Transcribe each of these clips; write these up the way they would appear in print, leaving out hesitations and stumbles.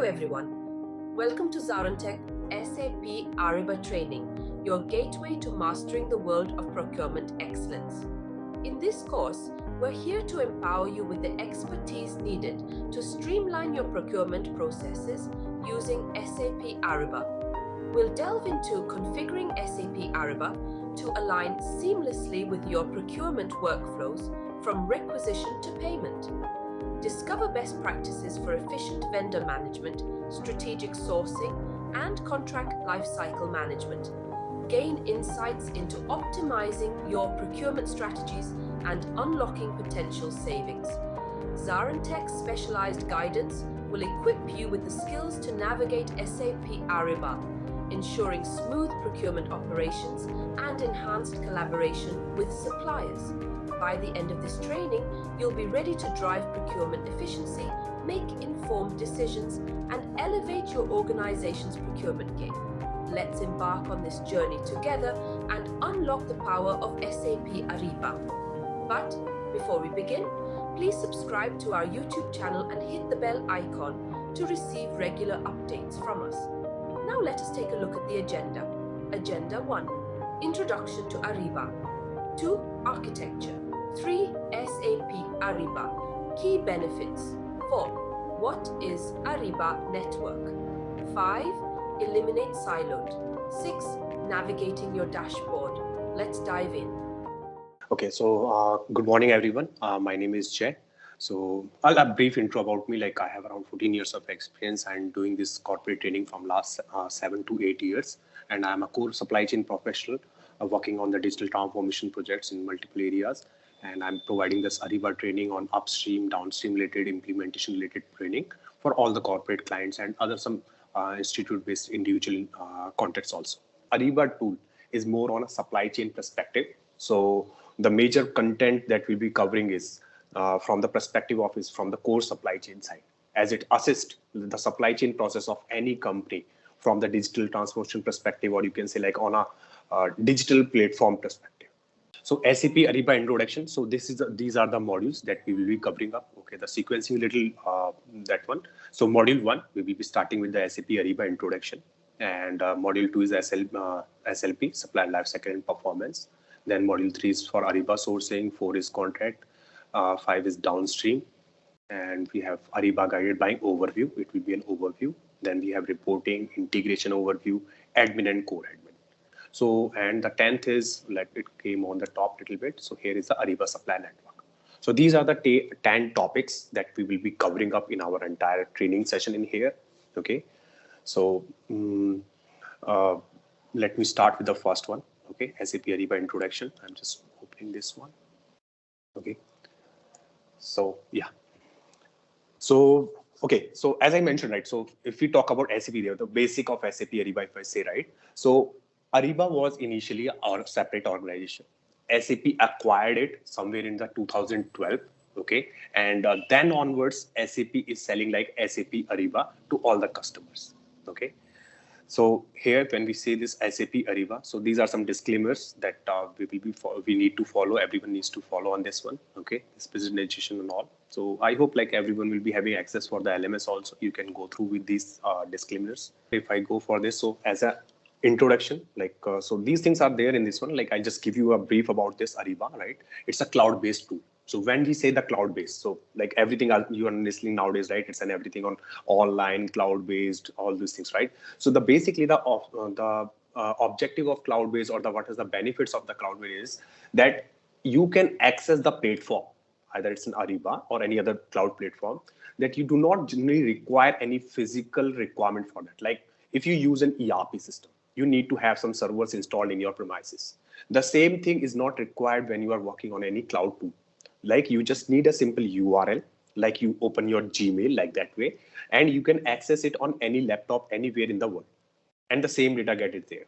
everyone. Welcome to ZaranTech SAP Ariba Training, your gateway to mastering the world of procurement excellence. In this course, we're here to empower you with the expertise needed to streamline your procurement processes using SAP Ariba. We'll delve into configuring SAP Ariba to align seamlessly with your procurement workflows from requisition to payment. Discover best practices for efficient vendor management, strategic sourcing, and contract lifecycle management. Gain insights into optimizing your procurement strategies and unlocking potential savings. ZaranTech's specialized guidance will equip you with the skills to navigate SAP Ariba, ensuring smooth procurement operations and enhanced collaboration with suppliers. By the end of this training, you'll be ready to drive procurement efficiency, make informed decisions, and elevate your organization's procurement game. Let's embark on this journey together and unlock the power of SAP Ariba. But before we begin, please subscribe to our YouTube channel and hit the bell icon to receive regular updates from us. Now let us take a look at the agenda. Agenda 1. Introduction to Ariba. 2. Architecture. 3. SAP Ariba. Key benefits. 4. What is Ariba Network? 5. Eliminate siloed. 6. Navigating your dashboard. Let's dive in. Okay, so good morning, everyone. My name is Jay. So I'll a brief intro about me. Like I have around 14 years of experience and doing this corporate training from last 7 to 8 years. And I'm a core supply chain professional working on the digital transformation projects in multiple areas. And I'm providing this Ariba training on upstream, downstream related, implementation related training for all the corporate clients and other some institute-based individual contexts also. Ariba tool is more on a supply chain perspective. So the major content that we'll be covering is from the perspective of is from the core supply chain side, as it assists the supply chain process of any company from the digital transformation perspective, or you can say like on a digital platform perspective. So SAP Ariba introduction. So these are the modules that we will be covering up. Okay, the sequencing little that one. So module 1, we will be starting with the SAP Ariba introduction, and module 2 is SLP, supplier lifecycle and performance. Then module 3 is for Ariba sourcing, 4 is contract, 5 is downstream, and we have Ariba guided buying overview. It will be an overview. Then we have reporting, integration overview, admin and core admin. So, and the 10th is, like it came on the top little bit. So here is the Ariba supply network. So these are the 10 topics that we will be covering up in our entire training session in here. Okay. So let me start with the first one. Okay, SAP Ariba introduction. I'm just opening this one. Okay. So yeah. So okay. So as I mentioned, right. So if we talk about SAP Ariba, the basic of SAP Ariba, if I say right. So Ariba was initially a separate organization. SAP acquired it somewhere in the 2012. Okay, and then onwards, SAP is selling like SAP Ariba to all the customers. Okay. So here, when we say this SAP Ariba, so these are some disclaimers that we need to follow. Everyone needs to follow on this one. Okay, this presentation and all. So I hope like everyone will be having access for the LMS also. You can go through with these disclaimers. If I go for this, so as a introduction, like so these things are there in this one. Like I just give you a brief about this Ariba, right? It's a cloud-based tool. So when we say the cloud-based, so like everything you are listening nowadays, right? It's an everything on online, cloud-based, all these things, right? So the basically the objective of cloud-based, or what is the benefits of the cloud-based is that you can access the platform, either it's an Ariba or any other cloud platform, that you do not generally require any physical requirement for that. Like if you use an ERP system, you need to have some servers installed in your premises. The same thing is not required when you are working on any cloud tool. Like you just need a simple URL, like you open your Gmail like that way, and you can access it on any laptop anywhere in the world, and the same data get it there.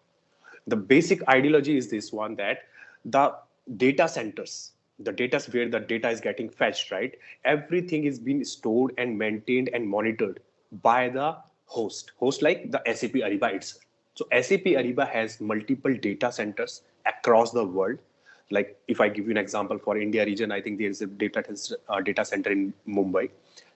The basic ideology is this one, that the data centers, the data where the data is getting fetched, right? Everything is being stored and maintained and monitored by the host like the SAP Ariba itself. So SAP Ariba has multiple data centers across the world. Like if I give you an example for India region, I think there is a data center in Mumbai.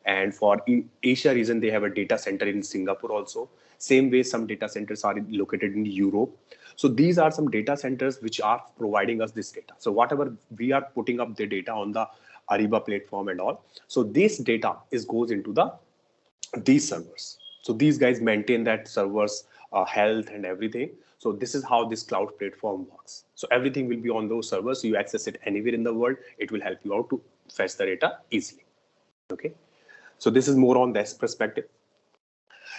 And for Asia region, they have a data center in Singapore also. Same way, some data centers are located in Europe. So these are some data centers which are providing us this data. So whatever we are putting up the data on the Ariba platform and all, so this data goes into these servers. So these guys maintain that servers health and everything. So this is how this cloud platform works. So everything will be on those servers. So you access it anywhere in the world. It will help you out to fetch the data easily. Okay. So this is more on this perspective.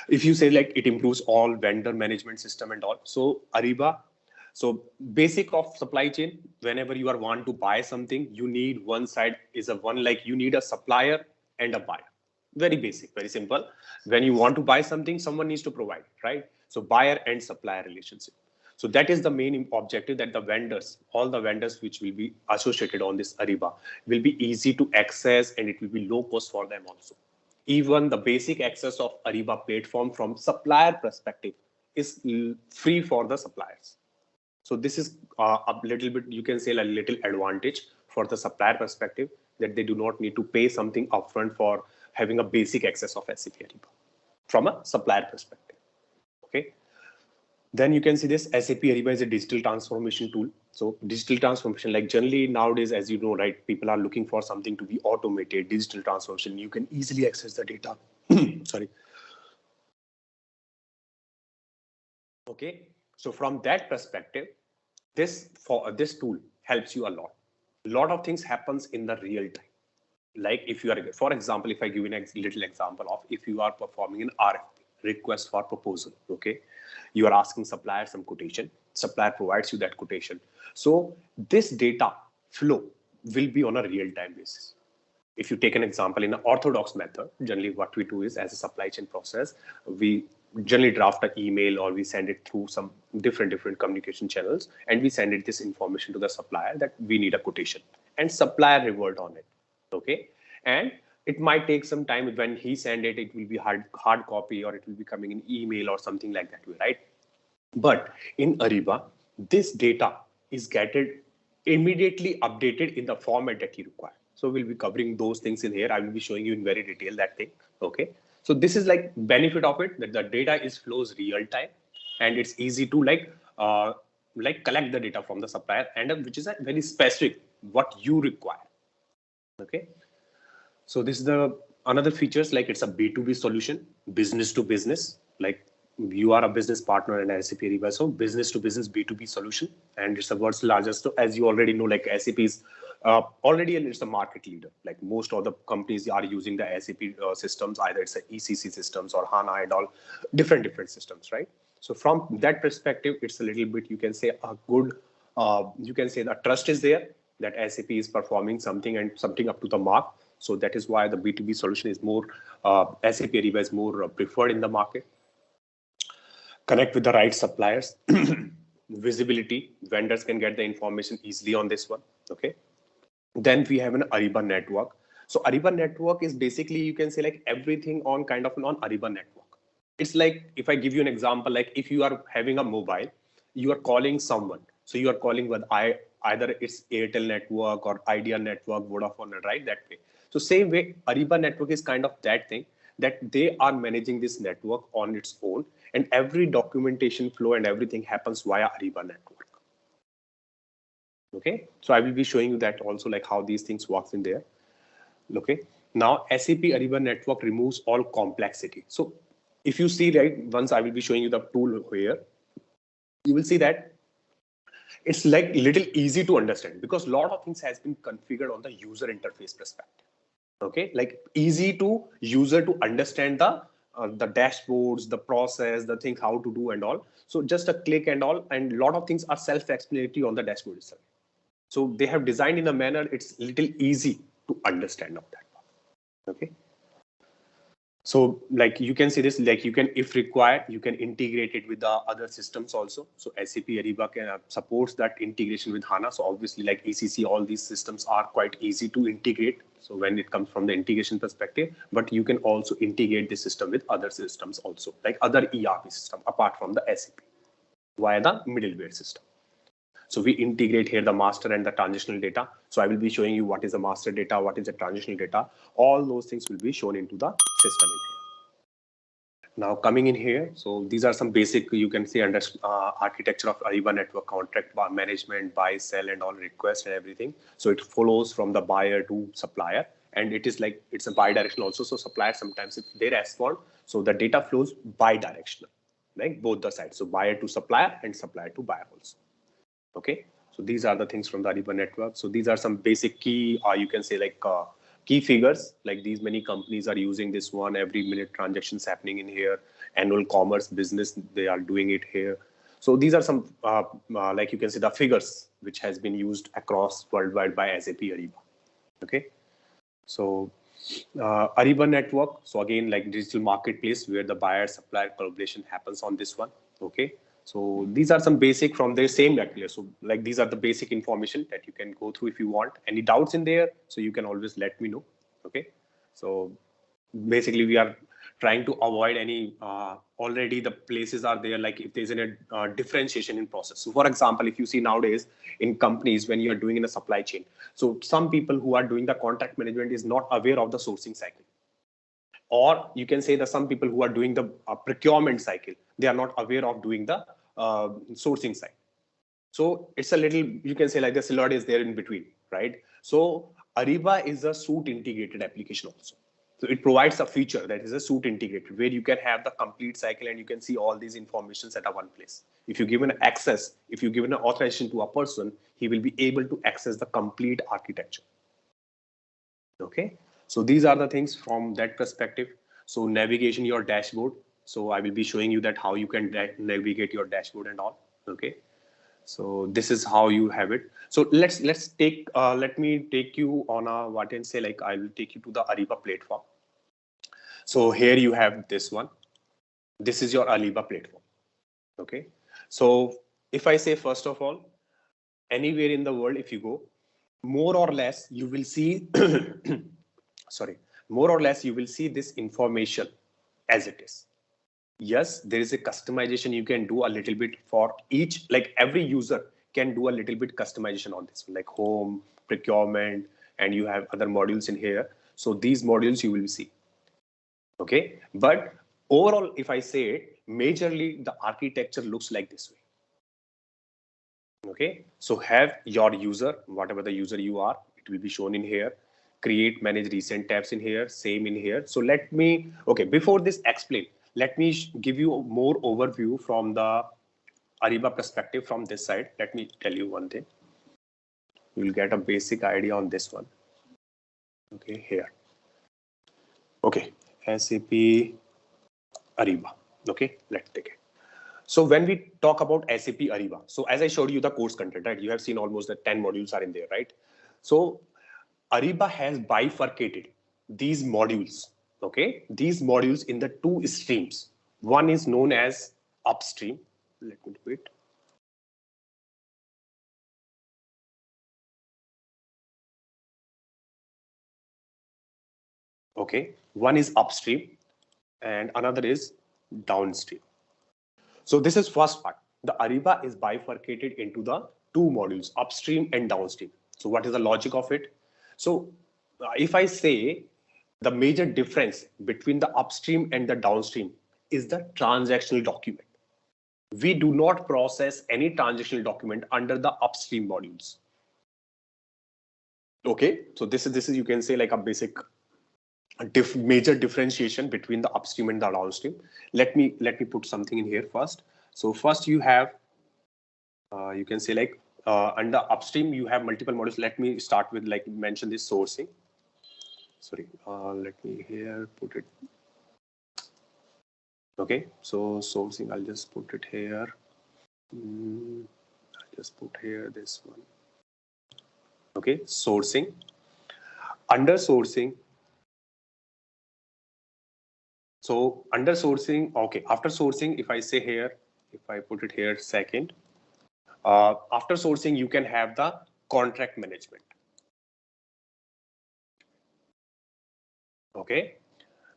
If you say like it improves all vendor management system and all. So Ariba, so basic of supply chain, whenever you are want to buy something, you need one side is a one, like you need a supplier and a buyer. Very basic, very simple. When you want to buy something, someone needs to provide, right? So buyer and supplier relationship. So that is the main objective, that the vendors, all the vendors which will be associated on this Ariba will be easy to access, and it will be low cost for them also. Even the basic access of Ariba platform from supplier perspective is free for the suppliers. So this is a little bit, you can say a little advantage for the supplier perspective, that they do not need to pay something upfront for having a basic access of SAP Ariba from a supplier perspective. Okay. Then you can see this SAP Ariba is a digital transformation tool. So digital transformation, like generally nowadays, as you know, right, people are looking for something to be automated, digital transformation. You can easily access the data. Sorry. Okay. So from that perspective, this tool helps you a lot. A lot of things happens in the real time. Like if you are, for example, if I give you a little example of, if you are performing an RFP, request for proposal, okay, you are asking supplier some quotation, supplier provides you that quotation. So this data flow will be on a real-time basis. If you take an example in an orthodox method, generally what we do is, as a supply chain process, we generally draft an email or we send it through some different communication channels, and we send it this information to the supplier that we need a quotation, and supplier revert on it. Okay. And it might take some time. When he send it, it will be hard copy, or it will be coming in email or something like that way, right? But in Ariba, this data is getting immediately updated in the format that you require. So we'll be covering those things in here. I will be showing you in very detail that thing. Okay. So this is like benefit of it, that the data is flows real time, and it's easy to collect the data from the supplier, and which is a very specific what you require. Okay. So this is the another features, like it's a B2B solution, business to business. Like you are a business partner in SAP Ariba, so business to business B2B solution, and it's the world's largest. So as you already know, like SAP is already, and it's a market leader. Like most of the companies are using the SAP systems, either it's a ECC systems or HANA and all different systems, right? So from that perspective, it's a little bit, you can say a good, you can say the trust is there, that SAP is performing something and something up to the mark. So that is why the B2B solution is more, SAP Ariba is more preferred in the market. Connect with the right suppliers, visibility, vendors can get the information easily on this one. Okay. Then we have an Ariba network. So Ariba network is basically, you can say like everything on kind of on Ariba network. It's like, if I give you an example, like if you are having a mobile, you are calling someone. So you are calling with either it's Airtel network or Idea network, Vodafone, right? That way. So same way, Ariba network is kind of that thing, that they are managing this network on its own, and every documentation flow and everything happens via Ariba network. Okay, so I will be showing you that also, like how these things works in there. Okay, now SAP Ariba network removes all complexity. So if you see, right, once I will be showing you the tool here, you will see that it's like little easy to understand, because a lot of things has been configured on the user interface perspective. Okay, like easy to user to understand the dashboards, the process, the thing how to do and all. So just a click and all, and a lot of things are self-explanatory on the dashboard itself. So they have designed in a manner it's little easy to understand of that. Okay. So like you can see this, like you can, if required, you can integrate it with the other systems also. So SAP Ariba can supports that integration with HANA. So obviously like ECC, all these systems are quite easy to integrate. So when it comes from the integration perspective, but you can also integrate the system with other systems also, like other ERP system apart from the SAP via the middleware system. So we integrate here the master and the transitional data. So I will be showing you what is the master data, what is the transitional data. All those things will be shown into the system in here. Now coming in here, so these are some basic, you can see, under architecture of Ariba network, contract management, buy, sell, and all requests and everything. So it follows from the buyer to supplier, and it is like, it's a bi-directional also. So supplier, sometimes if they respond, so the data flows bi-directional, like both the sides. So buyer to supplier and supplier to buyer also. Okay, so these are the things from the Ariba network. So these are some basic key, you can say like key figures, like these many companies are using this one, every minute transactions happening in here, annual commerce business, they are doing it here. So these are some, like you can see the figures which has been used across worldwide by SAP Ariba. Okay, so Ariba network, so again, like digital marketplace where the buyer supplier collaboration happens on this one. Okay, so these are some basic from the same actually. So like these are the basic information that you can go through. If you want any doubts in there, so you can always let me know. Okay, so basically we are trying to avoid any already the places are there, like if there's a differentiation in process. So for example, if you see nowadays in companies when you are doing in a supply chain, so some people who are doing the contract management is not aware of the sourcing cycle, or you can say that some people who are doing the procurement cycle, they are not aware of doing the sourcing side. So it's a little, you can say like the silhouette is there in between, right? So Ariba is a suite integrated application also. So it provides a feature that is a suite integrated, where you can have the complete cycle and you can see all these informations at a one place. If you give an access, if you give an authorization to a person, he will be able to access the complete architecture. Okay, so these are the things from that perspective. So navigation, your dashboard. So I will be showing you that how you can navigate your dashboard and all. Okay, so this is how you have it. So let's take let me take you on a, what can say, like I will take you to the Ariba platform. So here you have this one. This is your Ariba platform. Okay, so if I say first of all, anywhere in the world if you go, more or less you will see sorry, more or less you will see this information as it is. Yes, there is a customization you can do a little bit for each, like every user can do a little bit customization on this, like home, procurement, and you have other modules in here. So these modules you will see. Okay, but overall, if I say it, majorly the architecture looks like this way. Okay, so have your user, whatever the user you are, it will be shown in here. Create, manage recent tabs in here, same in here. So let me, okay, before this explain, let me give you more overview from the Ariba perspective from this side. Let me tell you one thing. You'll get a basic idea on this one. Okay, here. Okay, SAP Ariba. Okay, let's take it. So when we talk about SAP Ariba, so as I showed you the course content, right? You have seen almost the 10 modules are in there, right? So Ariba has bifurcated these modules, okay? These modules in the two streams. One is known as Upstream. Let me do it. Okay, one is Upstream and another is Downstream. So this is first part. The Ariba is bifurcated into the two modules, Upstream and Downstream. So what is the logic of it? So if I say the major difference between the Upstream and the Downstream is the transactional document. We do not process any transactional document under the Upstream modules. Okay, so this is you can say like a basic major differentiation between the Upstream and the Downstream. Let me put something in here first. So first you have you can say like under Upstream you have multiple modules. Let me start with, like, mention this sourcing. Sorry, let me here put it. Okay, so sourcing, I'll just put it here. I'll just put here this one. Okay, sourcing. Under sourcing. So under sourcing, okay, after sourcing, if I say here, if I put it here second, after sourcing, you can have the contract management. Okay,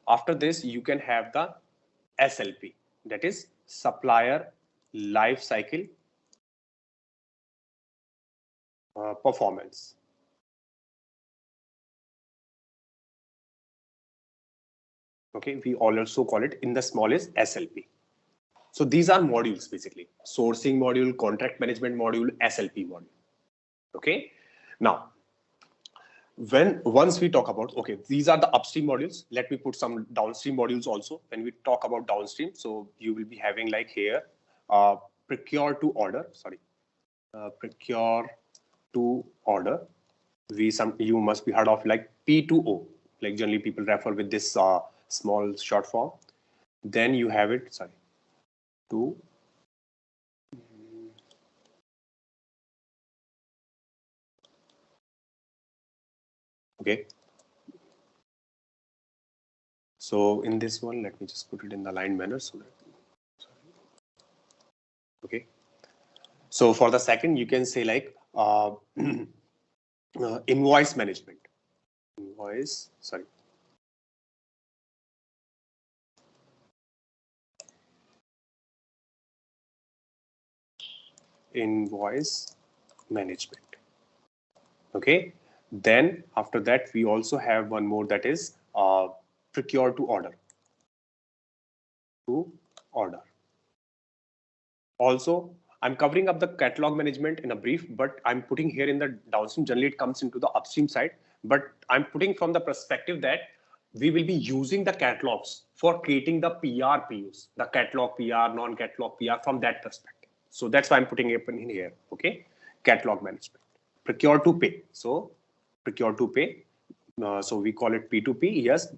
after this, you can have the SLP, that is supplier life cycle performance. Okay, we also call it in the small is SLP. So these are modules basically: sourcing module, contract management module, SLP module. Okay, now once we talk about, okay, these are the upstream modules. Let me put some downstream modules also. When we talk about downstream, so you will be having like here, procure to order. Sorry, procure to order. You must be heard of like P2O. Like generally people refer with this small short form. Then you have it. Sorry, to. Okay. So in this one, let me just put it in the aligned manner so that. Okay. So for the second, you can say like invoice management. Invoice, sorry. Invoice management. Okay. Then after that, we also have one more, that is procure to order. To order. Also, I'm covering up the catalog management in a brief, but I'm putting here in the downstream. Generally, it comes into the upstream side, but I'm putting from the perspective that we will be using the catalogs for creating the PRPUs, the catalog PR, non-catalog PR from that perspective. So that's why I'm putting it in here. Okay, catalog management, procure to pay. So procure to pay. So we call it P2P. Yes,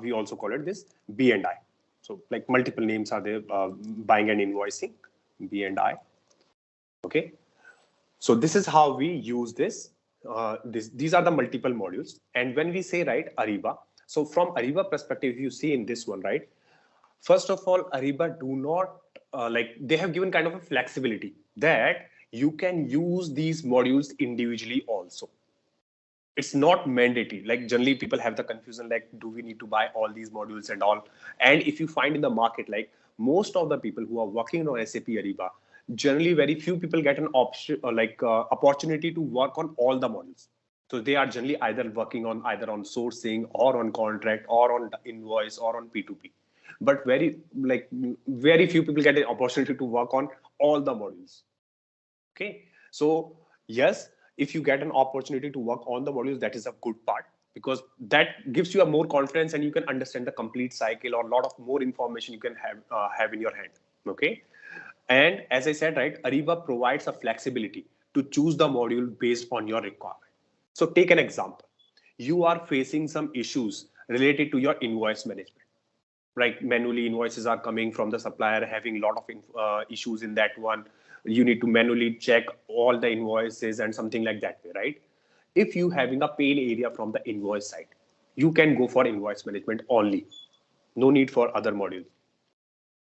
we also call it this B&I. So like multiple names are there, buying and invoicing, B&I. Okay. So this is how we use this. These are the multiple modules. And when we say, right, Ariba, so from Ariba perspective, you see in this one, right, first of all, Ariba do not, like they have given kind of a flexibility that you can use these modules individually also. It's not mandatory. Like generally people have the confusion, like, do we need to buy all these modules and all? And if you find in the market, like most of the people who are working on SAP Ariba, generally very few people get an option or like opportunity to work on all the modules. So they are generally either working on sourcing or on contract or on invoice or on P2P. But very few people get an opportunity to work on all the modules. Okay, so yes, if you get an opportunity to work on the modules, that is a good part, because that gives you a more confidence and you can understand the complete cycle, or a lot of more information you can have in your hand. Okay, and as I said, right, Ariba provides a flexibility to choose the module based on your requirement. So take an example. You are facing some issues related to your invoice management, right? Manually invoices are coming from the supplier, having a lot of issues in that one. You need to manually check all the invoices and something like that way, right? If you having a pain area from the invoice side, you can go for invoice management only. No need for other modules.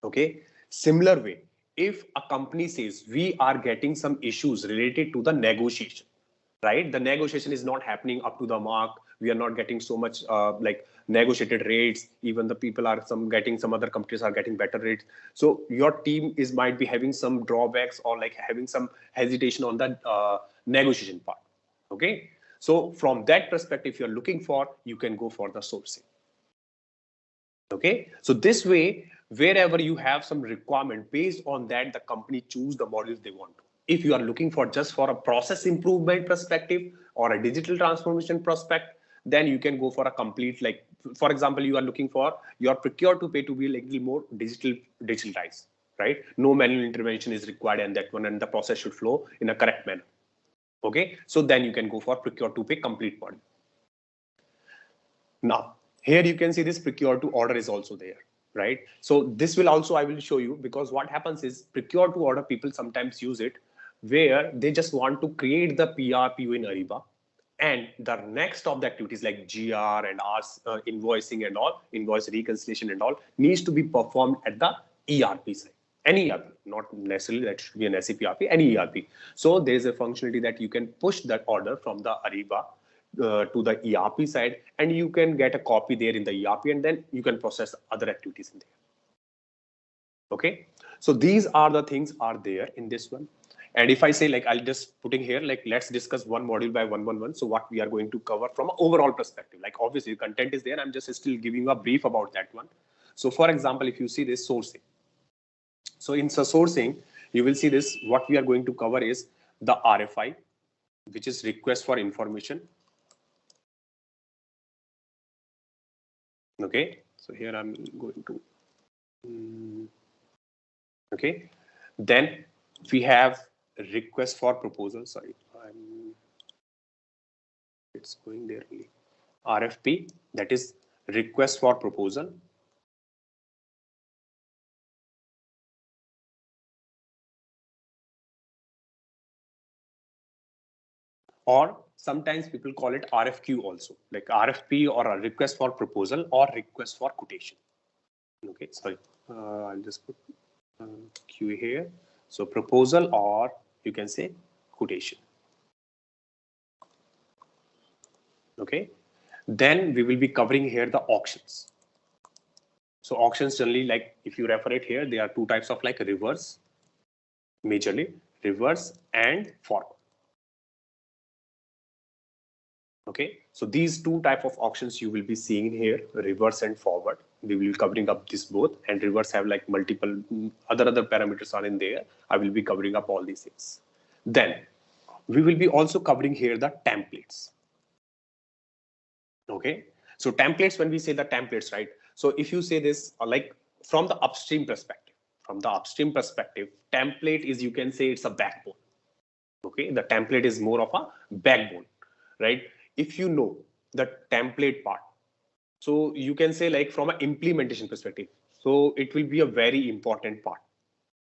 Okay. Similar way, if a company says we are getting some issues related to the negotiation, right? The negotiation is not happening up to the mark. We are not getting so much like negotiated rates. Even the people are some other companies are getting better rates. So your team is might be having some drawbacks or like having some hesitation on the negotiation part. Okay. So from that perspective, if you're looking for, you can go for the sourcing. Okay, so this way, wherever you have some requirement, based on that, the company choose the modules they want to. If you are looking for just for a process improvement perspective or a digital transformation prospect, then you can go for a complete, like, for example, you are looking for your procure to pay to be a little more digitalized, right? No manual intervention is required in that one, and the process should flow in a correct manner. Okay, so then you can go for procure to pay complete module. Now, here you can see this procure to order is also there, right? So this will also, I will show you, because what happens is procure to order, people sometimes use it where they just want to create the PRPU in Ariba. And the next of the activities like GR and invoicing and all, invoice reconciliation and all, needs to be performed at the ERP side. Any ERP, not necessarily that should be an SAP ERP, any ERP. So there's a functionality that you can push that order from the Ariba to the ERP side, and you can get a copy there in the ERP, and then you can process other activities in there. Okay, so these are the things are there in this one. And if I say like, I'll just putting here, like, let's discuss one module by one. So what we are going to cover from an overall perspective, like obviously content is there. I'm just still giving a brief about that one. So for example, if you see this sourcing. So in sourcing, you will see this, what we are going to cover is the RFI, which is request for information. Okay. So here I'm going to, okay. Then we have request for proposal. Sorry, it's going there only. RFP, that is request for proposal. Or sometimes people call it RFQ also, like RFP or a request for proposal or request for quotation. Okay, sorry, I'll just put Q here. So proposal, or you can say quotation. Okay, then we will be covering here the auctions. So auctions generally, like if you refer it here, there are two types of like reverse, majorly reverse and forward. Okay, so these two type of auctions you will be seeing here, reverse and forward. We will be covering up this both, and reverse have like multiple other parameters are in there. I will be covering up all these things. Then we will be also covering here the templates. Okay, so templates, when we say the templates, right? So if you say this, like from the upstream perspective, template is, you can say it's a backbone. Okay, the template is more of a backbone, right? If you know the template part, so you can say like from an implementation perspective, so it will be a very important part.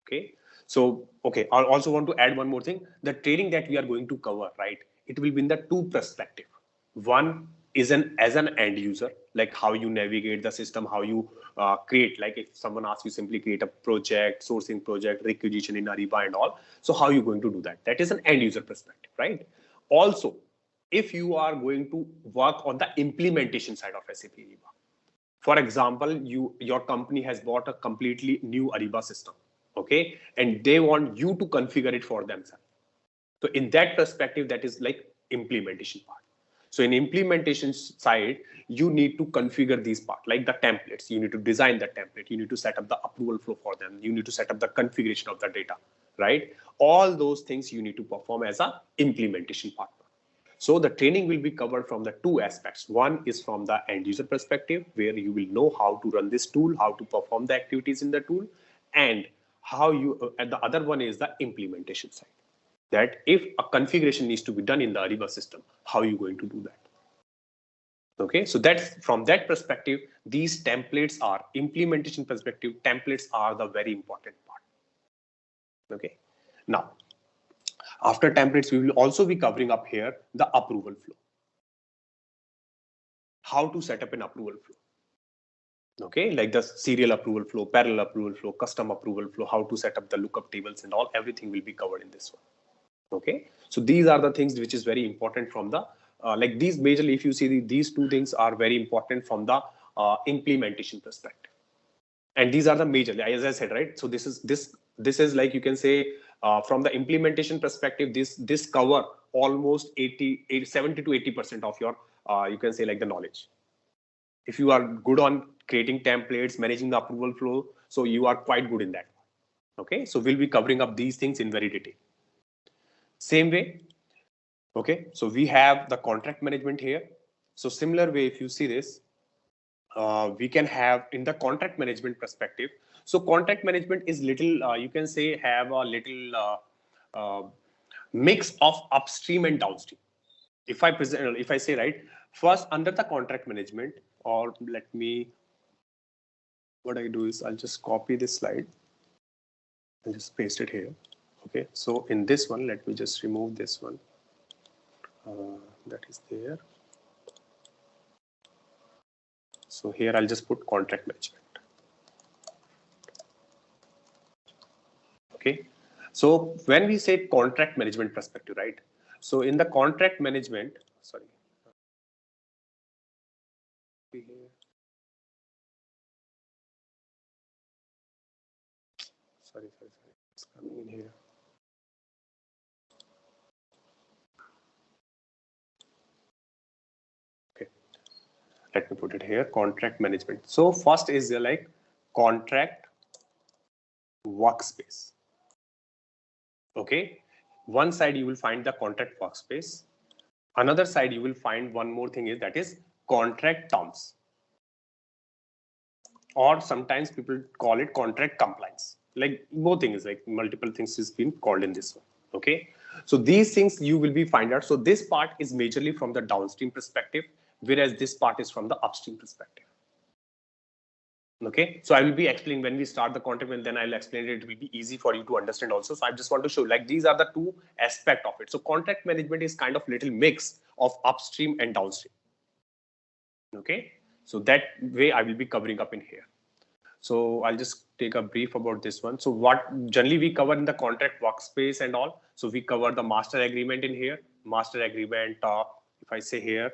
Okay, so okay, I also want to add one more thing. The training that we are going to cover, right, it will be in the two perspective. One is as an end user, like how you navigate the system, how you create, like if someone asks you simply create a project, sourcing project, requisition in Ariba and all, so how are you going to do that? That is an end user perspective, right? Also, if you are going to work on the implementation side of SAP Ariba, for example, your company has bought a completely new Ariba system, okay, and they want you to configure it for themselves. So in that perspective, that is like implementation part. So in implementation side, you need to configure these part, like the templates. You need to design the template. You need to set up the approval flow for them. You need to set up the configuration of the data, right? All those things you need to perform as a implementation partner. So the training will be covered from the two aspects. One is from the end user perspective, where you will know how to run this tool, how to perform the activities in the tool, and how you, and the other one is the implementation side. That if a configuration needs to be done in the Ariba system, how are you going to do that? Okay, so that's from that perspective, these templates are implementation perspective, templates are the very important part. Okay, now after templates, we will also be covering up here the approval flow. How to set up an approval flow. Okay, like the serial approval flow, parallel approval flow, custom approval flow, how to set up the lookup tables and all, everything will be covered in this one. Okay, so these are the things which is very important from the like these majorly, if you see these two things are very important from the implementation perspective, and these are the major, as I said, right? So this is like, you can say from the implementation perspective, this cover almost 70 to 80% of your you can say like the knowledge. If you are good on creating templates, managing the approval flow, so you are quite good in that. Okay, so we'll be covering up these things in very detail. Same way, okay, so we have the contract management here. So similar way, if you see this, we can have in the contract management perspective. So contract management is little, you can say, have a little mix of upstream and downstream. If I present, if I say, right, first under the contract management, or let me, what I do is I'll just copy this slide and just paste it here. Okay, so in this one, let me just remove this one. That is there. So here I'll just put contract management. Okay, so when we say contract management perspective, right? So in the contract management, sorry. Sorry, it's coming in here. Let me put it here, contract management. So first is like contract workspace. Okay, one side you will find the contract workspace. Another side you will find one more thing is that is contract terms, or sometimes people call it contract compliance. Like both things, like multiple things is being called in this one. Okay, so these things you will be find out. So this part is majorly from the downstream perspective, whereas this part is from the upstream perspective. Okay, so I will be explaining when we start the contract, and then I'll explain it. It will be easy for you to understand also. So I just want to show like these are the two aspects of it. So contract management is kind of little mix of upstream and downstream. Okay, so that way I will be covering up in here. So I'll just take a brief about this one. So what generally we cover in the contract workspace and all. So we cover the master agreement in here. Master agreement, if I say here,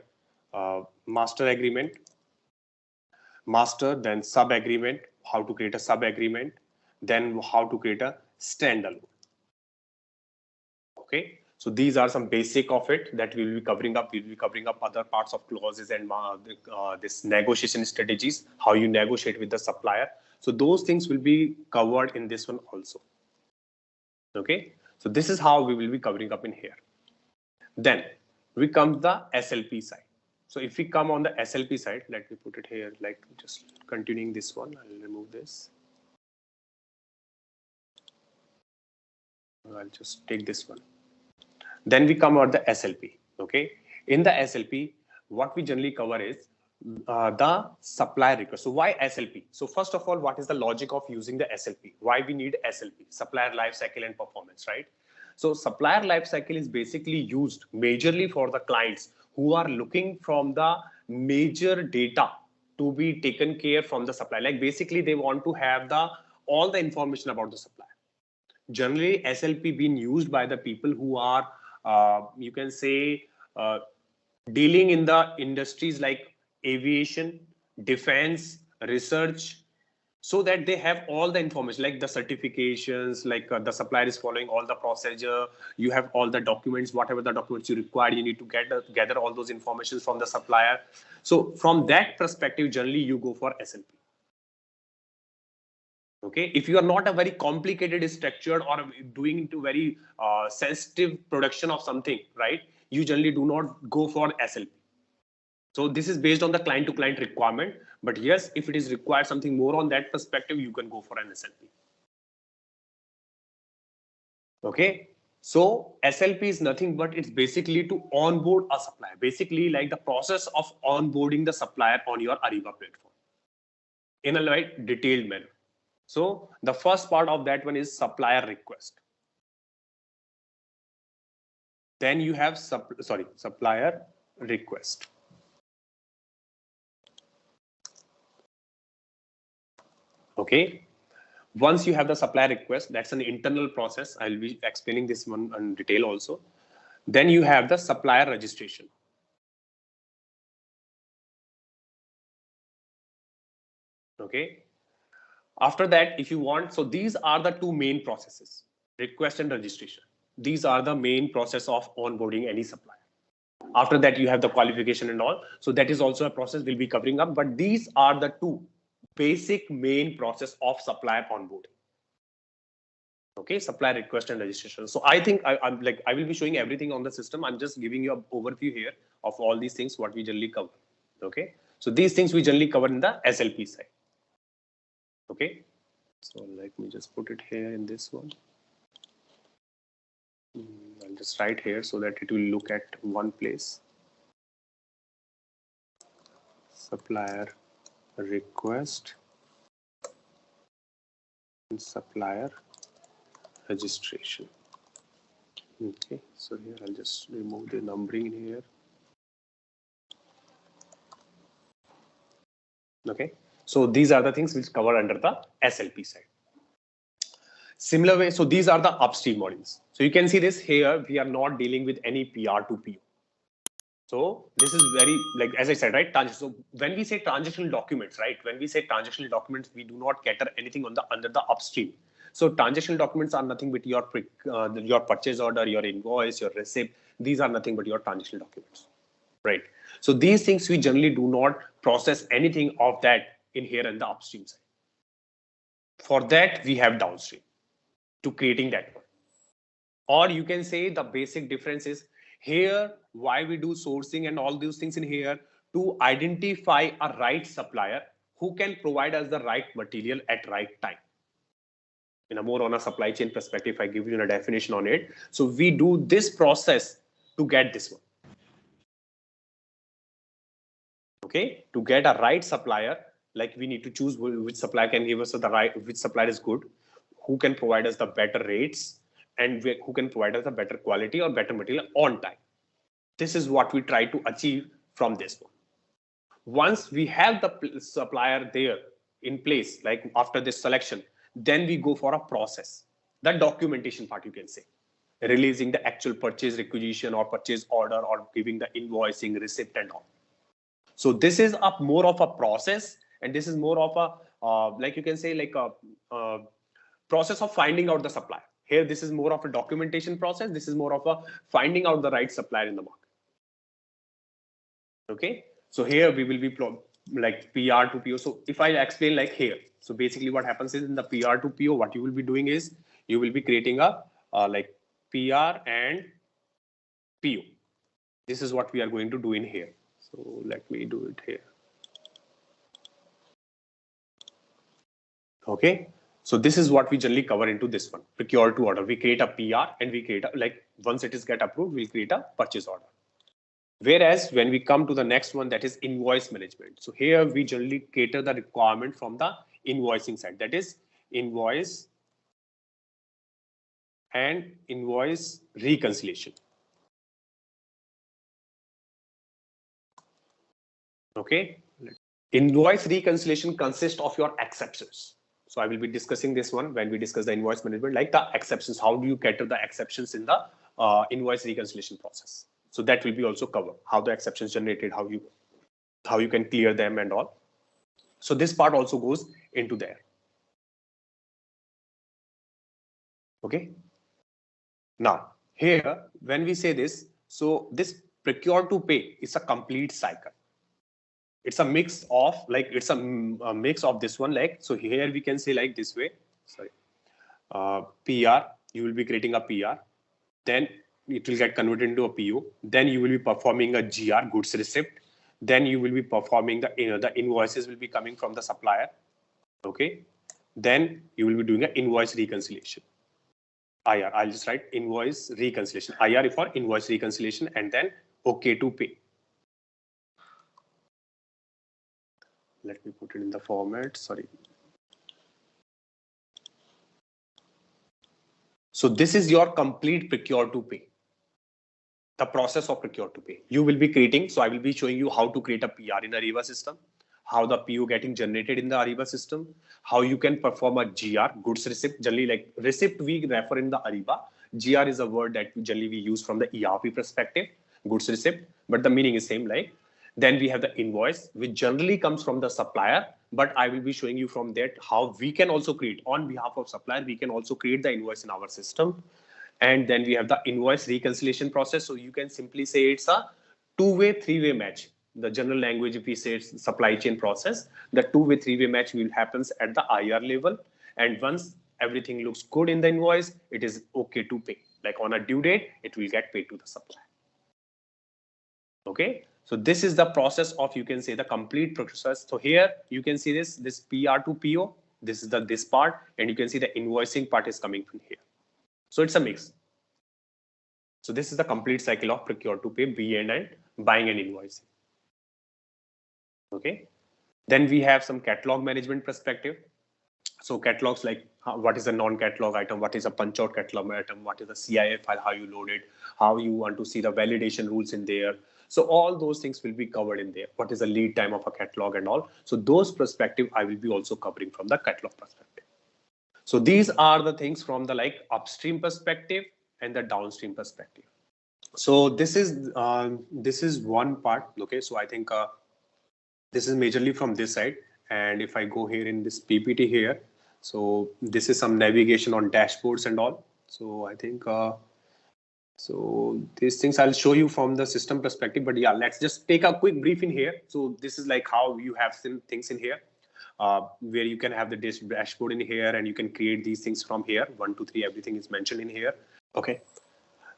master agreement, master, then sub agreement, how to create a sub agreement, then how to create a standalone. Okay, so these are some basic of it that we will be covering up. We will be covering up other parts of clauses and this negotiation strategies, how you negotiate with the supplier. So those things will be covered in this one also. Okay, so this is how we will be covering up in here. Then we come to the SLP side. So if we come on the SLP side, let me put it here, like just continuing this one, I'll remove this. I'll just take this one. Then we come out the SLP. Okay, in the SLP, what we generally cover is the supplier request. So why SLP? So first of all, what is the logic of using the SLP? Why we need SLP? Supplier life cycle and performance, right? So supplier life cycle is basically used majorly for the clients who are looking from the major data to be taken care from the supplier. Like basically they want to have the all the information about the supplier. Generally SLP being used by the people who are you can say dealing in the industries like aviation, defense, research, so that they have all the information like the certifications, like the supplier is following all the procedure, you have all the documents, whatever the documents you require, you need to gather all those information from the supplier. So from that perspective, generally you go for SLP. Okay, if you are not a very complicated structured or doing into very sensitive production of something, right, you generally do not go for SLP. So this is based on the client to client requirement, but yes, if it is required something more on that perspective, you can go for an SLP. Okay, so SLP is nothing but it's basically to onboard a supplier, basically like the process of onboarding the supplier on your Ariba platform in a right detailed manner. So the first part of that one is supplier request. Then you have supplier request. Okay, once you have the supplier request, that's an internal process. I'll be explaining this one in detail also. Then you have the supplier registration. Okay, after that, if you want, so these are the two main processes, request and registration. These are the main process of onboarding any supplier. After that, you have the qualification and all. So that is also a process we'll be covering up, but these are the two basic main process of supplier onboarding. Okay, supplier request and registration. So I think I will be showing everything on the system. I'm just giving you an overview here of all these things, what we generally cover. Okay, so these things we generally cover in the SLP side. Okay, so let me just put it here in this one. I'll just write here so that it will look at one place. Supplier request and supplier registration. Okay, so here I'll just remove the numbering in here. Okay, so these are the things which cover under the SLP side. Similar way, so these are the upstream modules. So you can see this here, we are not dealing with any PR to PO. So this is very, like, as I said, right? So when we say transactional documents, right? When we say transactional documents, we do not cater anything on the under the upstream. So transactional documents are nothing but your purchase order, your invoice, your receipt. These are nothing but your transactional documents, right? So these things we generally do not process anything of that in here in the upstream side. For that, we have downstream to creating that one. Or you can say the basic difference is here, why we do sourcing and all those things in here to identify a right supplier who can provide us the right material at right time. In a more on a supply chain perspective, I give you a definition on it. So we do this process to get this one. Okay, to get a right supplier, like we need to choose which supplier can give us the right, which supplier is good, who can provide us the better rates, and who can provide us a better quality or better material on time. This is what we try to achieve from this one. Once we have the supplier there in place, like after this selection, then we go for a process, the documentation part, you can say, releasing the actual purchase requisition or purchase order or giving the invoicing, receipt and all. So this is a more of a process, and this is more of a like you can say like a process of finding out the supplier. Here, this is more of a documentation process. This is more of a finding out the right supplier in the market. Okay, so here we will be like PR to PO. So if I explain like here, so basically what happens is in the PR to PO, what you will be doing is you will be creating a like PR and PO. This is what we are going to do in here. So let me do it here. Okay, so this is what we generally cover into this one, procure to order. We create a PR and we create a, like once it is get approved, we'll create a purchase order. Whereas when we come to the next one, that is invoice management. So here we generally cater the requirement from the invoicing side, that is invoice and invoice reconciliation. Okay, invoice reconciliation consists of your exceptions. So I will be discussing this one when we discuss the invoice management, like the exceptions. How do you cater the exceptions in the invoice reconciliation process? So that will be also covered, how the exceptions generated, how you can clear them and all. So this part also goes into there. Okay. Now here, when we say this, so this procure to pay is a complete cycle. It's a mix of like, it's a mix of this one. Like, so here we can say like this way, sorry, PR, you will be creating a PR, then it will get converted into a PO. Then you will be performing a GR, goods receipt. Then you will be performing the invoices will be coming from the supplier. Okay. Then you will be doing an invoice reconciliation. IR, I'll just write invoice reconciliation. IR for invoice reconciliation, and then OK to pay. Let me put it in the format, sorry. So this is your complete procure to pay. The process of procure to pay. You will be creating, so I will be showing you how to create a PR in Ariba system, how the PO getting generated in the Ariba system, how you can perform a GR, goods receipt. Generally, like receipt we refer in the Ariba. GR is a word that generally we use from the ERP perspective, goods receipt, but the meaning is same. Like, then we have the invoice, which generally comes from the supplier, but I will be showing you from that how we can also create on behalf of supplier. We can also create the invoice in our system. And then we have the invoice reconciliation process. So you can simply say it's a two-way, three-way match. The general language, if we say it's supply chain process, the two-way, three-way match will happens at the IR level. And once everything looks good in the invoice, it is okay to pay. Like on a due date, it will get paid to the supplier. Okay. So this is the process of, you can say, the complete process. So here you can see this PR to PO. This is this part, and you can see the invoicing part is coming from here. So it's a mix. So this is the complete cycle of procure to pay, BN and buying and invoicing. Okay. Then we have some catalog management perspective. So catalogs, like what is a non-catalog item, what is a punch out catalog item, what is the CIF file, how you load it, how you want to see the validation rules in there. So all those things will be covered in there. What is the lead time of a catalog and all. So those perspective I will be also covering from the catalog perspective. So these are the things from the like upstream perspective and the downstream perspective. So this is one part. Okay, so I think this is majorly from this side. And if I go here in this PPT here, so this is some navigation on dashboards and all. So I think So these things I'll show you from the system perspective, but yeah, let's just take a quick brief in here. So this is like how you have some things in here, where you can have the dashboard in here and you can create these things from here. 1, 2, 3, everything is mentioned in here. Okay.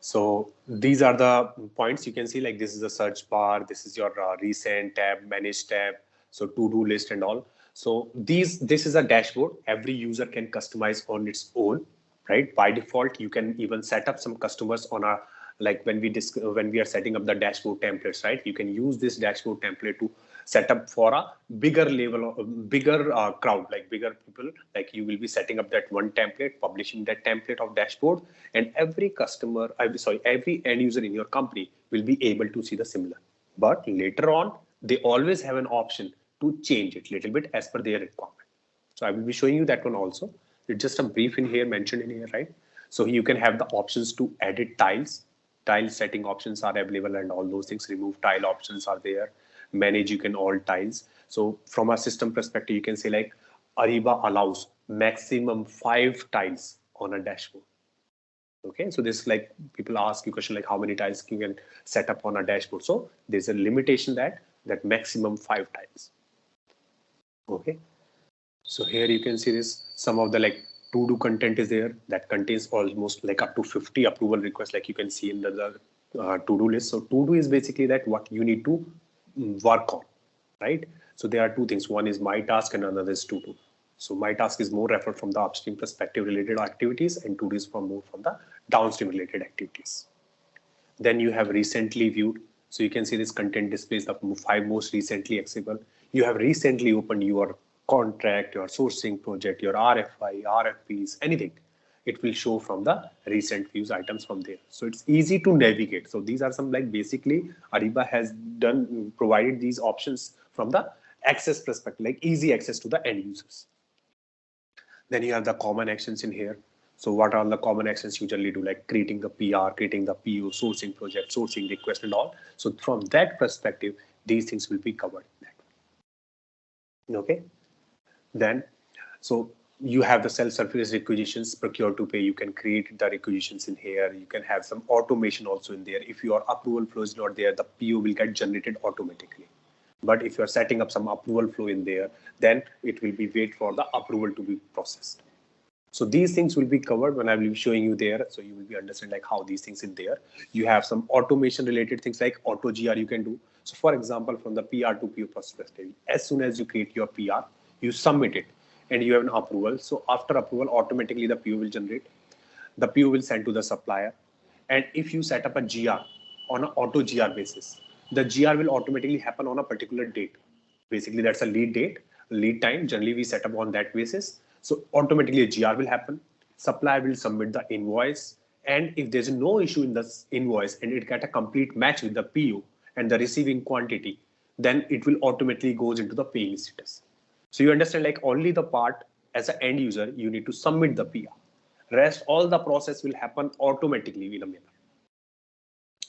So these are the points you can see, like this is a search bar, this is your recent tab, manage tab, so to-do list and all. So this is a dashboard every user can customize on its own, right? By default, you can even set up some customers on a, like when we are setting up the dashboard templates, right? You can use this dashboard template to set up for a bigger level of bigger crowd, like bigger people. Like you will be setting up that one template, publishing that template of dashboard, and every customer, every end user in your company will be able to see the similar. But later on, they always have an option to change it a little bit as per their requirement. So I will be showing you that one also. It's just a brief in here, mentioned in here, right? So you can have the options to edit tiles. Tile setting options are available and all those things. Remove tile options are there. Manage, you can all tiles. So from a system perspective, you can say like Ariba allows maximum 5 tiles on a dashboard. Okay, so this, like people ask you question like how many tiles you can set up on a dashboard. So there's a limitation that maximum 5 tiles. Okay. So here you can see this, some of the like to-do content is there that contains almost like up to 50 approval requests, like you can see in the to-do list. So to-do is basically that what you need to work on, right? So there are two things. One is my task and another is to-do. So my task is more referred from the upstream perspective related activities, and to-do is more from the downstream related activities. Then you have recently viewed. So you can see this content displays the 5 most recently accessible. You have recently opened your contract, your sourcing project, your RFI, RFPs, anything. It will show from the recent views items from there. So it's easy to navigate. So these are some, like basically Ariba has provided these options from the access perspective, like easy access to the end users. Then you have the common actions in here. So what are the common actions you usually do, like creating the PR, creating the PO, sourcing project, sourcing request and all. So from that perspective, these things will be covered. Okay. Then, so you have the self-service requisitions, procure to pay. You can create the requisitions in here. You can have some automation also in there. If your approval flow is not there, the PO will get generated automatically. But if you're setting up some approval flow in there, then it will be wait for the approval to be processed. So these things will be covered when I will be showing you there. So you will be understand like how these things in there. You have some automation related things like auto GR you can do. So for example, from the PR to PO perspective, as soon as you create your PR, you submit it and you have an approval. So after approval, automatically the PO will generate. The PO will send to the supplier. And if you set up a GR on an auto GR basis, the GR will automatically happen on a particular date. Basically, that's a lead date, lead time. Generally, we set up on that basis. So automatically a GR will happen. Supplier will submit the invoice. And if there's no issue in this invoice and it get a complete match with the PO and the receiving quantity, then it will automatically goes into the paying status. So you understand like only the part as an end user, you need to submit the PR. Rest, all the process will happen automatically in a manner.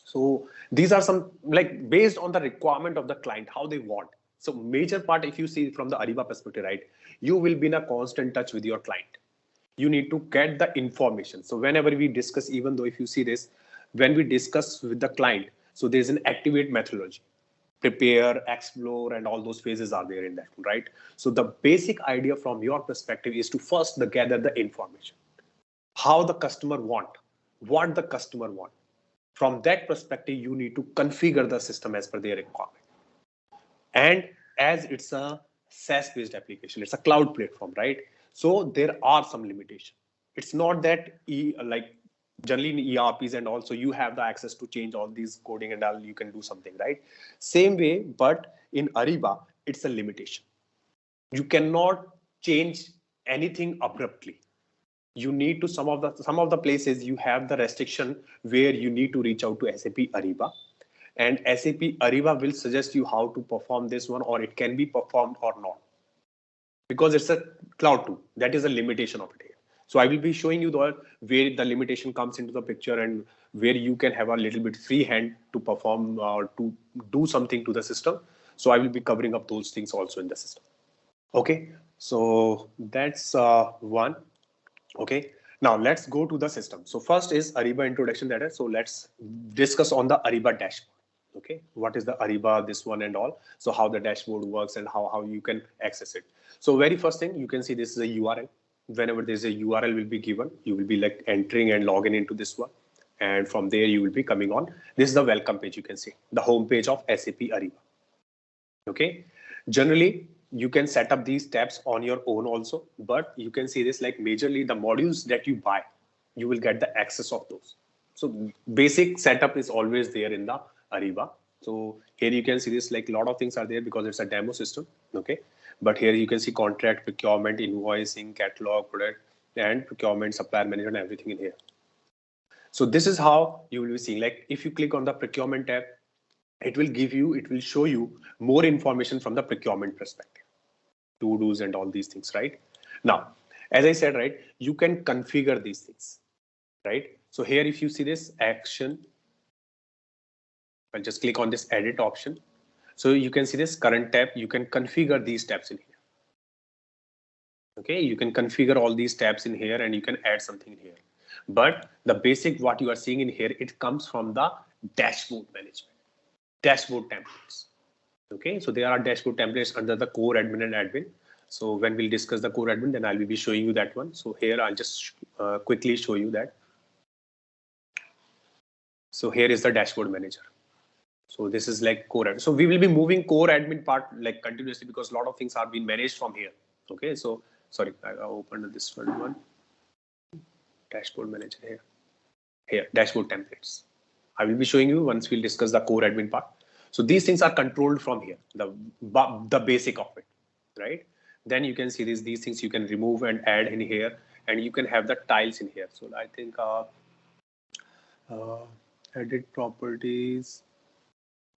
So these are some like based on the requirement of the client, how they want. So major part, if you see from the Ariba perspective, right, you will be in a constant touch with your client. You need to get the information. So whenever we discuss, even though if you see this, when we discuss with the client, so there's an activate methodology, prepare, explore, and all those phases are there in that, right? So the basic idea from your perspective is to first gather the information, how the customer want, what the customer want. From that perspective, you need to configure the system as per their requirement. And as it's a SaaS based application, it's a cloud platform, right? So there are some limitations. It's not that like generally in ERPs and also you have the access to change all these coding and all, you can do something, right? Same way, but in Ariba, it's a limitation. You cannot change anything abruptly. You need to some of the places you have the restriction where you need to reach out to SAP Ariba, and SAP Ariba will suggest you how to perform this one, or it can be performed or not, because it's a cloud tool. That is a limitation of it here. So I will be showing you where the limitation comes into the picture and where you can have a little bit free hand to perform or to do something to the system. So I will be covering up those things also in the system. Okay, so that's one. Okay, Now let's go to the system. So first is Ariba introduction data. So let's discuss on the Ariba dashboard. Okay, what is the Ariba, this one and all. So how the dashboard works and how you can access it. So very first thing, you can see this is a URL. Whenever there's a URL will be given, you will be like entering and logging into this one. And from there you will be coming on. This is the welcome page, you can see the home page of SAP Ariba. Okay, generally you can set up these tabs on your own also, but you can see this like majorly the modules that you buy, you will get the access of those. So basic setup is always there in the Ariba. So here you can see this like a lot of things are there because it's a demo system. Okay, but here you can see contract, procurement, invoicing, catalog, product, and procurement, supplier management, everything in here. So this is how you will be seeing, like if you click on the procurement tab, it will show you more information from the procurement perspective, to do's and all these things, right? Now, as I said, right, you can configure these things, right? So here, if you see this action, I'll just click on this edit option. So you can see this current tab, you can configure these tabs in here. Okay, you can configure all these tabs in here and you can add something in here. But the basic, what you are seeing in here, it comes from the dashboard management, dashboard templates. Okay, so there are dashboard templates under the core admin and admin. So when we'll discuss the core admin, then I will be showing you that one. So here I'll just quickly show you that. So here is the dashboard manager. So this is like core admin. So we will be moving core admin part like continuously because a lot of things are being managed from here. Okay, so sorry, I opened this one. Dashboard manager here. Here, dashboard templates. I will be showing you once we'll discuss the core admin part. So these things are controlled from here, the basic of it, right? Then you can see these things you can remove and add in here, and you can have the tiles in here. So I think edit properties,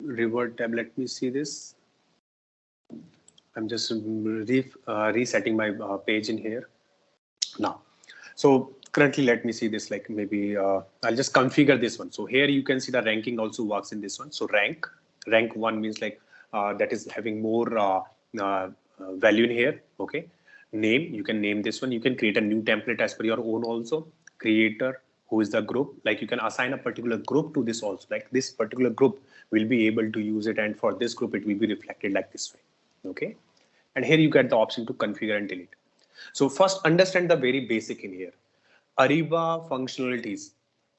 revert tab. Let me see this. I'm just resetting my page in here now. So currently, let me see this, like maybe I'll just configure this one. So here you can see the ranking also works in this one. So rank 1 means like that is having more value in here. Okay, name, you can name this one. You can create a new template as per your own also. Creator, who is the group, like you can assign a particular group to this also. Like this particular group will be able to use it, and for this group it will be reflected like this way. Okay, and here you get the option to configure and delete. So first understand the very basic in here. Ariba functionalities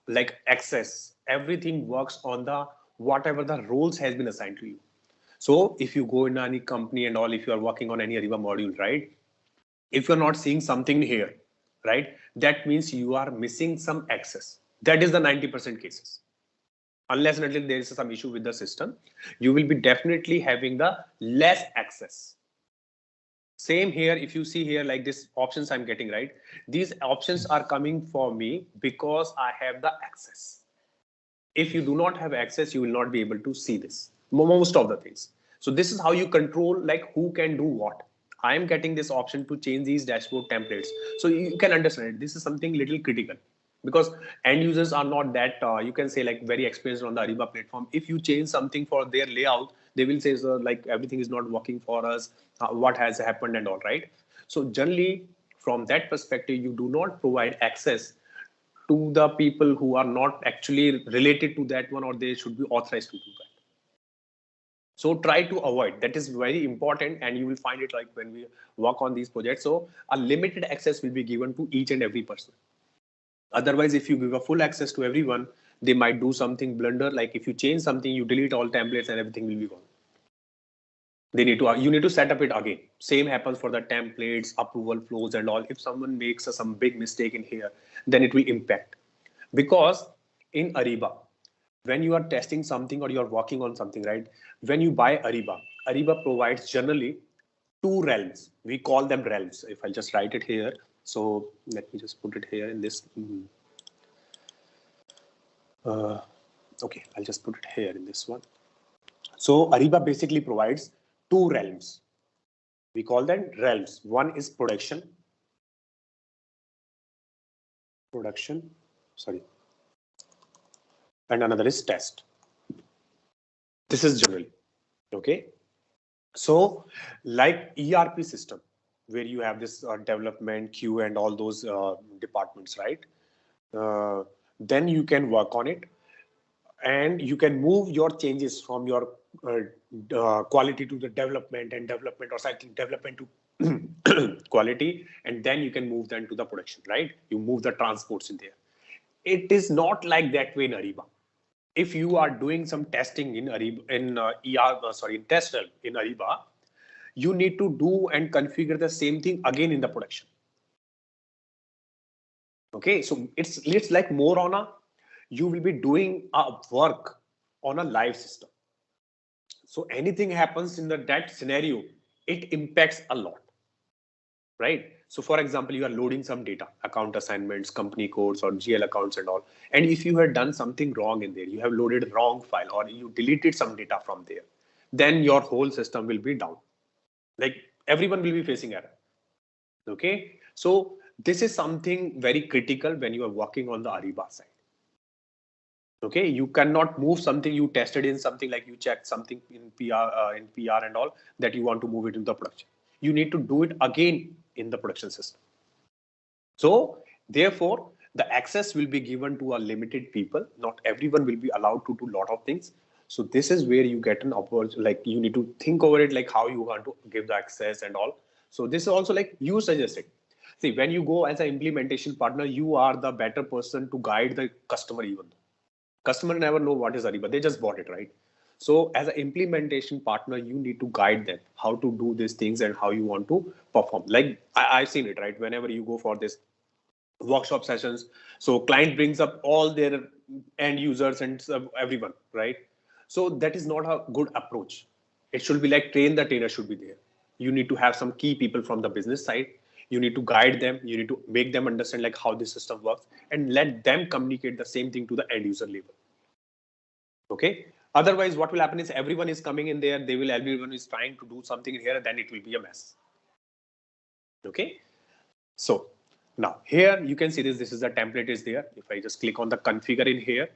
like access, everything works on the whatever the roles has been assigned to you. So if you go in any company and all, if you are working on any Ariba module, right? If you're not seeing something here, right? That means you are missing some access. That is the 90% cases. Unless and until there is some issue with the system, you will be definitely having the less access. Same here, if you see here like this options I'm getting, right? These options are coming for me because I have the access. If you do not have access, you will not be able to see this, most of the things. So this is how you control like who can do what. I am getting this option to change these dashboard templates. So you can understand it. This is something little critical because end users are not that, you can say like very experienced on the Ariba platform. If you change something for their layout, they will say, so like everything is not working for us. What has happened and all, right? So generally from that perspective, you do not provide access to the people who are not actually related to that one, or they should be authorized to do that. So try to avoid, that is very important, and you will find it like when we work on these projects. So a limited access will be given to each and every person. Otherwise, if you give a full access to everyone, they might do something blunder. Like if you change something, you delete all templates and everything will be gone. You need to set up it again. Same happens for the templates, approval flows and all. If someone makes some big mistake in here, then it will impact. Because in Ariba, when you are testing something or you are working on something, right? When you buy Ariba provides generally two realms. We call them realms. If I just write it here, so let me just put it here in this. Okay, I'll just put it here in this one. So Ariba basically provides two realms. We call them realms. One is production, sorry, and another is test. This is generally, okay. So like ERP system, where you have this development queue and all those departments, right? Then you can work on it, and you can move your changes from your quality to the development, and development or cycling development to quality, and then you can move them to the production, right? You move the transports in there. It is not like that way in Ariba. If you are doing some testing in Ariba, in in Testel in Ariba, you need to do and configure the same thing again in the production. Okay, so it's like more on a, you will be doing a work on a live system. So anything happens in that scenario, it impacts a lot, right? So for example, you are loading some data, account assignments, company codes, or GL accounts and all. And if you had done something wrong in there, you have loaded wrong file, or you deleted some data from there, then your whole system will be down. Like everyone will be facing error. Okay, so this is something very critical when you are working on the Ariba side. Okay, you cannot move something you tested in something, like you checked something in PR and all, that you want to move it into the production. You need to do it again in the production system. So therefore, the access will be given to a limited people. Not everyone will be allowed to do a lot of things. So this is where you get an opportunity, like you need to think over it, like how you want to give the access and all. So this is also like you suggested. See, when you go as an implementation partner, you are the better person to guide the customer even. Customer never know what is Ariba, they just bought it, right? So as an implementation partner, you need to guide them how to do these things and how you want to perform. Like I've seen it, right? Whenever you go for this workshop sessions, so client brings up all their end users and everyone, right? So that is not a good approach. It should be like train the trainer should be there. You need to have some key people from the business side. You need to guide them, you need to make them understand like how this system works, and let them communicate the same thing to the end user level. Okay, otherwise what will happen is everyone is coming in there, everyone is trying to do something in here, and then it will be a mess. Okay, so now here you can see this is the template is there. If I just click on the configure in here,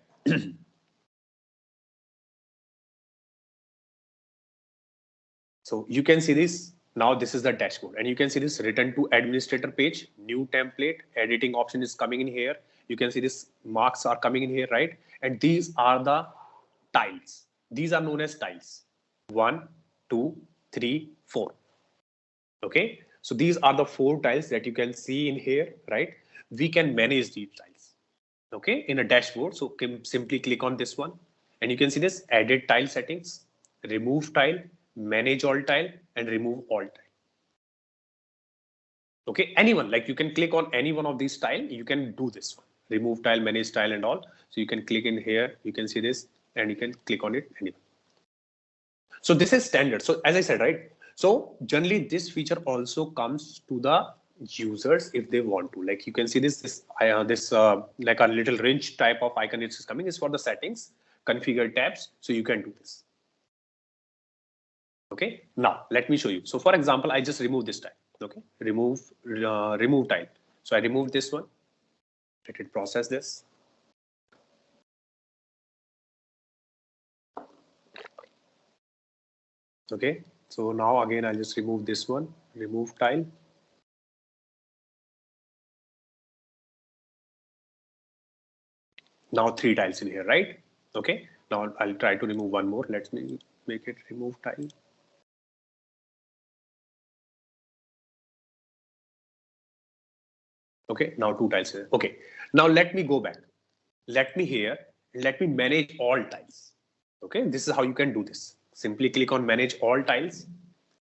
so you can see this. Now this is the dashboard, and you can see this return to administrator page, new template, editing option is coming in here. You can see this marks are coming in here, right? And these are the tiles. These are known as tiles. 1, 2, 3, 4. Okay, so these are the 4 tiles that you can see in here, right? We can manage these tiles, okay, in a dashboard. So simply click on this one, and you can see this edit tile settings, remove tile, manage all tile, and remove all tile. Okay, anyone, like you can click on any one of these tile, you can do this one, remove tile, manage tile and all. So you can click in here, you can see this, and you can click on it anywhere. So this is standard. So as I said, right, so generally this feature also comes to the users if they want to. Like you can see this like a little wrench type of icon is coming, is for the settings, configure tabs. So you can do this. Okay, now let me show you. So for example, I just remove this tile. Okay, remove tile. So I remove this one. Let it process this. Okay, so now again I'll just remove this one, remove tile. Now 3 tiles in here, right? Okay, now I'll try to remove one more. Let me make it remove tile. Okay, now 2 tiles here. Okay, now let me go back. Let me here, let me manage all tiles. Okay, this is how you can do this. Simply click on manage all tiles,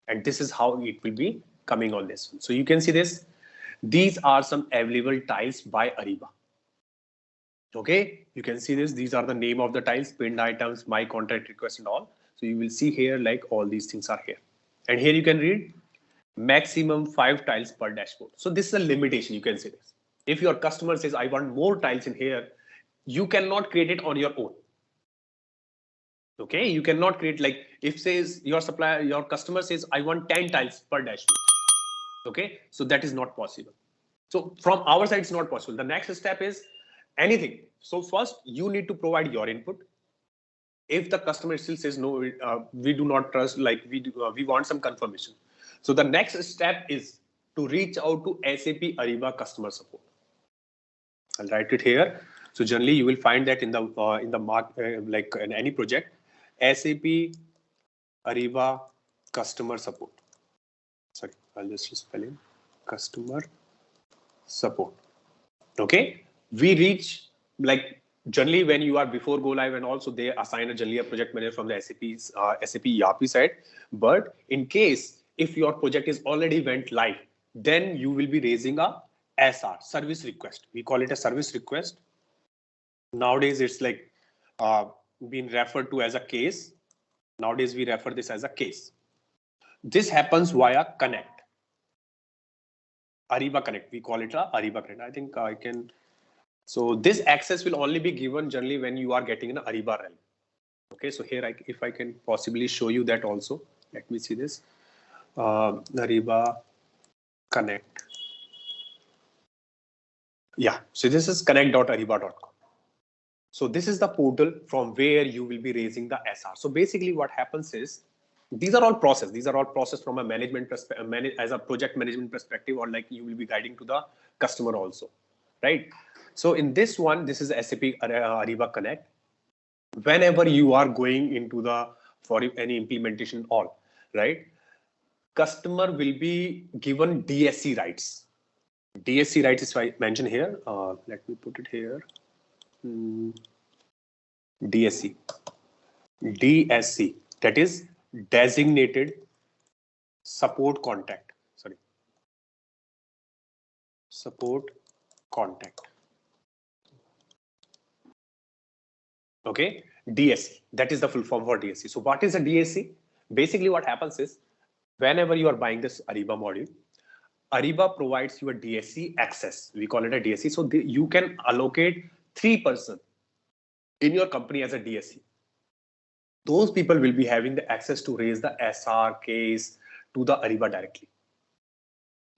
and this is how it will be coming on this one. So you can see this. These are some available tiles by Ariba. Okay, you can see this. These are the name of the tiles, pinned items, my contact request and all. So you will see here like all these things are here. And here you can read maximum 5 tiles per dashboard. So this is a limitation. You can see this. If your customer says, I want more tiles in here, you cannot create it on your own. Okay, you cannot create, like if says your supplier, your customer says, I want 10 tiles per dashboard. Okay, so that is not possible. So from our side, it's not possible. The next step is anything. So first you need to provide your input. If the customer still says no, we do not trust, like we want some confirmation. So the next step is to reach out to SAP Ariba customer support. I'll write it here. So generally you will find that in the mark like in any project, SAP Ariba customer support. Sorry, I'll just spell in customer support. Okay, we reach like generally when you are before go live, and also they assign generally a project manager from the SAP ERP side. But in case if your project is already went live, then you will be raising a SR, service request. We call it a service request. Nowadays it's like being referred to as a case. Nowadays we refer this as a case. This happens via Connect. Ariba Connect. We call it a Ariba Connect. I think I can. So this access will only be given generally when you are getting an Ariba realm. Okay, so here if I can possibly show you that also. Let me see this. Ariba Connect. Yeah, so this is connect.ariba.com. So this is the portal from where you will be raising the SR. So basically what happens is, these are all process. These are all process from a management perspective, as a project management perspective, or like you will be guiding to the customer also, right? So in this one, this is SAP Ariba Connect. Whenever you are going into the for any implementation, all right, customer will be given DSC rights. DSC rights is mentioned here. Let me put it here. DSC. DSC, that is designated support contact. Sorry, support contact. Okay, DSC, that is the full form for DSC. So what is a DSC? Basically what happens is, whenever you are buying this Ariba module, Ariba provides you a DSC access. We call it a DSC. So you can allocate 3% in your company as a DSC. Those people will be having the access to raise the SR case to the Ariba directly.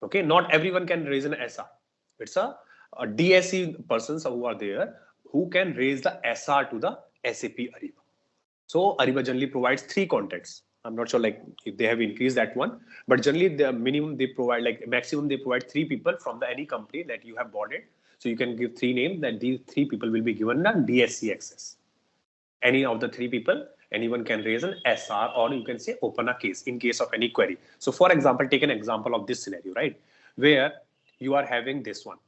Okay, not everyone can raise an SR. It's a DSC persons who are there who can raise the SR to the SAP Ariba. So Ariba generally provides 3 contacts. I'm not sure like if they have increased that one, but generally the minimum they provide, like maximum they provide 3 people from the any company that you have bought it. So you can give 3 names, that these 3 people will be given a DSC access. Any of the 3 people, anyone can raise an SR, or you can say open a case in case of any query. So for example, take an example of this scenario, right? Where you are having this one,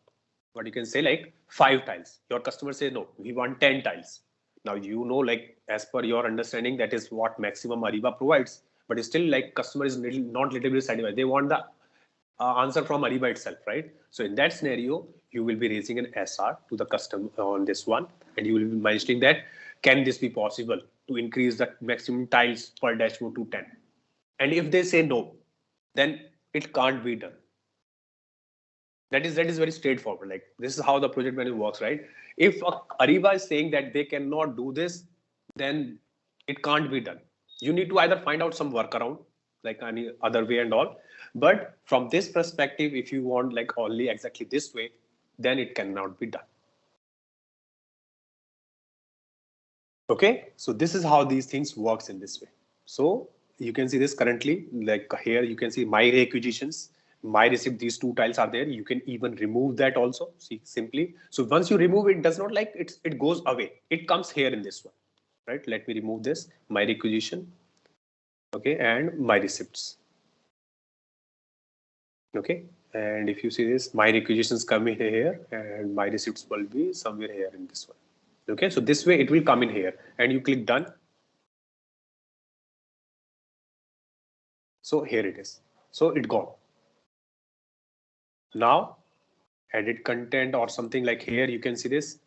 what you can say like 5 tiles. Your customer says, no, we want 10 tiles. Now, you know, like as per your understanding, that is what maximum Ariba provides, but still like customer is not little bit satisfied. They want the answer from Ariba itself, right? So in that scenario, you will be raising an SR to the customer on this one, and you will be mentioning that, can this be possible to increase the maximum tiles per dashboard to 10? And if they say no, then it can't be done. That is very straightforward. Like this is how the project manager works, right? If Ariba is saying that they cannot do this, then it can't be done. You need to either find out some workaround, like any other way and all. But from this perspective, if you want like only exactly this way, then it cannot be done. Okay, so this is how these things works in this way. So you can see this currently, like here you can see my requisitions, my receipt, these 2 tiles are there. You can even remove that also, see simply. So once you remove it, does not like it goes away. It comes here in this one, right? Let me remove this, my requisition. Okay, and my receipts. Okay, and if you see this, my requisitions come in here and my receipts will be somewhere here in this one. Okay, so this way it will come in here and you click done. So here it is. So it gone. Now edit content or something like here, you can see this,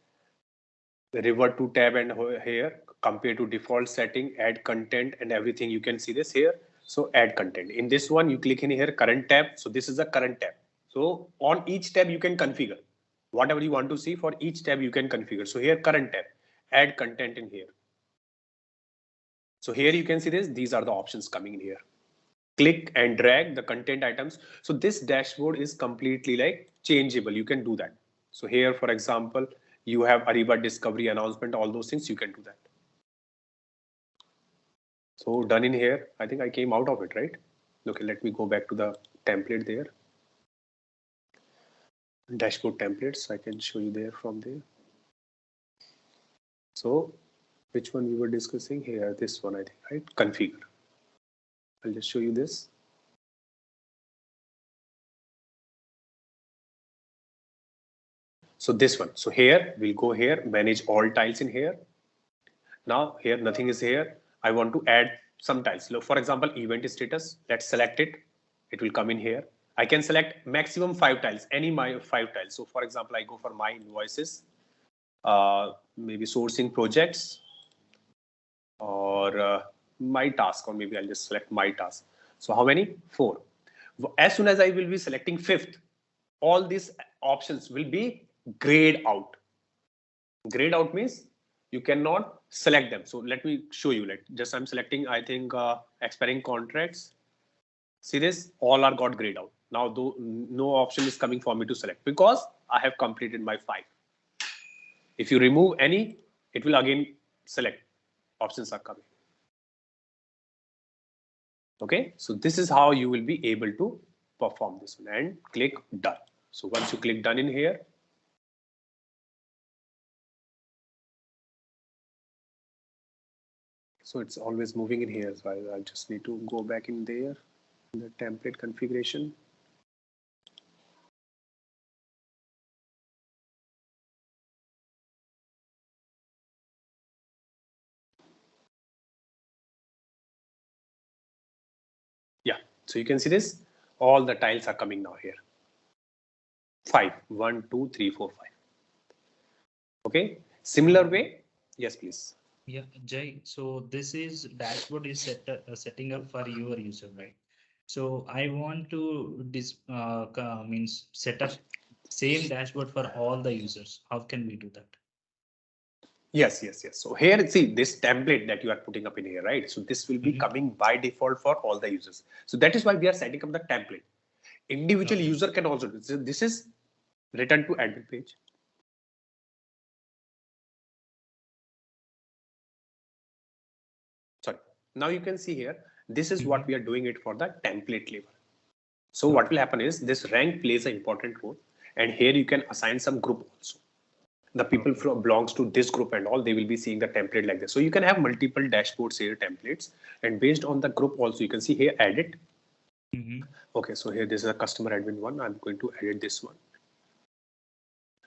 revert to tab, and here compare to default setting, add content and everything. You can see this here. So add content. In this one, you click in here, current tab. So this is the current tab. So on each tab, you can configure whatever you want to see. For each tab, you can configure. So here, current tab, add content in here. So here you can see this. These are the options coming in here. Click and drag the content items. So this dashboard is completely like changeable. You can do that. So here, for example, you have Ariba discovery announcement, all those things you can do that. So done in here. I think I came out of it, right? Okay, let me go back to the template there. dashboard templates. I can show you there from there. So which one we were discussing here? This one, I think, right? Configure. I'll just show you this. So this one. So here we'll go here, manage all tiles in here. Now here nothing is here. I want to add some tiles. Look, for example, event status. Let's select it. It will come in here. I can select maximum 5 tiles, any my 5 tiles. So for example, I go for my invoices, maybe sourcing projects, or my task, or maybe I'll just select my task. So how many? 4. As soon as I will be selecting 5th, all these options will be grayed out. Grayed out means you cannot select them. So let me show you. Like just I'm selecting, I think, expiring contracts. See this, all are got grayed out. Now though no option is coming for me to select because I have completed my 5. If you remove any, it will again select. Options are coming. Okay, so this is how you will be able to perform this one, and click done. So once you click done in here, so it's always moving in here. So I just need to go back in there, in the template configuration. Yeah, so you can see this, all the tiles are coming now here. 5, 1, 2, 3, 4, 5. Okay, similar way. Yes, please. Yeah, Jay. So this is dashboard is setting up for your user, right? So I want to means set up same dashboard for all the users. How can we do that? Yes. So here, see this template that you are putting up in here, right? So this will be coming by default for all the users. So that is why we are setting up the template. Individual user can also do this. This is return to admin page. Sorry. Now you can see here, this is what we are doing it for the template level. So what will happen is this rank plays an important role, and here you can assign some group also. The people from belongs to this group and all, they will be seeing the template like this. So you can have multiple dashboards here, templates, and based on the group also, you can see here edit. Okay, so here this is a customer admin one. I'm going to edit this one.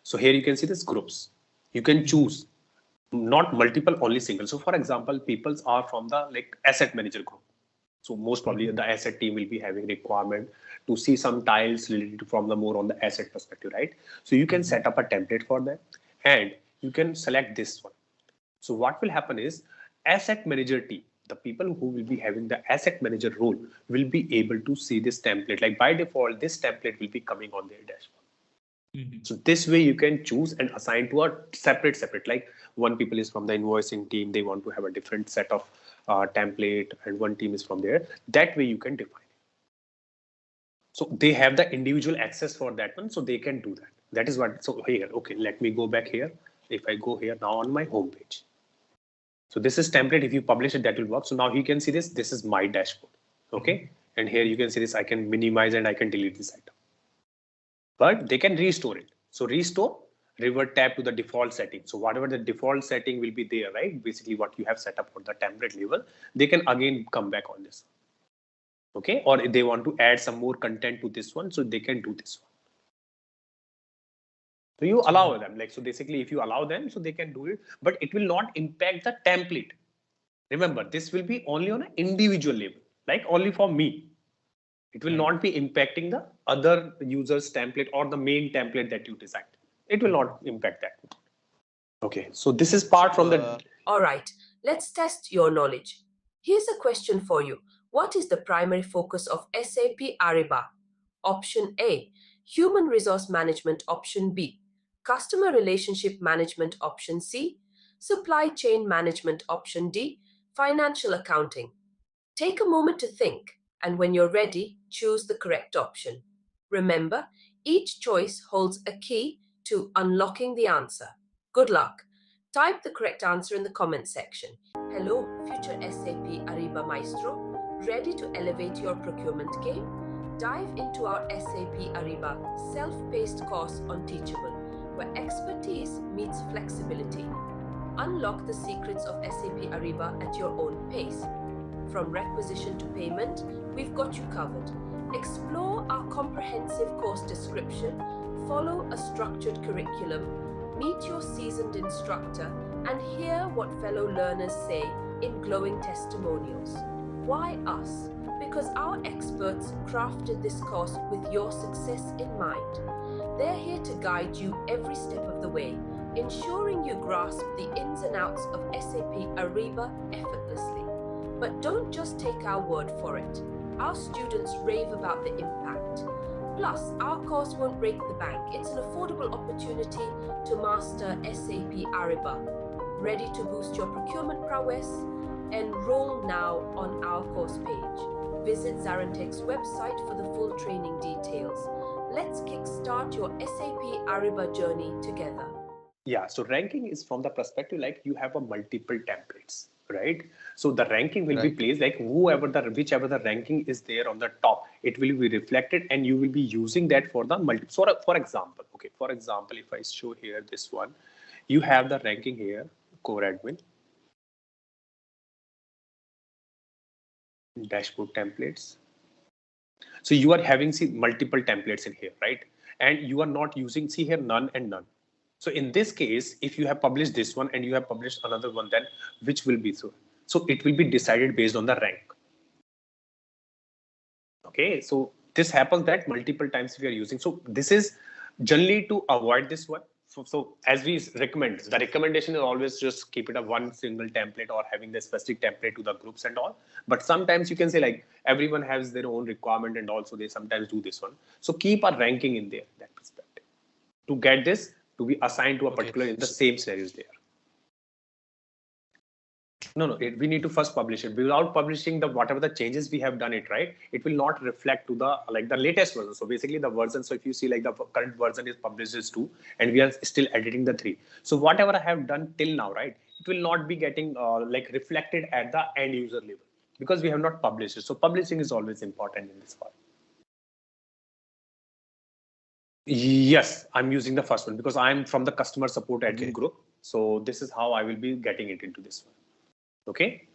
So here you can see this groups. You can choose not multiple, only single. So for example, people are from the like asset manager group. So most probably the asset team will be having requirement to see some tiles related from the more on the asset perspective, right? So you can set up a template for that, and you can select this one. So what will happen is asset manager team, the people who will be having the asset manager role will be able to see this template. Like by default, this template will be coming on their dashboard. So this way you can choose and assign to a separate, like one people is from the invoicing team, they want to have a different set of template, and one team is from there. That way you can define it. So they have the individual access for that one, so they can do that. That is what, so here, okay, let me go back here. If I go here now on my home page. So this is template. If you publish it, that will work. So now you can see this. This is my dashboard. Okay. And here you can see this. I can minimize and I can delete this item. But they can restore it. So restore, revert tab to the default setting. So whatever the default setting will be there, right? Basically what you have set up for the template level, they can again come back on this. Okay. Or if they want to add some more content to this one, so they can do this one. So you allow them, like, so basically if you allow them, so they can do it, but it will not impact the template. Remember, this will be only on an individual level, like only for me. It will not be impacting the other user's template or the main template that you designed. It will not impact that. Okay, so this is part from the... All right, let's test your knowledge. Here's a question for you. What is the primary focus of SAP Ariba? Option A, Human Resource Management. Option B, Customer Relationship Management. Option C, Supply Chain Management. Option D, Financial Accounting. Take a moment to think, and when you're ready, choose the correct option. Remember, each choice holds a key to unlocking the answer. Good luck. Type the correct answer in the comment section. Hello, future SAP Ariba Maestro. Ready to elevate your procurement game? dive into our SAP Ariba self-paced course on Teachable, where expertise meets flexibility. Unlock the secrets of SAP Ariba at your own pace. From requisition to payment, we've got you covered. Explore our comprehensive course description, follow a structured curriculum, meet your seasoned instructor, and hear what fellow learners say in glowing testimonials. Why us? Because our experts crafted this course with your success in mind. They're here to guide you every step of the way, ensuring you grasp the ins and outs of SAP Ariba effortlessly. But don't just take our word for it. Our students rave about the impact. Plus, our course won't break the bank. It's an affordable opportunity to master SAP Ariba. Ready to boost your procurement prowess? Enroll now on our course page. Visit ZaranTech's website for the full training details. Let's kickstart your SAP Ariba journey together. Yeah, so ranking is from the perspective like you have a multiple templates, right? So the ranking will be placed like whichever the ranking is there on the top, it will be reflected, and you will be using that for the for example, if I show here this one, you have the ranking here, core admin, dashboard templates. So you are having multiple templates in here, right? And you are not using, see here, none and none. So in this case, if you have published this one and you have published another one, then which will be so? So it will be decided based on the rank. Okay, so this happens that multiple times we are using. So this is generally to avoid this one. So as we recommend, the recommendation is always just keep it a one single template or having the specific template to the groups and all. But sometimes you can say like everyone has their own requirement and also they sometimes do this one. So keep a ranking in there, that perspective, to get this to be assigned to a particular in the same scenarios there. No, we need to first publish it. Without publishing the whatever the changes we have done it, right, it will not reflect to the the latest version. So basically the version, so if you see like the current version is published is 2 and we are still editing the 3. So whatever I have done till now, right, it will not be getting reflected at the end user level because we have not published it. So publishing is always important in this part. Yes, I'm using the first one because I'm from the customer support admin group. So this is how I will be getting it into this one. Okay.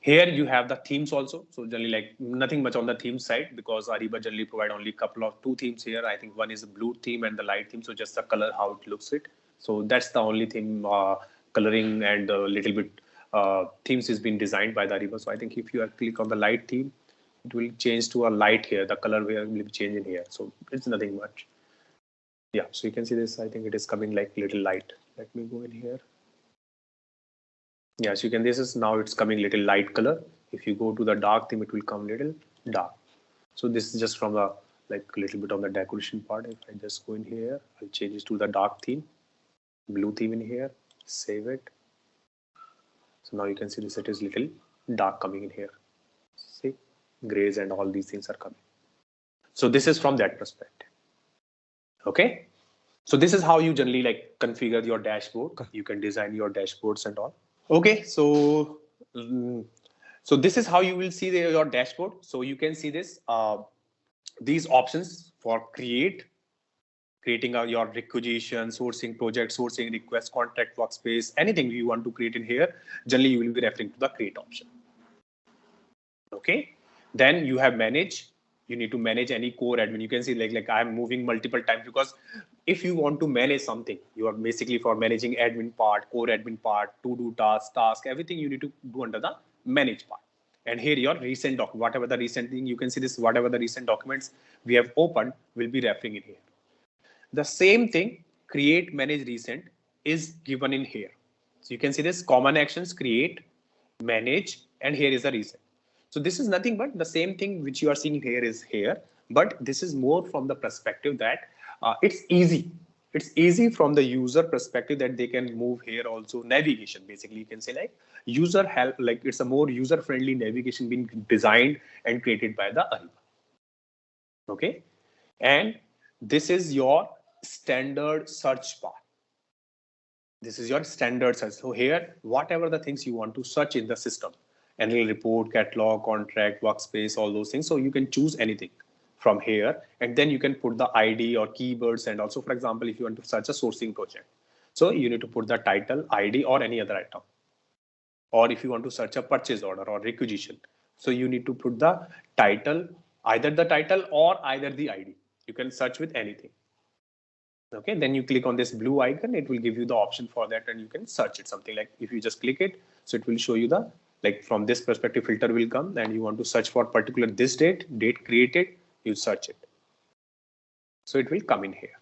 Here you have the themes also. So generally like nothing much on the theme side because Ariba generally provide only two themes here. I think one is a blue theme and the light theme. So just the color, how it looks it. So that's the only theme, coloring and a little bit themes is being designed by the Ariba. So I think if you click on the light theme, it will change to a light here. The color will be changing here. So it's nothing much. Yeah, so you can see this. I think it is coming like little light. Let me go in here. Yeah, so you can, this is now it's coming little light color. If you go to the dark theme, it will come little dark. So this is just from the like a little bit on the decoration part. If I just go in here, I'll change it to the dark theme, blue theme in here, save it. So now you can see this, it is little dark coming in here. See, grays and all these things are coming. So this is from that perspective. Okay. So this is how you generally like configure your dashboard. You can design your dashboards and all. Okay, so this is how you will see your dashboard. So you can see this these options for creating your requisition, sourcing project, sourcing request, contract workspace, anything you want to create in here. Generally, you will be referring to the create option. Okay, then you have manage. You need to manage any core admin. You can see like I'm moving multiple times because if you want to manage something, you are basically for managing admin part, core admin part, to do task, everything you need to do under the manage part. And here your recent document, whatever the recent thing, you can see this, whatever the recent documents we have opened will be referring in here. The same thing, create, manage, recent is given in here. So you can see this common actions, create, manage, and here is the recent. So this is nothing but the same thing which you are seeing here is here, but this is more from the perspective that it's easy. It's easy from the user perspective that they can move here also. Navigation, basically you can say like user help, like it's a more user friendly navigation being designed and created by the Ariba. Okay, and this is your standard search bar. This is your standard search. So here, whatever the things you want to search in the system, annual report, catalog, contract, workspace, all those things. So you can choose anything from here, and then you can put the ID or keywords. And also, for example, if you want to search a sourcing project, so you need to put the title, ID, or any other item. Or if you want to search a purchase order or requisition, so you need to put the title, either the title or either the ID. You can search with anything. Okay, then you click on this blue icon, it will give you the option for that, and you can search it. Something like if you just click it, so it will show you the, like from this perspective filter will come, and you want to search for particular this date created, you search it. So it will come in here.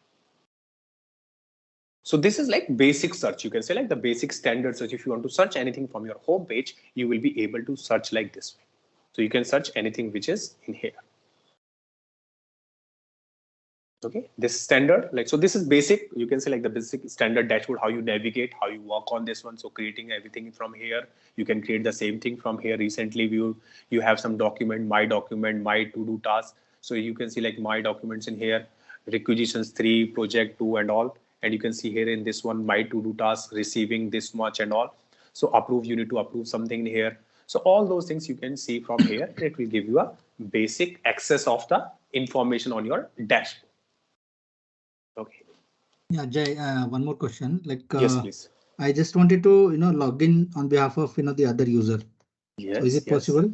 So this is like basic search. You can say like the basic standard search. If you want to search anything from your home page, you will be able to search like this way. So you can search anything which is in here. Okay, this standard, like, so this is basic. You can say like the basic standard dashboard, how you navigate, how you work on this one. So creating everything from here, you can create the same thing from here. Recently, you have some document, my to-do task. So you can see like my documents in here, requisitions 3, project 2 and all. And you can see here in this one, my to-do task, receiving this much and all. So approve, you need to approve something here. So all those things you can see from here. It will give you a basic access of the information on your dashboard. Okay. Yeah, Jay, one more question. Like, yes, please. I just wanted to, log in on behalf of, the other user. Yes. So is it possible?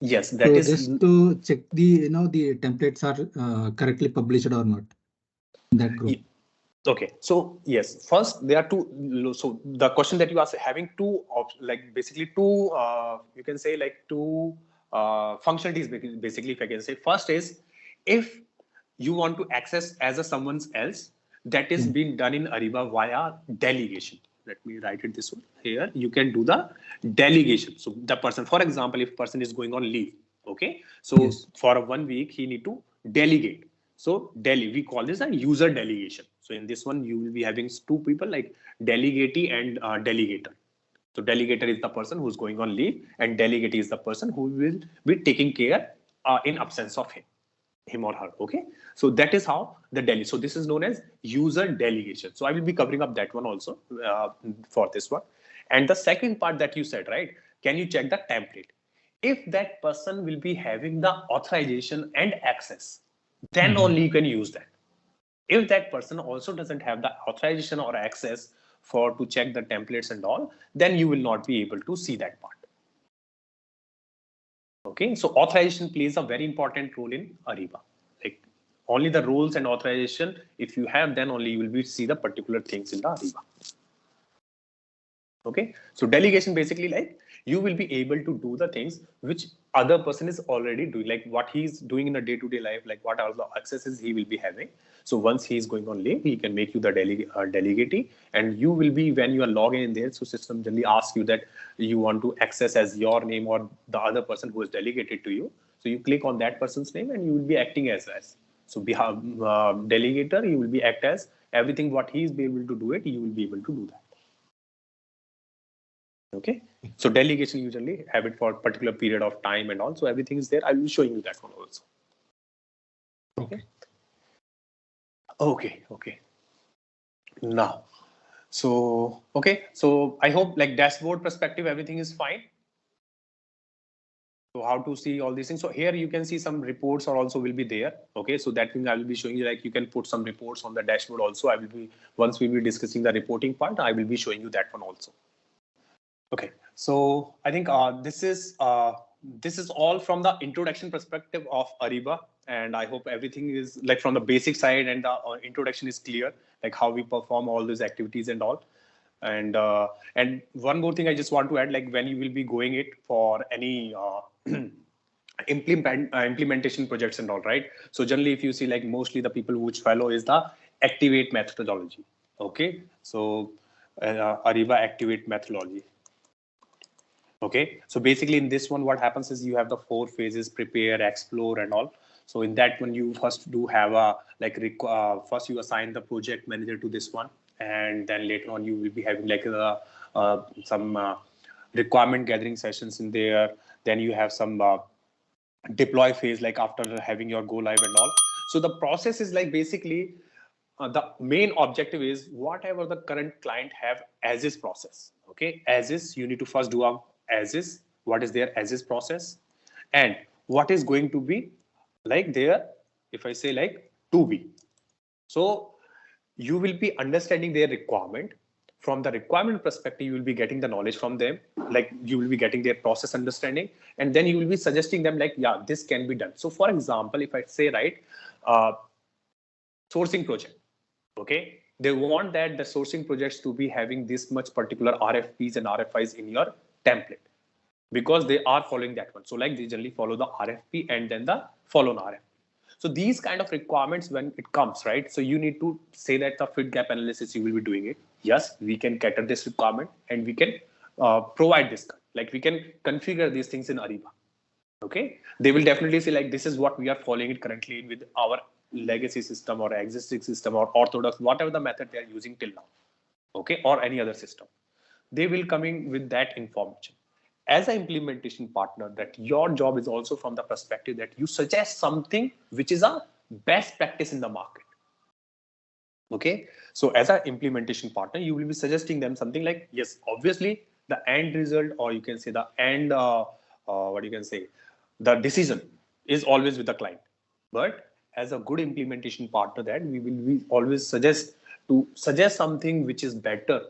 Yes, that so is just to check the, the templates are correctly published or not in that group. Okay, so yes, first there are two. So the question that you asked, having two, like basically two, you can say like two functionalities. Basically, if I can say, first is if you want to access as a someone else, that is being done in Ariba via delegation. Let me write it this way. Here you can do the delegation. So the person, for example, if person is going on leave, okay, so for 1 week he need to delegate. So we call this a user delegation. So in this one, you will be having two people like delegatee and delegator. So delegator is the person who's going on leave, and delegatee is the person who will be taking care in absence of him or her. Okay, so that is how the so this is known as user delegation. So I will be covering up that one also for this one. And the second part that you said, right, can you check the template? If that person will be having the authorization and access, then only you can use that. If that person also doesn't have the authorization or access to check the templates and all, then you will not be able to see that part. Okay, so authorization plays a very important role in Ariba. Like only the roles and authorization, if you have, then only you will be see the particular things in the Ariba. Okay, so delegation basically like you will be able to do the things which other person is already doing, like what he's doing in a day-to-day life, like what are the accesses he will be having. So once he is going on leave, he can make you the delegatee, and you will be, when you are logging in there, so system generally asks you that you want to access as your name or the other person who is delegated to you. So you click on that person's name and you will be acting as. So behalf delegator, you will be act as everything what he is be able to do it, you will be able to do that. Okay, so delegation usually have it for a particular period of time and also everything is there. I will be showing you that one also. Okay. Now, so okay, so I hope like dashboard perspective everything is fine. So how to see all these things. So here you can see some reports are also will be there. Okay, so that thing I will be showing you, like you can put some reports on the dashboard also. I will be, once we will be discussing the reporting part, I will be showing you that one also. Okay, so I think this is all from the introduction perspective of Ariba, and I hope everything is like from the basic side and the introduction is clear, like how we perform all these activities and all. And one more thing I just want to add, like when you will be going it for any implementation projects and all, right? So generally, if you see like mostly the people which follow is the activate methodology. Okay, so Ariba activate methodology. Okay, so basically in this one, what happens is you have the 4 phases: prepare, explore, and all. So in that one, you first do have a like first you assign the project manager to this one, and then later on you will be having like some requirement gathering sessions in there. Then you have some deploy phase, like after having your go live and all. So the process is like basically the main objective is whatever the current client have as is process. Okay, as is, you need to first do a as is what is their as is process, and what is going to be like their, if I say like to be. So you will be understanding their requirement. From the requirement perspective, you will be getting the knowledge from them, like you will be getting their process understanding, and then you will be suggesting them like, yeah, this can be done. So for example, if I say, right, sourcing project, okay, they want that the sourcing projects to be having this much particular RFPs and RFIs in your template, because they are following that one. So like they generally follow the RFP and then the follow on RFP. So these kind of requirements when it comes, right? So you need to say that the fit gap analysis, you will be doing it. Yes, we can cater this requirement and we can provide this. Like we can configure these things in Ariba. Okay, they will definitely say like, this is what we are following it currently with our legacy system or existing system or orthodox, whatever the method they are using till now. Okay, or any other system. They will come in with that information. As an implementation partner, that your job is also from the perspective that you suggest something which is a best practice in the market. Okay, so as an implementation partner, you will be suggesting them something like, yes, obviously the end result, or you can say the end, what you can say, the decision is always with the client. But as a good implementation partner, that we will be always suggest something which is better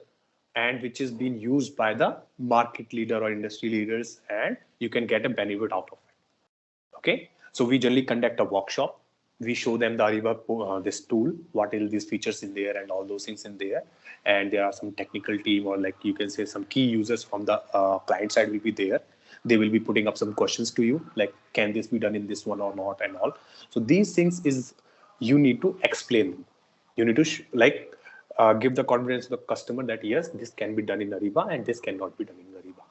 and which is being used by the market leader or industry leaders, and you can get a benefit out of it. Okay, so we generally conduct a workshop. We show them the Ariba, this tool, what are these features in there and all those things in there. And there are some technical team, or like you can say some key users from the client side will be there. They will be putting up some questions to you, like, can this be done in this one or not, and all. So these things is you need to explain. You need to give the confidence to the customer that yes, this can be done in Ariba and this cannot be done in Ariba.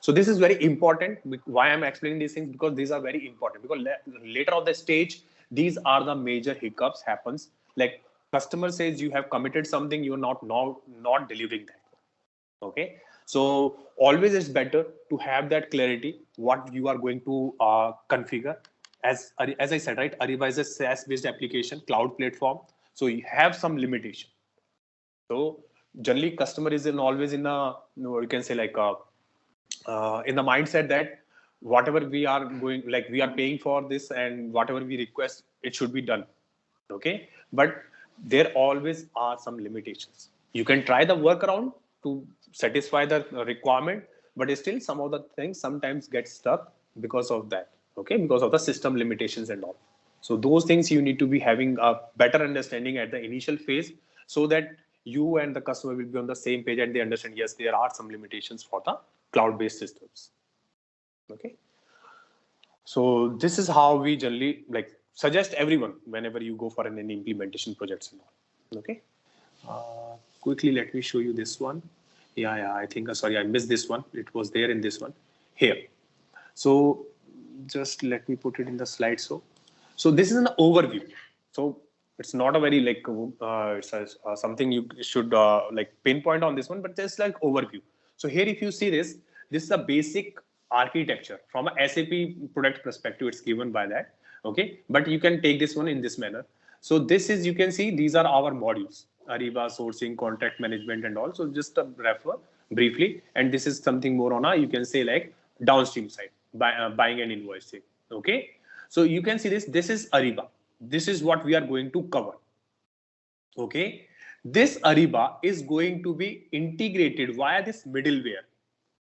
So this is very important. Why I'm explaining these things? Because these are very important. Because later on the stage, these are the major hiccups happens. Like customer says you have committed something, you're not delivering that. Okay. So always it's better to have that clarity, what you are going to configure. As I said, right, Ariba is a SaaS-based application, cloud platform. So you have some limitation. So generally customer is always in a, you can say like in the mindset that whatever we are going, like we are paying for this and whatever we request, it should be done. Okay. But there always are some limitations. You can try the workaround to satisfy the requirement, but still some of the things sometimes get stuck because of that. Okay. Because of the system limitations and all. So those things you need to be having a better understanding at the initial phase, so that you and the customer will be on the same page and they understand, yes, there are some limitations for the cloud-based systems. Okay. So this is how we generally like suggest everyone whenever you go for any implementation projects and all. Okay. Quickly, let me show you this one. Yeah, I think, sorry, I missed this one. It was there in this one here. So just let me put it in the slide. So this is an overview. So it's not a very like it's something you should like pinpoint on this one, but just like overview. So here, if you see this is a basic architecture from a SAP product perspective. It's given by that. Okay, but you can take this one in this manner. So this is, you can see these are our modules: Ariba, sourcing, contract management, and all. So just refer briefly, and this is something more on a, you can say like downstream side, buying and invoicing. Okay, so you can see this is Ariba. This is what we are going to cover. Okay, this Ariba is going to be integrated via this middleware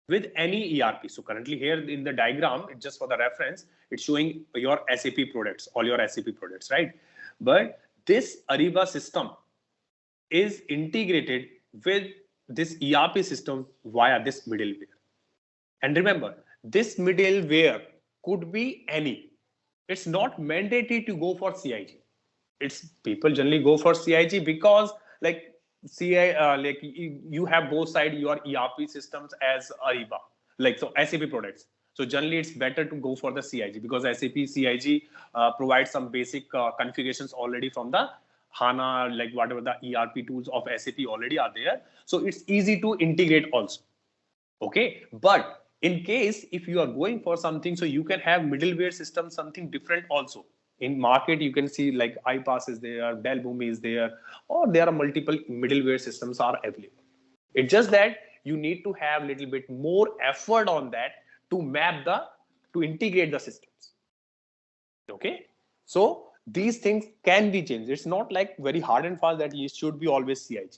with any ERP. So currently here in the diagram, it's just for the reference, it's showing your SAP products, all your SAP products, right? But this Ariba system is integrated with this ERP system via this middleware. And remember, this middleware could be any. It's not mandatory to go for CIG. It's people generally go for CIG because like like you have both sides your ERP systems as Ariba, like so SAP products. So generally it's better to go for the CIG because SAP CIG provides some basic configurations already from the HANA, like whatever the ERP tools of SAP already are there. So it's easy to integrate also. Okay, but in case if you are going for something, so you can have middleware system, something different also. In market, you can see like iPass is there, Dell Boomi is there, or there are multiple middleware systems are available. It's just that you need to have a little bit more effort on that to integrate the systems. Okay, so these things can be changed. It's not like very hard and fast that it should be always CIG.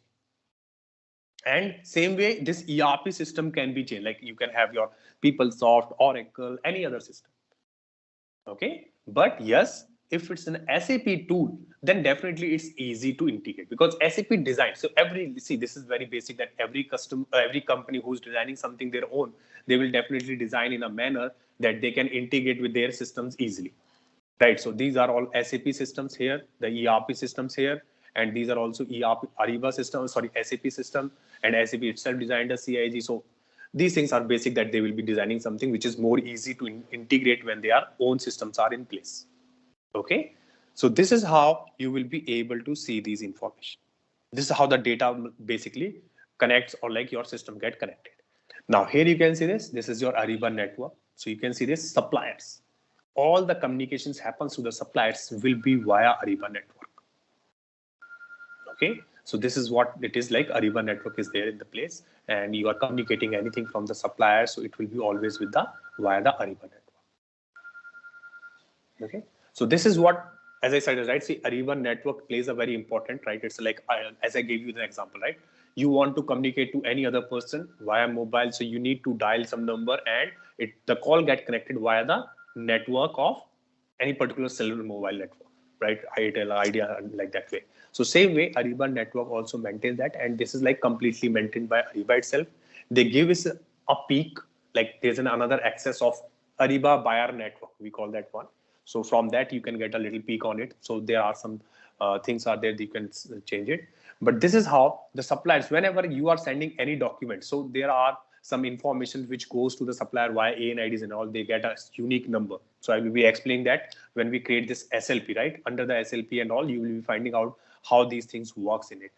And same way, this ERP system can be changed. Like you can have your PeopleSoft, Oracle, any other system. Okay, but yes, if it's an SAP tool, then definitely it's easy to integrate because SAP design. So this is very basic that every company who's designing something their own, they will definitely design in a manner that they can integrate with their systems easily. Right, so these are all SAP systems here, the ERP systems here, and these are also ERP Ariba system, SAP system, and SAP itself designed a CIG. So these things are basic that they will be designing something which is more easy to integrate when their own systems are in place. Okay, so this is how you will be able to see these information. This is how the data basically connects, or like your system get connected. Now here you can see this is your Ariba network. So you can see this suppliers. All the communications happens to the suppliers will be via Ariba network. Okay, so this is what it is like. Ariba network is there in the place, and you are communicating anything from the supplier, so it will be always with via the Ariba network. Okay, so this is what, as I said, right? See, Ariba network plays a very important, right? It's like as I gave you the example, right? You want to communicate to any other person via mobile, so you need to dial some number, and the call get connected via the network of any particular cellular mobile network, right? Airtel, Idea, like that way. So same way, Ariba network also maintains that, and this is like completely maintained by Ariba itself. They give us a peak, like there's another access of Ariba buyer network, we call that one. So from that you can get a little peak on it. So there are some things are there that you can change it. But this is how the suppliers, whenever you are sending any document, so there are some information which goes to the supplier via ANIDs and all, they get a unique number. So I will be explaining that when we create this SLP, right? Under the SLP and all, you will be finding out how these things works in it.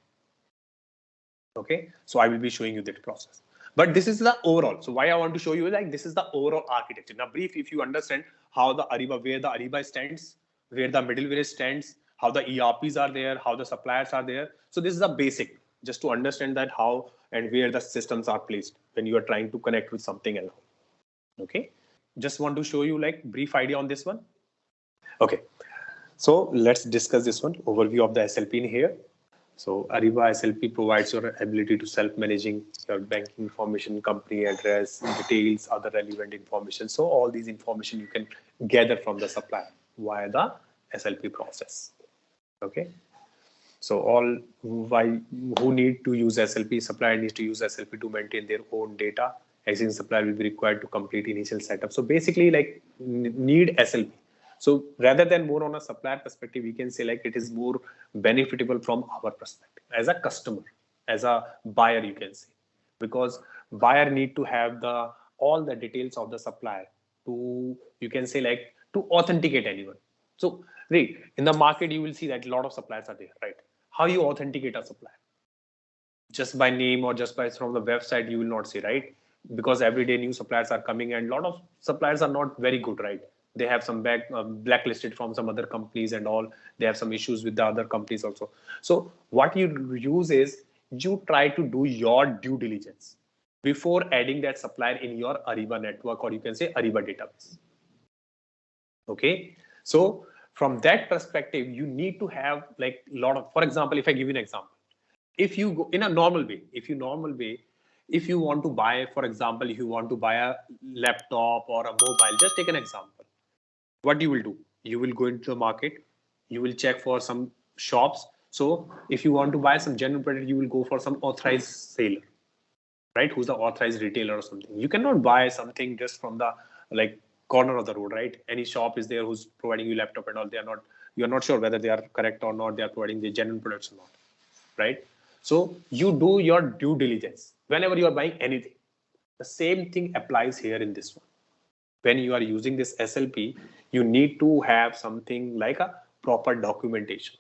Okay, so I will be showing you that process. But this is the overall. So why I want to show you, like, this is the overall architecture. Now, brief, if you understand how the Ariba, where the Ariba stands, where the middleware stands, how the ERPs are there, how the suppliers are there. So this is a basic, just to understand that how and where the systems are placed when you are trying to connect with something else. Okay, just want to show you like brief idea on this one. Okay, so let's discuss this one, overview of the SLP in here. So Ariba SLP provides your ability to self-managing your banking information, company address, details, other relevant information. So all these information you can gather from the supplier via the SLP process. Okay. So all who need to use SLP, supplier needs to use SLP to maintain their own data. Existing supplier will be required to complete initial setup. So basically like need SLP. So rather than more on a supplier perspective, we can say like it is more benefitable from our perspective as a customer, as a buyer, you can say, because buyer need to have all the details of the supplier to, you can say like, to authenticate anyone. So right, in the market, you will see that a lot of suppliers are there, right? How you authenticate a supplier? Just by name or just by from the website, you will not see, right? Because every day new suppliers are coming and a lot of suppliers are not very good, right? They have some blacklisted from some other companies and all. They have some issues with the other companies also. So what you use is you try to do your due diligence before adding that supplier in your Ariba network, or you can say Ariba database. Okay. So from that perspective, you need to have like a lot of, for example, if I give you an example, if you go in a normal way, if you want to buy, for example, if you want to buy a laptop or a mobile, just take an example. What you will do, you will go into the market, you will check for some shops. So if you want to buy some general product, you will go for some authorized seller, right? Who's the authorized retailer or something. You cannot buy something just from the like corner of the road, right? Any shop is there who's providing you laptop and all. You're not sure whether they are correct or not. They are providing the genuine products or not, right? So you do your due diligence whenever you are buying anything. The same thing applies here in this one. When you are using this SLP, you need to have something like a proper documentation.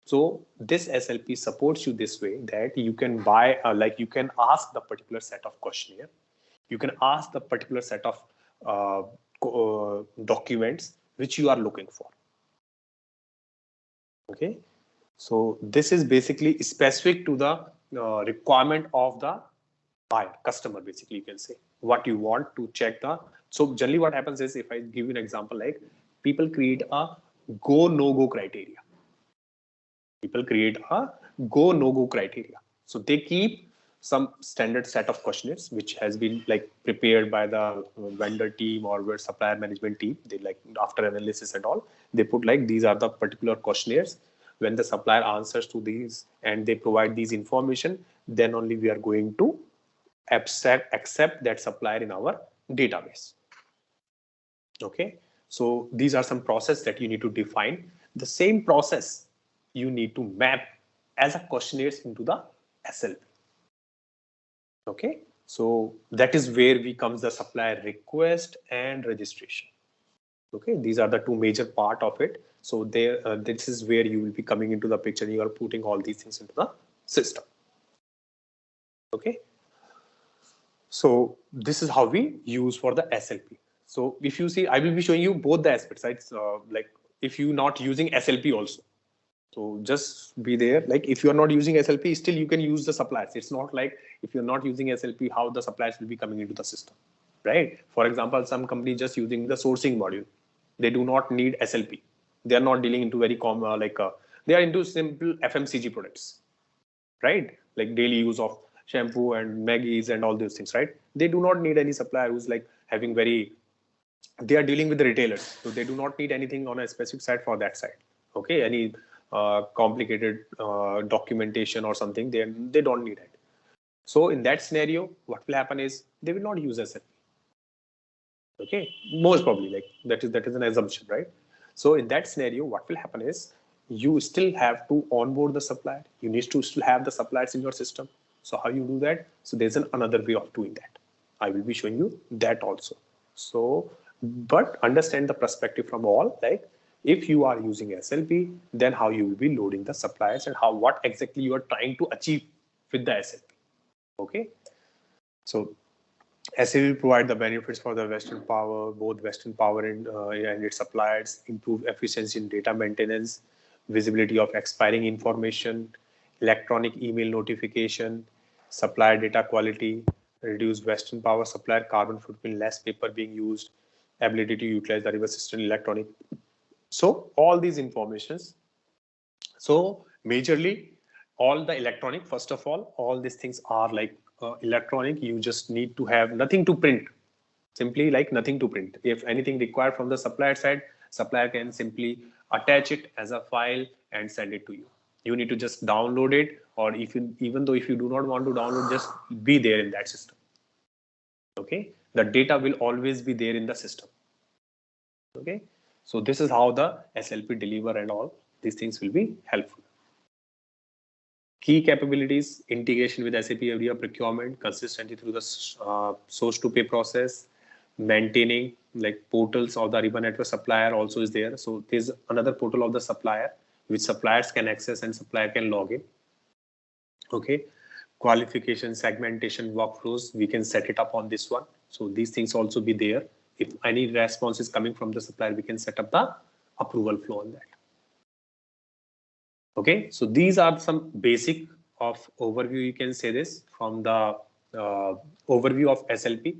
So this SLP supports you this way that you can buy, like you can ask the particular set of questionnaire. You can ask the particular set of documents which you are looking for. Okay. So this is basically specific to the requirement of the buyer, customer, basically you can say. What you want to check the So generally what happens is, if I give you an example, like people create a go no go criteria. People create a go no go criteria. So they keep some standard set of questionnaires which has been like prepared by the vendor team or where supplier management team. They like after analysis and all, they put like these are the particular questionnaires. When the supplier answers to these and they provide these information, then only we are going to accept that supplier in our database. Okay, so these are some process that you need to define. The same process you need to map as a questionnaires into the SLP. Okay, so that is where we comes the supplier request and registration. Okay, these are the two major part of it. So there, this is where you will be coming into the picture. You are putting all these things into the system. Okay, so this is how we use for the SLP. So if you see, I will be showing you both the aspects, right? Like if you not using SLP also. So just be there. Like if you are not using SLP, still you can use the suppliers. It's not like if you're not using SLP, how the suppliers will be coming into the system, right? For example, some company just using the sourcing module. They do not need SLP. They are not dealing into very common, they are into simple FMCG products, right? Like daily use of shampoo and Maggies and all those things, right? They do not need any supplier who's like having very, they are dealing with the retailers. So they do not need anything on a specific side for that side. Okay, any complicated documentation or something, they don't need it. So in that scenario, what will happen is they will not use SLP. Okay, most probably, like that is an assumption, right? So in that scenario, what will happen is you still have to onboard the supplier. You need to still have the suppliers in your system. So how you do that? So there's another way of doing that. I will be showing you that also. So, but understand the perspective from all, like if you are using SLP, then how you will be loading the suppliers and what exactly you are trying to achieve with the SLP. Okay, so SAP will provide the benefits for the Western Power, both Western Power and its suppliers, improve efficiency in data maintenance, visibility of expiring information, electronic email notification, supplier data quality, reduce Western Power supplier carbon footprint, less paper being used, ability to utilize the reverse system electronic. So all these informations. So majorly all the electronic, first of all these things are like electronic. You just need to have nothing to print, simply like nothing to print. If anything required from the supplier side, supplier can simply attach it as a file and send it to you. You need to just download it, or even though if you do not want to download, just be there in that system. Okay, the data will always be there in the system. Okay, so this is how the SLP deliver, and all these things will be helpful. Key capabilities: integration with SAP Ariba procurement, consistency through the source to pay process, maintaining like portals of the Ariba network. Supplier also is there. So there's another portal of the supplier which suppliers can access and supplier can log in. Okay, qualification, segmentation, workflows, we can set it up on this one. So these things also be there. If any response is coming from the supplier, we can set up the approval flow on that. Okay, so these are some basic of overview. You can say this from the overview of SLP.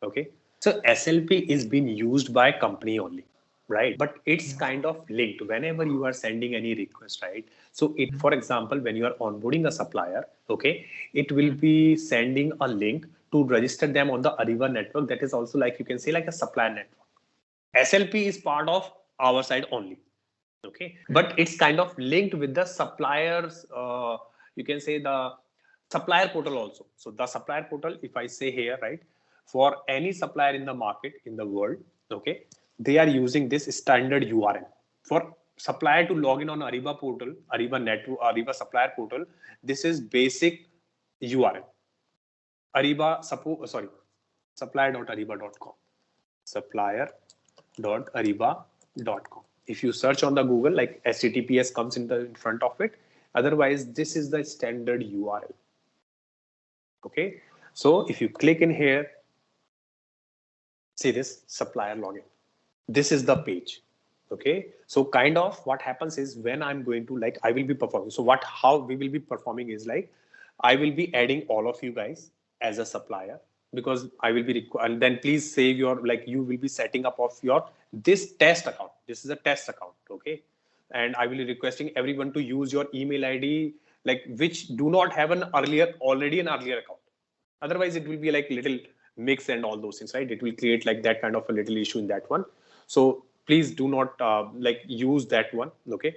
Okay, so SLP is being used by company only, right? But it's kind of linked whenever you are sending any request, right? So it, for example, when you are onboarding a supplier, okay, it will be sending a link to register them on the Ariba network. That is also like, you can say, like a supplier network. SLP is part of our side only. Okay, but it's kind of linked with the suppliers, you can say the supplier portal also. So the supplier portal, if I say here, right, for any supplier in the market in the world, okay, they are using this standard URL. For supplier to log in on Ariba portal, Ariba network, Ariba supplier portal, this is basic URL. Ariba, supplier.ariba.com, supplier.ariba.com. If you search on the Google, like HTTPS comes in front of it. Otherwise, this is the standard URL. Okay, so if you click in here, see this supplier login. This is the page. Okay, so kind of what happens is when I'm going to, like, I will be performing. So how we will be performing is like, I will be adding all of you guys as a supplier. because I will be required. Then please save your, like, you will be setting up of your this test account. This is a test account, okay? And I will be requesting everyone to use your email ID, like which do not have already an earlier account. Otherwise, it will be like little mix and all those things, right? It will create like that kind of a little issue in that one. So please do not like use that one, okay?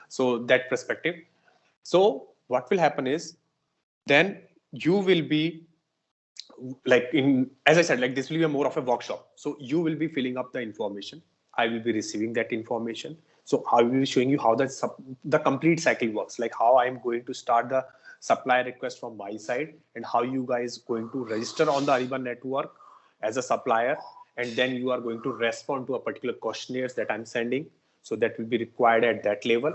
So that perspective. So what will happen is then you will be like as I said, like this will be more of a workshop. So you will be filling up the information. I will be receiving that information. So I will be showing you how the complete cycle works, like how I'm going to start the supply request from my side and how you guys going to register on the Ariba network as a supplier. And then you are going to respond to a particular questionnaires that I'm sending. So that will be required at that level,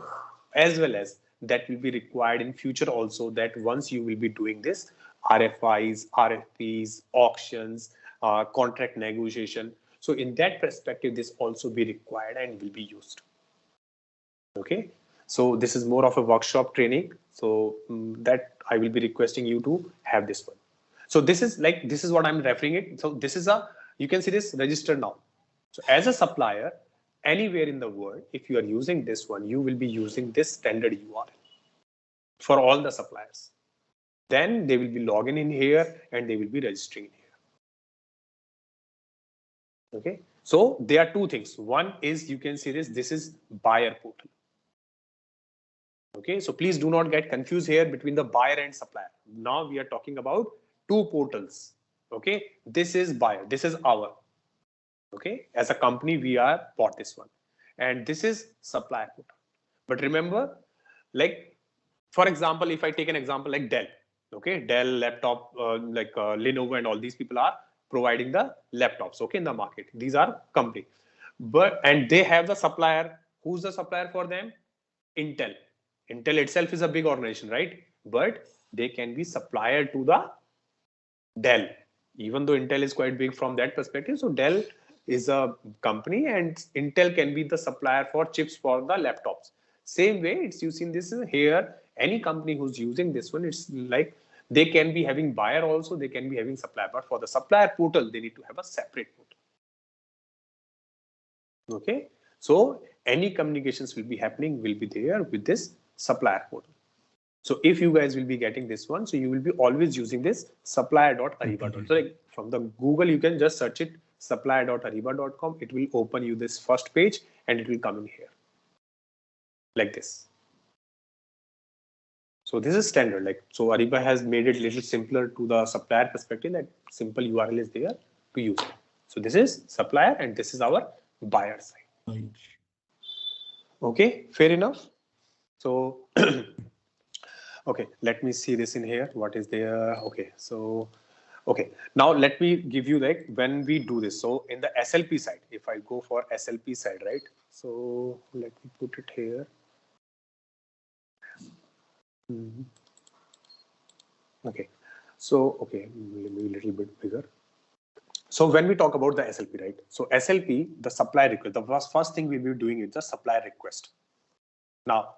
as well as that will be required in future also, that once you will be doing this RFIs, RFPs, auctions, contract negotiation. So in that perspective, this also be required and will be used. Okay, so this is more of a workshop training. So that I will be requesting you to have this one. So this is like, this is what I'm referring it. So this is you can see this register now. So as a supplier, anywhere in the world, if you are using this one, you will be using this standard URL for all the suppliers. Then they will be logging in here and they will be registering in here. Okay, so there are two things. One is, you can see this is buyer portal. Okay, so please do not get confused here between the buyer and supplier. Now we are talking about two portals. Okay, this is buyer, this is our. Okay, as a company, we are bought this one, and this is supplier portal. But remember, like, for example, if I take an example like Dell, okay, Dell laptop, Lenovo and all these people are providing the laptops, okay, in the market. These are company, and they have the supplier. Who's the supplier for them? Intel. Intel itself is a big organization, right? But they can be supplier to the Dell, even though Intel is quite big from that perspective. So Dell is a company and Intel can be the supplier for chips for the laptops. Same way, it's using this here. Any company who's using this one, it's like they can be having buyer also, they can be having supplier. But for the supplier portal, they need to have a separate portal. Okay, so any communications will be happening, will be there with this supplier portal. So if you guys will be getting this one, so you will be always using this supplier.ariba.com. So like from the Google, you can just search it supplier.ariba.com. It will open you this first page and it will come in here like this. So this is standard. Like, so Ariba has made it a little simpler to the supplier perspective, that simple URL is there to use it. So this is supplier and this is our buyer side. Okay, fair enough. So okay, let me see this in here. What is there? Okay, so okay, now let me give you like when we do this. So in the SLP side, if I go for SLP side, right? So let me put it here. Okay, so okay, maybe a little bit bigger. So when we talk about the SLP, right? So SLP, the supply request, the first thing we'll be doing is the supply request. Now,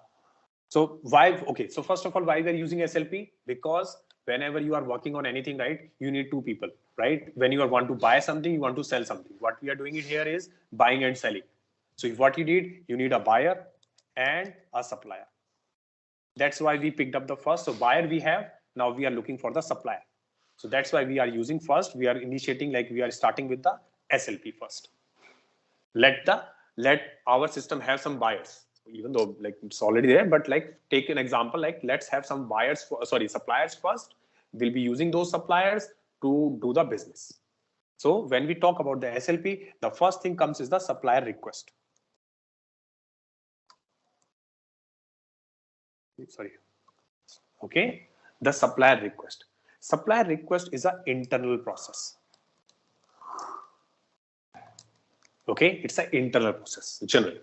so why? Okay, so first of all, why we're using SLP? Because whenever you are working on anything, right, you need two people, right? When you want to buy something, you want to sell something. What we are doing it here is buying and selling. So if what you need a buyer and a supplier. That's why we picked up the first. So buyer we have, now we are looking for the supplier. So that's why we are using first. We are initiating, like we are starting with the SLP first. Let our system have some buyers, even though like it's already there, but like take an example, like let's have some buyers suppliers first. We'll be using those suppliers to do the business. So when we talk about the SLP, the first thing comes is the supplier request. Sorry. Okay, the supplier request. Supplier request is an internal process. Okay, it's an internal process generally,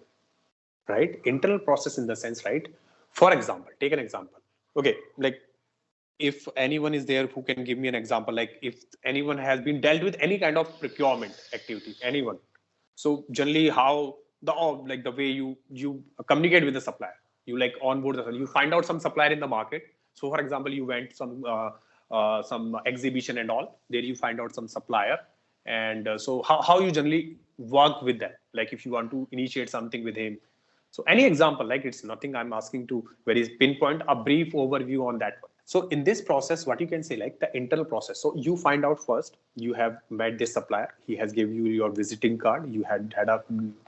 right? Internal process in the sense, right? For example, take an example. Okay, like if anyone is there who can give me an example, like if anyone has been dealt with any kind of procurement activity, anyone. So generally, how the way you communicate with the supplier, you like onboard you find out some supplier in the market. So for example, you went some exhibition and all. There you find out some supplier. And so how you generally work with them, like if you want to initiate something with him. So any example, like it's nothing I'm asking to very pinpoint, a brief overview on that one. So in this process, what you can say, like the internal process. So you find out first, you have met this supplier. He has given you your visiting card. You had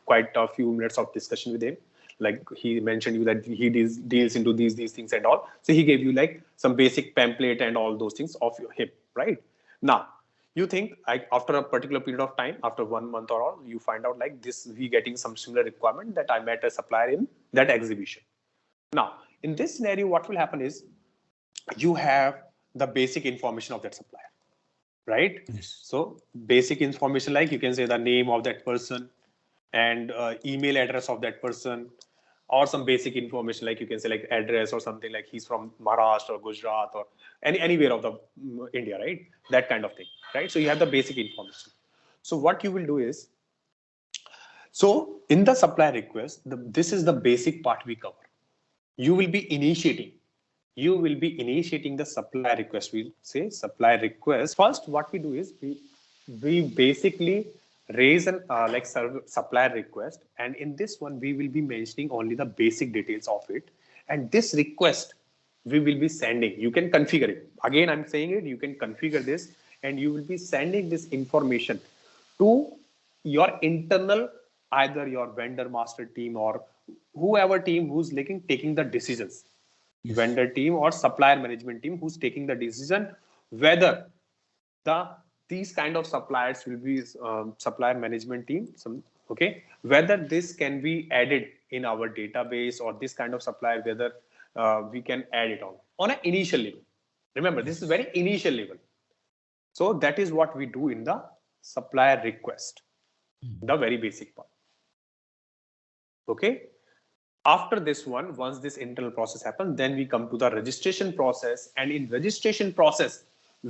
quite a few minutes of discussion with him. Like he mentioned you that he deals into these things and all. So he gave you like some basic pamphlet and all those things of him, right? Now, you think like after a particular period of time, after 1 month or all, you find out like this, we getting some similar requirement that I met a supplier in that exhibition. Now, in this scenario, what will happen is you have the basic information of that supplier, right? Yes. So basic information, like you can say the name of that person and email address of that person, or some basic information like you can say like address or something like he's from Maharashtra or Gujarat or anywhere of the India, right? That kind of thing, right? So you have the basic information. So what you will do is, so in the supplier request, this is the basic part we cover. You will be initiating the supplier request. We'll say supplier request. First, what we do is we basically raise an supplier request, and in this one we will be mentioning only the basic details of it, and this request we will be sending. You can configure it. Again, I'm saying it, you can configure this, and you will be sending this information to your internal, either your vendor master team or whoever team who's taking the decisions. Yes. Vendor team or supplier management team who's taking the decision whether these kind of suppliers will be supplier management team, whether this can be added in our database, or this kind of supplier, whether we can add it on an initial level. Remember, this is very initial level. So that is what we do in the supplier request, the very basic part. Okay. After this one, once this internal process happens, then we come to the registration process, and in registration process,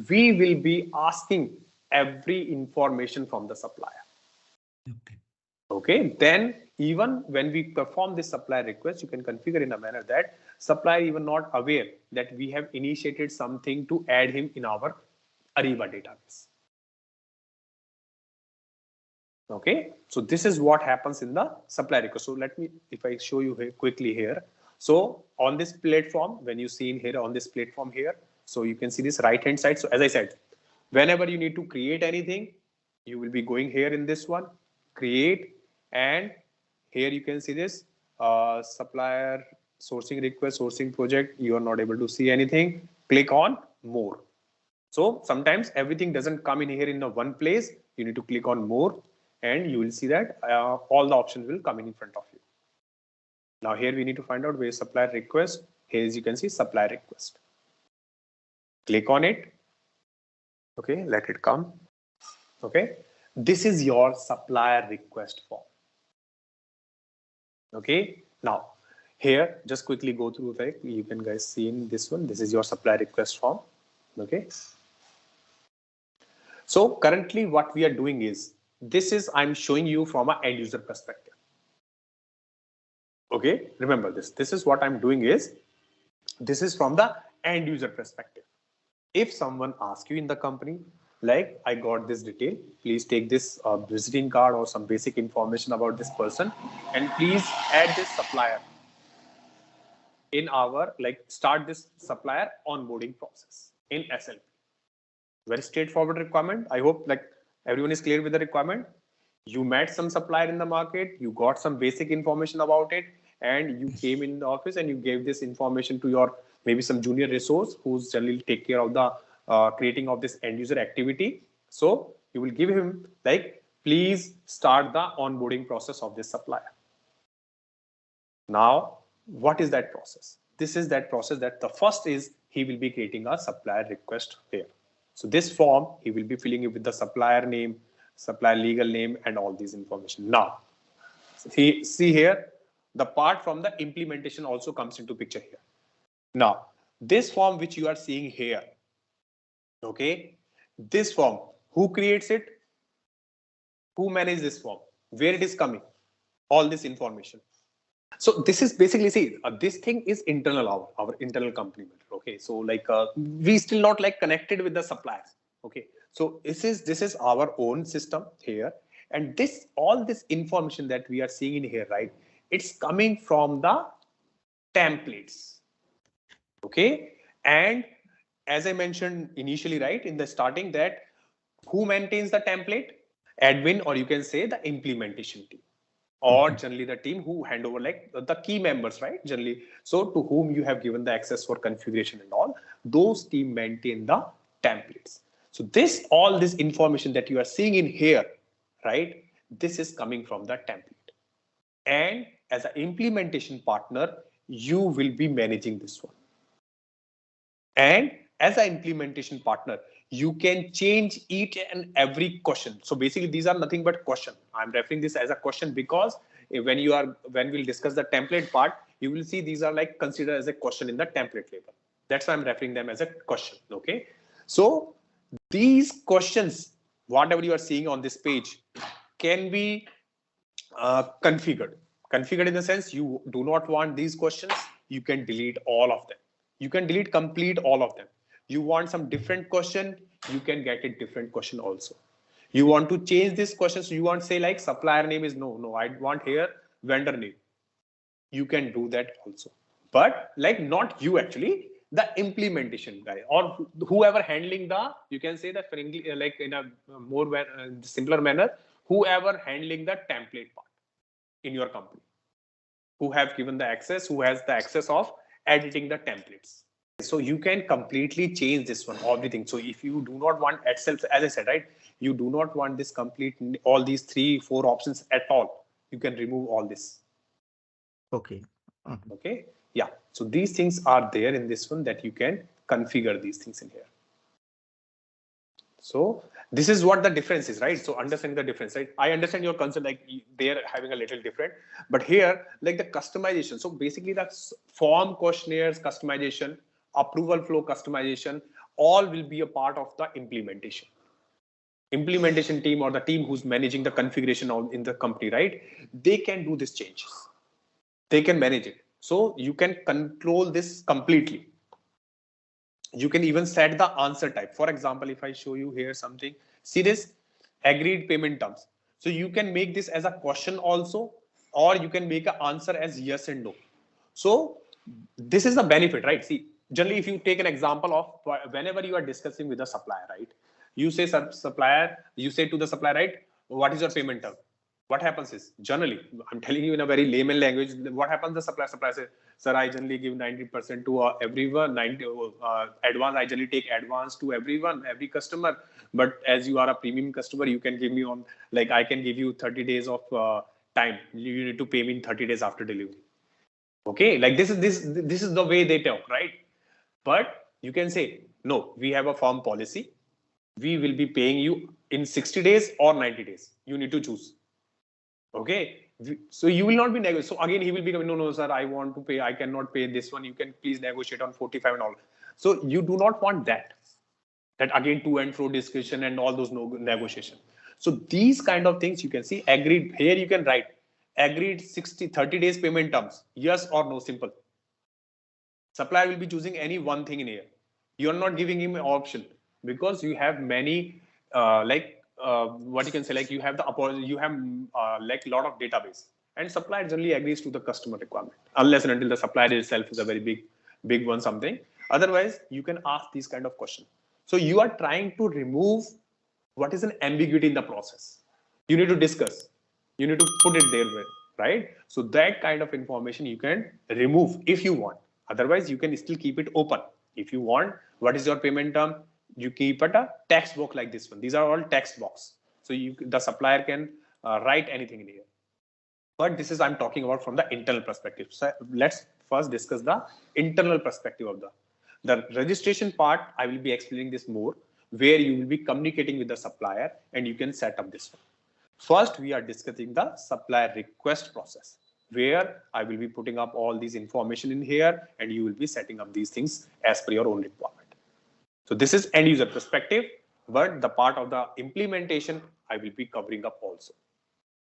we will be asking every information from the supplier. Okay. Then even when we perform this supplier request, you can configure in a manner that supplier even not aware that we have initiated something to add him in our Ariba database. Okay, so this is what happens in the supplier request. So let me, if I show you here quickly here. So on this platform, when you see in here on this platform here, so you can see this right hand side. So as I said, whenever you need to create anything, you will be going here in this one, create, and here you can see this supplier sourcing request, sourcing project. You are not able to see anything. Click on more. So sometimes everything doesn't come in here in a one place. You need to click on more, and you will see that all the options will come in front of you. Now here we need to find out where supplier request. Here as you can see supplier request. Click on it. Okay, let it come. Okay, this is your supplier request form. Okay, now here just quickly go through, like you can guys see in this one. This is your supplier request form. Okay. So currently what we are doing is, this is I'm showing you from an end user perspective. Okay, remember this. This is what I'm doing is, this is from the end user perspective. If someone asks you in the company, like I got this detail, please take this visiting card or some basic information about this person, and please add this supplier in our, like start this supplier onboarding process in SLP. Very straightforward requirement. I hope like everyone is clear with the requirement. You met some supplier in the market, you got some basic information about it, and you came in the office and you gave this information to your maybe some junior resource who's generally take care of the creating of this end user activity. So you will give him like, please start the onboarding process of this supplier. Now, what is that process? This is that process that the first is he will be creating a supplier request here. So this form, he will be filling it with the supplier name, supplier legal name, and all these information. Now, see here, the part from the implementation also comes into picture here. Now, this form which you are seeing here, okay, this form, who creates it? Who manages this form? Where it is coming? All this information. So this is basically, see, this thing is internal, our internal company matter. Okay, so like we still not like connected with the suppliers. Okay, so this is our own system here, and this all this information that we are seeing in here, right? It's coming from the templates. Okay, and as I mentioned initially, right, in the starting, that who maintains the template? Admin, or you can say the implementation team, or generally the team who hand over like the key members, right? Generally, so to whom you have given the access for configuration and all, those team maintain the templates. So this all this information that you are seeing in here, right? This is coming from the template, and as an implementation partner, you will be managing this one. And as an implementation partner, you can change each and every question. So basically, these are nothing but question. I'm referring this as a question because when we'll discuss the template part, you will see these are like considered as a question in the template label. That's why I'm referring them as a question. Okay. So these questions, whatever you are seeing on this page, can be configured. Configured in the sense you do not want these questions, you can delete all of them. You can delete complete all of them. You want some different question, you can get a different question also. You want to change this question, so you want say like supplier name is no, I want here vendor name. You can do that also. But like not you actually, the implementation guy or whoever handling the, you can say that friendly, like in a more simpler manner, whoever handling the template part in your company, who have given the access, who has the access of editing the templates. So you can completely change this one, everything. So if you do not want itself, as I said, right, you do not want this complete, all these 3-4 options at all, you can remove all this. Okay. Okay. Yeah. So these things are there in this one that you can configure these things in here. So this is what the difference is, right? So understanding the difference, right? I understand your concern, like they're having a little different, but here, like the customization. So basically that's form questionnaires customization, approval flow customization, all will be a part of the implementation. Implementation team or the team who's managing the configuration in the company, right? They can do these changes. They can manage it. So you can control this completely. You can even set the answer type. For example, if I show you here something, see this agreed payment terms. So you can make this as a question also, or you can make an answer as yes and no. So this is the benefit, right? See, generally, if you take an example of whenever you are discussing with a supplier, right? You say supplier, you say to the supplier, right? What is your payment term? What happens is generally, I'm telling you in a very layman language, what happens, the supplier says, sir, I generally give 90% to everyone, 90 advance, I generally take advance to everyone, every customer, but as you are a premium customer, you can give me on, like I can give you 30 days of time, you need to pay me in 30 days after delivery. Okay, like this is the way they talk, right? But you can say, no, we have a firm policy, we will be paying you in 60 days or 90 days, you need to choose. Okay, so you will not be negotiating. So again, he will be no, sir, I want to pay, I cannot pay this one. You can please negotiate on 45 and all. So you do not want that. That again, to and fro discussion and all those negotiation. So these kind of things you can see agreed. Here you can write agreed 30 days payment terms. Yes or no, simple. Supplier will be choosing any one thing in here. You're not giving him an option because you have many what you can say, like you have like a lot of database, and supplier generally agrees to the customer requirement unless and until the supplier itself is a very big one something. Otherwise you can ask these kind of questions. So you are trying to remove what is an ambiguity in the process. You need to discuss, you need to put it there, right? So that kind of information you can remove if you want. Otherwise you can still keep it open. If you want, what is your payment term, you keep it a text box like this one. These are all text box. So the supplier can write anything in here. But this is, I'm talking about from the internal perspective. So let's first discuss the internal perspective of the registration part. I will be explaining this more, where you will be communicating with the supplier and you can set up this one. First, we are discussing the supplier request process, where I will be putting up all these information in here and you will be setting up these things as per your own requirement. So this is end user perspective, but the part of the implementation I will be covering up also.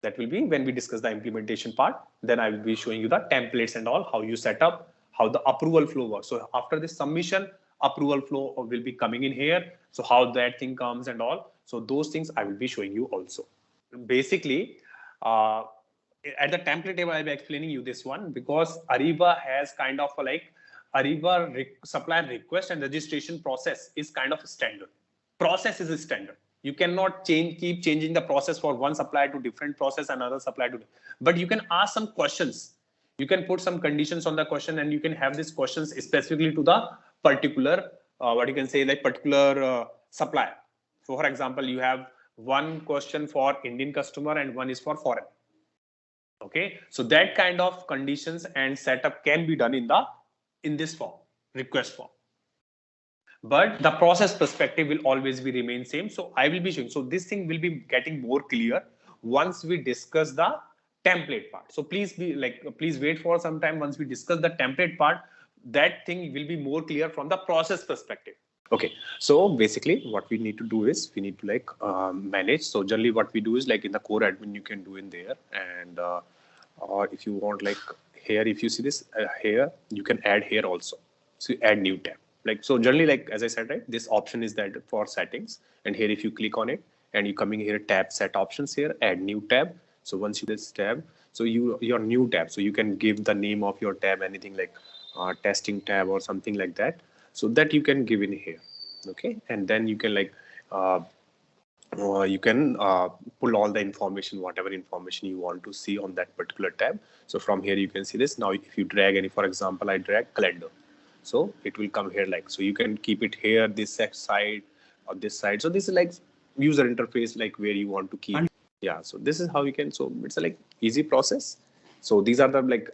That will be when we discuss the implementation part. Then I will be showing you the templates and all, how you set up, how the approval flow works. So after this submission, approval flow will be coming in here. So how that thing comes and all. So those things I will be showing you also. Basically, at the template table, I'll be explaining you this one because Ariba has kind of like Ariba supplier request and registration process is kind of standard. Process is a standard. You cannot keep changing the process for one supplier to different process, another supplier to, but you can ask some questions. You can put some conditions on the question and you can have these questions specifically to the particular, what you can say, like particular supplier. So for example, you have one question for Indian customer and one is for foreign. Okay, so that kind of conditions and setup can be done in this form, request form. But the process perspective will always be remain same. So I will be showing. So this thing will be getting more clear once we discuss the template part. So please wait for some time. Once we discuss the template part, that thing will be more clear from the process perspective. Okay, so basically what we need to do is we need to manage. So generally what we do is like in the core admin, you can do in there. And or if you want like here, if you see this here, you can add here also. So you add new tab. Like, so generally, like, as I said, right, this option is that for settings. And here, if you click on it and you coming here, tab set options here, add new tab. So once you this tab, so your new tab, so you can give the name of your tab, anything like testing tab or something like that. So that you can give in here. Okay. And then you can like, you can pull all the information, whatever information you want to see on that particular tab. So from here, you can see this. Now, if you drag any, for example, I drag calendar. So it will come here like, so you can keep it here, this side or this side. So this is like user interface, like where you want to keep. Yeah. So this is how you can, so it's a like easy process. So these are the like,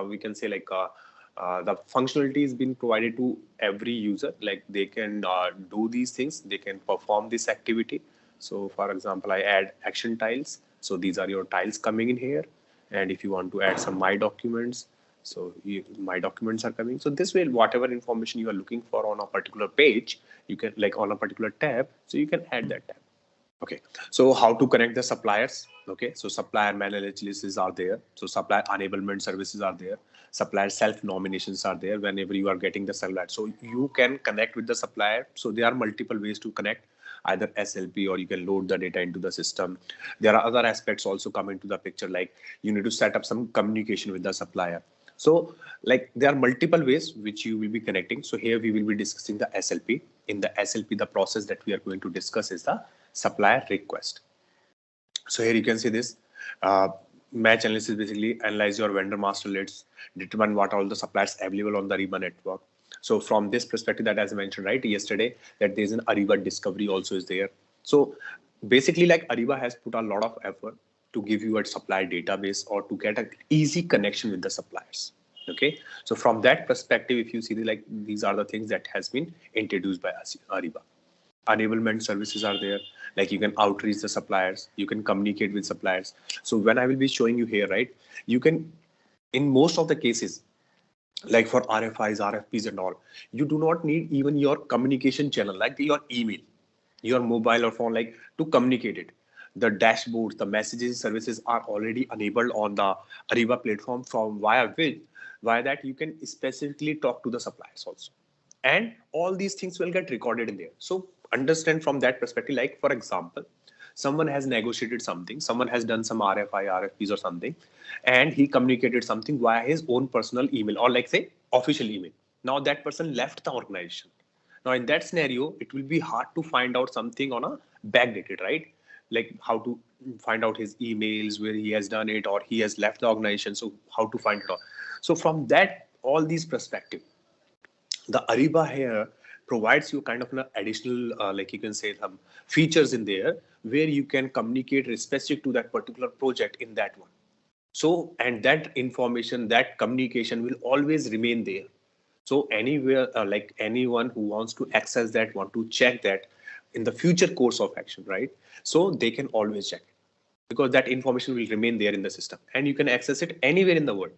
we can say like the functionality is being provided to every user. Like they can do these things, they can perform this activity. So for example, I add action tiles. So these are your tiles coming in here. And if you want to add some my documents, so my documents are coming. So this way, whatever information you are looking for on a particular page, you can like on a particular tab, so you can add that tab. Okay, so how to connect the suppliers? Okay, so supplier managed lists are there. So supplier enablement services are there. Supplier self nominations are there whenever you are getting the supplier. So you can connect with the supplier. So there are multiple ways to connect, either SLP or you can load the data into the system. There are other aspects also come into the picture, like you need to set up some communication with the supplier. So like there are multiple ways which you will be connecting. So here we will be discussing the SLP. In the SLP, the process that we are going to discuss is the supplier request. So here you can see this match analysis, basically analyze your vendor master lists, determine what are all the suppliers available on the Ariba network. So from this perspective that as I mentioned right yesterday, that there's an Ariba discovery also is there. So basically like Ariba has put a lot of effort to give you a supplier database or to get an easy connection with the suppliers. Okay, so from that perspective, if you see like these are the things that has been introduced by Ariba. Enablement services are there, like you can outreach the suppliers, you can communicate with suppliers. So when I will be showing you here, right, you can, in most of the cases, like for RFIs, RFPs and all, you do not need even your communication channel, like your email, your mobile or phone, like to communicate it. The dashboards, the messaging services are already enabled on the Ariba platform, from via that you can specifically talk to the suppliers also. And all these things will get recorded in there. So understand from that perspective, like for example, someone has negotiated something, someone has done some RFI, RFPs or something, and he communicated something via his own personal email or like say official email. Now that person left the organization. Now in that scenario, it will be hard to find out something on a backdated, right? Like how to find out his emails, where he has done it or he has left the organization. So how to find it out. So from that, all these perspective, the Ariba here provides you kind of an additional, like you can say some features in there where you can communicate specific to that particular project in that one. So, and that information, that communication will always remain there. So anywhere, like anyone who wants to access that, want to check that in the future course of action, right? So they can always check it because that information will remain there in the system and you can access it anywhere in the world.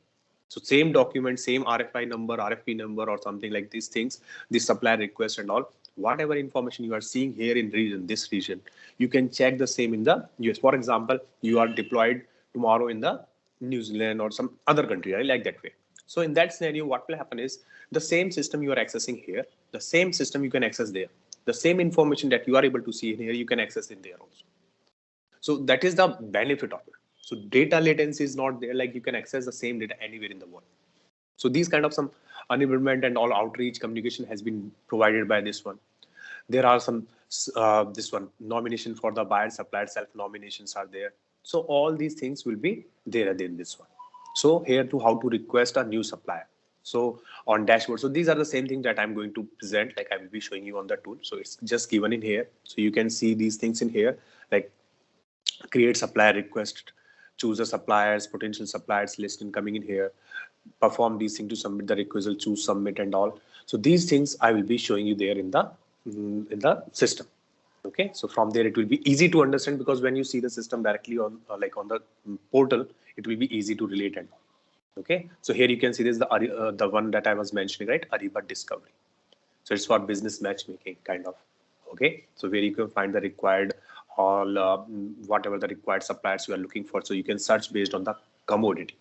So same document, same RFI number, RFP number or something like these things, the supplier request and all, whatever information you are seeing here in this region, you can check the same in the US. For example, you are deployed tomorrow in the New Zealand or some other country, right? Like that way. So in that scenario, what will happen is the same system you are accessing here, the same system you can access there. The same information that you are able to see in here, you can access in there also. So that is the benefit of it. So data latency is not there, like you can access the same data anywhere in the world. So these kind of some enablement and all outreach communication has been provided by this one. There are some this one nomination for the buyer supplier self nominations are there. So all these things will be there in this one. So here to how to request a new supplier. So on dashboard, so these are the same things that I'm going to present, like I will be showing you on the tool. So it's just given in here. So you can see these things in here, like create supplier request, choose the suppliers, potential suppliers list incoming in here, perform these things to submit the request, choose submit and all. So these things I will be showing you there in the system. Okay, so from there it will be easy to understand, because when you see the system directly on like on the portal, it will be easy to relate and all. Okay, so here you can see this is the one that I was mentioning, right? Ariba Discovery. So it's for business matchmaking kind of. Okay, so where you can find the required all whatever the required suppliers you are looking for. So you can search based on the commodity,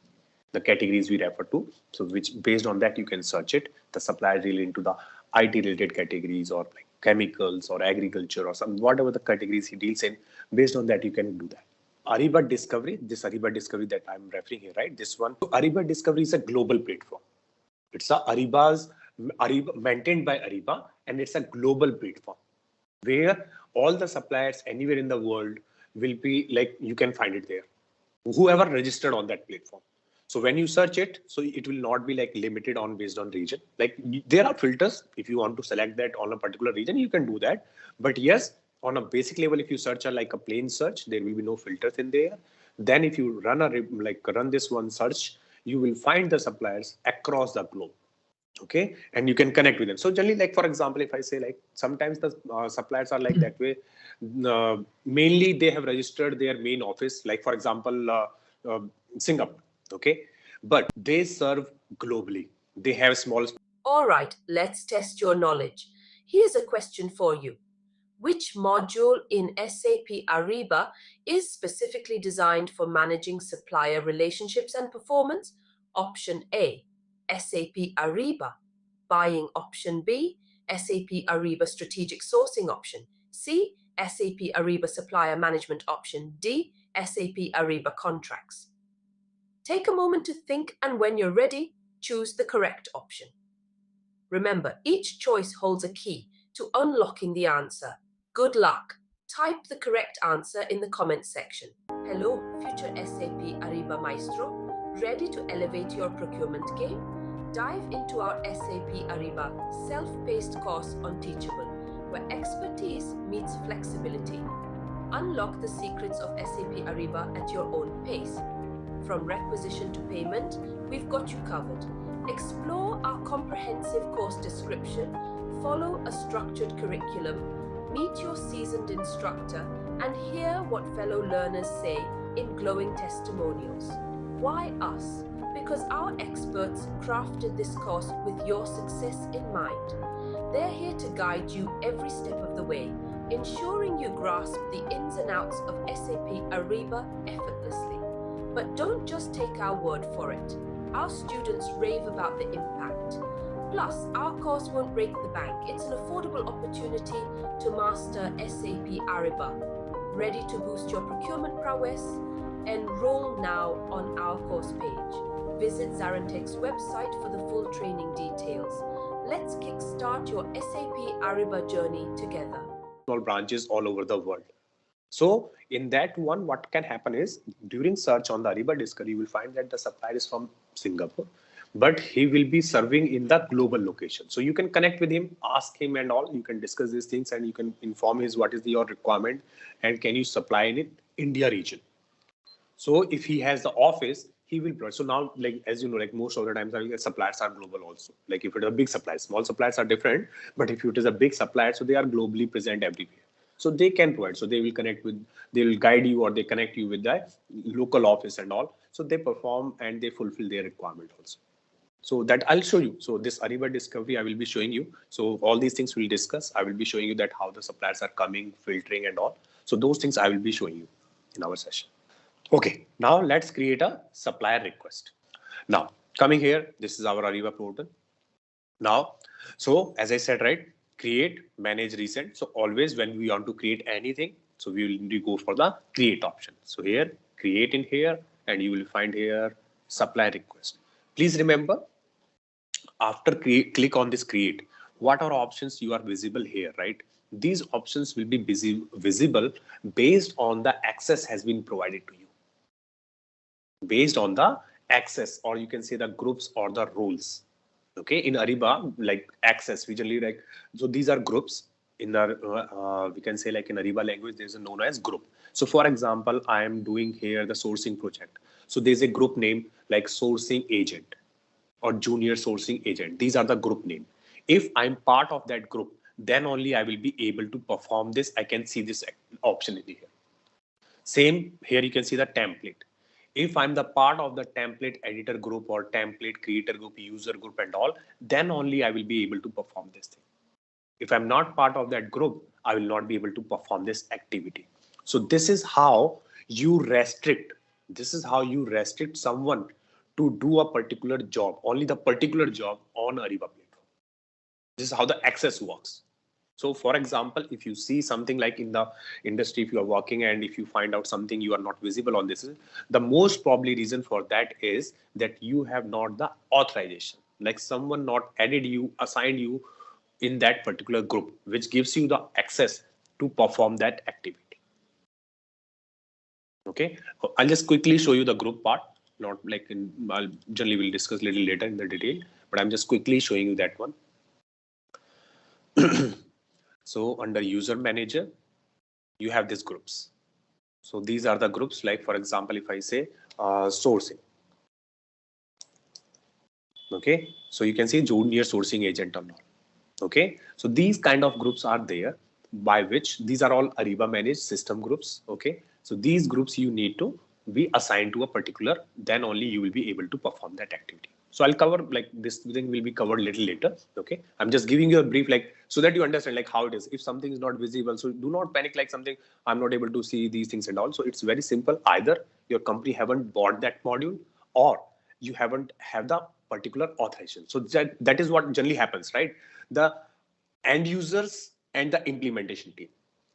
the categories we refer to. So which based on that you can search it. The supplier related to the IT related categories or like chemicals or agriculture or some whatever the categories he deals in. Based on that you can do that. Ariba Discovery, this Ariba Discovery that I'm referring here, right? This one. So Ariba Discovery is a global platform. It's a Ariba maintained by Ariba, and it's a global platform where all the suppliers anywhere in the world will be like, you can find it there. Whoever registered on that platform. So when you search it, so it will not be like limited on based on region. Like there are filters. If you want to select that on a particular region, you can do that. But yes, on a basic level, if you search like a plain search, there will be no filters in there. Then if you run this one search, you will find the suppliers across the globe. Okay, and you can connect with them. So generally, like for example, if I say like sometimes the suppliers are like that way, mainly they have registered their main office, like for example, Singapore. Okay, but they serve globally. They have small. All right, let's test your knowledge. Here's a question for you. Which module in SAP Ariba is specifically designed for managing supplier relationships and performance? Option A, SAP Ariba. Buying option B, SAP Ariba Strategic Sourcing option. C, SAP Ariba Supplier Management option. D, SAP Ariba Contracts. Take a moment to think, and when you're ready, choose the correct option. Remember, each choice holds a key to unlocking the answer. Good luck! Type the correct answer in the comments section. Hello, future SAP Ariba Maestro. Ready to elevate your procurement game? Dive into our SAP Ariba self-paced course on Teachable, where expertise meets flexibility. Unlock the secrets of SAP Ariba at your own pace. From requisition to payment, we've got you covered. Explore our comprehensive course description, follow a structured curriculum, meet your seasoned instructor, and hear what fellow learners say in glowing testimonials. Why us? Because our experts crafted this course with your success in mind. They're here to guide you every step of the way, ensuring you grasp the ins and outs of SAP Ariba effortlessly. But don't just take our word for it. Our students rave about the impact. Plus, our course won't break the bank. It's an affordable opportunity to master SAP Ariba. Ready to boost your procurement prowess? Enroll now on our course page. Visit ZaranTech's website for the full training details. Let's kickstart your SAP Ariba journey together. Small branches all over the world. So in that one, what can happen is during search on the Ariba Discovery, you will find that the supplier is from Singapore, but he will be serving in the global location. So you can connect with him, ask him and all, you can discuss these things and you can inform him what is your requirement and can you supply in India region. So if he has the office, he will provide. So now, like, as you know, like most of the times suppliers are global also. Like if it is a big supplier, small suppliers are different, but if it is a big supplier, so they are globally present everywhere. So they can provide. So they will connect with, they will guide you or they connect you with the local office and all. So they perform and they fulfill their requirement also. So that I'll show you. So this Ariba discovery I will be showing you. So all these things we'll discuss. I will be showing you that how the suppliers are coming, filtering and all. So those things I will be showing you in our session. Okay, now let's create a supplier request. Now coming here, this is our Ariba portal. Now, so as I said, right, create, manage, resend. So always when we want to create anything, so we will go for the create option. So here, create in here, and you will find here supply request. Please remember, after click on this create, what are options you are visible here, right? These options will be visible based on the access has been provided to you. Based on the access, or you can say the groups or the roles. Okay, in Ariba, like access, we generally like, so these are groups in our, we can say like in Ariba language, there's a known as group. So for example, I am doing here the sourcing project. So there's a group name like sourcing agent or junior sourcing agent. These are the group name. If I'm part of that group, then only I will be able to perform this. I can see this option in here. Same here, you can see the template. If I'm the part of the template editor group or template creator group, user group and all, then only I will be able to perform this thing. If I'm not part of that group, I will not be able to perform this activity. So this is how you restrict. This is how you restrict someone to do a particular job, only the particular job on Ariba platform. This is how the access works. So for example, if you see something like in the industry, if you are working and if you find out something you are not visible on this, the most probably reason for that is that you have not the authorization, like someone not added you, assigned you in that particular group, which gives you the access to perform that activity. Okay, I'll just quickly show you the group part, not like I'll generally will discuss a little later in the detail, but I'm just quickly showing you that one. So under user manager, you have these groups. So these are the groups, like for example, if I say sourcing. Okay, so you can see junior sourcing agent or not. Okay, so these kind of groups are there, by which these are all Ariba managed system groups. Okay, so these groups you need to be assigned to a particular, then only you will be able to perform that activity. So I'll cover, like this thing will be covered a little later. Okay, I'm just giving you a brief, like so that you understand like how it is. If something is not visible, so do not panic like something I'm not able to see these things and all. So it's very simple. Either your company haven't bought that module, or you haven't have the particular authorization. So that is what generally happens, right? The end users and the implementation team.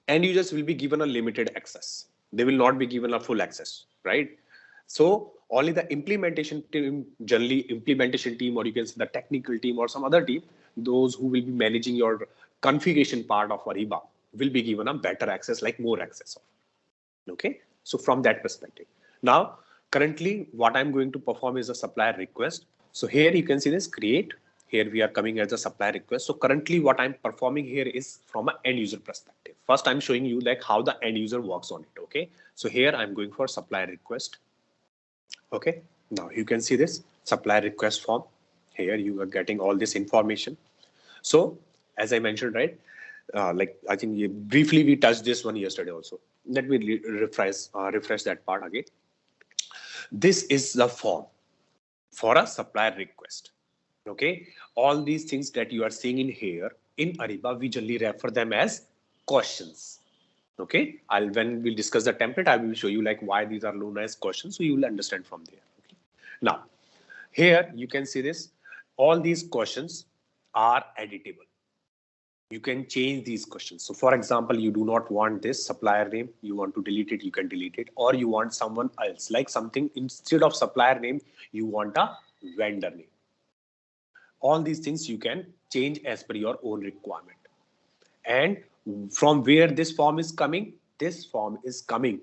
End users will be given a limited access. They will not be given a full access, right? So only the implementation team, generally implementation team, or you can say the technical team or some other team, those who will be managing your configuration part of Ariba will be given a better access, like more access. Okay, so from that perspective. Now, currently what I'm going to perform is a supplier request. So here you can see this create. Here we are coming as a supplier request. So currently what I'm performing here is from an end user perspective. First, I'm showing you like how the end user works on it. Okay, so here I'm going for supplier request. Okay, now you can see this supplier request form. Here you are getting all this information. So as I mentioned, right, like I think briefly we touched this one yesterday also. Let me refresh that part again. This is the form for a supplier request. Okay, all these things that you are seeing in here in Ariba, we generally refer them as questions. Okay, when we'll discuss the template, I will show you like why these are known as questions, so you will understand from there. Okay. Now, here you can see this. All these questions are editable. You can change these questions. So for example, you do not want this supplier name, you want to delete it, you can delete it, or you want someone else, like something instead of supplier name, you want a vendor name. All these things you can change as per your own requirement. And from where this form is coming, this form is coming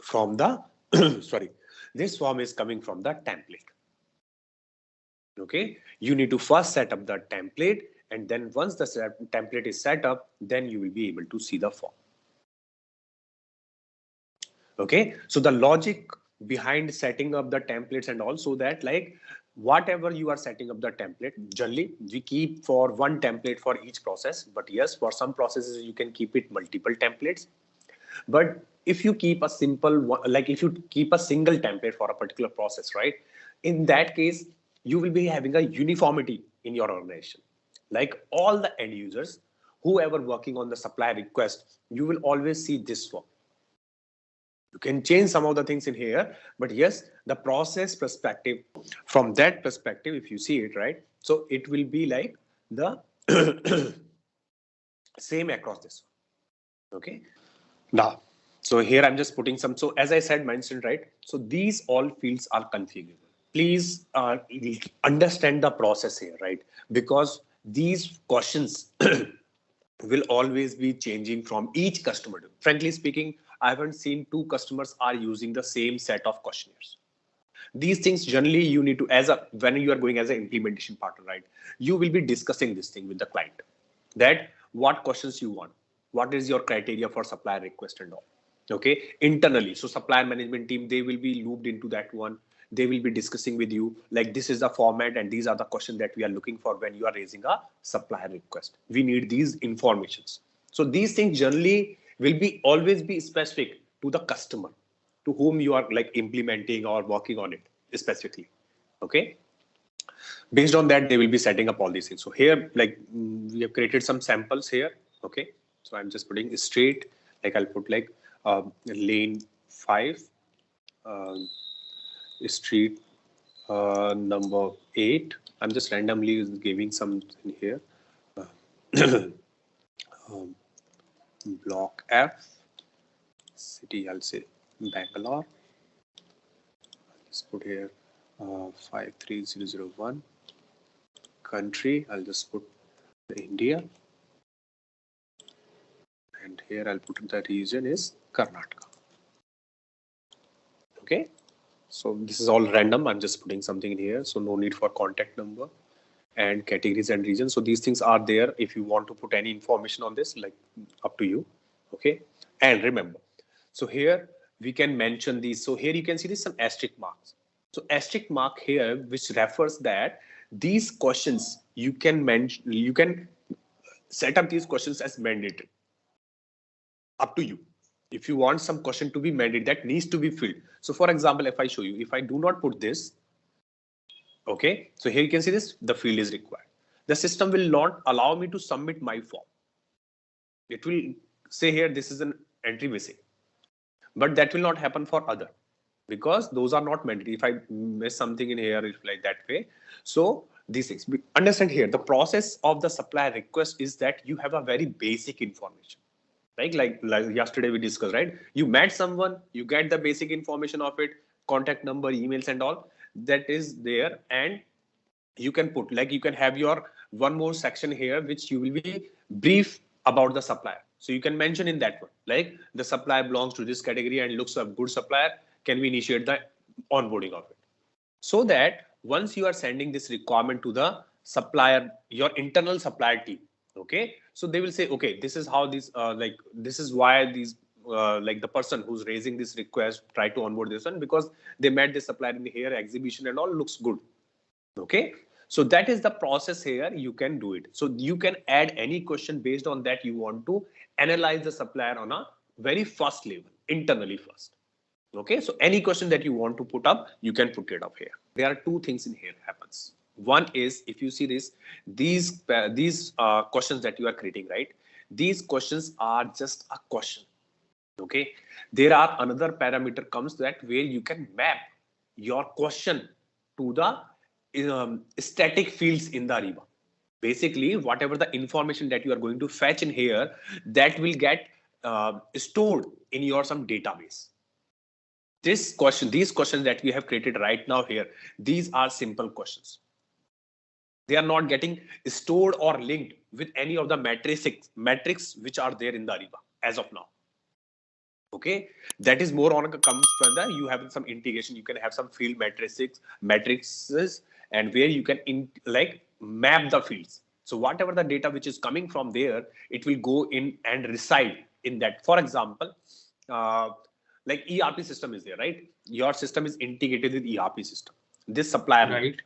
from the sorry, this form is coming from the template. Okay, you need to first set up the template, and then once the template is set up, then you will be able to see the form. Okay, so the logic behind setting up the templates and also that, like whatever you are setting up the template, generally we keep for one template for each process, but yes, for some processes you can keep it multiple templates. But if you keep a simple one, like if you keep a single template for a particular process, right, in that case you will be having a uniformity in your organization. Like all the end users, whoever working on the supplier request, you will always see this form. You can change some of the things in here, but yes, the process perspective, from that perspective, if you see it, right? So it will be like the same across this one. Okay. Now, so here I'm just putting some. So as I said, mentioned, right? So these all fields are configurable. Please understand the process here, right? Because these questions will always be changing from each customer. Frankly speaking, I haven't seen two customers are using the same set of questionnaires. These things generally you need to, when you are going as an implementation partner, right? You will be discussing this thing with the client, that what questions you want, what is your criteria for supplier request and all. Okay, internally, so supplier management team, they will be looped into that one. They will be discussing with you like this is the format and these are the questions that we are looking for when you are raising a supplier request. We need these informations. So these things generally will be always be specific to the customer to whom you are like implementing or working on it specifically. Okay, based on that they will be setting up all these things. So here like we have created some samples here. Okay, so I'm just putting straight, like I'll put like lane 5, street number 8. I'm just randomly giving something here. Block F, city I'll say Bangalore. Let's put here 53001. Country I'll just put India, and here I'll put the region is Karnataka. Okay, so this is all random. I'm just putting something in here, so no need for contact number and categories and regions. So these things are there. If you want to put any information on this, like up to you. Okay, and remember, so here we can mention these. So here you can see this some asterisk marks. So asterisk mark here, which refers that these questions you can mention, you can set up these questions as mandatory. Up to you. If you want some question to be mandatory, that needs to be filled. So for example, if I show you, if I do not put this, okay, so here you can see this, the field is required. The system will not allow me to submit my form. It will say here, this is an entry missing, but that will not happen for other, because those are not mandatory. If I miss something in here, it's like that way. So these things, understand here, the process of the supplier request is that you have a very basic information. Like yesterday we discussed, right? You met someone, you get the basic information of it, contact number, emails and all that is there, and you can put, like you can have your one more section here which you will be brief about the supplier. So you can mention in that one, like the supplier belongs to this category and looks a good supplier, can we initiate the onboarding of it? So that once you are sending this requirement to the supplier, your internal supplier team, okay, so they will say, okay, this is how this like this is why these like the person who's raising this request try to onboard this one, because they met the supplier in here, exhibition and all looks good. Okay, so that is the process here. You can do it. So you can add any question based on that. You want to analyze the supplier on a very first level, internally first. Okay, so any question that you want to put up, you can put it up here. There are two things in here happens. One is, if you see this, these questions that you are creating, right? These questions are just a question. Okay, there are another parameter comes that where you can map your question to the static fields in the Ariba. Basically, whatever the information that you are going to fetch in here, that will get stored in your some database. These questions that we have created right now here, these are simple questions. They are not getting stored or linked with any of the metrics which are there in the Ariba as of now. Okay, that is more on comes when you have some integration. You can have some field matrices, and where you can like map the fields. So whatever the data which is coming from there, it will go in and reside in that. For example, like ERP system is there, right? Your system is integrated with ERP system. This supplier, right?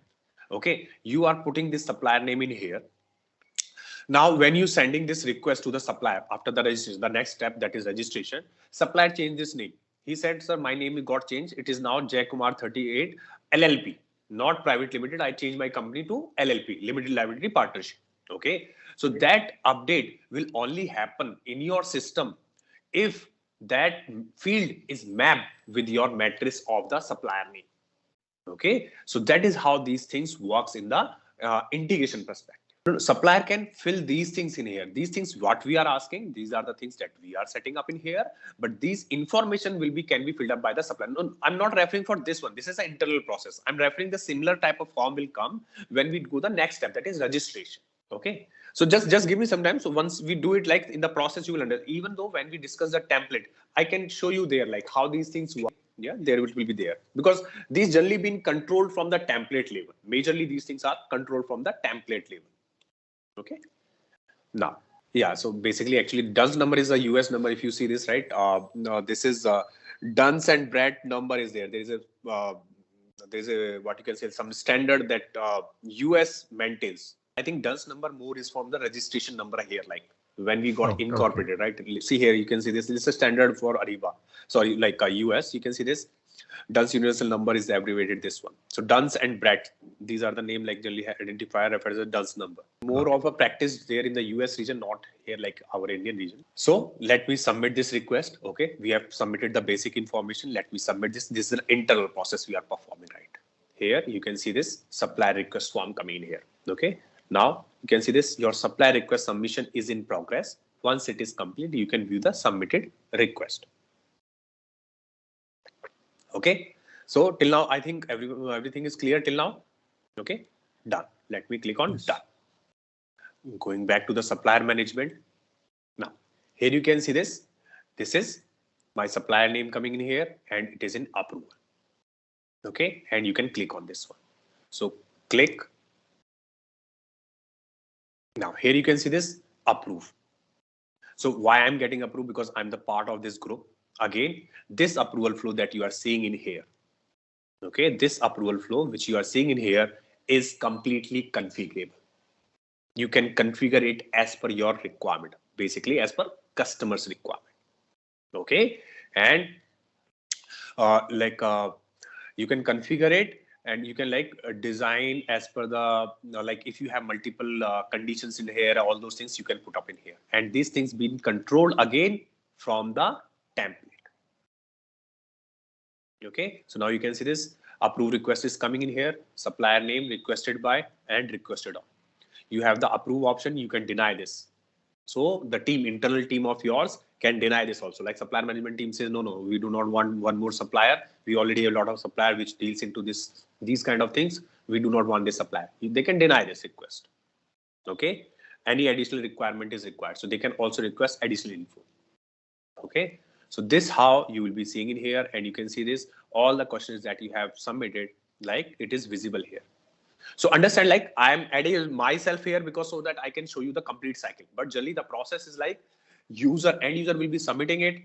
Okay, you are putting this supplier name in here. Now, when you sending this request to the supplier after the registration, the next step, that is registration, supplier changed this name. He said, sir, my name got changed. It is now Jaykumar 38 LLP. not private limited. I changed my company to LLP, limited liability partnership. Okay, so that update will only happen in your system if that field is mapped with your matrix of the supplier name. Okay, so that is how these things works in the integration perspective. Supplier can fill these things in here. These things what we are asking, these are the things that we are setting up in here, but these information will be can be filled up by the supplier. No, I'm not referring for this one. This is an internal process. I'm referring the similar type of form will come when we go the next step, that is registration. Okay, so just give me some time. So once we do it, like in the process, you will understand. Even though when we discuss the template, I can show you there like how these things work. Yeah, there it will be there, because these generally been controlled from the template level. Majorly these things are controlled from the template level. Okay, now yeah, so basically actually DUNS number is a US number. If you see this, right, this is DUNS and BRAT number is there. There's a what you can say, some standard that US maintains. I think DUNS number more is from the registration number here, like when we got incorporated, right? See here, you can see this is a standard for Ariba. Sorry, like US, you can see this. DUNS universal number is abbreviated this one. So DUNS and BRAT, these are the name like generally identifier refers as a DUNS number. More of a practice there in the US region, not here like our Indian region. So let me submit this request. Okay, we have submitted the basic information. Let me submit this. This is an internal process we are performing, right? Here you can see this supplier request form coming in here. Okay, now you can see this, your supplier request submission is in progress. Once it is complete, you can view the submitted request. Okay, so till now I think everything is clear till now. Okay, done. Let me click on done. Going back to the supplier management. Now here you can see this. This is my supplier name coming in here and it is in approval. Okay, and you can click on this one. So click. Now here you can see this approve. So why I'm getting approved? Because I'm the part of this group. Again, this approval flow that you are seeing in here. Okay, this approval flow which you are seeing in here is completely configurable. You can configure it as per your requirement, basically as per customer's requirement. Okay, and you can configure it and you can like design as per the like if you have multiple conditions in here, all those things you can put up in here, and these things being controlled again from the template. Okay, so now you can see this approve request is coming in here, supplier name, requested by, and requested on. You have the approve option, you can deny this. So the team, internal team of yours can deny this also. Like supplier management team says, no, we do not want one more supplier. We already have a lot of supplier which deals into these kind of things. We do not want this supplier. They can deny this request. Okay, any additional requirement is required. So they can also request additional info. Okay, so this how you will be seeing in here, and you can see this all the questions that you have submitted, like it is visible here. So understand, like I am adding myself here because so that I can show you the complete cycle. But generally the process is like end user will be submitting it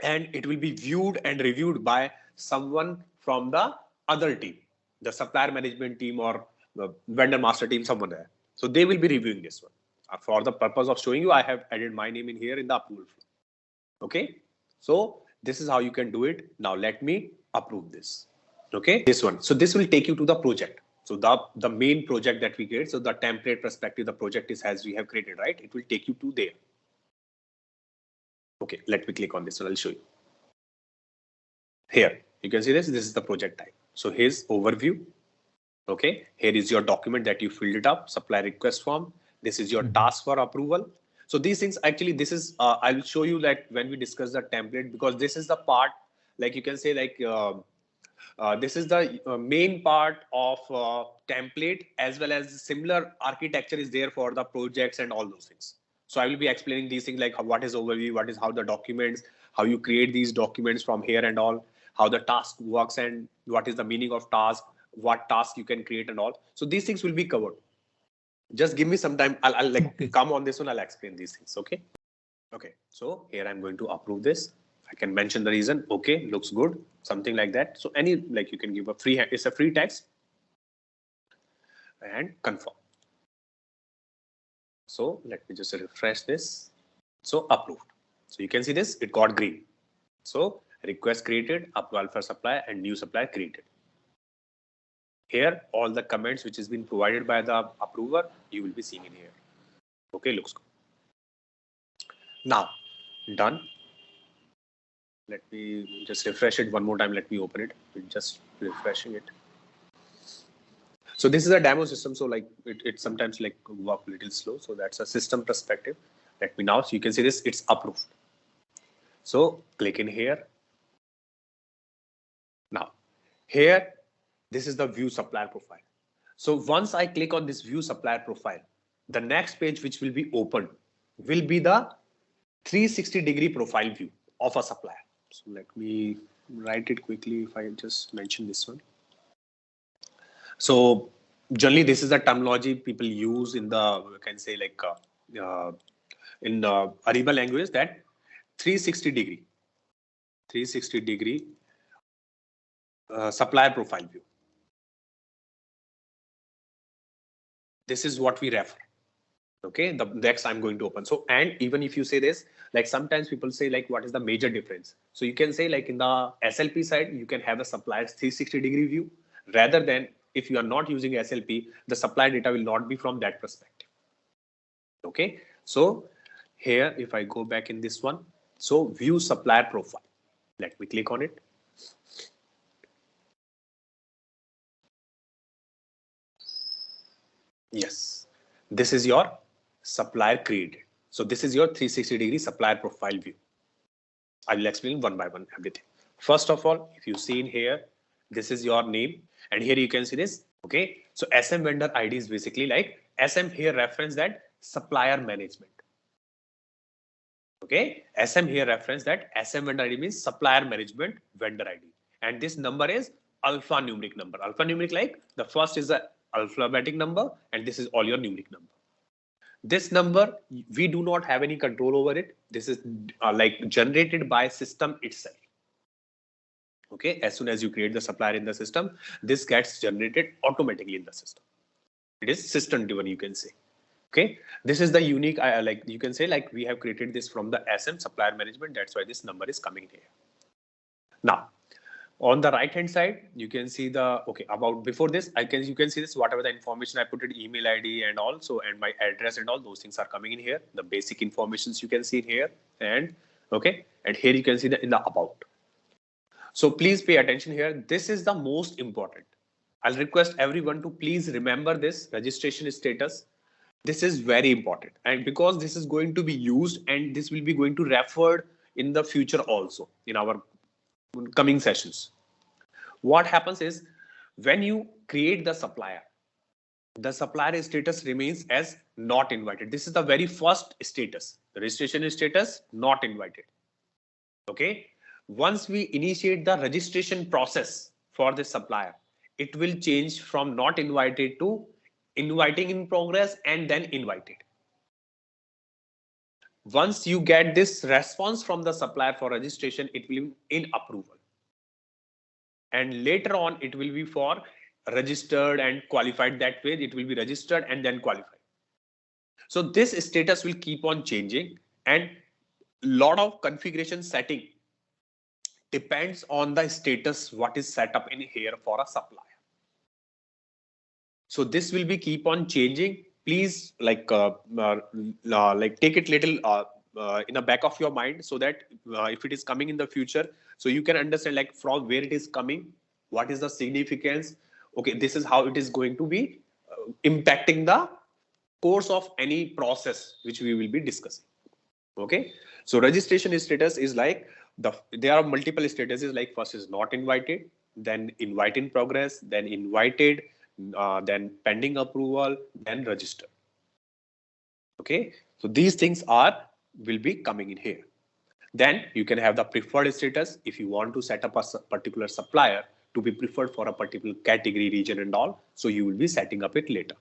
and it will be viewed and reviewed by someone from the other team, the supplier management team or the vendor master team, someone there. So they will be reviewing this one. For the purpose of showing you, I have added my name in here in the approval flow. Okay, so this is how you can do it. Now let me approve this. Okay, this one. So this will take you to the project. So the main project that we create, so the template perspective, the project is as we have created, right? It will take you to there. Okay, let me click on this and I'll show you. Here, you can see this is the project type. So here's overview. Okay, here is your document that you filled it up, supply request form. This is your task for approval. So these things actually, this is, I'll show you that when we discuss the template, because this is the part, like you can say like, this is the main part of template, as well as similar architecture is there for the projects and all those things. So I will be explaining these things like what is overview, what is how the documents, how you create these documents from here and all, how the task works and what is the meaning of task, what task you can create and all. So these things will be covered. Just give me some time. I'll like come on this one. I'll explain these things. Okay. Okay. So here I'm going to approve this. I can mention the reason. Okay, looks good, something like that. So any, like you can give a free, it's a free text and confirm. So let me just refresh this. So approved. So you can see this, it got green. So request created, approval for supply and new supply created. Here, all the comments which has been provided by the approver, you will be seeing in here. Okay, looks good. Now, done. Let me just refresh it one more time. Let me open it. Just refreshing it. So this is a demo system. So like it sometimes like work a little slow. So that's a system perspective. Let me now, so you can see this, it's approved. So click in here. Now here, this is the view supplier profile. So once I click on this view supplier profile, the next page which will be opened will be the 360-degree profile view of a supplier. So let me write it quickly if I just mention this one. So generally, this is the terminology people use in the, you can say like in the Ariba language, that 360-degree supplier profile view. This is what we refer. Okay, the next I'm going to open. So, and even if you say this, like sometimes people say like, what is the major difference? So you can say like in the SLP side, you can have a supplier's 360-degree view, rather than if you are not using SLP, the supplier data will not be from that perspective. Okay, so here, if I go back in this one, so view supplier profile, let me click on it. Yes, this is your supplier created. So this is your 360-degree supplier profile view. I will explain one by one everything. First of all, if you see in here, this is your name, and here you can see this. Okay, so SM vendor ID is basically like SM here reference that supplier management. Okay, SM here reference that SM vendor ID means supplier management vendor ID, and this number is alphanumeric number. Alphanumeric, like the first is the alphabetic number, and this is all your numeric number. This number, we do not have any control over it. This is like generated by system itself. Okay, as soon as you create the supplier in the system, this gets generated automatically in the system. It is system driven, you can say. Okay, this is the unique, like you can say like we have created this from the SM supplier management. That's why this number is coming here. Now, on the right hand side, you can see the, okay, about before this, you can see this, whatever the information I put it, email ID and also, and my address and all those things are coming in here. The basic informations you can see in here, and okay, and here you can see the in the about. So please pay attention here. This is the most important. I'll request everyone to please remember this registration status. This is very important, and because this is going to be used and this will be going to referred in the future also in our coming sessions. What happens is when you create the supplier status remains as not invited. This is the very first status. The registration status not invited. Okay. Once we initiate the registration process for the supplier, it will change from not invited to inviting in progress and then invited. Once you get this response from the supplier for registration, it will be in approval. And later on, it will be for registered and qualified. That way, it will be registered and then qualified. So this status will keep on changing, and lot of configuration setting depends on the status what is set up in here for a supplier. So this will be keep on changing. Please like take it little in the back of your mind, so that if it is coming in the future, so you can understand like from where it is coming, what is the significance. Okay, this is how it is going to be impacting the course of any process which we will be discussing. Okay, so registration status is like there are multiple statuses, like first is not invited, then invite in progress, then invited, then pending approval, then register. Okay, so these things will be coming in here. Then you can have the preferred status if you want to set up a particular supplier to be preferred for a particular category, region and all. So you will be setting up it later.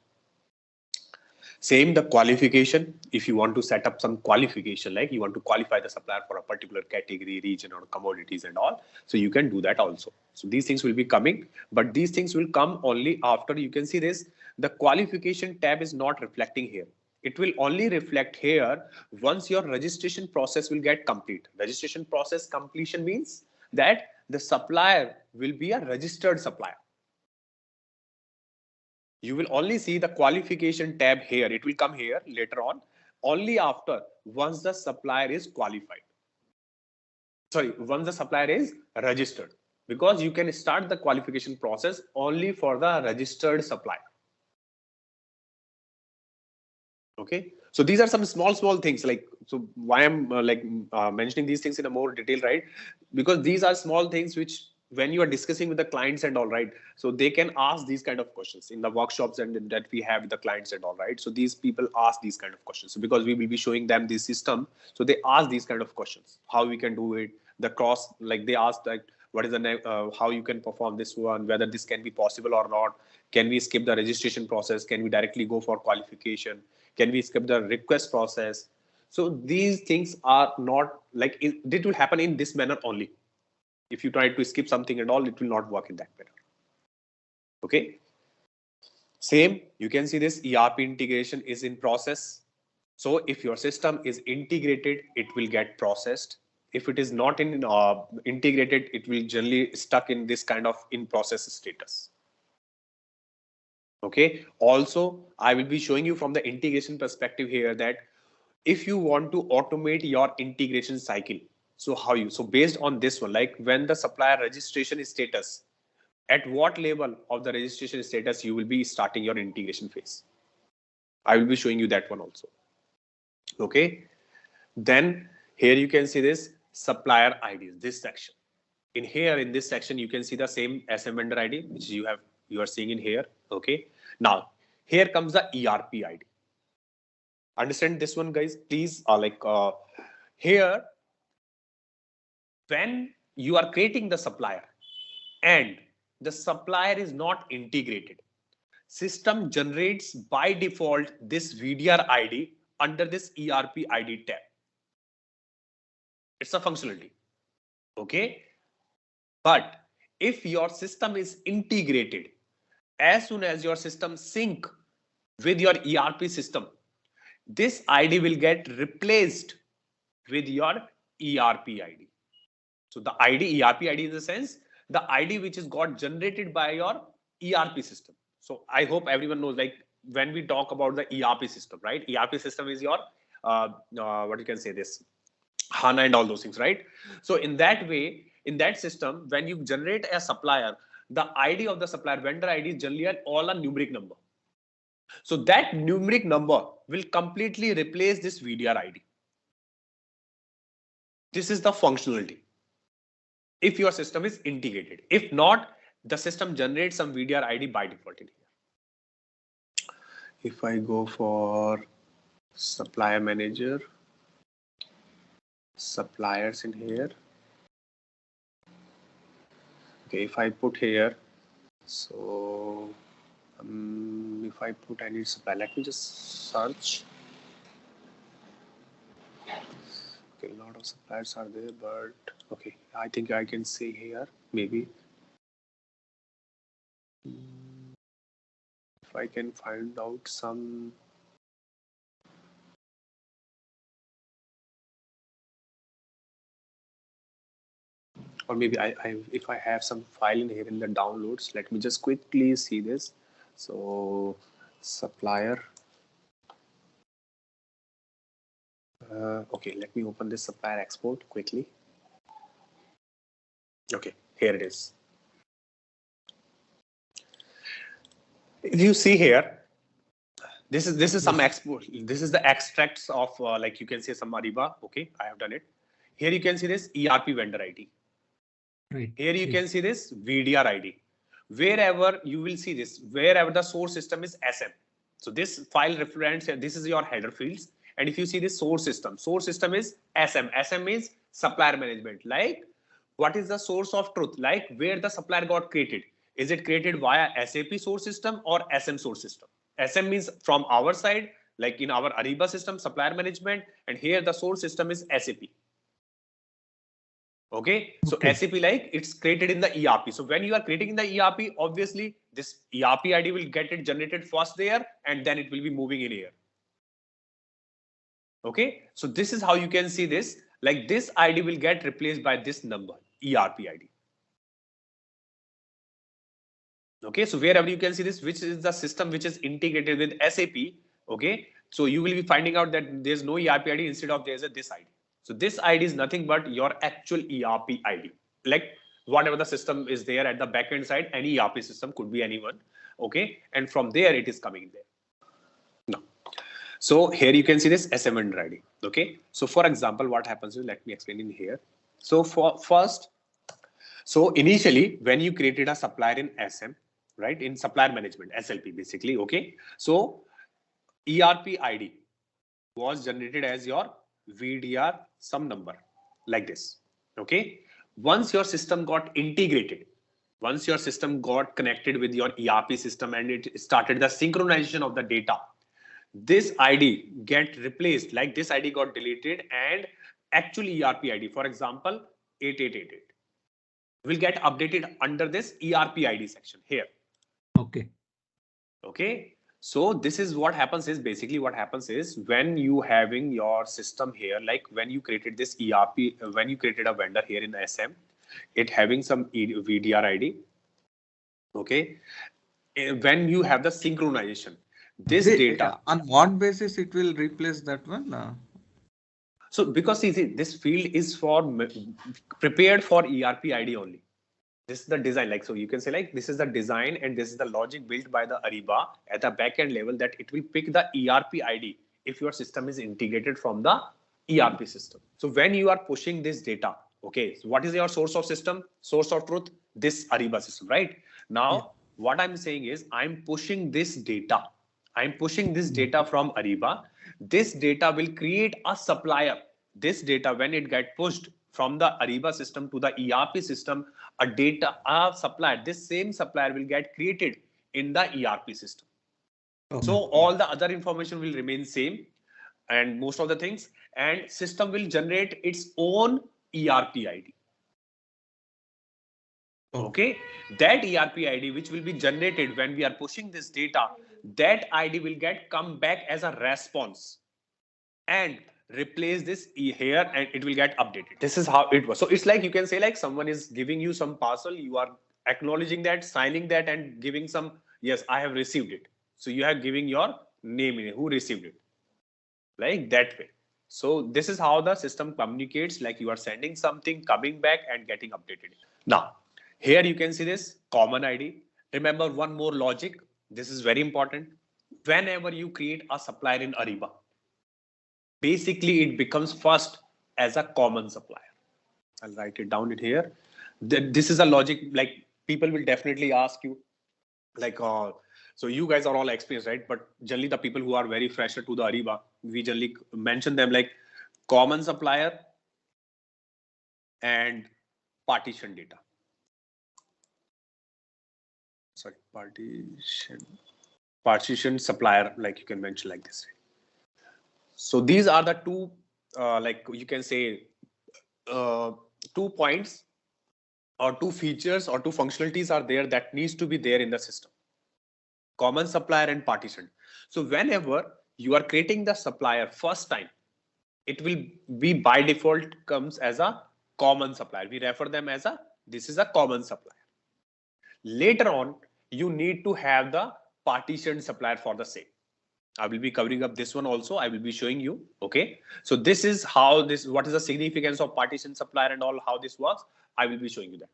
Same the qualification, if you want to set up some qualification, like you want to qualify the supplier for a particular category, region or commodities and all, so you can do that also. So these things will be coming, but these things will come only after. You can see this, the qualification tab is not reflecting here. It will only reflect here once your registration process will get complete. Registration process completion means that the supplier will be a registered supplier. You will only see the qualification tab here. It will come here later on, only after once the supplier is qualified. Sorry, once the supplier is registered, because you can start the qualification process only for the registered supplier. Okay, so these are some small things, like, so why I'm mentioning these things in a more detail, right? Because these are small things which when you are discussing with the clients and all, right, so they can ask these kind of questions in the workshops and that we have with the clients and all, right? So these people ask these kind of questions, so because we will be showing them this system, so they ask these kind of questions, how we can do it, the cross, like they ask like what is the how you can perform this one, whether this can be possible or not, can we skip the registration process, can we directly go for qualification, can we skip the request process. So these things are not like it will happen in this manner only. If you try to skip something and all, it will not work in that manner. Okay, same, you can see this ERP integration is in process. So if your system is integrated, it will get processed. If it is not integrated, it will generally stuck in this kind of in process status. Okay, also I will be showing you from the integration perspective here that if you want to automate your integration cycle, so how you, so based on this one, like when the supplier registration status, at what level of the registration status you will be starting your integration phase. I will be showing you that one also. Okay, then here you can see this supplier IDs, this section. In here, in this section, you can see the same SM vendor ID, which you are seeing in here. Okay, now here comes the ERP ID. Understand this one, guys, please. Here, when you are creating the supplier and the supplier is not integrated, system generates by default this VDR ID under this ERP ID tab. It's a functionality. Okay, but if your system is integrated, as soon as your system sync with your ERP system, this ID will get replaced with your ERP ID. So the ID, ERP ID in the sense, the ID which is got generated by your ERP system. So I hope everyone knows, like when we talk about the ERP system, right? ERP system is your, what you can say this, HANA and all those things, right? So in that way, in that system, when you generate a supplier, the ID of the supplier, vendor ID is generally all a numeric number. So that numeric number will completely replace this VDR ID. This is the functionality. If your system is integrated, if not, the system generates some VDR ID by default in here. If I go for supplier manager, suppliers in here. Okay, if I put here, so if I put any supply, let me just search. Okay, a lot of suppliers are there, but okay, I think I can see here maybe if I can find out some. Or maybe if I have some file in here in the downloads, let me just quickly see this. So supplier. Okay, let me open this supplier export quickly. Okay, here it is. If you see here, this is some export. This is the extracts of like you can say some Ariba. Okay, I have done it. Here you can see this ERP vendor ID. Right. Here you can see this VDR ID. Wherever you will see this, wherever the source system is SM. So this file reference here, this is your header fields. And if you see this source system is SM. SM means supplier management. Like what is the source of truth? Like where the supplier got created. Is it created via SAP source system or SM source system? SM means from our side, like in our Ariba system, supplier management. And here the source system is SAP. Okay, so SAP, like it's created in the ERP. So when you are creating in the ERP, obviously this ERP ID will get it generated first there and then it will be moving in here. Okay, so this is how you can see this, like this ID will get replaced by this number, ERP ID. Okay, so wherever you can see this, which is the system which is integrated with SAP. Okay, so you will be finding out that there's no ERP ID, instead of there's a this ID. So this ID is nothing but your actual ERP ID. Like whatever the system is there at the backend side, any ERP system, could be anyone. Okay, and from there it is coming there. Now, so here you can see this SM vendor ID. Okay, so for example, what happens is, let me explain in here. So for first, so initially when you created a supplier in SM, right, in supplier management, SLP basically, okay, so ERP ID was generated as your VDR some number like this. Okay, once your system got integrated, once your system got connected with your ERP system and it started the synchronization of the data, this ID get replaced, like this ID got deleted, and actual ERP ID, for example 8888, will get updated under this ERP ID section here. Okay. Okay, so this is what happens is, basically what happens is, when you having your system here, like when you created this ERP, when you created a vendor here in SM, it having some VDR ID. Okay, when you have the synchronization, this data on what basis it will replace that one? So because see, this field is for prepared for ERP ID only. This is the design, like, so you can say like this is the design and this is the logic built by the Ariba at the backend level, that it will pick the ERP ID if your system is integrated from the ERP system. So when you are pushing this data, okay, so what is your source of system, source of truth? This Ariba system, right? Now, what I'm saying is I'm pushing this data. I'm pushing this data from Ariba. This data will create a supplier. This data, when it get pushed from the Ariba system to the ERP system, a supplier, this same supplier will get created in the ERP system. Okay. So all the other information will remain same, and most of the things, and system will generate its own ERP ID. Okay, that ERP ID which will be generated when we are pushing this data, that ID will get come back as a response and replace this here, and it will get updated. This is how it was. So it's like, you can say like someone is giving you some parcel, you are acknowledging that, signing that, and giving some, yes, I have received it. So you have giving your name in it, who received it, like that way. So this is how the system communicates, like you are sending something, coming back and getting updated. Now, here you can see this common ID. Remember one more logic. This is very important. Whenever you create a supplier in Ariba, basically it becomes first as a common supplier. I'll write it down in here. This is a logic, like people will definitely ask you, like, so you guys are all experienced, right? But generally the people who are very fresher to the Ariba, we generally mention them like common supplier and partition data. Sorry, partition supplier, like you can mention like this. So these are the two, like you can say, 2 points or 2 features or 2 functionalities are there that needs to be there in the system: common supplier and partition. So whenever you are creating the supplier first time, it will be by default comes as a common supplier. We refer them as this is a common supplier. Later on, you need to have the partitioned supplier for the same. I will be covering up this one also. I will be showing you. Okay. So this is how what is the significance of partition supplier and all, how this works. I will be showing you that.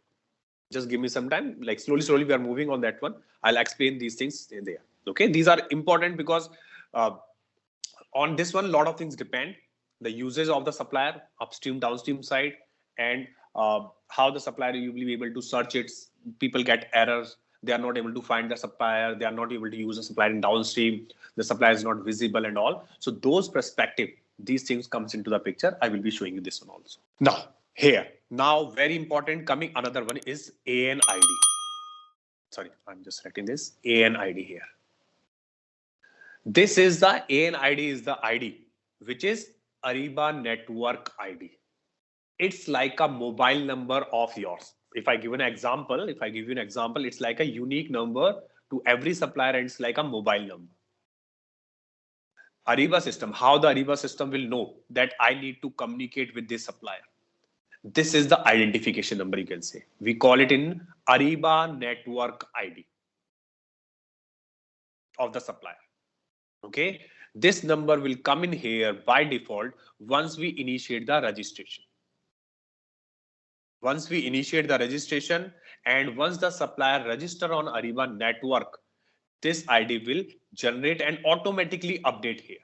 Just give me some time. Like slowly we are moving on that one. I'll explain these things in there. Okay. These are important because on this one, a lot of things depend. The usage of the supplier, upstream, downstream side, and how the supplier, you will be able to search it. People get errors. They are not able to find the supplier. They are not able to use the supplier in downstream. The supplier is not visible and all. So those perspective, these things comes into the picture. I will be showing you this one also. Now here, now very important coming another one is ANID. Sorry, I'm just writing this ANID here. This is the ANID is the ID, which is Ariba Network ID. It's like a mobile number of yours. If I give you an example, it's like a unique number to every supplier, and it's like a mobile number. Ariba system, how the Ariba system will know that I need to communicate with this supplier. This is the identification number, you can say. We call it in Ariba Network ID. of the supplier. Okay, this number will come in here by default once we initiate the registration. Once we initiate the registration and once the supplier register on Ariba network, this ID will generate and automatically update here.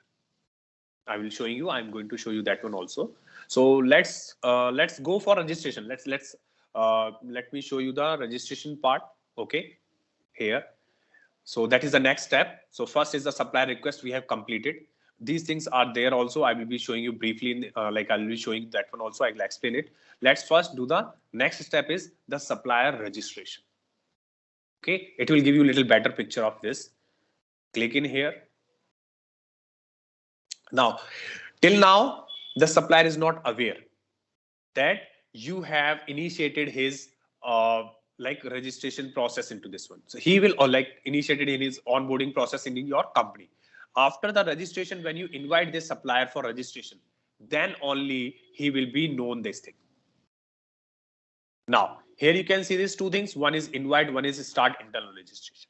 I will show you. I'm going to show you that one also. So let's go for registration. Let me show you the registration part. Okay, here. So that is the next step. So first is the supplier request we have completed. These things are there also. I will be showing you briefly. Like I'll be showing that one also. I will explain it. Let's first do the next step is the supplier registration. Okay, it will give you a little better picture of this. Click in here. Now, till now, the supplier is not aware that you have initiated his like registration process into this one. So he will like initiated in his onboarding process in your company. After the registration, when you invite this supplier for registration, then only he will be known this thing. Now, here you can see these two things. One is invite, one is start internal registration.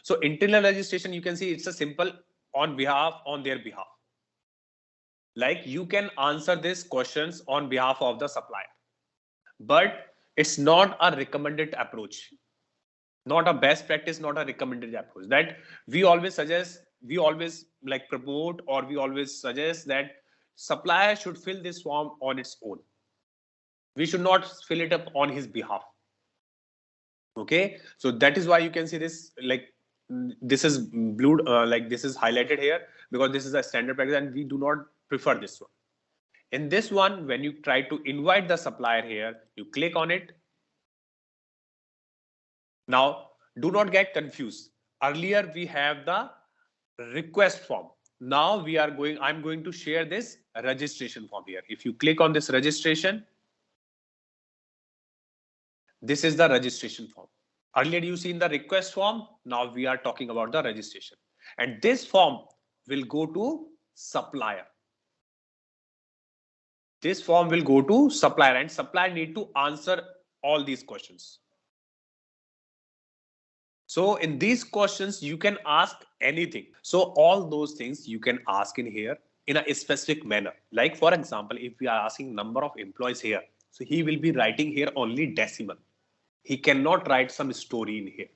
So internal registration, you can see it's a simple on their behalf. Like you can answer these questions on behalf of the supplier, but it's not a recommended approach, not a best practice, not a recommended approach that we always suggest, we always like promote, or we always suggest that supplier should fill this form on its own. We should not fill it up on his behalf. Okay, so that is why you can see this, like this is blue, like this is highlighted here because this is a standard practice and we do not prefer this one. In this one, when you try to invite the supplier here, you click on it. Now, do not get confused. Earlier, we have the request form. Now I'm going to share this registration form here. If you click on this registration, this is the registration form. Earlier, you seen the request form. Now we are talking about the registration. And this form will go to supplier. This form will go to supplier and supplier need to answer all these questions. So in these questions, you can ask anything. So all those things you can ask in here in a specific manner. Like for example, if we are asking number of employees here, so he will be writing here only decimal. He cannot write some story in here.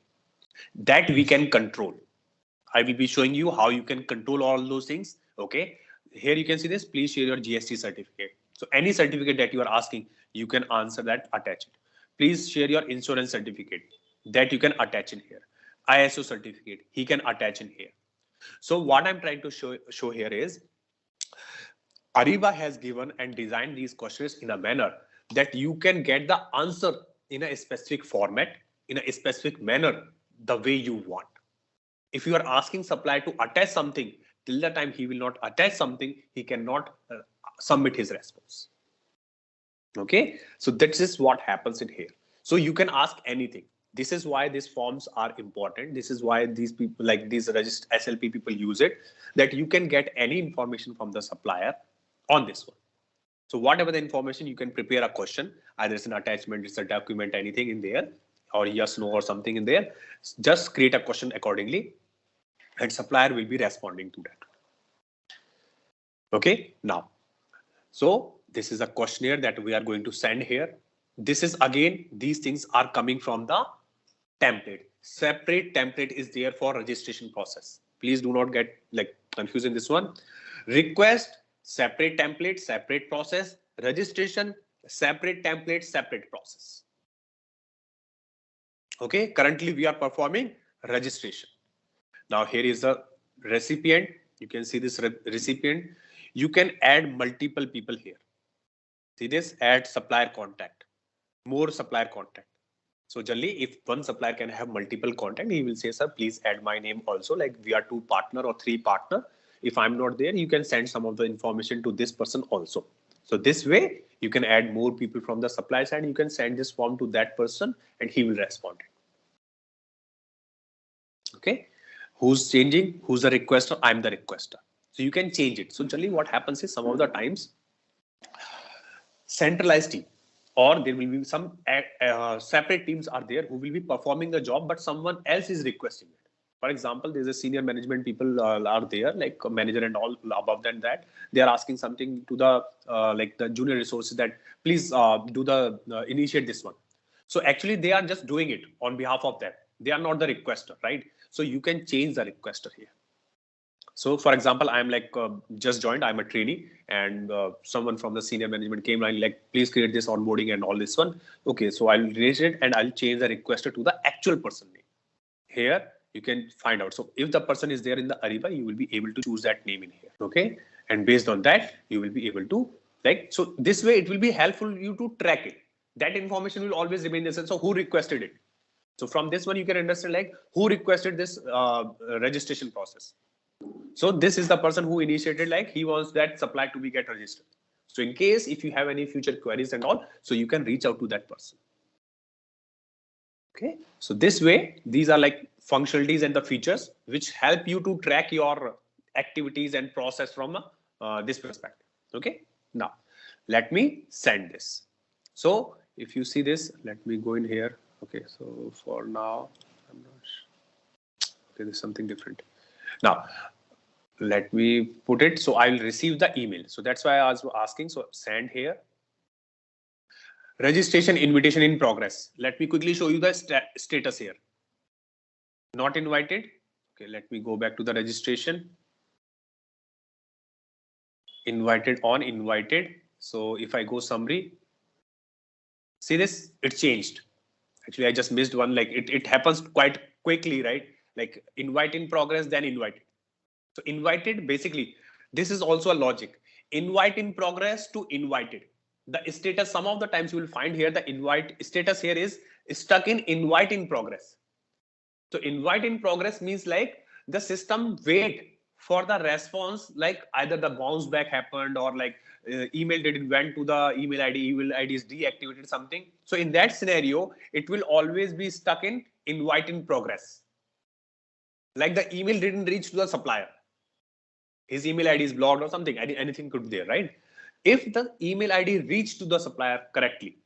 That we can control. I will be showing you how you can control all those things. Okay. Here you can see this, please share your GST certificate. So any certificate that you are asking, you can answer that, attach it. Please share your insurance certificate that you can attach in here. ISO certificate, he can attach in here. So what I'm trying to show here is Ariba has given and designed these questions in a manner that you can get the answer in a specific format, in a specific manner, the way you want. If you are asking supplier to attach something, till the time he will not attach something, he cannot submit his response. Okay, so that is what happens in here. So you can ask anything. This is why these forms are important. This is why these people, like these SLP people, use it, that you can get any information from the supplier on this one. So whatever the information, you can prepare a question, either it's an attachment, it's a document, anything in there, or yes, no, or something in there. Just create a question accordingly, and supplier will be responding to that. Okay, now, so this is a questionnaire that we are going to send here. This is again, these things are coming from the template. Separate template is there for registration process. Please do not get like confused in this one. Request, separate template, separate process. Registration, separate template, separate process. Okay, currently we are performing registration. Now here is the recipient. You can see this recipient. You can add multiple people here. See this, add supplier contact, more supplier contact. So generally, if one supplier can have multiple contact, he will say, sir, please add my name also. Like we are 2 partner or 3 partner. If I'm not there, you can send some of the information to this person also. So this way, you can add more people from the supply side. You can send this form to that person and he will respond. Okay. Who's changing? Who's the requester? I'm the requester. So you can change it. So generally what happens is some of the times centralized team, or there will be some separate teams are there who will be performing the job, but someone else is requesting it. For example, there's a senior management people are there, like a manager and all above than that. They are asking something to the like the junior resources that please do the initiate this one. So actually they are just doing it on behalf of them. They are not the requester, right? So you can change the requester here. So for example, I'm like just joined, I'm a trainee, and someone from the senior management came and like, please create this onboarding and all this one. Okay, so I'll raise it and I'll change the requester to the actual person name. Here you can find out. So if the person is there in the Ariba, you will be able to choose that name in here. Okay, and based on that, you will be able to like, so this way it will be helpful you to track it. That information will always remain the same. So who requested it? So from this one, you can understand like who requested this registration process. So this is the person who initiated, like he wants that supply to be get registered. So in case if you have any future queries and all, so you can reach out to that person. Okay, so this way, these are like functionalities and the features which help you to track your activities and process from this perspective. Okay, now let me send this. So if you see this, let me go in here. Okay, so for now, I'm not sure. Okay, there's something different. Now, let me put it. So I will receive the email. So that's why I was asking. So send here. Registration invitation in progress. Let me quickly show you the status here. Not invited. Okay, let me go back to the registration. Invited on invited. So if I go summary, see this, it changed. Actually, I just missed one. Like it happens quite quickly, right? Like invite in progress, then invited. So invited, basically, this is also a logic. Invite in progress to invited. The status, some of the times you will find here the invite status here is stuck in invite in progress. So invite in progress means like the system wait for the response, like either the bounce back happened or like email didn't went to the email ID is deactivated something. So in that scenario, it will always be stuck in invite in progress. Like the email didn't reach to the supplier. His email ID is blocked or something, anything could be there, right? If the email ID reached to the supplier correctly,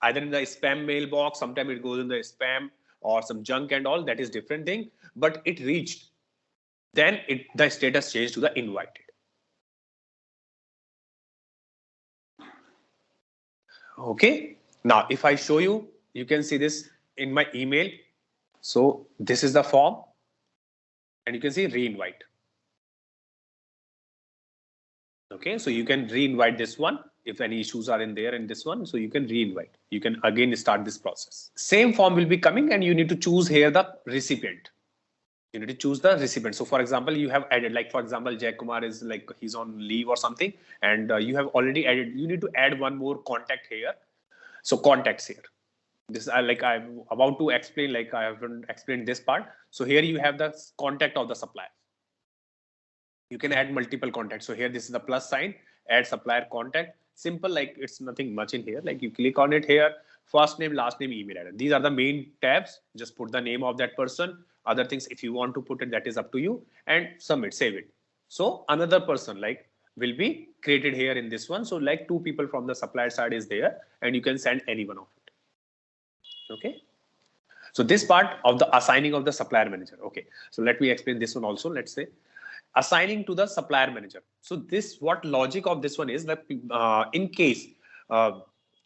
either in the spam mailbox, sometimes it goes in the spam or some junk and all, that is different thing, but it reached, then the status changed to the invited. Okay, now if I show you, you can see this in my email. So this is the form and you can see re-invite. Okay, so you can re-invite this one if any issues are in there in this one. So you can re-invite. You can again start this process. Same form will be coming and you need to choose here the recipient. You need to choose the recipient. So for example, you have added, like for example, Jay Kumar is like he's on leave or something, and you have already added. You need to add one more contact here. So contacts here. This like I'm about to explain. Like I haven't explained this part. So here you have the contact of the supplier. You can add multiple contacts. So here this is the plus sign, add supplier contact. Simple, like it's nothing much in here. Like you click on it here, first name, last name, email address. These are the main tabs. Just put the name of that person. Other things, if you want to put it, that is up to you, and submit, save it. So another person like will be created here in this one. So like two people from the supplier side is there, and you can send any one of it. Okay. So this part of the assigning of the supplier manager. Okay. So let me explain this one also. Let's say assigning to the supplier manager. So this, what logic of this one is that in case,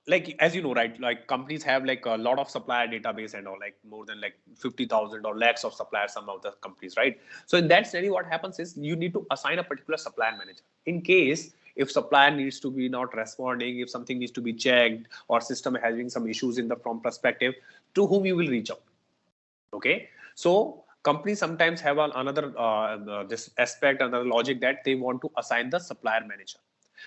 like as you know, right, like companies have like a lot of supplier database and all, like more than like 50,000 or lakhs of suppliers, some of the companies, right? So in that scenario, what happens is you need to assign a particular supplier manager. In case if supplier needs to be not responding, if something needs to be checked or system having some issues in the from perspective, to whom you will reach out. Okay, so companies sometimes have another this aspect, another logic that they want to assign the supplier manager.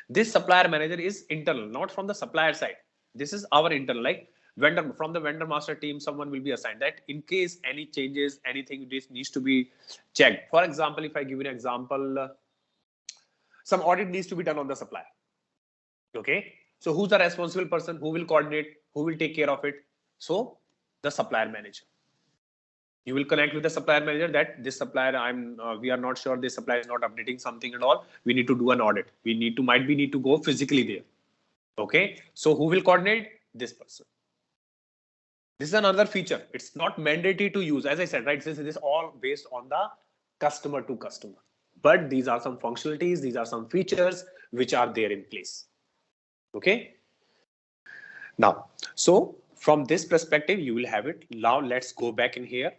This supplier manager is internal, not from the supplier side. This is our internal, like vendor, from the vendor master team, someone will be assigned that in case any changes, anything this needs to be checked. For example, if I give you an example, some audit needs to be done on the supplier. Okay, so who's the responsible person? Who will coordinate? Who will take care of it? So the supplier manager. You will connect with the supplier manager that this supplier, we are not sure this supplier is not updating something and all. We need to do an audit. We need to go physically there. Okay, so who will coordinate? This person. This is another feature. It's not mandatory to use. As I said, right, this is all based on the customer to customer. But these are some functionalities, these are some features which are there in place. Okay. Now, so from this perspective, you will have it. Now let's go back in here.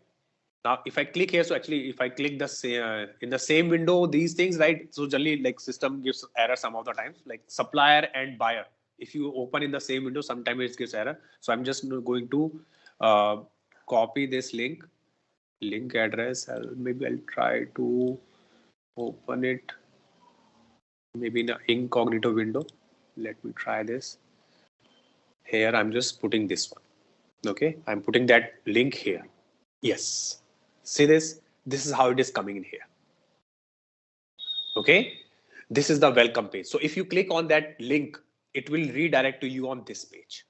Now, if I click here, so actually, if I click the in the same window, these things, right? So generally, like system gives error some of the times, like supplier and buyer. If you open in the same window, sometimes it gives error. So I'm just going to copy this link address. Maybe I'll try to open it maybe in an incognito window. Let me try this. Here, I'm just putting this one. Okay, I'm putting that link here. Yes. See this? This is how it is coming in here. Okay, this is the welcome page. So if you click on that link, it will redirect to you on this page.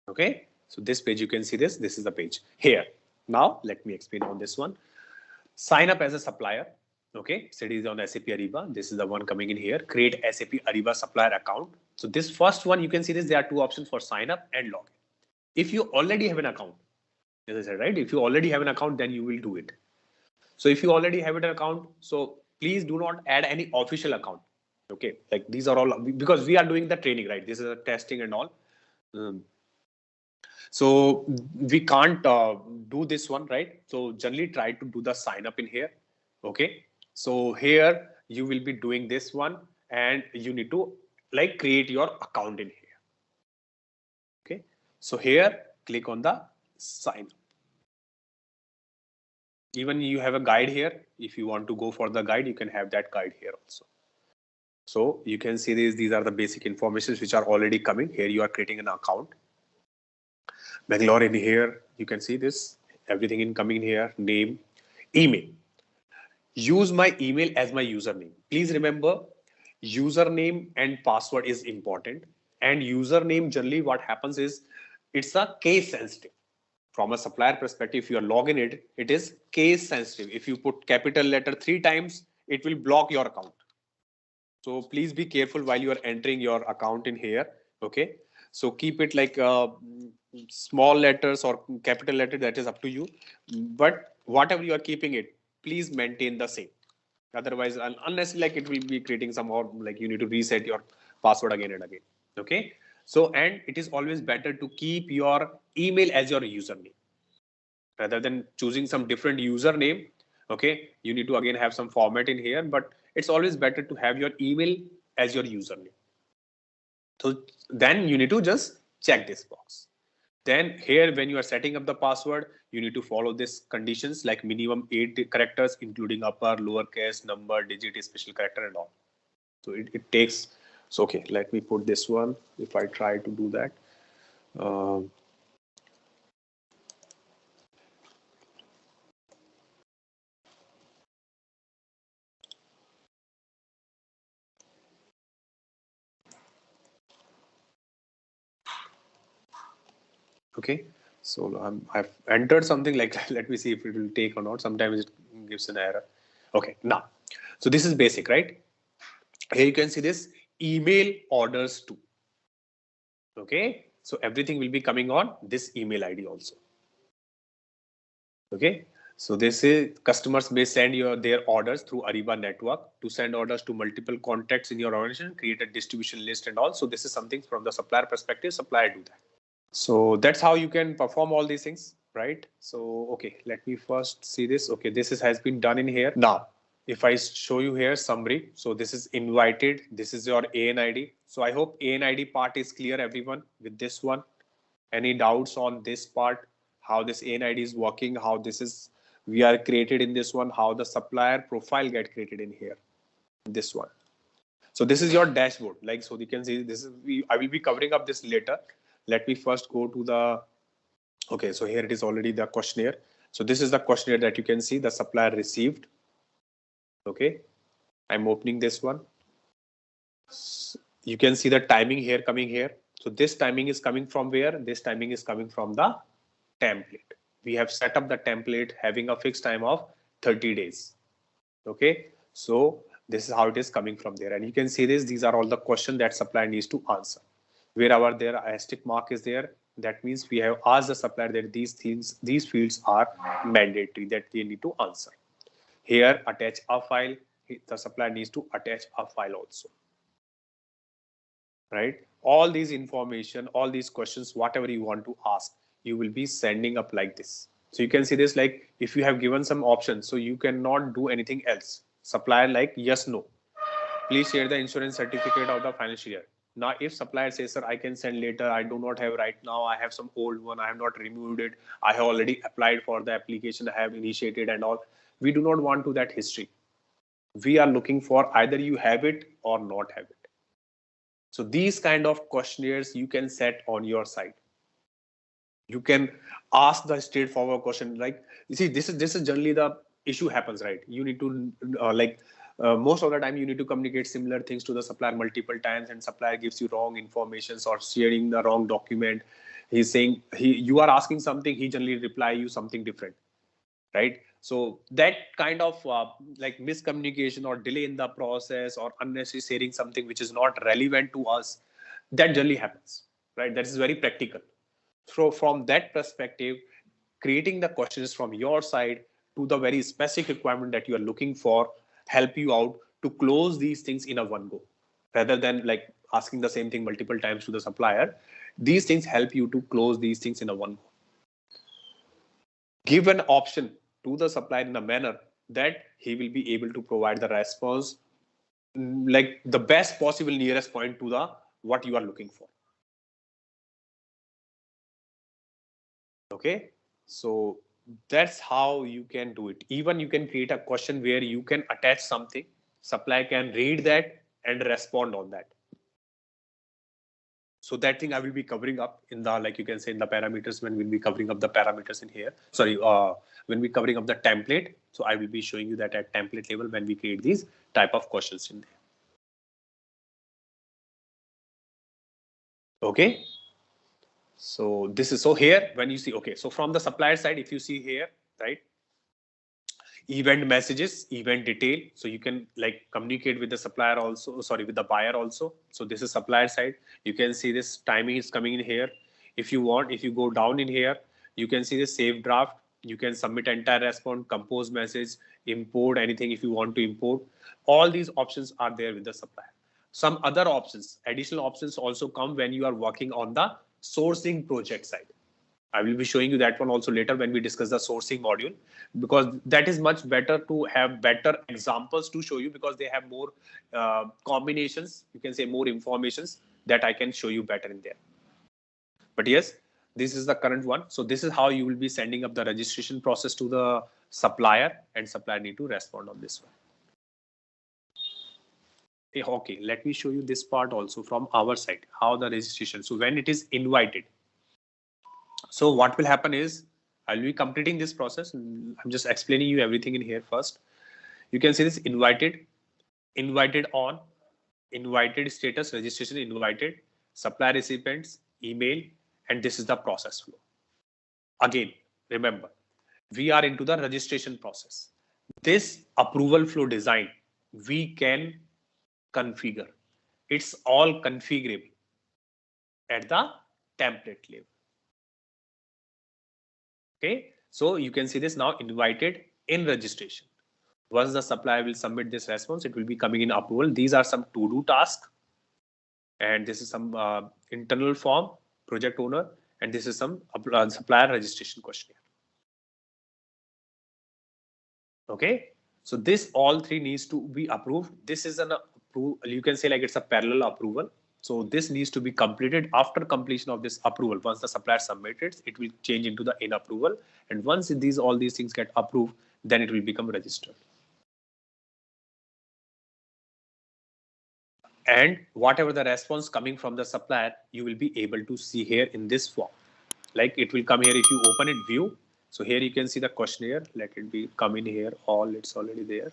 Okay, so this page, you can see this. This is the page here. Now, let me explain on this one. Sign up as a supplier. Okay, so it is on SAP Ariba. This is the one coming in here. Create SAP Ariba supplier account. So this first one, you can see this. There are two options for sign up and login. If you already have an account, as I said, right? If you already have an account, then you will do it. So if you already have an account, so please do not add any official account. Okay, like these are all because we are doing the training, right? This is a testing and all. So we can't do this one, right? So generally try to do the sign up in here. Okay, so here you will be doing this one and you need to like create your account in here. Okay, so here click on the sign up. Even you have a guide here. If you want to go for the guide, you can have that guide here also. So you can see these are the basic informations which are already coming. Here you are creating an account. Bangalore in here, you can see this, everything in coming here, name, email. Use my email as my username. Please remember, username and password is important. And username, generally what happens is, it's a case sensitive. From a supplier perspective, if you are logging it, it is case sensitive. If you put capital letter 3 times, it will block your account. So please be careful while you are entering your account in here. Okay. So keep it like small letters or capital letter, that is up to you. But whatever you are keeping it, please maintain the same. Otherwise, unless like it will be creating some more, like you need to reset your password again and again. Okay. So, and it is always better to keep your email as your username rather than choosing some different username. Okay. You need to again have some format in here, but it's always better to have your email as your username. So then you need to just check this box. Then here, when you are setting up the password, you need to follow these conditions like minimum 8 characters, including upper, lowercase, number, digit, special character and all. So it takes, so okay, let me put this one. If I try to do that. Okay, so I've entered something like, let me see if it will take or not. Sometimes it gives an error. Okay, now, so this is basic, right? Here you can see this email orders too. Okay, so everything will be coming on this email ID also. Okay, so this is customers may send their orders through Ariba network. To send orders to multiple contacts in your organization, create a distribution list and all. So this is something from the supplier perspective, supplier do that. So that's how you can perform all these things, right? So, okay, let me first see this. Okay, this has been done in here. Now, if I show you here summary, so this is invited. This is your ANID. So I hope ANID part is clear, everyone, with this one. Any doubts on this part, how this ANID is working, how this is, we are created in this one, how the supplier profile get created in here, this one. So this is your dashboard. Like, so you can see this is, I will be covering up this later. Let me first go to the, okay, so here it is already the questionnaire. So this is the questionnaire that you can see the supplier received. Okay, I'm opening this one. So you can see the timing here coming here. So this timing is coming from where? This timing is coming from the template. We have set up the template having a fixed time of 30 days. Okay, so this is how it is coming from there. And you can see this, these are all the questions that supplier needs to answer. Wherever their asterisk mark is there, That means we have asked the supplier that these fields are mandatory that they need to answer. Here, attach a file. The supplier needs to attach a file also. Right? All these information, all these questions, whatever you want to ask, you will be sending up like this. So you can see this like if you have given some options, so you cannot do anything else. Supplier like yes, no. Please share the insurance certificate of the financial year. Now, if supplier says, sir, I can send later, I do not have right now, I have some old one, I have not removed it, I have already applied for the application, I have initiated and all. We do not want to that history. We are looking for either you have it or not have it. So these kind of questionnaires you can set on your side. You can ask the straightforward question like, you see, this is generally the issue happens, right? You need to most of the time you need to communicate similar things to the supplier multiple times, and supplier gives you wrong information or sharing the wrong document. He's saying you are asking something, he generally reply you something different, right? So that kind of like miscommunication or delay in the process or unnecessary sharing something which is not relevant to us, that generally happens, right? That is very practical. So from that perspective, creating the questions from your side to the very specific requirement that you are looking for help you out to close these things in a one go, rather than like asking the same thing multiple times to the supplier. These things help you to close these things in a one go. Give an option to the supplier in a manner that he will be able to provide the response like the best possible nearest point to the what you are looking for. Okay, so that's how you can do it. Even you can create a question where you can attach something, supplier can read that and respond on that. So that thing I will be covering up in the, like you can say in the parameters, when we'll be covering up the parameters in here. Sorry, when we're covering up the template. So I will be showing you that at template level when we create these type of questions in there. Okay. So this is, so here when you see, okay, so from the supplier side, if you see here, right, event messages, event detail, so you can like communicate with the supplier also, sorry, with the buyer also. So this is supplier side. You can see this timing is coming in here. If you want, if you go down in here, you can see the save draft. You can submit entire response, compose message, import anything if you want to import. All these options are there with the supplier. Some other options, additional options also come when you are working on the sourcing project side. I will be showing you that one also later when we discuss the sourcing module, because that is much better to have better examples to show you, because they have more combinations, you can say more informations that I can show you better in there. But yes, this is the current one. So this is how you will be sending up the registration process to the supplier, and supplier need to respond on this one. Okay, let me show you this part also from our side, how the registration. So when it is invited, so what will happen is I'll be completing this process. I'm just explaining you everything in here first. You can see this invited, invited on, invited status, registration invited, supply recipients, email, and this is the process flow. Again, remember, we are into the registration process. This approval flow design, we can configure. It's all configurable at the template level. Okay, so you can see this now invited in registration. Once the supplier will submit this response, it will be coming in approval. These are some to-do tasks, and this is some internal form, project owner, and this is some supplier registration questionnaire. Okay, so this all three needs to be approved. This is an approval. You can say like it's a parallel approval. So this needs to be completed. After completion of this approval, once the supplier submits, it will change into the in approval. And once all these things get approved, then it will become registered. And whatever the response coming from the supplier, you will be able to see here in this form. Like it will come here if you open it, view. So here you can see the questionnaire. Let it be come in here. All it's already there.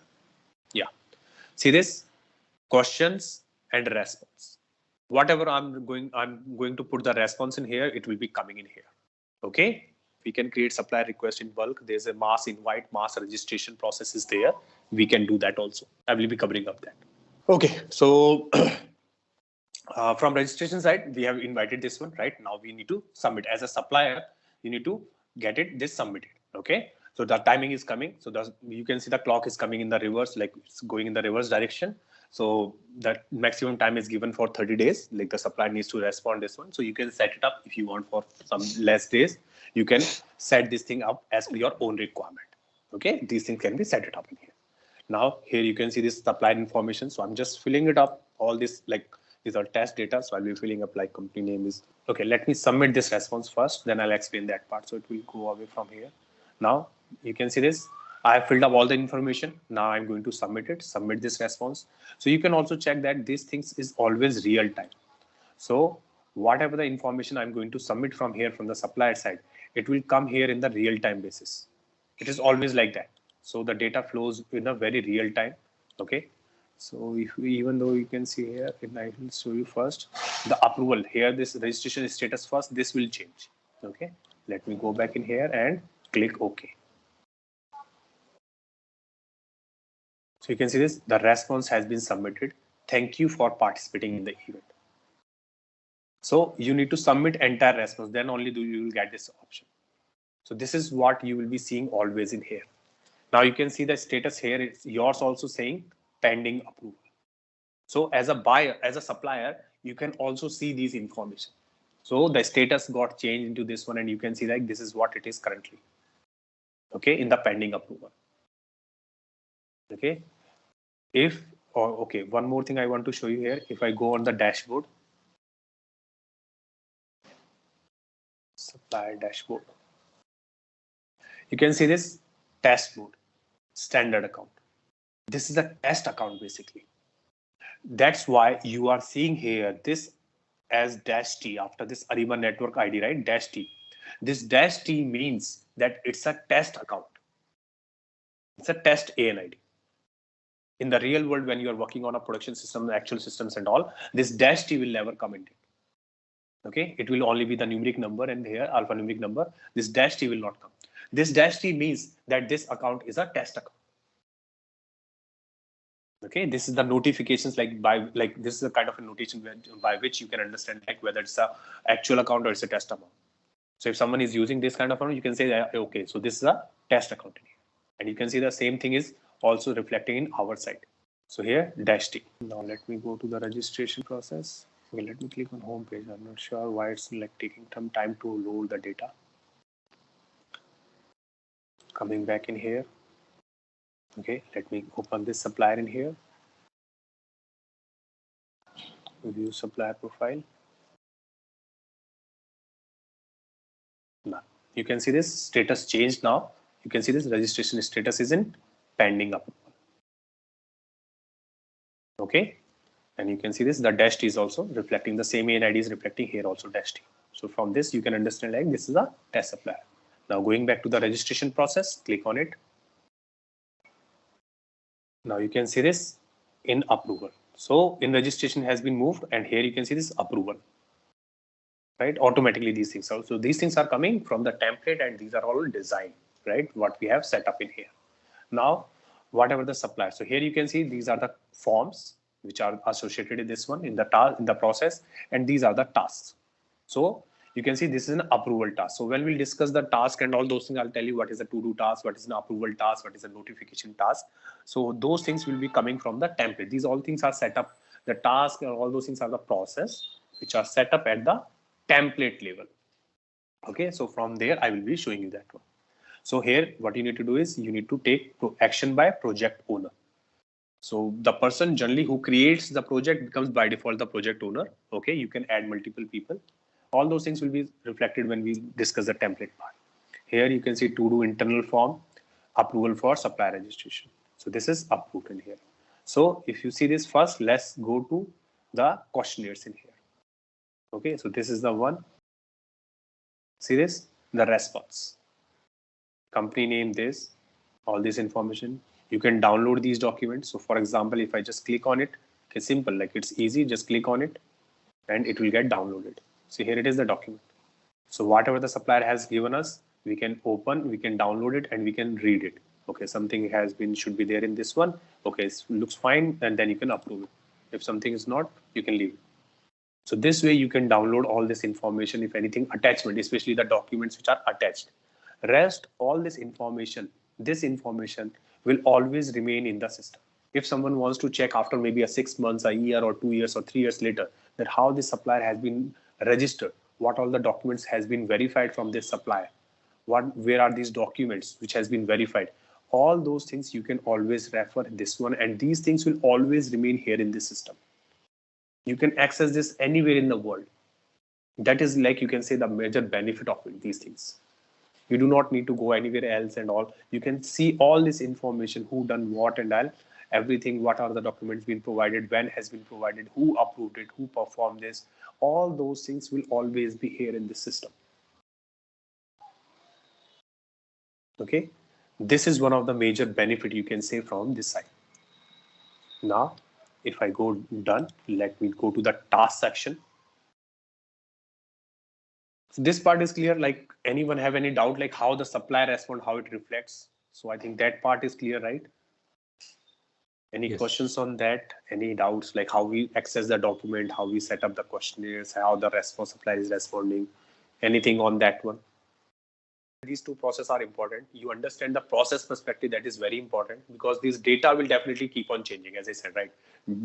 Yeah. See this questions and response. Whatever I'm going to put the response in here. It will be coming in here. Okay. We can create supplier request in bulk. There's a mass invite, mass registration process is there. We can do that also. I will be covering up that. Okay. So From registration side, we have invited this one, right? Now we need to submit. As a supplier, you need to get this submitted, okay? So the timing is coming. So you can see the clock is coming in the reverse, like it's going in the reverse direction. So that maximum time is given for 30 days. Like the supplier needs to respond this one. So you can set it up if you want for some less days. You can set this thing up as per your own requirement. Okay, these things can be set it up in here. Now here you can see this supplier information. So I'm just filling it up. All this, like these are test data. So I'll be filling up like company name is. Okay, let me submit this response first. Then I'll explain that part. So it will go away from here. Now you can see this. I have filled up all the information. Now I'm going to submit it, submit this response. So you can also check that these things is always real time. So whatever the information I'm going to submit from here from the supplier side, it will come here in the real time basis. It is always like that. So the data flows in a very real time. Okay. So if we, even though you can see here, and I will show you first the approval here, this registration status first, this will change. Okay. Let me go back in here and click OK. So you can see this, the response has been submitted. Thank you for participating in the event. So you need to submit entire response, then only you will get this option. So this is what you will be seeing always in here. Now you can see the status here, it's yours also saying pending approval. So as a buyer, as a supplier, you can also see these information. So the status got changed into this one and you can see like this is what it is currently. Okay, in the pending approval. Okay. Okay, one more thing I want to show you here. If I go on the dashboard, supplier dashboard, you can see this test mode, standard account. This is a test account basically. That's why you are seeing here this as dash T after this Ariba network ID, right? Dash T. This dash T means that it's a test account. It's a test ANID. In the real world, when you are working on a production system, actual systems and all, this dash T will never come in it. Okay, it will only be the numeric number and here alphanumeric number. This dash T will not come. This dash T means that this account is a test account. Okay, this is the notifications like this is a kind of a notation by which you can understand like whether it's a actual account or it's a test account. So if someone is using this kind of account, you can say that, okay, so this is a test account in here. And you can see the same thing is also reflecting in our side. So here dash T. Now let me go to the registration process. Okay, let me click on home page. I'm not sure why it's like taking some time to load the data. Coming back in here. Okay, let me open this supplier in here. View supplier profile. Now you can see this status changed now. You can see this registration status is in pending approval. Okay, and you can see this, the dash T is also reflecting the same ANID is reflecting here also dash T. So from this you can understand like this is a test supplier. Now going back to the registration process, click on it. Now you can see this in approval. So in registration has been moved and here you can see this approval. Right, automatically these things are, so these things are coming from the template and these are all designed, right, what we have set up in here. Now whatever the supplier, so here you can see these are the forms which are associated with this one in the task in the process, and these are the tasks. So you can see this is an approval task. So when we'll discuss the task and all those things, I'll tell you what is a to-do task, what is an approval task, what is a notification task. So those things will be coming from the template. These all things are set up, the task and all those things are the process which are set up at the template level. Okay, so from there I will be showing you that one. So here what you need to do is you need to take action by project owner. So the person generally who creates the project becomes by default the project owner. Okay, you can add multiple people. All those things will be reflected when we discuss the template part. Here you can see to do internal form, approval for supplier registration. So this is approved in here. So if you see this first, let's go to the questionnaires in here. Okay, so this is the one. See this, the response. Company name, this, all this information. You can download these documents. So for example, if I just click on it, okay, simple, like it's easy, just click on it and it will get downloaded. So here it is the document. So whatever the supplier has given us, we can open, we can download it and we can read it. Okay, something has been, should be there in this one. Okay, it looks fine and then you can approve it. If something is not, you can leave it. So this way you can download all this information, if anything, attachment, especially the documents which are attached. Rest, all this information will always remain in the system. If someone wants to check after maybe a 6 months, a year or 2 years or 3 years later, that how this supplier has been registered, what all the documents has been verified from this supplier, where are these documents which has been verified, all those things you can always refer this one, and these things will always remain here in this system. You can access this anywhere in the world. That is, like, you can say, the major benefit of it, these things. You do not need to go anywhere else and all. You can see all this information, who done what and all, everything, what are the documents being provided, when has been provided, who approved it, who performed this. All those things will always be here in the system. Okay, this is one of the major benefit you can say from this side. Now, if I go done, let me go to the task section. So this part is clear. Like, anyone have any doubt, like how the supplier respond, how it reflects? So I think that part is clear, right? Any Yes. questions on that? Any doubts, like how we access the document, how we set up the questionnaires, how the response supplier is responding? Anything on that one? These two processes are important. You understand the process perspective, that is very important, because this data will definitely keep on changing. As I said, right,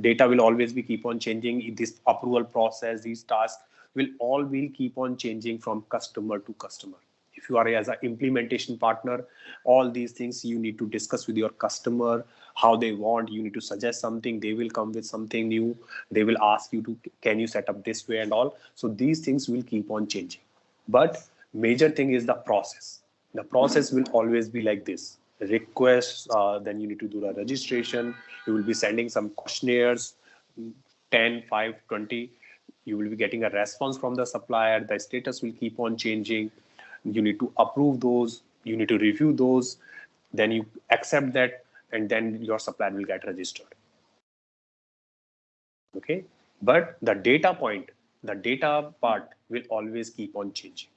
data will always be keep on changing. This approval process, these tasks will keep on changing from customer to customer. If you are as an implementation partner, all these things you need to discuss with your customer, how they want. You need to suggest something, they will come with something new, they will ask you to, can you set up this way and all. So these things will keep on changing, but major thing is the process. The process will always be like this: requests, then you need to do the registration, you will be sending some questionnaires, 10, 5, 20. You will be getting a response from the supplier, the status will keep on changing, you need to approve those, you need to review those, then you accept that, and then your supplier will get registered. Okay, but the data part will always keep on changing.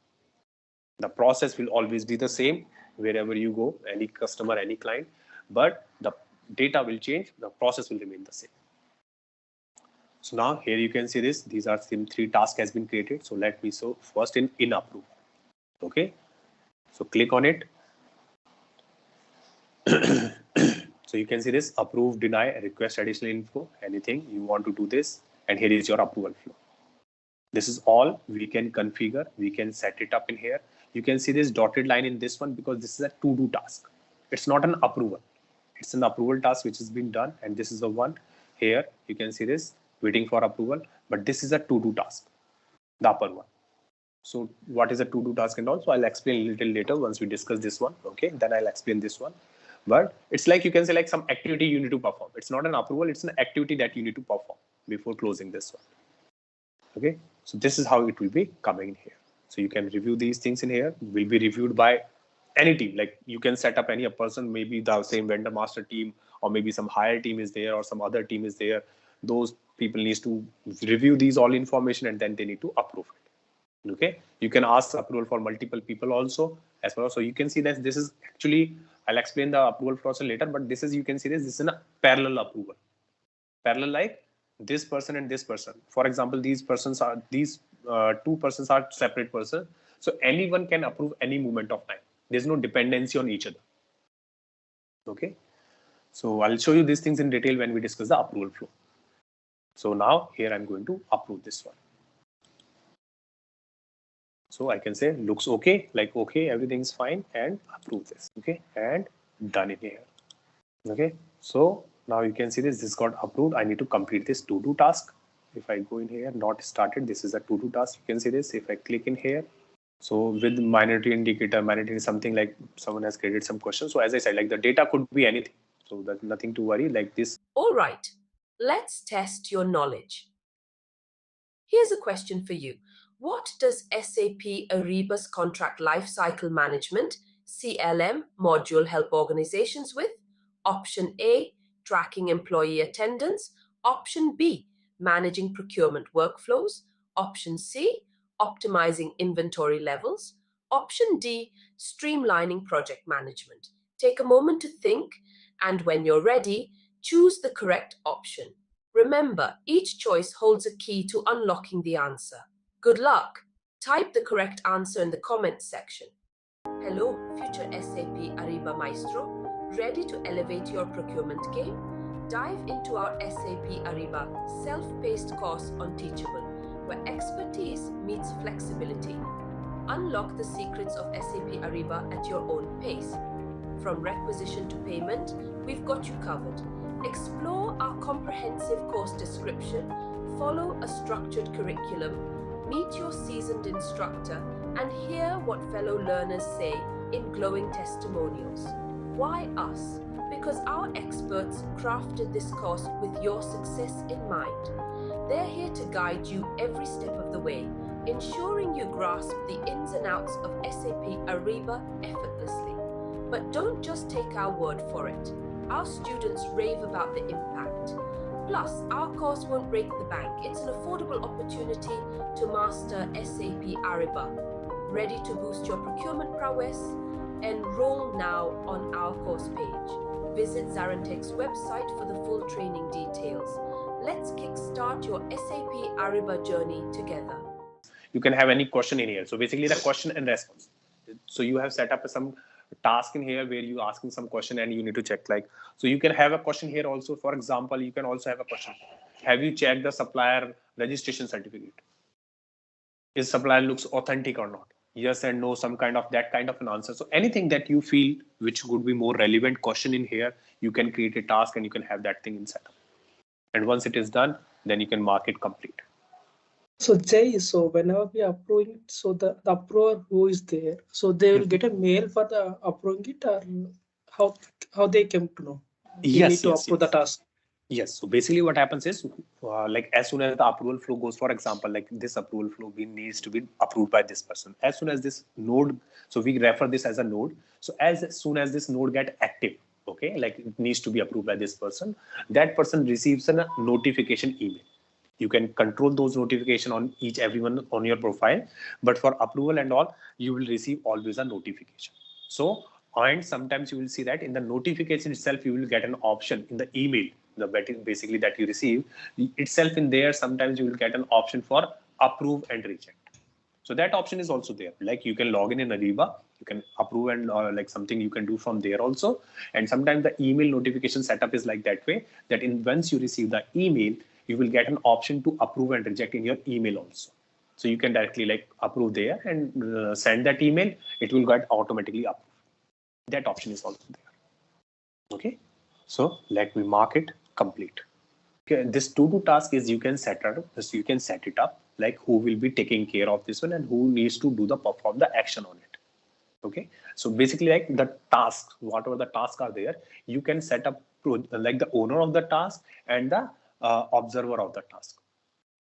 The process will always be the same wherever you go, any customer, any client, but the data will change, the process will remain the same. So now here you can see this, these are some 3 tasks has been created. So let me show first in approve. Okay, so click on it. So you can see this: approve, deny, request additional info, anything you want to do this, and here is your approval flow. This is all we can configure, we can set it up in here. You can see this dotted line in this one because this is a to-do task. It's not an approval. It's an approval task which has been done, and this is the one here. You can see this waiting for approval, but this is a to-do task, the upper one. So what is a to-do task and all? So I'll explain a little later once we discuss this one. Okay, then I'll explain this one. But it's like, you can say, like some activity you need to perform. It's not an approval, it's an activity that you need to perform before closing this one. Okay, so this is how it will be coming in here. So you can review these things in here, will be reviewed by any team. Like, you can set up any person, maybe the same vendor master team, or maybe some higher team is there, or some other team is there. Those people needs to review these all information, and then they need to approve it. Okay, you can ask approval for multiple people also as well. So you can see that this is actually, I'll explain the approval process later, but this is, you can see this is a parallel approval. Parallel, like this person and this person. For example, these two persons are separate persons. So anyone can approve any moment of time. There's no dependency on each other. Okay. So I'll show you these things in detail when we discuss the approval flow. So now here I'm going to approve this one. So I can say looks okay, like okay, everything's fine, and approve this. Okay, and done in here. Okay, so now you can see this got approved. I need to complete this to-do task. If I go in here, not started, this is a to-do task. You can see this. If I click in here, so with minority indicator, minority is something like someone has created some questions. So as I said, like the data could be anything. So that's nothing to worry, like this. All right, let's test your knowledge. Here's a question for you. What does SAP Ariba's Contract Lifecycle Management (CLM) module help organizations with? Option A, tracking employee attendance. Option B, managing procurement workflows. Option C, optimizing inventory levels. Option D, streamlining project management. Take a moment to think, and when you're ready, choose the correct option. Remember, each choice holds a key to unlocking the answer. Good luck! Type the correct answer in the comments section. Hello, future SAP Ariba Maestro. Ready to elevate your procurement game? Dive into our SAP Ariba self-paced course on Teachable, where expertise meets flexibility. Unlock the secrets of SAP Ariba at your own pace. From requisition to payment, we've got you covered. Explore our comprehensive course description, follow a structured curriculum, meet your seasoned instructor, and hear what fellow learners say in glowing testimonials. Why us? Because our experts crafted this course with your success in mind. They're here to guide you every step of the way, ensuring you grasp the ins and outs of SAP Ariba effortlessly. But don't just take our word for it. Our students rave about the impact. Plus, our course won't break the bank. It's an affordable opportunity to master SAP Ariba. Ready to boost your procurement prowess? Enroll now on our course page. Visit ZaranTech's website for the full training details. Let's kickstart your SAP Ariba journey together. You can have any question in here. So basically the question and response. So you have set up some task in here where you asking some question and you need to check, like, so you can have a question here also. For example, you can also have a question. Have you checked the supplier registration certificate? Is supplier looks authentic or not? Yes and no, some kind of that kind of an answer. So anything that you feel which would be more relevant question in here, you can create a task and you can have that thing inside. And once it is done, then you can mark it complete. So Jay, so whenever we approve it, so the approver who is there, so they will get a mail for the approving it, or how they came to know? You need to approve the task. Yes. So basically what happens is like as soon as the approval flow goes, for example, like this approval flow needs to be approved by this person. As soon as this node, so we refer this as a node. So as soon as this node get active, okay, like it needs to be approved by this person, that person receives a notification email. You can control those notifications on everyone on your profile, but for approval and all, you will receive always a notification. So, and sometimes you will see that in the notification itself, you will get an option in the email, basically that you receive itself in there. Sometimes you will get an option for approve and reject. So that option is also there. Like you can log in Ariba, you can approve and like something you can do from there also. And sometimes the email notification setup is like that way that once you receive the email, you will get an option to approve and reject in your email also. So you can directly like approve there and send that email. It will get automatically approved. That option is also there. Okay. So let me mark it complete. Okay. This to-do task is you can set it up like who will be taking care of this one and who needs to perform the action on it. Okay. So basically like the tasks, whatever the tasks are there, you can set up like the owner of the task and the observer of the task.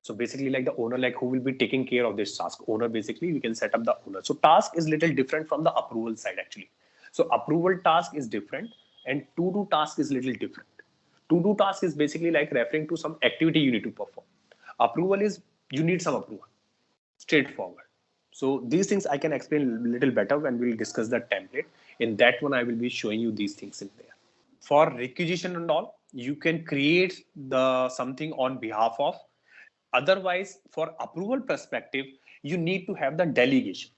So basically like the owner, like who will be taking care of this task. Owner, basically we can set up the owner. So task is little different from the approval side actually. So approval task is different and to-do task is little different. To-do task is basically like referring to some activity you need to perform. Approval is you need some approval. Straightforward. So these things I can explain a little better when we'll discuss the template. In that one, I will be showing you these things in there. For requisition and all, you can create the something on behalf of. Otherwise, for approval perspective, you need to have the delegation.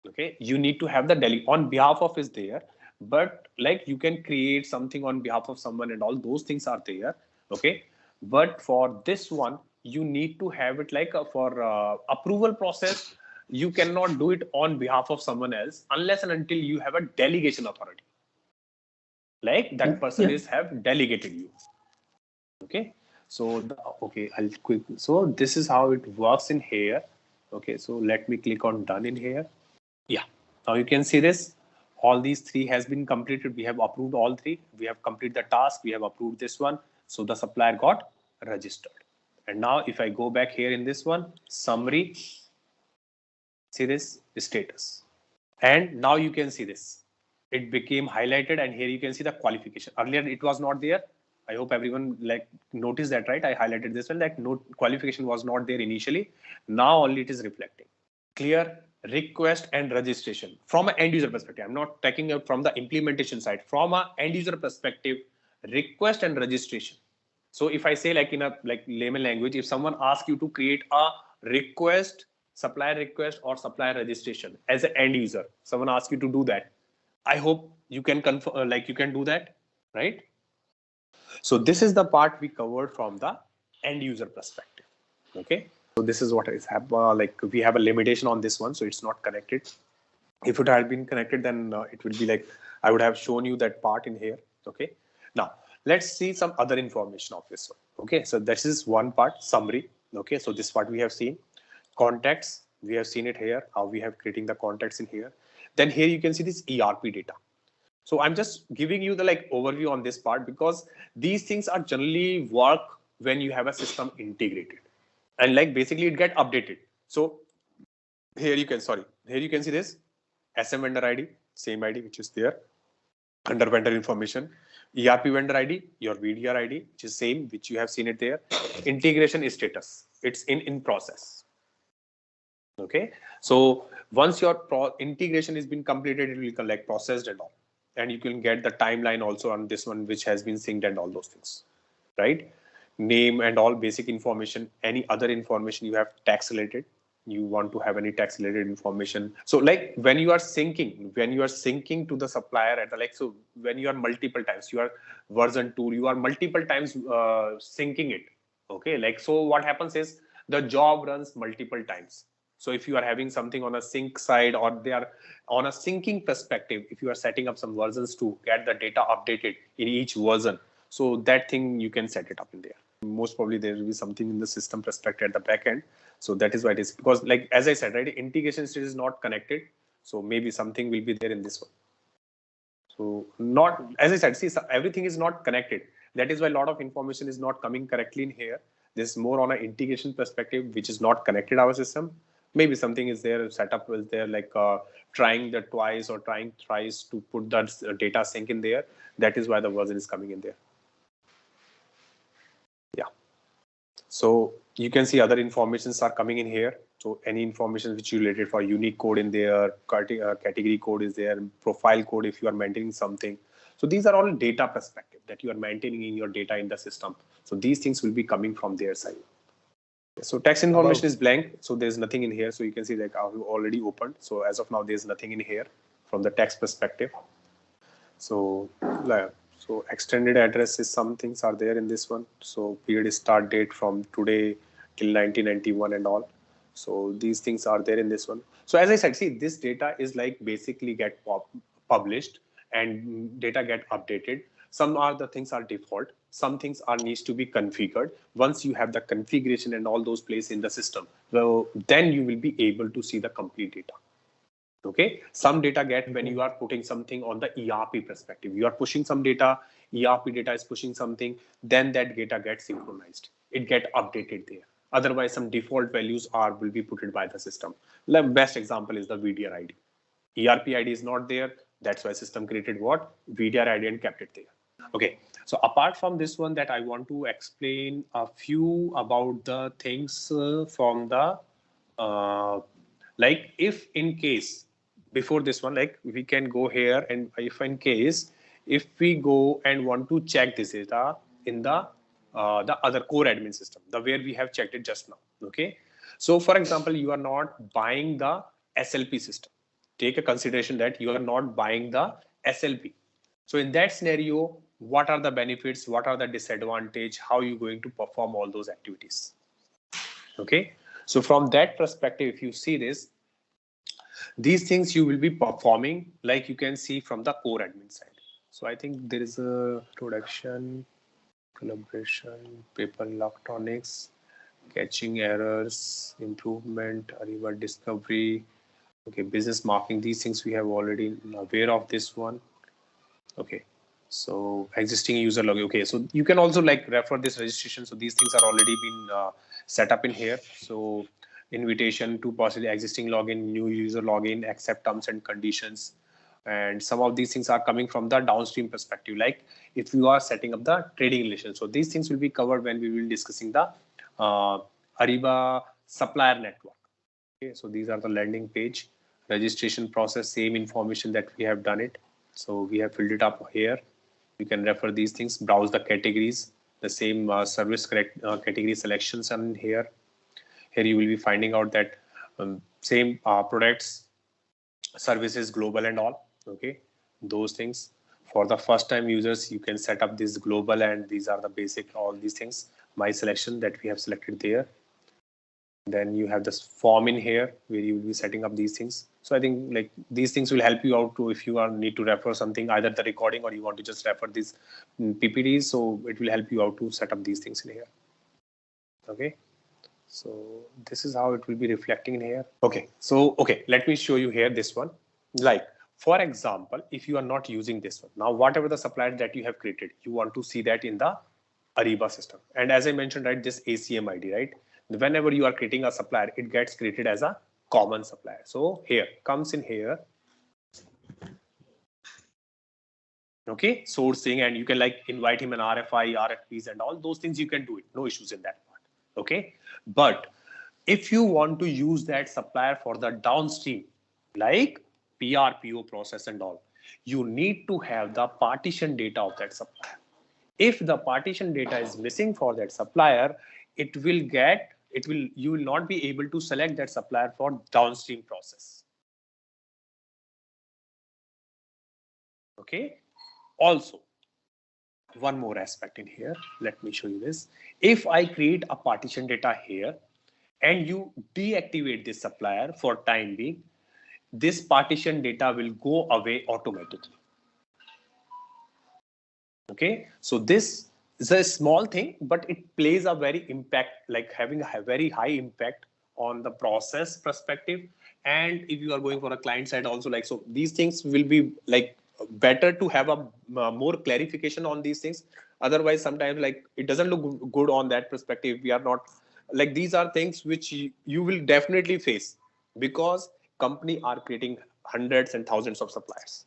Okay, you need to have the on behalf of is there, but like you can create something on behalf of someone and all those things are there. Okay, but for this one, you need to have it like for approval process. You cannot do it on behalf of someone else unless and until you have a delegation authority. Like that person is have delegated you. Okay, so I'll quick. So this is how it works in here. Okay, so let me click on done in here. Yeah, now you can see this. All these three has been completed. We have approved all three. We have completed the task. We have approved this one. So the supplier got registered. And now if I go back here in this one, summary, see this status. And now you can see this. It became highlighted and here you can see the qualification. Earlier it was not there. I hope everyone like noticed that, right? I highlighted this one, like no qualification was not there initially. Now only it is reflecting. Clear request and registration from an end user perspective. I'm not taking it from the implementation side. From an end user perspective, request and registration. So if I say like in a layman language, if someone asks you to create a request, supplier request or supplier registration as an end user, someone asks you to do that. I hope you can confirm, you can do that, right? So this is the part we covered from the end user perspective. Okay. So this is what is we have a limitation on this one, so it's not connected. If it had been connected, then it would be like I would have shown you that part in here. Okay. Now let's see some other information of this one. Okay. So this is one part, summary. Okay. So this part we have seen. Contacts, we have seen it here, how we have creating the contacts in here. Then here you can see this ERP data. So I'm just giving you the overview on this part because these things are generally work when you have a system integrated and basically it get updated. So here you can see this SM vendor ID, same ID which is there under vendor information, ERP vendor ID, your VDR ID, which is same, which you have seen it there. Integration status, it's in process. Okay, so once your integration has been completed, it will collect processed and all, and you can get the timeline also on this one, which has been synced and all those things, right? Name and all basic information, any other information you have tax related, you want to have any tax related information. So when you are syncing to the supplier at so when you are multiple times, you are version 2, you are multiple times syncing it. Okay, so what happens is the job runs multiple times. So if you are having something on a sync side or they are on a syncing perspective, if you are setting up some versions to get the data updated in each version, so that thing you can set it up in there. Most probably there will be something in the system perspective at the back end. So that is why it is, because as I said, right, integration stage is not connected. So maybe something will be there in this one. So not, as I said, see, everything is not connected. That is why a lot of information is not coming correctly in here. This is more on an integration perspective, which is not connected our system. Maybe something is there, setup is there, trying that twice or trying thrice to put that data sync in there. That is why the version is coming in there. Yeah. So you can see other informations are coming in here. So any information which you related for unique code in there, category code is there, profile code if you are maintaining something. So these are all data perspective that you are maintaining in your data in the system. So these things will be coming from their side. So tax information is blank, so there's nothing in here. So you can see I've already opened. So as of now, there's nothing in here from the tax perspective. So so extended addresses, some things are there in this one. So period start date from today till 1991 and all. So these things are there in this one. So as I said, see, this data is basically get published and data get updated. Some are the things are default. Some things are needs to be configured. Once you have the configuration and all those placed in the system, well, then you will be able to see the complete data. Okay, some data get when you are putting something on the ERP perspective. You are pushing some data, ERP data is pushing something, then that data gets synchronized. It get updated there. Otherwise, some default values will be put by the system. The best example is the VDR ID. ERP ID is not there. That's why system created what? VDR ID and kept it there. Okay, so apart from this one, that I want to explain a few about the things from the if in case before this one, we can go here, and if we go and want to check this data in the other core admin system, the where we have checked it just now. Okay, so for example, you are not buying the SLP system. Take a consideration that you are not buying the SLP. So in that scenario, what are the benefits? What are the disadvantage? How are you going to perform all those activities? Okay, so from that perspective, if you see this, these things you will be performing you can see from the core admin side. So I think there is a production, collaboration, paper electronics, catching errors, improvement, Ariba discovery. Okay, business marketing, these things we have already aware of this one. Okay, so existing user login. Okay, so you can also refer this registration. So these things are already been set up in here. So invitation to possibly existing login, new user login, accept terms and conditions. And some of these things are coming from the downstream perspective, if you are setting up the trading relation. So these things will be covered when we will discussing the Ariba supplier network. Okay, so these are the landing page, registration process, same information that we have done it. So we have filled it up here. You can refer these things, browse the categories. the same service category selections are in here. Here you will be finding out that same products, services, global and all. Okay, those things. For the first time users, you can set up this global, and these are the basic, all these things. My selection that we have selected there. Then you have this form in here where you will be setting up these things. So I think like these things will help you out to, if you are need to refer something, either the recording or you want to just refer these PPTs. So it will help you out to set up these things in here. Okay. So this is how it will be reflecting in here. Okay. So, okay, let me show you here this one. Like, for example, if you are not using this one, now whatever the supplier that you have created, you want to see that in the Ariba system. And as I mentioned, right, this ACM ID, right? Whenever you are creating a supplier, it gets created as a common supplier. So here comes in here. Okay, sourcing, and you can like invite him an RFI, RFPs and all those things, you can do it. No issues in that part. Okay, but if you want to use that supplier for the downstream, like PR, PO process and all, you need to have the partition data of that supplier. If the partition data is missing for that supplier, you will not be able to select that supplier for downstream process. Okay. Also, one more aspect in here. Let me show you this. If I create a partition data here and you deactivate this supplier for time being, this partition data will go away automatically. Okay. So this is a small thing, but it plays a very impact, like having a very high impact on the process perspective. And if you are going for a client side also, like, so these things will be like better to have a more clarification on these things. Otherwise, sometimes like it doesn't look good on that perspective. We are not like, these are things which you will definitely face because company are creating hundreds and thousands of suppliers.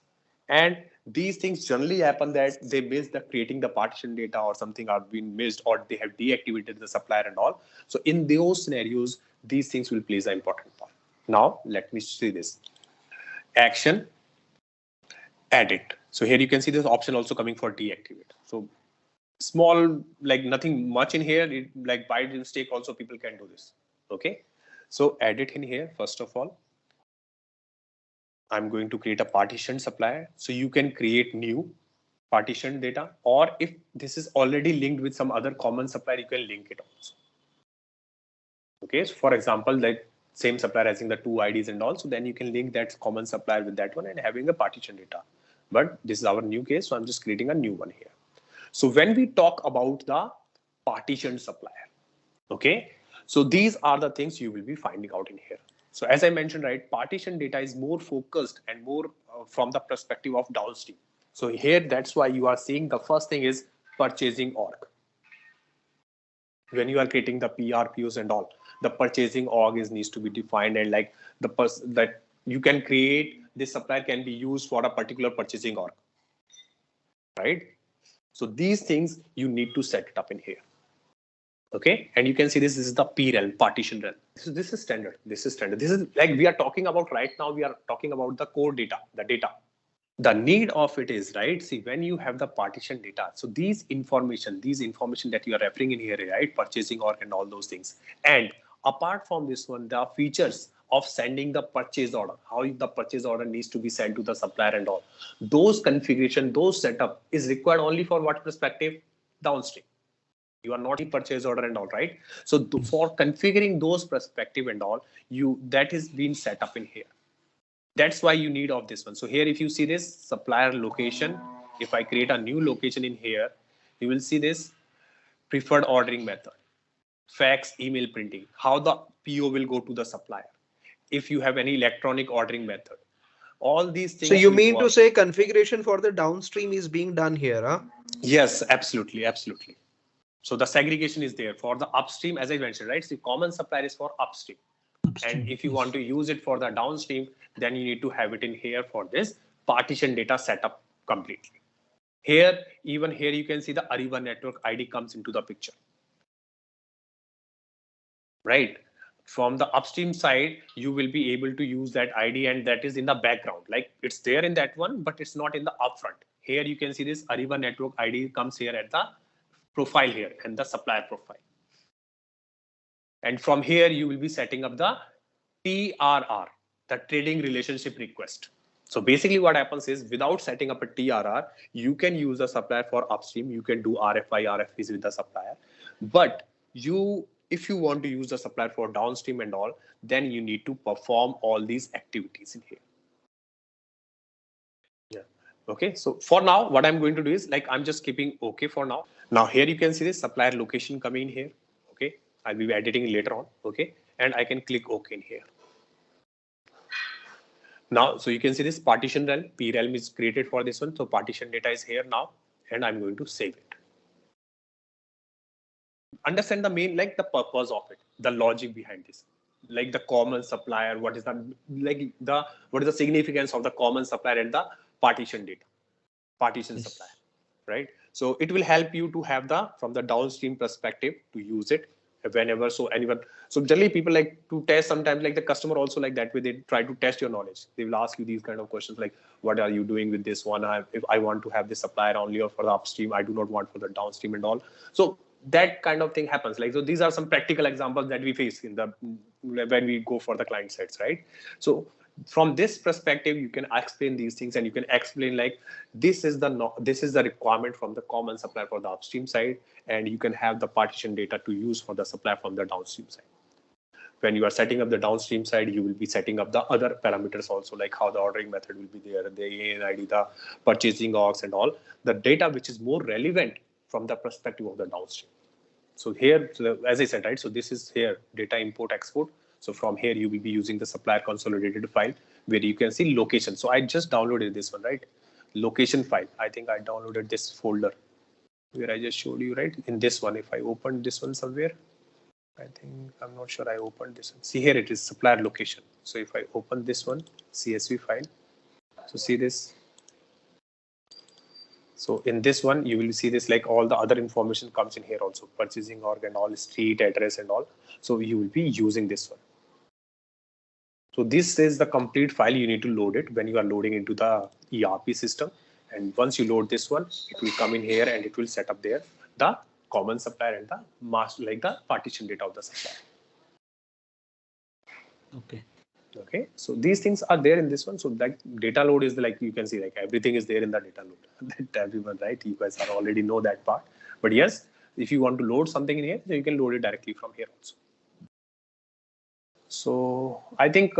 And these things generally happen that they miss the creating the partition data, or something are being missed, or they have deactivated the supplier and all. So in those scenarios, these things will play an important part. Now, let me see this. Action, edit. So here you can see this option also coming for deactivate. So small, like nothing much in here, like by mistake also people can do this. Okay. So edit in here, first of all. I'm going to create a partition supplier. So you can create new partition data, or if this is already linked with some other common supplier, you can link it also. Okay, so for example, like same supplier having the two IDs and all, so then you can link that common supplier with that one and having a partition data. But this is our new case, so I'm just creating a new one here. So when we talk about the partition supplier, okay, so these are the things you will be finding out in here. So as I mentioned, right, partition data is more focused and more from the perspective of downstream. So here, that's why you are seeing the first thing is purchasing org. When you are creating the PR, POs and all, the purchasing org needs to be defined, and like the person that you can create, this supplier can be used for a particular purchasing org, right? So these things you need to set it up in here. Okay, and you can see this is the P realm, partition realm. This is standard. This is standard. This is like we are talking about right now. We are talking about the core data, the data. The need of it is, right? See, when you have the partition data, so these information that you are referring in here, right? Purchasing org and all those things. And apart from this one, the features of sending the purchase order, how the purchase order needs to be sent to the supplier and all. Those configuration, those setup is required only for what perspective? Downstream. You are not in purchase order and all, right? So for configuring those perspective and all, that is being set up in here. That's why you need of this one. So here, if you see this supplier location, if I create a new location in here, you will see this preferred ordering method, fax, email printing, how the PO will go to the supplier. If you have any electronic ordering method, all these things. So you mean to say configuration for the downstream is being done here, huh? Yes, absolutely, absolutely. So the segregation is there for the upstream, as I mentioned, right? The common supplier is for upstream. And if you want to use it for the downstream, then you need to have it in here for this partition data setup completely. Here, even here, you can see the Ariba network ID comes into the picture. Right? From the upstream side, you will be able to use that ID, and that is in the background. Like it's there in that one, but it's not in the upfront. Here you can see this Ariba network ID comes here at the profile here and the supplier profile. And from here, you will be setting up the TRR, the trading relationship request. So basically what happens is without setting up a TRR, you can use the supplier for upstream. You can do RFI, RFPs with the supplier. But if you want to use the supplier for downstream and all, then you need to perform all these activities in here. Yeah. Okay. So for now, what I'm going to do is like, I'm just keeping okay for now. Now here you can see this supplier location coming in here. Okay. I'll be editing later on. Okay. And I can click OK in here. Now, so you can see this partition realm, P realm is created for this one. So partition data is here now, and I'm going to save it. Understand the main, like the purpose of it, the logic behind this, like the common supplier, what is the significance of the common supplier and the partition data, partition Yes. supplier, right? So it will help you to have from the downstream perspective to use it whenever. So generally people like to test sometimes, like the customer also like that way, they try to test your knowledge. They will ask you these kind of questions like, what are you doing with this one? If I want to have this supplier only or for the upstream, I do not want for the downstream and all. So that kind of thing happens. Like, so these are some practical examples that we face when we go for the client sites, right? So from this perspective, you can explain these things, and you can explain like this is the requirement from the common supplier for the upstream side, and you can have the partition data to use for the supplier from the downstream side. When you are setting up the downstream side, you will be setting up the other parameters also, like how the ordering method will be there, the ANID, the purchasing orgs and all the data which is more relevant from the perspective of the downstream. So here, as I said, right, so this is here data import export. So from here, you will be using the supplier consolidated file where you can see location. So I just downloaded this one, right? Location file. I think I downloaded this folder where I just showed you, right? In this one, if I open this one somewhere, I think, I'm not sure I opened this one. See here, it is supplier location. So if I open this one, CSV file, so see this. So in this one, you will see this, like all the other information comes in here also, purchasing org and all, street address and all. So you will be using this one. So this is the complete file. You need to load it when you are loading into the ERP system. And once you load this one, it will come in here and it will set up there the common supplier and the master, like the partition data of the supplier. Okay. Okay, so these things are there in this one. So that data load is like, you can see like everything is there in the data load. That everyone, right? You guys already know that part. But yes, if you want to load something in here, then you can load it directly from here also. So I think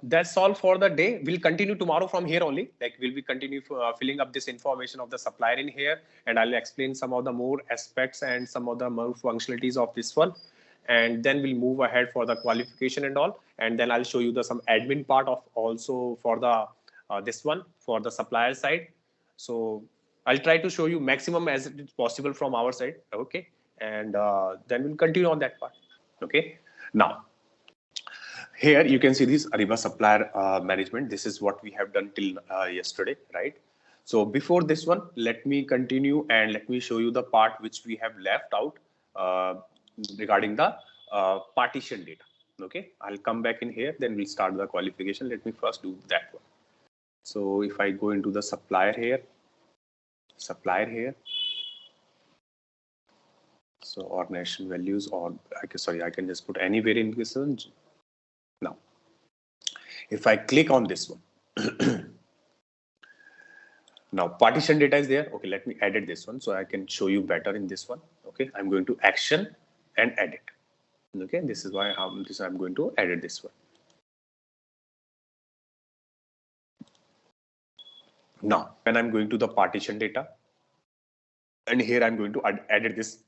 that's all for the day. We'll continue tomorrow from here only. Like we'll be continue filling up this information of the supplier in here, and I'll explain some of the more aspects and some of the more functionalities of this one. And then we'll move ahead for the qualification and all. And then I'll show you some admin part of also for the this one for the supplier side. So I'll try to show you maximum as it is possible from our side. Okay, and then we'll continue on that part. Okay, now here you can see this Ariba supplier management. This is what we have done till yesterday, right? So before this one, let me continue and let me show you the part which we have left out regarding the partition data. Okay, I'll come back in here, then we'll start the qualification. Let me first do that one. So if I go into the supplier here, so or national values, or I can just put anywhere in this one. Now, if I click on this one, now partition data is there. Okay, let me edit this one so I can show you better in this one. Okay, I'm going to action and edit. Okay, this is why I'm going to edit this one. Now, when I'm going to the partition data, and here I'm going to edit this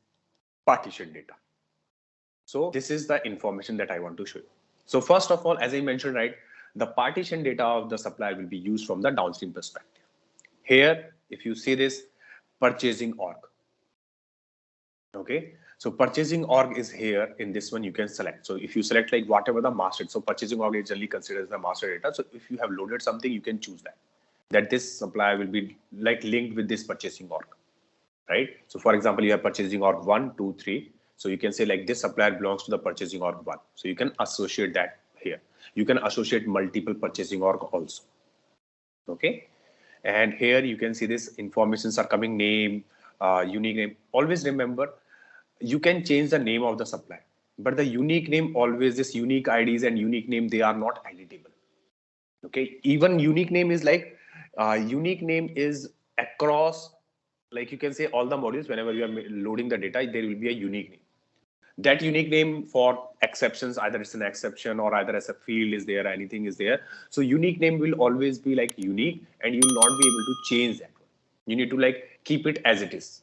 partition data. So this is the information that I want to show you. So first of all, as I mentioned, right, the partition data of the supplier will be used from the downstream perspective. Here, if you see this purchasing org. Okay, so purchasing org is here in this one. You can select. So if you select like whatever the master, so purchasing org is generally considered as the master data. So if you have loaded something, you can choose that this supplier will be like linked with this purchasing org, right? So for example, you have purchasing org 1, 2, 3. So you can say like this supplier belongs to the purchasing org 1. So you can associate that here. You can associate multiple purchasing org also. Okay. And here you can see this informations are coming, name, unique name. Always remember, you can change the name of the supplier, but the unique name always, this unique IDs and unique name, they are not editable. Okay, even unique name is like unique name is across, like you can say all the modules. Whenever you are loading the data, there will be a unique name. That unique name for exceptions, either it's an exception or either as a field is there, anything is there. So unique name will always be like unique, and you will not be able to change that one. You need to like keep it as it is.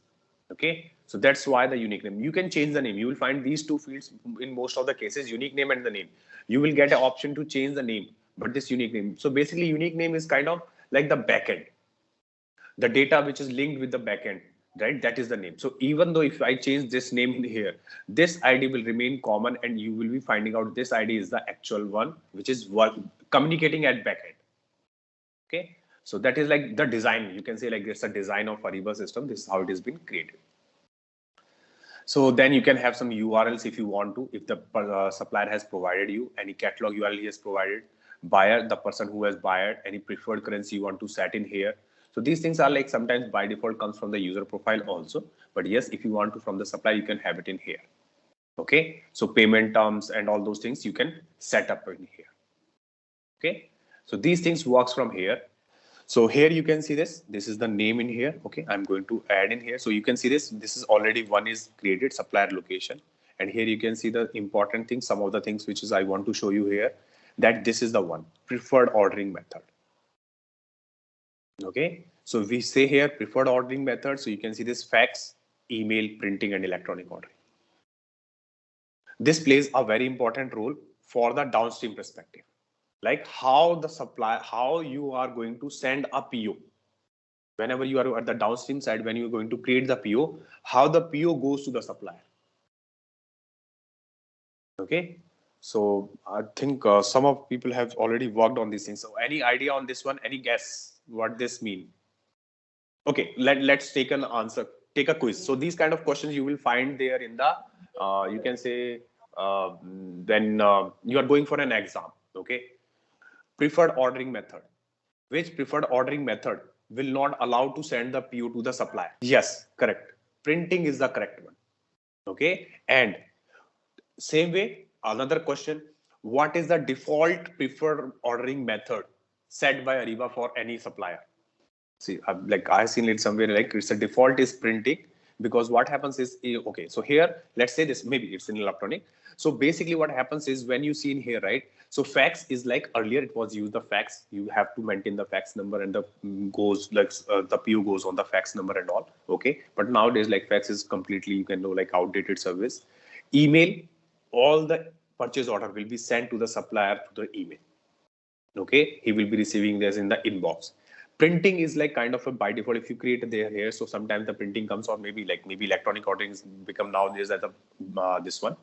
Okay, so that's why the unique name. You can change the name. You will find these two fields in most of the cases, unique name and the name. You will get an option to change the name, but this unique name. So basically, unique name is kind of like the backend, the data which is linked with the backend, right? That is the name. So even though if I change this name in here, this ID will remain common, and you will be finding out this ID is the actual one, which is communicating at backend. Okay, so that is like the design. You can say like it's a design of Ariba system. This is how it has been created. So then you can have some URLs if you want to, if the supplier has provided you any catalog URL he has provided, buyer, the person who has buyer, any preferred currency you want to set in here. So these things are like sometimes by default comes from the user profile also, but yes, if you want to from the supplier, you can have it in here. Okay, so payment terms and all those things you can set up in here. Okay, so these things works from here. So here you can see this is the name in here. Okay, I'm going to add in here. So you can see this is already one is created, supplier location. And here you can see the important things, some of the things which is I want to show you here, that this is the one preferred ordering method. Okay, so we say here preferred ordering method. So you can see this fax, email, printing, and electronic ordering. This plays a very important role for the downstream perspective. Like how the supply, how you are going to send a PO. Whenever you are at the downstream side, when you are going to create the PO, how the PO goes to the supplier. Okay, so I think some of people have already worked on these things. So any idea on this one? Any guess what this mean? Okay, let's take an answer. Take a quiz. So these kind of questions you will find there in the you can say when you are going for an exam. Okay, preferred ordering method. Which preferred ordering method will not allow to send the PO to the supplier? Yes, correct. Printing is the correct one. Okay, and same way, another question, what is the default preferred ordering method set by Ariba for any supplier? See, like I've seen it somewhere like it's a default is printing, because what happens is, okay, so here, let's say this, maybe it's in electronic. So basically what happens is when you see in here, right? So fax is like earlier it was used the fax, you have to maintain the fax number and the goes like the PO goes on the fax number and all. Okay, but nowadays like fax is completely, you can know, like outdated service. Email, all the purchase order will be sent to the supplier to the email. Okay, he will be receiving this in the inbox. Printing is like kind of a by default if you create there here. So sometimes the printing comes, or maybe electronic ordering become nowadays as a this one.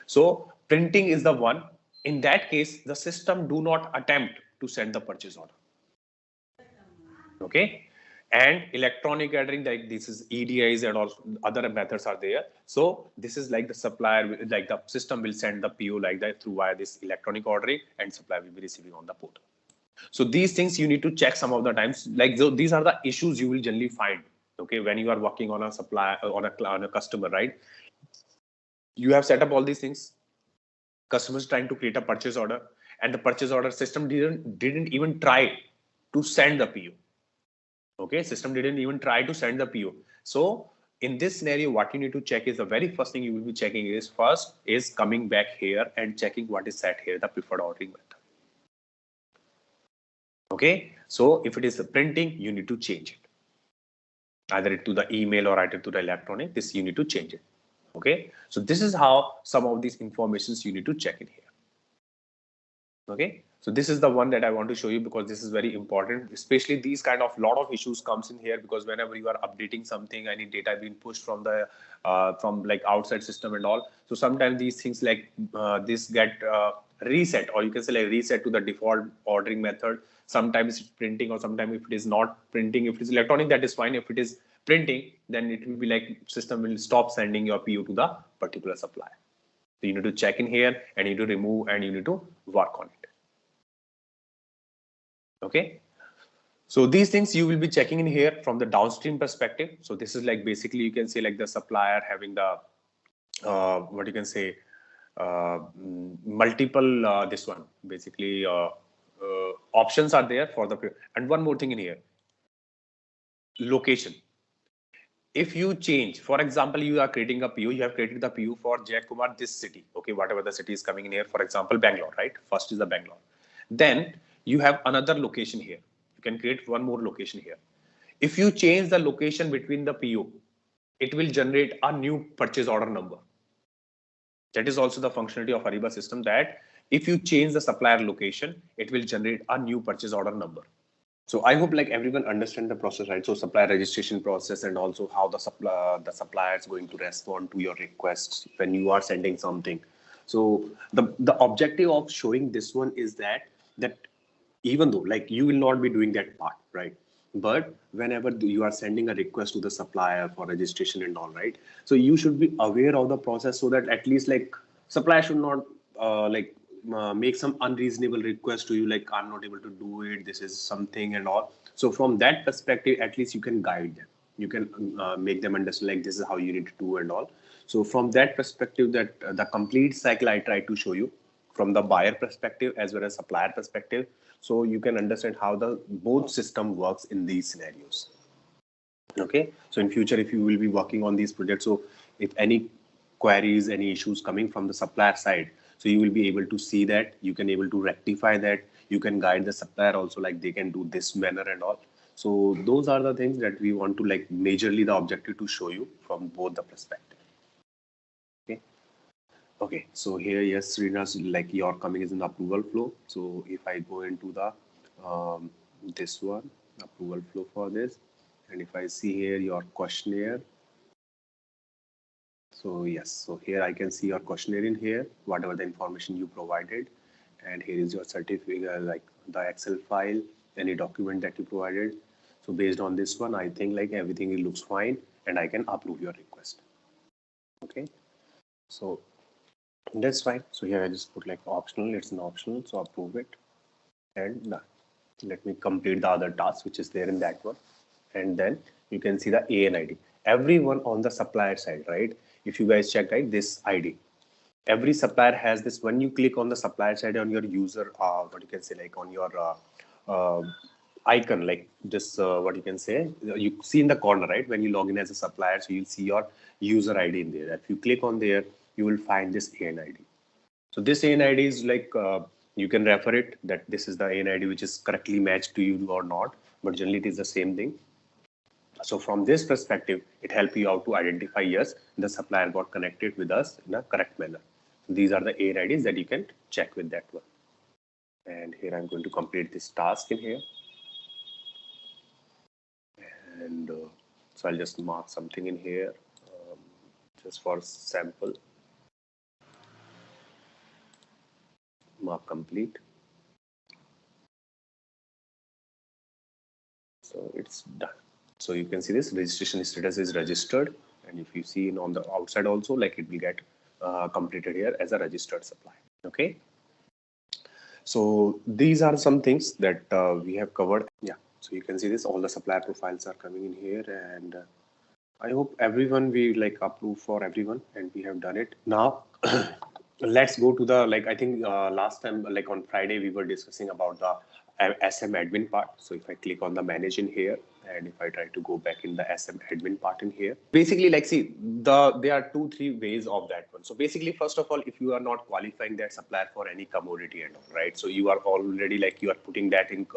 So printing is the one. In that case, the system do not attempt to send the purchase order. Okay, and electronic ordering, like this is EDIs and all other methods are there. So this is like the supplier, like the system will send the PO like that through via this electronic ordering, and supplier will be receiving on the portal. So these things you need to check some of the times. Like these are the issues you will generally find. Okay, when you are working on a supplier on a customer, right? You have set up all these things. Customers trying to create a purchase order, and the purchase order system didn't even try to send the PO. Okay, system didn't even try to send the PO. So in this scenario, what you need to check is the very first thing you will be checking is first is coming back here and checking what is set here, the preferred ordering method. Okay, so if it is the printing, you need to change it. Either to the email or either to the electronic, this you need to change it. Okay, so this is how some of these informations you need to check in here. Okay, so this is the one that I want to show you because this is very important, especially these kind of lot of issues comes in here because whenever you are updating something, any data being pushed from the from like outside system and all. So sometimes these things like this get reset, or you can say like reset to the default ordering method. Sometimes it's printing, or sometimes if it is not printing, if it is electronic, that is fine. If it is printing, then it will be like system will stop sending your PO to the particular supplier. So you need to check in here and you need to remove and you need to work on it. Okay. So these things you will be checking in here from the downstream perspective. So this is like basically you can say like the supplier having the what you can say multiple this one basically options are there for the, and one more thing in here, location. If you change, for example, you are creating a PO, you have created the PO for Jay Kumar, this city, okay, whatever the city is coming in here, for example, Bangalore, right? First is the Bangalore. Then you have another location here. You can create one more location here. If you change the location between the PO, it will generate a new purchase order number. That is also the functionality of Ariba system, that if you change the supplier location, it will generate a new purchase order number. So I hope like everyone understand the process, right? So supplier registration process, and also how the supplier is going to respond to your requests when you are sending something. So the objective of showing this one is that even though like you will not be doing that part, right? But whenever you are sending a request to the supplier for registration and all, right? So you should be aware of the process, so that at least like supplier should not make some unreasonable request to you, like I'm not able to do it, this is something and all. So from that perspective, at least you can guide them, you can make them understand like this is how you need to do and all. So from that perspective, that the complete cycle I try to show you from the buyer perspective as well as supplier perspective, so you can understand how the both system works in these scenarios. Okay, so in future if you will be working on these projects, so if any queries, any issues coming from the supplier side, so you will be able to see that, you can able to rectify that, you can guide the supplier also like they can do this manner and all. So those are the things that we want to like majorly the objective to show you from both the perspective. Okay, so here, yes, Srina's like your coming is in the approval flow. So if I go into the this one, approval flow for this, and if I see here your questionnaire, so yes, so here I can see your questionnaire in here, whatever the information you provided, and here is your certificate, like the Excel file, any document that you provided. So based on this one, I think like everything looks fine, and I can approve your request. Okay, so that's fine. So here I just put like optional, it's an optional, so approve it and done. Let me complete the other task which is there in that one, and then you can see the ANID. Everyone on the supplier side, right? If you guys check, right, this ID, every supplier has this. When you click on the supplier side on your user, what you can say, like on your icon, like this, what you can say, you see in the corner, right? When you log in as a supplier, so you'll see your user ID in there. If you click on there, you will find this ANID. So this ANID is like, you can refer it that this is the ANID which is correctly matched to you or not, but generally it is the same thing. So from this perspective, it helps you out to identify, yes, the supplier got connected with us in a correct manner. So these are the ANIDs that you can check with that one. And here I'm going to complete this task in here. And so I'll just mark something in here just for sample. Mark complete. So it's done. So you can see this registration status is registered, and if you see on the outside also, like it will get completed here as a registered supplier. Okay. So these are some things that we have covered. Yeah. So you can see this, all the supplier profiles are coming in here, and I hope everyone we like approve for everyone, and we have done it. Now let's go to the, like I think last time, like on Friday, we were discussing about the SM admin part. So if I click on the manage in here, and if I try to go back in the SM admin part in here, basically like see there are 2-3 ways of that one. So basically, first of all, if you are not qualifying that supplier for any commodity and all, right? So you are already like you are putting that in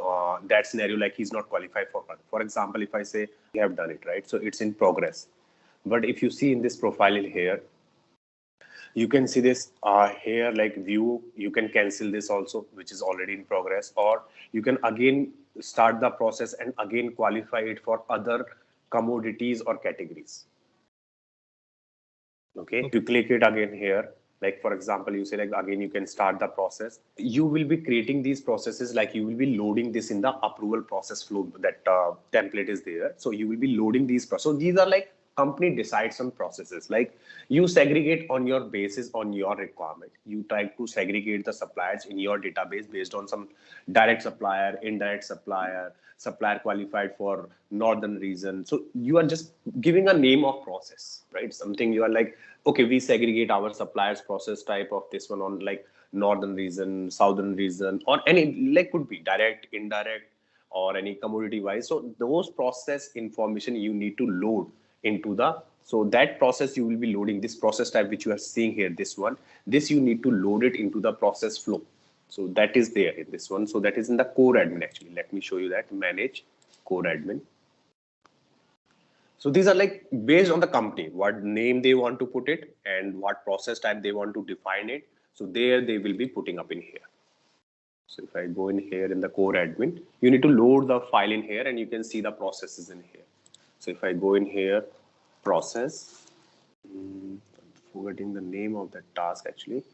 that scenario, like he's not qualified for example, if I say you have done it, right? So it's in progress. But if you see in this profile in here, you can see this here, like view, you can cancel this also, which is already in progress, or you can again start the process and again qualify it for other commodities or categories. Okay, if you click it again here, like for example, you say like again, you can start the process. You will be creating these processes, like you will be loading this in the approval process flow, that template is there. So you will be loading these processes. So these are like company decides some processes, like you segregate on your basis on your requirement. You try to segregate the suppliers in your database based on some direct supplier, indirect supplier, supplier qualified for northern region. So you are just giving a name of process, right? Something you are like, okay, we segregate our suppliers process type of this one on like northern region, southern region, or any, like could be direct, indirect, or any commodity wise. So those process information you need to load into the, so that process you will be loading this process type which you are seeing here, this one, this you need to load it into the process flow. So that is there in this one. So that is in the core admin actually. Let me show you that, manage core admin. So these are like based on the company, what name they want to put it and what process type they want to define it. So there they will be putting up in here. So if I go in here in the core admin, you need to load the file in here and you can see the processes in here. So if I go in here, process, I'm forgetting the name of that task actually,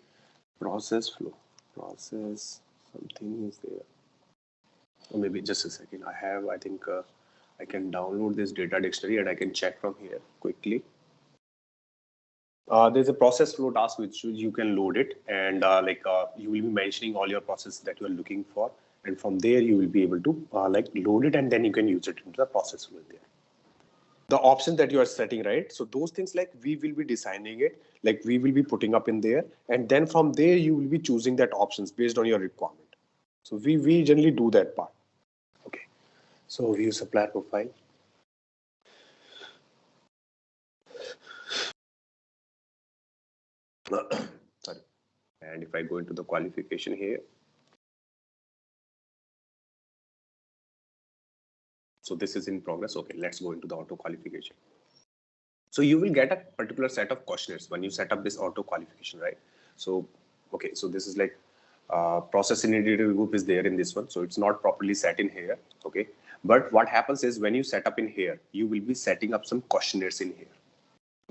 process flow, process, something is there. Or maybe just a second. I think I can download this data dictionary and I can check from here quickly. There's a process flow task which you can load it, and you will be mentioning all your processes that you are looking for, and from there you will be able to like load it and then you can use it into the process flow there. The options that you are setting, right? So those things like we will be designing it, like we will be putting up in there, and then from there you will be choosing that options based on your requirement. So we generally do that part. Okay. So view supplier profile. Sorry. And if I go into the qualification here, so this is in progress. Okay, let's go into the auto qualification. So you will get a particular set of questionnaires when you set up this auto qualification, right? So, okay, so this is like process initiative group is there in this one. So it's not properly set in here. Okay. But what happens is when you set up in here, you will be setting up some questionnaires in here.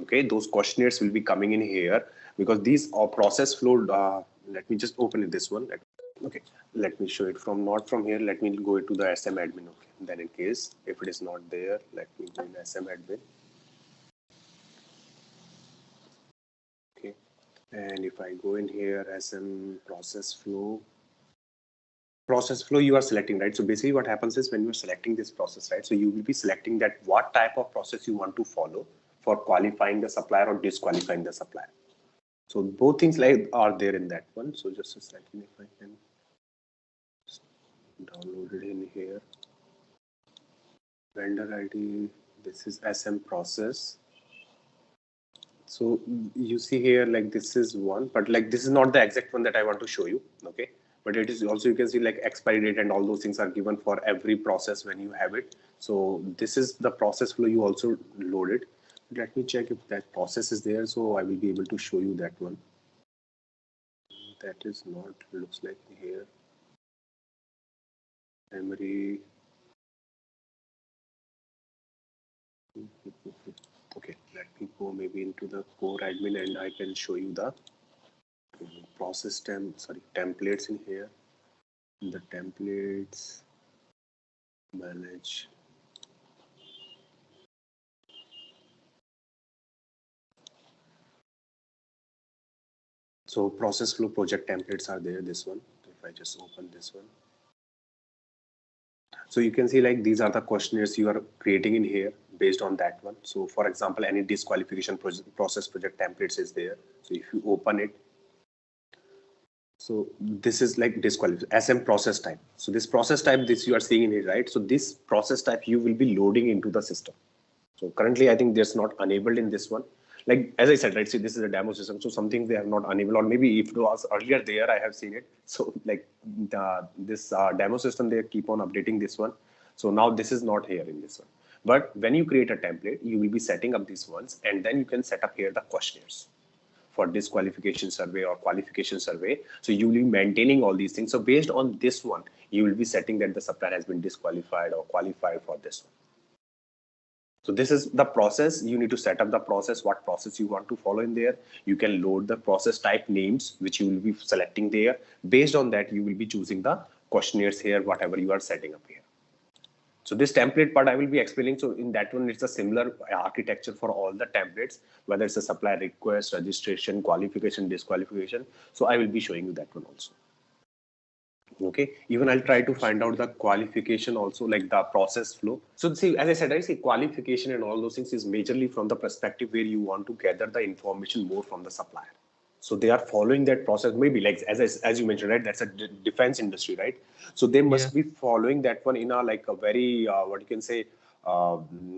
Okay. Those questionnaires will be coming in here because these are process flow. Let me just open it, this one. Okay. Let me show it from, not from here. Let me go to the SM admin. Okay. Then in case if it is not there, let me go in SM admin. Okay. And if I go in here, SM process flow you are selecting, right? So basically what happens is when you're selecting this process, right? So you will be selecting that what type of process you want to follow for qualifying the supplier or disqualifying the supplier. So both things like are there in that one. So just a second, if I can download it in here. Vendor ID, this is SM process. So you see here, like this is one, but like this is not the exact one that I want to show you. Okay. But it is also, you can see like expiry date and all those things are given for every process when you have it. So this is the process flow you also loaded. Let me check if that process is there. So I will be able to show you that one. That is not, looks like here. Memory. Okay, let me go maybe into the core admin and I can show you the process templates in here. The templates, manage. So process flow project templates are there, this one. If I just open this one. So you can see like these are the questionnaires you are creating in here based on that one. So for example, any disqualification process project templates is there. So if you open it, so this is like disqualification, SM process type. So this process type, this you are seeing in here, right? So this process type you will be loading into the system. So currently, I think there's not enabled in this one. Like, as I said, right, see, this is a demo system. So some things they have not enabled, or maybe if it was earlier there, I have seen it. So like this demo system, they keep on updating this one. So now this is not here in this one. But when you create a template, you will be setting up these ones, and then you can set up here the questionnaires for disqualification survey or qualification survey. So you will be maintaining all these things. So based on this one, you will be setting that the supplier has been disqualified or qualified for this one. So this is the process. You need to set up the process, what process you want to follow in there. You can load the process type names, which you will be selecting there. Based on that, you will be choosing the questionnaires here, whatever you are setting up here. So this template part I will be explaining. So in that one, it's a similar architecture for all the templates, whether it's a supplier request, registration, qualification, disqualification. So I will be showing you that one also. Okay, even I'll try to find out the qualification also, like the process flow. So see, as I said, I see qualification and all those things is majorly from the perspective where you want to gather the information more from the supplier. So they are following that process, maybe like as you mentioned, right? That's a defense industry, right? So they must be following that one in a like a very what you can say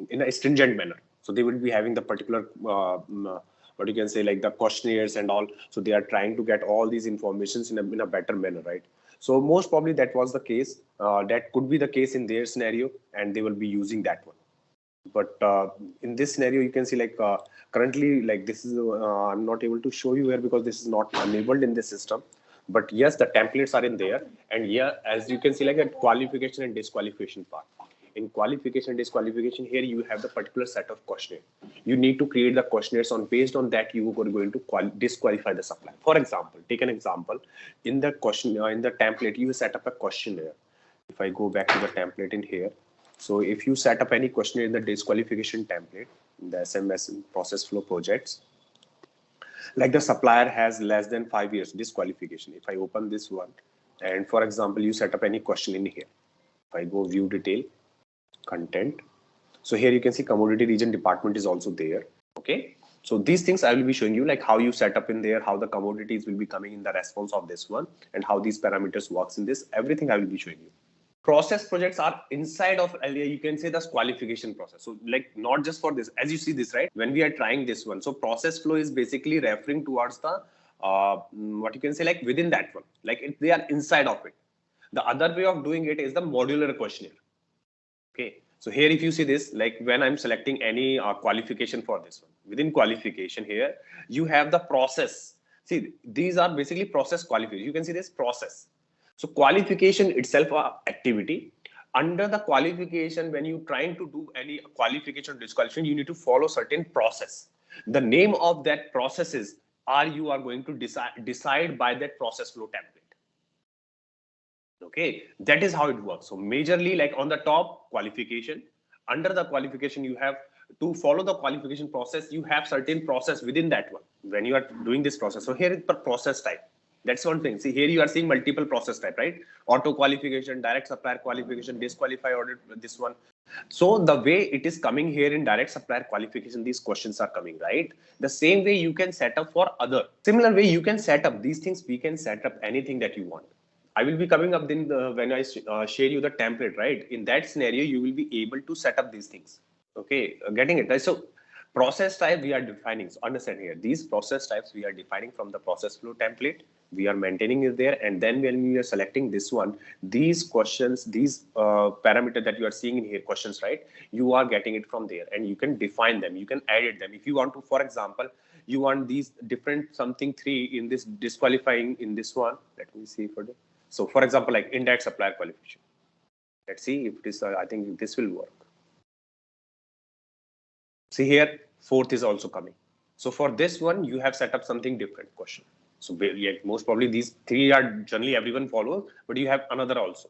in a stringent manner. So they will be having the particular what you can say like the questionnaires and all. So they are trying to get all these informations in a better manner, right? So most probably that was the case. That could be the case in their scenario, and they will be using that one. But in this scenario, you can see like currently like this is I'm not able to show you here because this is not enabled in the system. But yes, the templates are in there, and yeah, as you can see like a qualification and disqualification part. In qualification and disqualification, here you have the particular set of questionnaire. You need to create the questionnaires on based on that you are going to disqualify the supplier. For example, take an example in the question in the template you set up a questionnaire. If I go back to the template in here, so if you set up any questionnaire in the disqualification template, in the SMS process flow projects, like the supplier has less than 5 years disqualification. If I open this one, and for example, you set up any question in here. If I go view detail, content. So here you can see commodity region department is also there. Okay. So these things I will be showing you like how you set up in there, how the commodities will be coming in the response of this one, and how these parameters works in this. Everything I will be showing you. Process projects are inside of you can say this qualification process. So like not just for this, as you see this, right? When we are trying this one, so process flow is basically referring towards the what you can say like within that one, like they are inside of it. The other way of doing it is the modular questionnaire. Okay, so here if you see this, like when I'm selecting any qualification for this one, within qualification here you have the process. See, these are basically process qualification. You can see this process. So qualification itself activity. Under the qualification, when you trying to do any qualification or disqualification, you need to follow certain process. The name of that process is you are going to decide by that process flow template. Okay, that is how it works. So majorly like on the top qualification, under the qualification you have to follow the qualification process. You have certain process within that one when you are doing this process. So here is per process type. That's one thing. See, here you are seeing multiple process type, right? Auto qualification, direct supplier qualification, disqualify audit, this one. So the way it is coming here in direct supplier qualification, these questions are coming, right? The same way you can set up for other. Similar way you can set up these things. We can set up anything that you want. I will be coming up then when I share you the template, right? In that scenario, you will be able to set up these things. Okay, getting it, right? So process type we are defining. So understand here, these process types we are defining from the process flow template. We are maintaining it there, and then when we are selecting this one, these questions, these parameter that you are seeing in here, questions, right? You are getting it from there, and you can define them. You can edit them if you want to. For example, you want these different something 3 in this disqualifying in this one. Let me see for the. So for example, like indirect supplier qualification. Let's see if this, I think this will work. See here, 4th is also coming. So for this one, you have set up something different question. So yeah, most probably these 3 are generally everyone follows, but you have another also.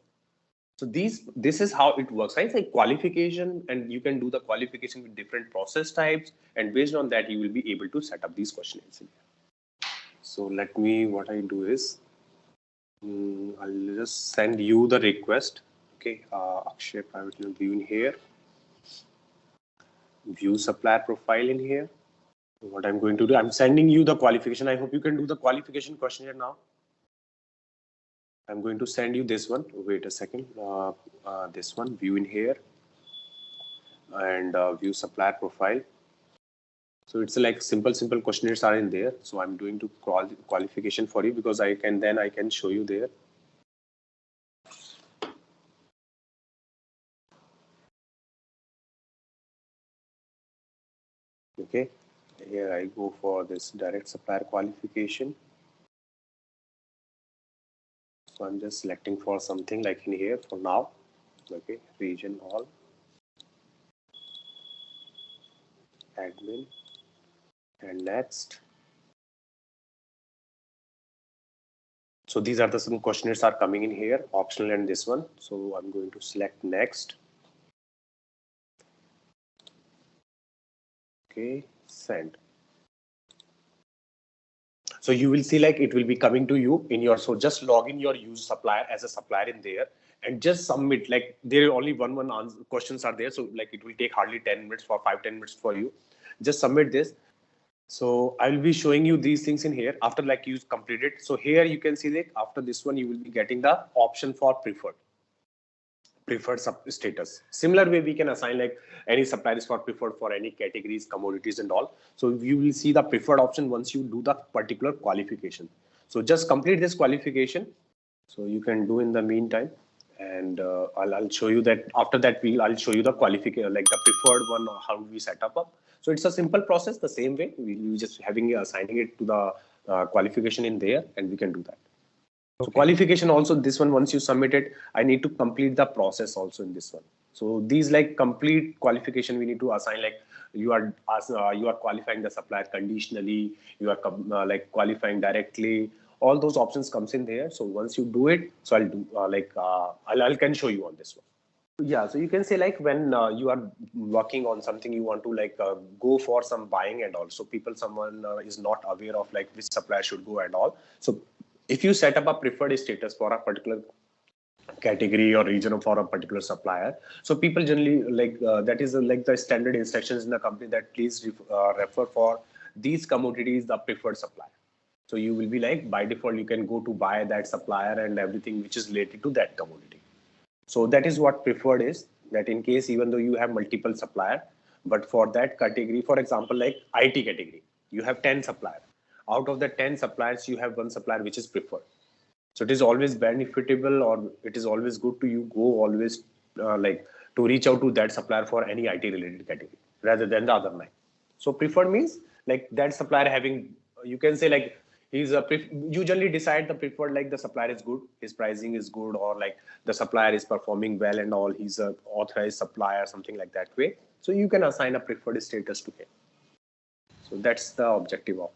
So this is how it works, right? It's like qualification, and you can do the qualification with different process types, and based on that, you will be able to set up these questionnaires. So let me, what I do is, I'll just send you the request. Okay, Akshay private view in here, view supplier profile in here. What I'm going to do, I'm sending you the qualification. I hope you can do the qualification questionnaire now. I'm going to send you this one. Wait a second. This one, view in here, and view supplier profile. So it's like simple questionnaires are in there. So I'm doing to qualification for you because I can show you there. Okay, here I go for this direct supplier qualification. So I'm just selecting for something like in here for now. Okay, region all, admin, and next. So these are the some questionnaires are coming in here, optional and this one. So I'm going to select next. Okay, send. So you will see like it will be coming to you in your, so just log in your use supplier as a supplier in there and just submit. Like there are only one answer, questions are there. So like it will take hardly 10 minutes for 5-10 minutes for you. Just submit this. So I will be showing you these things in here after like you complete it. So here you can see that after this one, you will be getting the option for preferred status. Similar way we can assign like any suppliers for preferred for any categories, commodities and all. So you will see the preferred option once you do the particular qualification. So just complete this qualification. So you can do in the meantime, and I'll show you that after that I'll show you the qualification, like the preferred one, or how we set up. So it's a simple process, the same way we just assigning it to the qualification in there, and we can do that. So qualification also, this one, once you submit it, I need to complete the process also in this one. So these like complete qualification, we need to assign like you are qualifying the supplier conditionally, you are like qualifying directly. All those options comes in there. So once you do it, so I'll do I can show you on this one. Yeah, so you can say like when you are working on something, you want to like go for some buying and also someone is not aware of like which supplier should go and all. So if you set up a preferred status for a particular category or region for a particular supplier, so people generally like that is like the standard instructions in the company that please refer for these commodities the preferred supplier. So you will be like by default you can go to buy that supplier and everything which is related to that commodity. So that is what preferred is, that in case even though you have multiple supplier, but for that category, for example like IT category, you have 10 suppliers. Out of the 10 suppliers, you have one supplier which is preferred. So it is always benefitable, or it is always good to you go always like to reach out to that supplier for any IT related category rather than the other 9. So preferred means like that supplier having, you can say like he's you generally decide the preferred like the supplier is good, his pricing is good, or like the supplier is performing well and all, he's a authorized supplier, something like that way. So you can assign a preferred status to him. So that's the objective of it.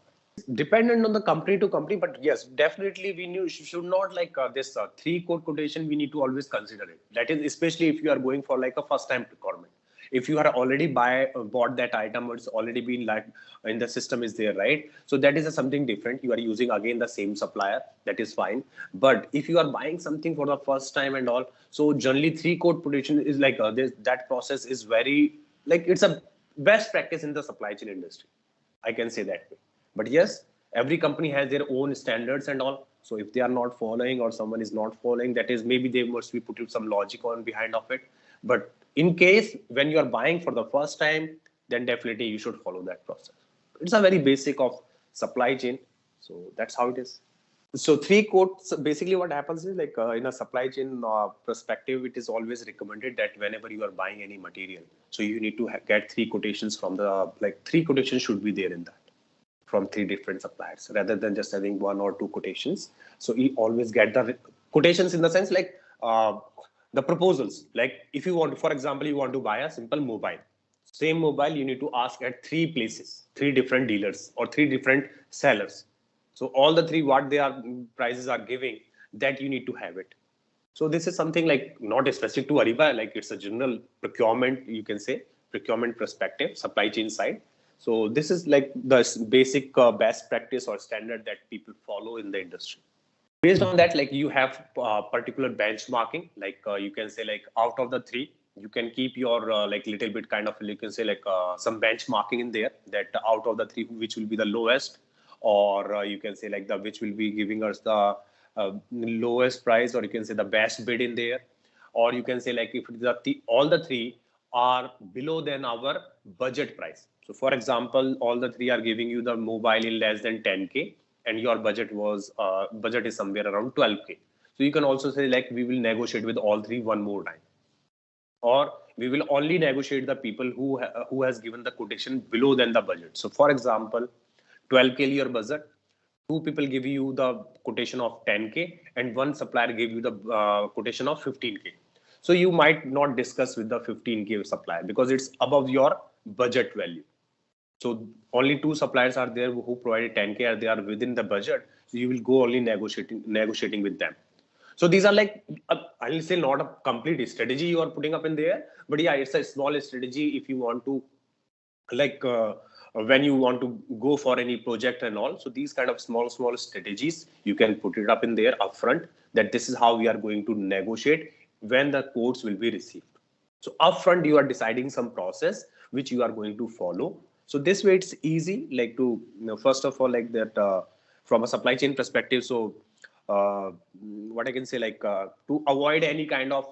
Dependent on the company to company, but yes, definitely we should not like this 3-code quotation. We need to always consider it. That is especially if you are going for like a first-time procurement. If you are already bought that item, or it's already been like in the system is there, right? So that is something different. You are using again the same supplier, that is fine. But if you are buying something for the first time and all, so generally 3-code quotation is like that process is very like it's a best practice in the supply chain industry. I can say that way. But yes, every company has their own standards and all. So if they are not following or someone is not following, that is maybe they must be putting some logic on behind of it. But in case when you are buying for the first time, then definitely you should follow that process. It's a very basic of supply chain. So that's how it is. So 3-code, so basically what happens is like in a supply chain perspective, it is always recommended that whenever you are buying any material, so you need to get 3 quotations from the, like 3 quotations should be there in that, from 3 different suppliers rather than just having 1 or 2 quotations. So you always get the quotations in the sense like the proposals. Like if you want, for example, you want to buy a simple mobile, same mobile, you need to ask at 3 places, 3 different dealers or 3 different sellers. So all the 3 what they are prices are giving, that you need to have it. So this is something like not specific to Ariba, like it's a general procurement, you can say procurement perspective, supply chain side. So this is like the basic best practice or standard that people follow in the industry. Based on that, like you have particular benchmarking, like you can say like out of the 3, you can keep your like little bit kind of, you can say like some benchmarking in there, that out of the 3, which will be the lowest, or you can say like the which will be giving us the lowest price, or you can say the best bid in there, or you can say like if all the 3 are below than our budget price. So for example, all the 3 are giving you the mobile in less than 10K, and your budget is somewhere around 12K. So you can also say like we will negotiate with all 3 one more time, or we will only negotiate the people who has given the quotation below than the budget. So for example, 12K your budget, 2 people give you the quotation of 10K, and 1 supplier give you the quotation of 15K. So you might not discuss with the 15K supplier because it's above your budget value. So only 2 suppliers are there who provided 10K, they are within the budget. So you will go only negotiating with them. So these are like, I'll say not a complete strategy you are putting up in there, but yeah, it's a small strategy if you want to like when you want to go for any project and all. So these kind of small strategies, you can put it up in there upfront, that this is how we are going to negotiate when the quotes will be received. So upfront, you are deciding some process which you are going to follow. So this way it's easy, like to, first of all, like that from a supply chain perspective. So what I can say, like to avoid any kind of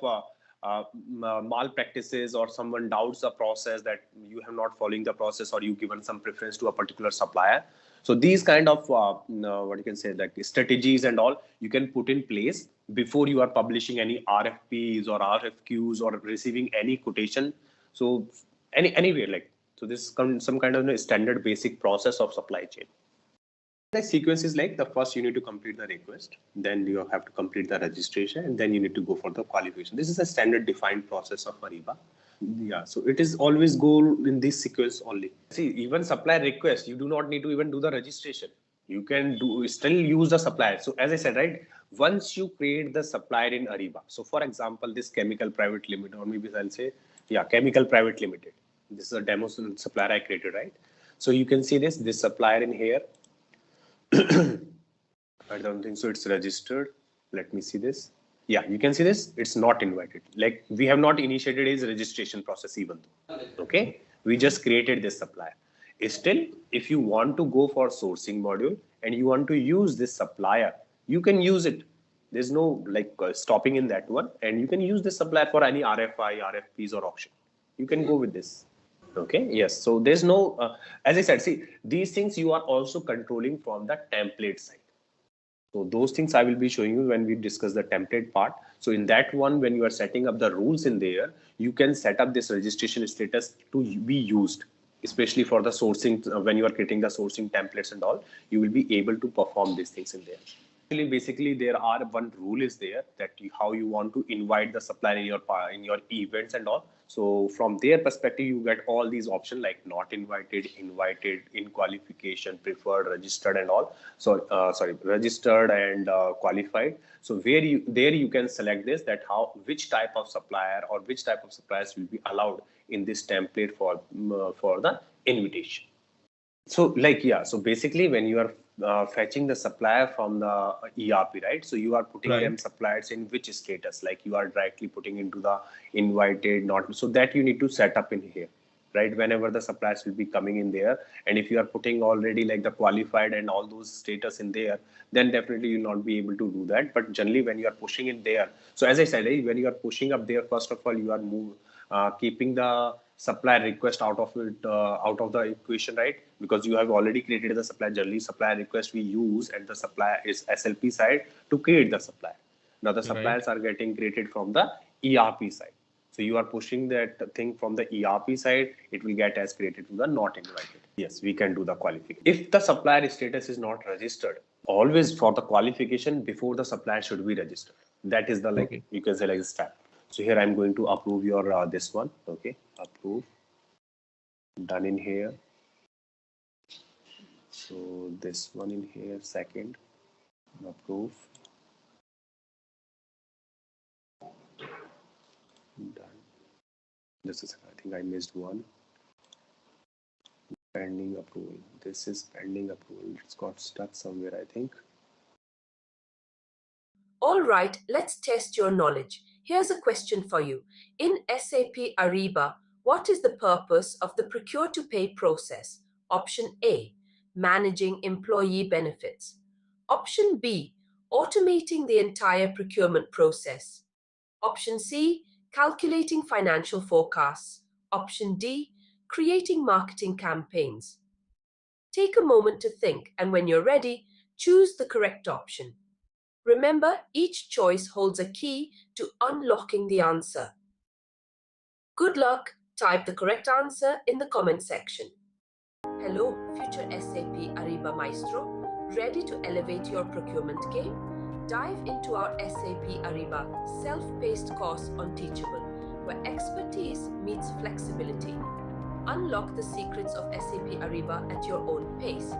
malpractices, or someone doubts the process that you have not following the process, or you given some preference to a particular supplier. So these kind of what you can say, like strategies and all, you can put in place before you are publishing any RFPs or RFQs or receiving any quotation. So anyway, like, so this is some kind of standard basic process of supply chain. The sequence is like, the first you need to complete the request, then you have to complete the registration, and then you need to go for the qualification. This is a standard defined process of Ariba. Yeah, so it is always go in this sequence only. See, even supplier request, you do not need to even do the registration. You can still use the supplier. So as I said, right, once you create the supplier in Ariba, so for example, this Chemical Private Limited, or maybe I'll say, yeah, Chemical Private Limited. This is a demo supplier I created, right? So you can see this supplier in here. I don't think so it's registered. Let me see this. Yeah, you can see this. It's not invited. Like, we have not initiated his registration process even though. Okay, we just created this supplier. Still, if you want to go for sourcing module and you want to use this supplier, you can use it. There's no like stopping in that one, and you can use this supplier for any RFI, RFPs, or auction. You can go with this. Okay, yes. So there's no, as I said, see, these things you are also controlling from the template side. So those things I will be showing you when we discuss the template part. So in that one, when you are setting up the rules in there, you can set up this registration status to be used, especially for the sourcing. When you are creating the sourcing templates and all, you will be able to perform these things in there. Basically, there are one rule is there that how you want to invite the supplier in your events and all. So from their perspective, you get all these options like not invited, invited, in qualification, preferred, registered, and all. So registered and qualified. So there you can select this, that which type of supplier or which type of suppliers will be allowed in this template for the invitation. So like, yeah, so basically when you are fetching the supplier from the ERP, right? So you are putting them suppliers in which status, like you are directly putting into the invited, not, so that you need to set up in here, right? Whenever the suppliers will be coming in there, and if you are putting already like the qualified and all those status in there, then definitely you'll not be able to do that. But generally when you are pushing it there, so as I said, when you are pushing up there, first of all, you are keeping the supplier request out of the equation, right? Because you have already created the supplier. Generally supplier request we use, and the supplier is SLP side to create the supplier. Now the suppliers are getting created from the ERP side. So you are pushing that thing from the ERP side, it will get as created to the not invited. Yes, we can do the qualification. If the supplier status is not registered, always for the qualification before the supplier should be registered. That is the like, you can say like step. So here I'm going to approve your this one. Okay, approve. Done in here. So this one in here, second, approve. Done. This is, I think I missed one. Pending approval. This is pending approval. It's got stuck somewhere, I think. All right, let's test your knowledge. Here's a question for you. In SAP Ariba, what is the purpose of the procure-to-pay process? Option A, managing employee benefits. Option B, automating the entire procurement process. Option C, calculating financial forecasts. Option D, creating marketing campaigns. Take a moment to think, and when you're ready, choose the correct option. Remember, each choice holds a key to unlocking the answer. Good luck. Type the correct answer in the comment section. Hello, future SAP Ariba Maestro. Ready to elevate your procurement game? Dive into our SAP Ariba self-paced course on Teachable, where expertise meets flexibility. Unlock the secrets of SAP Ariba at your own pace.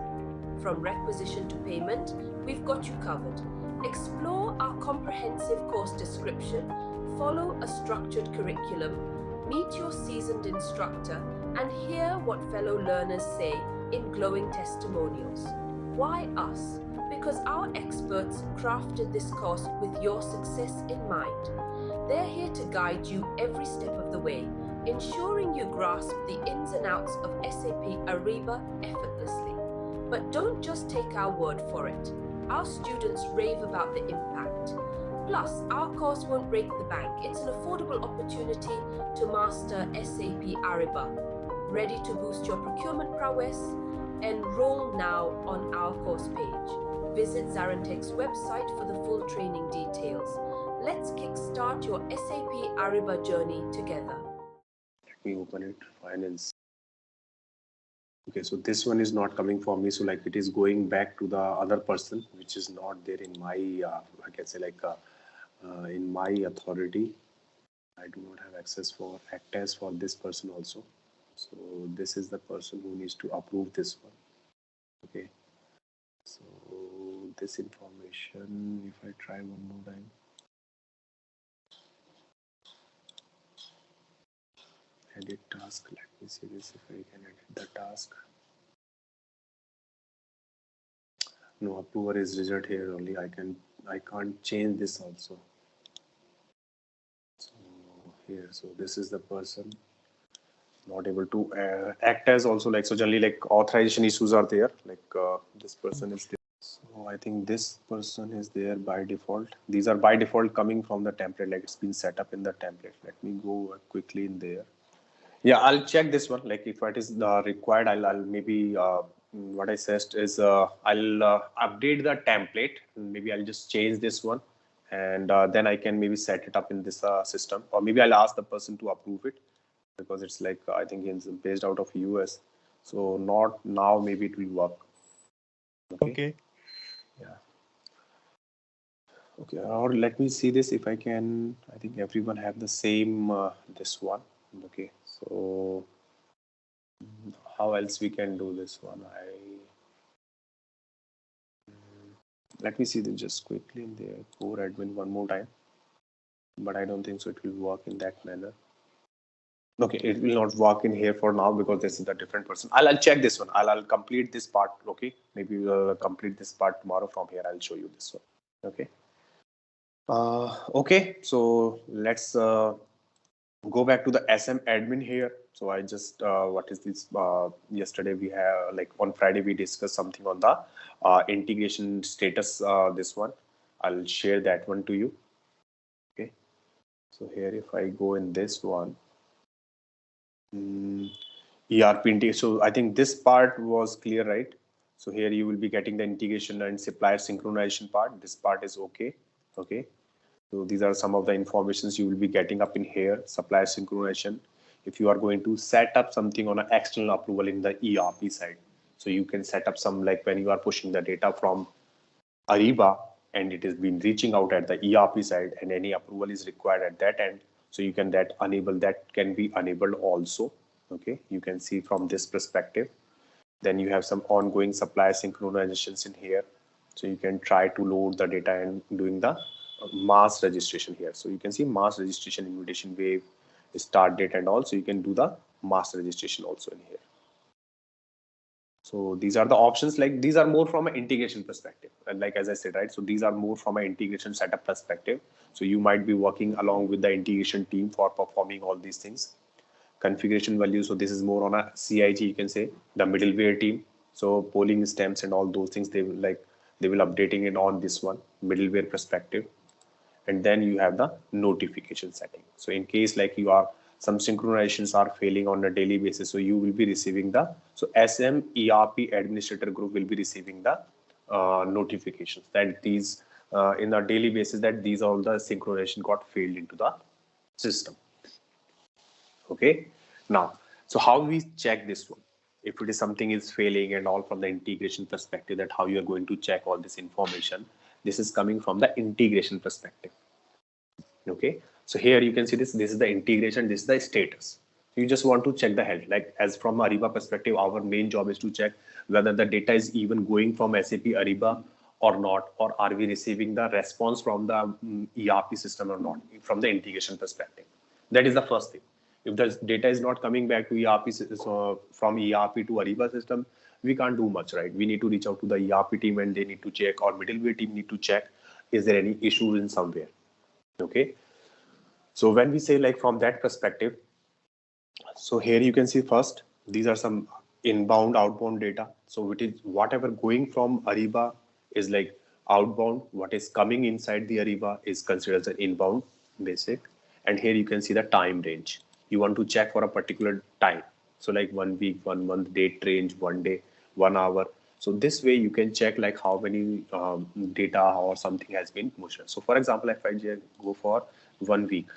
From requisition to payment, we've got you covered. Explore our comprehensive course description, follow a structured curriculum, meet your seasoned instructor, and hear what fellow learners say in glowing testimonials. Why us? Because our experts crafted this course with your success in mind. They're here to guide you every step of the way, ensuring you grasp the ins and outs of SAP Ariba effortlessly. But don't just take our word for it. Our students rave about the impact. Plus, our course won't break the bank. It's an affordable opportunity to master SAP Ariba. Ready to boost your procurement prowess? Enroll now on our course page. Visit ZaranTech's website for the full training details. Let's kickstart your SAP Ariba journey together. Let me open it, finance. Okay, so this one is not coming for me. So like it is going back to the other person, which is not there in my, I can say like in my authority. I do not have access for act as for this person also. So this is the person who needs to approve this one. Okay. So this information, if I try one more time. Edit task. Let me see this if I can edit the task. No, approver is result here only. I can't change this also. So here, so this is the person not able to act as also, like, so generally like authorization issues are there, like this person is there. So I think this person is there by default. These are by default coming from the template, like it's been set up in the template. Let me go quickly in there. Yeah, I'll check this one. Like if it is required, I'll maybe what I suggest is I'll update the template. Maybe I'll just change this one, and then I can maybe set it up in this system, or maybe I'll ask the person to approve it, because it's like I think it's based out of US, so not now. Maybe it will work. Okay. Yeah. Okay. Or let me see this if I can. I think everyone have the same this one. Okay. So how else we can do this one? Let me see this just quickly in the core admin one more time, but I don't think so it will work in that manner. Okay, it will not work in here for now because this is a different person. I'll check this one. I'll complete this part. Okay, maybe we'll complete this part tomorrow. From here I'll show you this one. Okay. Okay, so let's go back to the SM admin here. So I just what is this? Yesterday we have, like on Friday we discussed something on the integration status. This one I'll share that one to you. Okay, so here if I go in this one, ERP integration. So I think this part was clear, right? So here you will be getting the integration and supplier synchronization part. This part is okay. Okay. So these are some of the informations you will be getting up in here. Supplier synchronization. If you are going to set up something on an external approval in the ERP side, so you can set up some, like when you are pushing the data from Ariba and it has been reaching out at the ERP side and any approval is required at that end. So you can that can be enabled also. Okay, you can see from this perspective. Then you have some ongoing supplier synchronizations in here. So you can try to load the data and doing the mass registration here. So you can see mass registration, invitation wave, start date, and also you can do the mass registration also in here. So these are the options. Like these are more from an integration perspective, and like as I said, right, so these are more from an integration setup perspective. So you might be working along with the integration team for performing all these things. Configuration value, so this is more on a CIG, you can say, the middleware team. So polling stems and all those things, they will updating it on this one middleware perspective. And then you have the notification setting. So in case like you are, some synchronizations are failing on a daily basis, so you will be receiving the, so SM ERP administrator group will be receiving the notifications that these in a daily basis, that these all the synchronization got failed into the system. Okay, now, so how we check this one? If it is something is failing and all, from the integration perspective, that how you are going to check all this information. This is coming from the integration perspective. Okay, so here you can see this is the integration, this is the status. So you just want to check the health, like as from Ariba perspective, our main job is to check whether the data is even going from SAP Ariba or not, or are we receiving the response from the ERP system or not, from the integration perspective. That is the first thing. If the data is not coming back to ERP, so from ERP to Ariba system, we can't do much, right? We need to reach out to the ERP team and they need to check, or middleware team need to check, is there any issue in somewhere? Okay. So when we say like from that perspective, so here you can see first, these are some inbound, outbound data. So it is whatever going from Ariba is like outbound, what is coming inside the Ariba is considered as an inbound basic. And here you can see the time range. You want to check for a particular time. So like 1 week, 1 month, date range, 1 day, 1 hour. So this way you can check like how many data or something has been pushed. So for example, if I go for 1 week,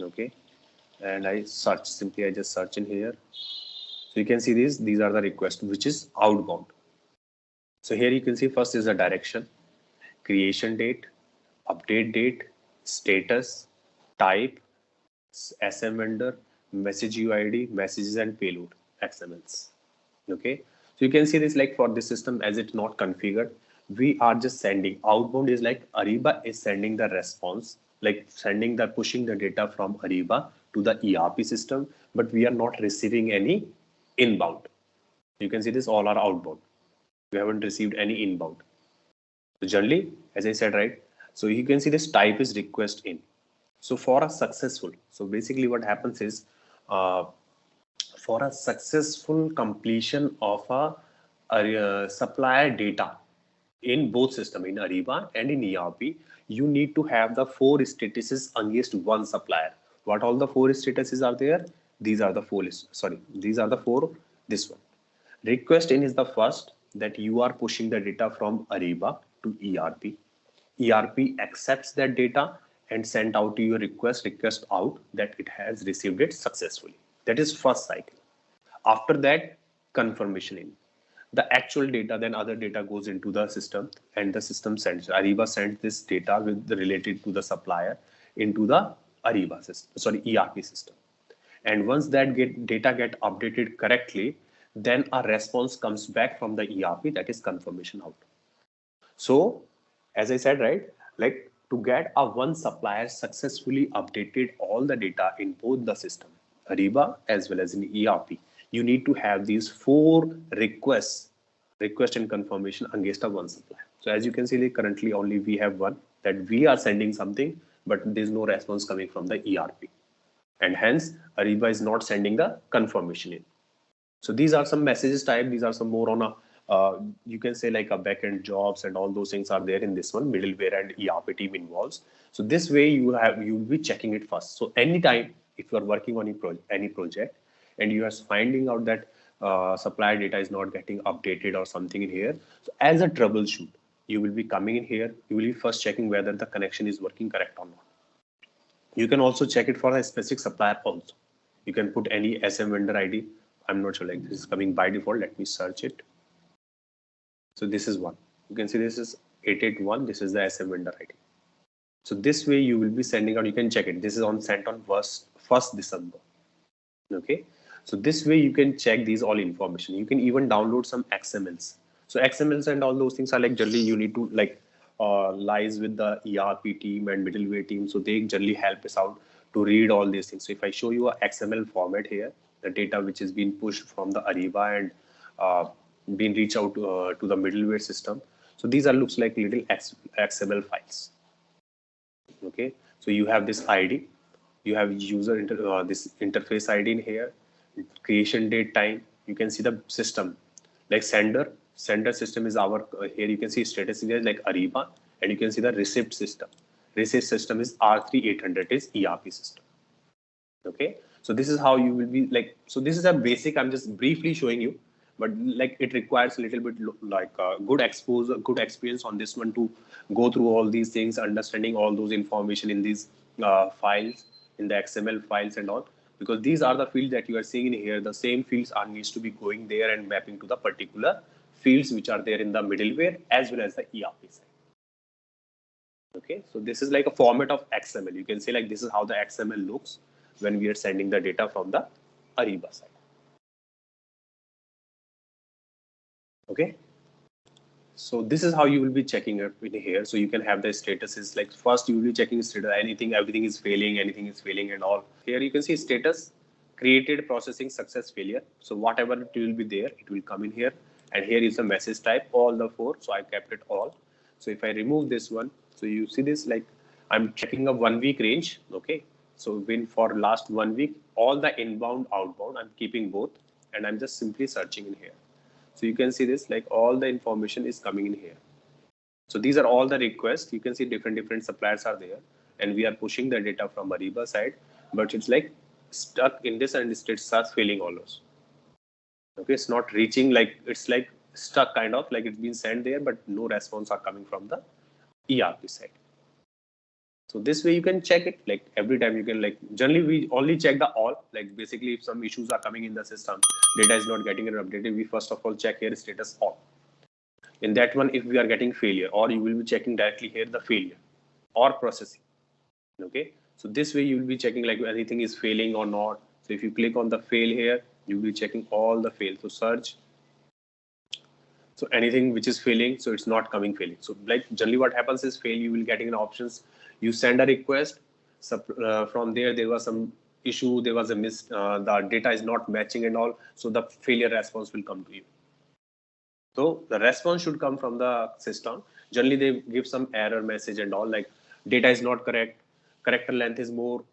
okay, and I search, simply I just search in here. So you can see these are the requests, which is outbound. So here you can see first is the direction, creation date, update date, status, type, SM vendor, message UID, messages and payload, XMLs. Okay. So you can see this like for this system as it's not configured, we are just sending. Outbound is like Ariba is sending the response, like pushing the data from Ariba to the ERP system, but we are not receiving any inbound. You can see this all are outbound. We haven't received any inbound. So generally, as I said, right? So you can see this type is request in. So for a successful, so basically what happens is for a successful completion of a supplier data in both system, in Ariba and in ERP, you need to have the 4 statuses against one supplier. What all the 4 statuses are there? These are the 4, these are the 4, this one. Request in is the first, that you are pushing the data from Ariba to ERP. ERP accepts that data and sent out to your request out that it has received it successfully. That is first cycle. After that, confirmation in. The actual data, then other data goes into the system and the system sends. Ariba sends this data with related to the supplier into the Ariba system, ERP system. And once that data get updated correctly, then a response comes back from the ERP, that is confirmation out. So as I said, right, like to get a one supplier successfully updated all the data in both the system, Ariba as well as in ERP, you need to have these 4 request and confirmation against a one supplier. So as you can see, like currently only we have one, that we are sending something, but there's no response coming from the ERP. And hence Ariba is not sending the confirmation in. So these are some messages type. These are some more on a, you can say like a backend jobs and all those things are there in this one, middleware and ERP team involves. So this way you'll be checking it first. So anytime if you are working on any project and you are finding out that supplier data is not getting updated or something in here, so as a troubleshoot, you will be coming in here. You will be first checking whether the connection is working correct or not. You can also check it for a specific supplier also. You can put any SM vendor ID. I'm not sure, like this is coming by default. Let me search it. So this is one. You can see this is 881. This is the SM vendor ID. So this way you will be sending out. You can check it. This is sent on 1st December. Okay. So this way you can check these all information. You can even download some XMLs. So XMLs and all those things are like generally you need to like lies with the ERP team and middleware team. So they generally help us out to read all these things. So if I show you a XML format here, the data which is being pushed from the Ariba and being reached out to the middleware system. So these are looks like little XML files. Okay, so you have this ID, you have user this interface ID in here, creation date, time. You can see the system like sender system is our here you can see status is like Ariba, and you can see the receipt system. Receipt system is R3800 is ERP system. Okay, so this is how you will be like. So this is a basic. I'm just briefly showing you, but like it requires a little bit like good exposure, good experience on this one to go through all these things, understanding all those information in these files, in the XML files and all. Because these are the fields that you are seeing in here. The same fields are needs to be going there and mapping to the particular fields which are there in the middleware as well as the ERP side. Okay, so this is like a format of XML. You can say like this is how the XML looks when we are sending the data from the Ariba side. Okay, So this is how you will be checking it in here. So you can have the statuses, like first you will be checking status, everything is failing, anything is failing and all. Here you can see status, created, processing, success, failure. So whatever it will be there, it will come in here. And here is a message type, all the 4. So I kept it all. So if I remove this one, so you see this, like I'm checking a 1 week range. Okay. So when for last 1 week, all the inbound, outbound, I'm keeping both, and I'm just simply searching in here. So you can see this, like all the information is coming in here. So these are all the requests. You can see different suppliers are there, and we are pushing the data from Ariba side, but it's like stuck in this and it starts failing almost. Okay, it's not reaching, like it's like stuck kind of, like it's been sent there, but no response are coming from the ERP side. So this way you can check it, like every time you can, like generally we only check the all, like basically if some issues are coming in the system, data is not getting updated, we first of all check here status all. In that one, if we are getting failure, or you will be checking directly here the failure or processing. Okay, so this way you will be checking like anything is failing or not. So if you click on the fail here, you will be checking all the fail. So search. So anything which is failing, so it's not coming failing. So like generally what happens is fail, you will getting an options. You send a request. From there was some issue, there was a the data is not matching and all. So the failure response will come to you. So the response should come from the system. Generally, they give some error message and all, like data is not correct, character length is more,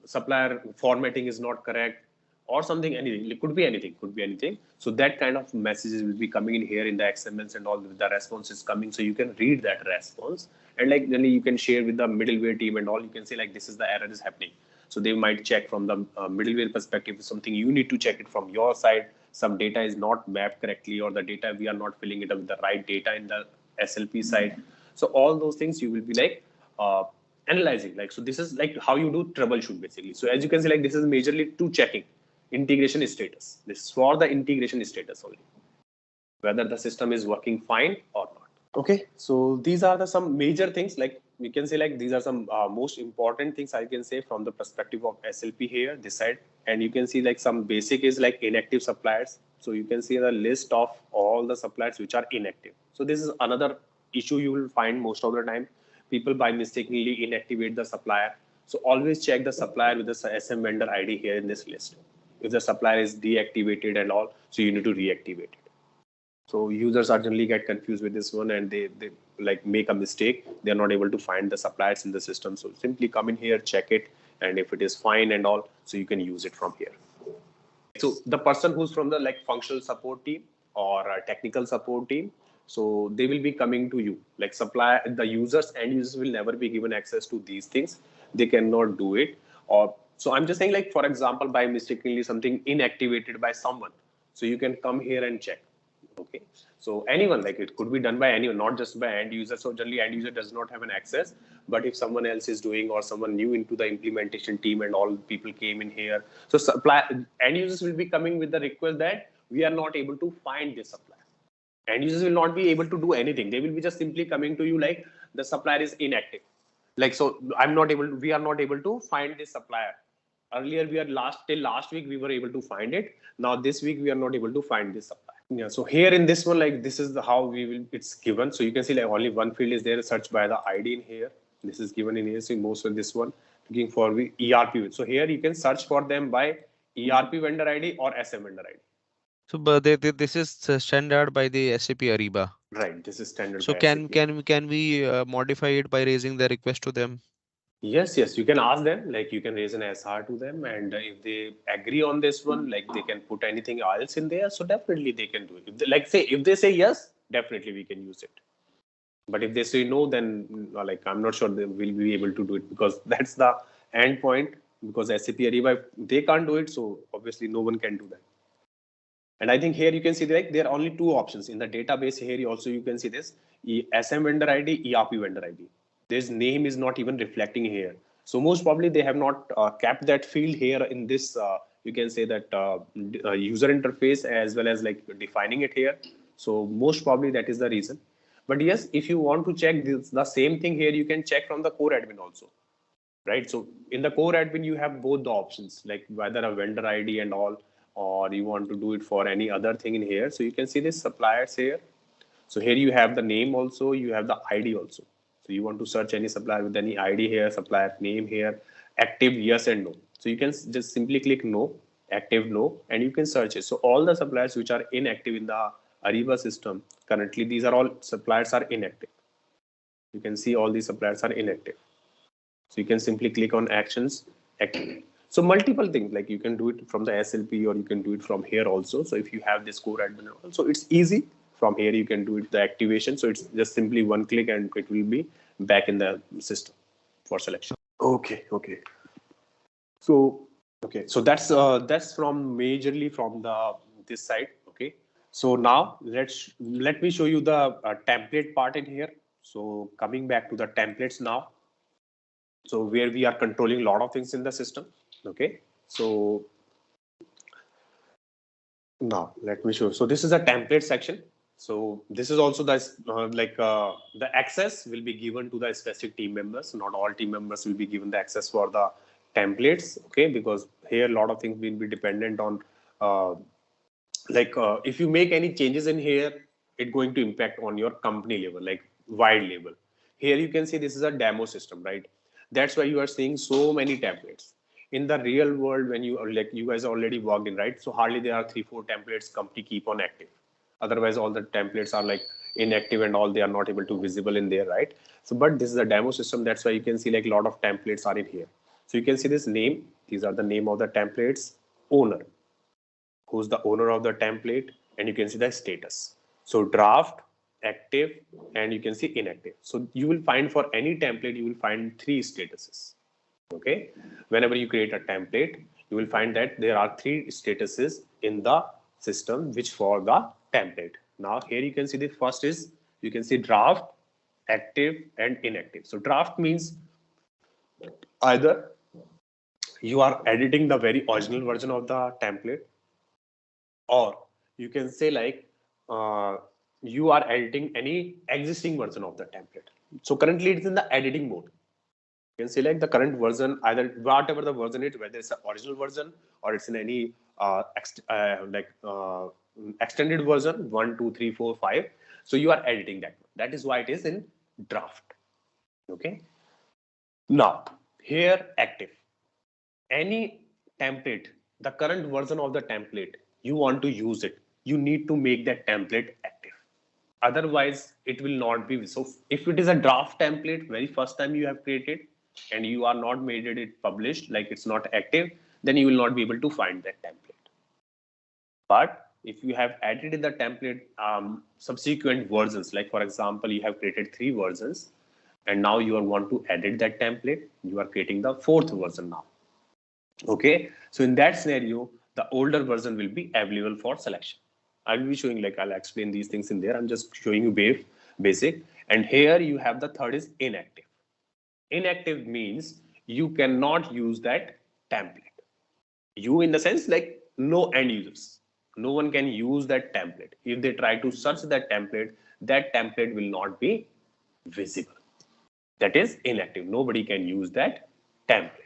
supplier formatting is not correct, or something, anything. It could be anything. So that kind of messages will be coming in here in the XMLs and all. The response is coming, so you can read that response, and like generally you can share with the middleware team and all. You can say like this is the error is happening. So they might check from the middleware perspective, something you need to check it from your side. Some data is not mapped correctly, or the data we are not filling it up with the right data in the SLP side. So all those things you will be like analyzing. Like, so this is like how you do troubleshoot basically. So as you can see, like this is majorly to checking integration status. This is for the integration status only, whether the system is working fine or not. Okay, so these are the some major things, like we can say like these are some most important things I can say from the perspective of SLP here, this side. And you can see like some basic is like inactive suppliers. So you can see the list of all the suppliers which are inactive. So this is another issue you will find most of the time. People by mistakenly inactivate the supplier. So always check the supplier with the SM vendor ID here in this list. If the supplier is deactivated and all, so you need to reactivate it. So users are generally get confused with this one, and they like make a mistake. They're not able to find the suppliers in the system. So simply come in here, check it, and if it is fine and all, so you can use it from here. So the person who's from the like functional support team or technical support team, so they will be coming to you. Like supplier, the end users will never be given access to these things. They cannot do it. Or so I'm just saying, like for example, by mistakenly something inactivated by someone, so you can come here and check. Okay, so anyone, like it could be done by anyone, not just by end user. So generally end user does not have an access, but if someone else is doing, or someone new into the implementation team and all people came in here, so end users will be coming with the request that we are not able to find this supplier. End users will not be able to do anything. They will be just simply coming to you like the supplier is inactive. Like, so we are not able to find this supplier. Earlier till last week we were able to find it. Now this week we are not able to find this supplier. Yeah, so here in this one, like this is how it's given. So you can see like only one field is there, search by the ID in here. This is given in here. So most of this one looking for ERP. So here you can search for them by ERP vendor ID or SM vendor ID. So but this is standard by the SAP Ariba. Right, this is standard. So by can we modify it by raising the request to them? Yes, you can ask them, like you can raise an SR to them, and if they agree on this one, like they can put anything else in there, so definitely they can do it. If they say yes, definitely we can use it. But if they say no, then like I'm not sure they will be able to do it, because that's the end point, because SAP Ariba, they can't do it, so obviously no one can do that. And I think here you can see like there are only two options in the database. Here you can see this SM vendor ID, ERP vendor ID. This name is not even reflecting here. So most probably they have not kept that field here in this, you can say that user interface, as well as like defining it here. So most probably that is the reason. But yes, if you want to check the same thing here, you can check from the core admin also. Right. So in the core admin, you have both the options, like whether a vendor ID and all, or you want to do it for any other thing in here. So you can see this suppliers here. So here you have the name also, you have the ID also. So you want to search any supplier with any ID here, supplier name here, active yes and no. So you can just simply click no, active no, and you can search it. So all the suppliers which are inactive in the Ariba system, currently these are all suppliers are inactive. You can see all these suppliers are inactive. So you can simply click on actions, activate. So multiple things, like you can do it from the SLP or you can do it from here also. So if you have this core admin, so it's easy. From here you can do it the activation. So it's just simply one click and it will be back in the system for selection. Okay. So that's from majorly from the this side. Okay. So now let me show you the template part in here. So coming back to the templates now. So where we are controlling a lot of things in the system. Okay. So now let me show you. So this is a template section. So this is also the the access will be given to the specific team members. Not all team members will be given the access for the templates. Okay, because here a lot of things will be dependent on if you make any changes in here, it's going to impact on your company level, like wide level. Here you can see this is a demo system, right? That's why you are seeing so many templates. In the real world, when you are like you guys already worked in, right? So hardly there are 3-4 templates company keep on active. Otherwise, all the templates are like inactive and all they are not able to visible in there, right? So, but this is a demo system. That's why you can see like a lot of templates are in here. So you can see this name. These are the name of the templates, owner, who's the owner of the template, and you can see the status. So draft, active, and you can see inactive. So you will find for any template, you will find 3 statuses. Okay. Whenever you create a template, you will find that there are 3 statuses in the system which for the template. Now here you can see the first is, you can see draft, active, and inactive. So draft means either you are editing the very original version of the template, or you can say like you are editing any existing version of the template. So currently it's in the editing mode. You can select the current version, either whatever the version is, whether it's the original version or it's in any extended version 1, 2, 3, 4, 5. So you are editing that. That is why it is in draft. Okay. Now here active. Any template, the current version of the template, you want to use it, you need to make that template active. Otherwise, it will not be. So if it is a draft template, very first time you have created and you are not made it published, like it's not active, then you will not be able to find that template. But if you have added in the template subsequent versions, like for example, you have created 3 versions and now you want to edit that template, you are creating the 4th version now. Okay, so in that scenario, the older version will be available for selection. I will be showing, like I'll explain these things in there. I'm just showing you basic. And here you have the third is inactive. Inactive means you cannot use that template. You in the sense like no end users. No one can use that template. If they try to search that template will not be visible. That is inactive. Nobody can use that template.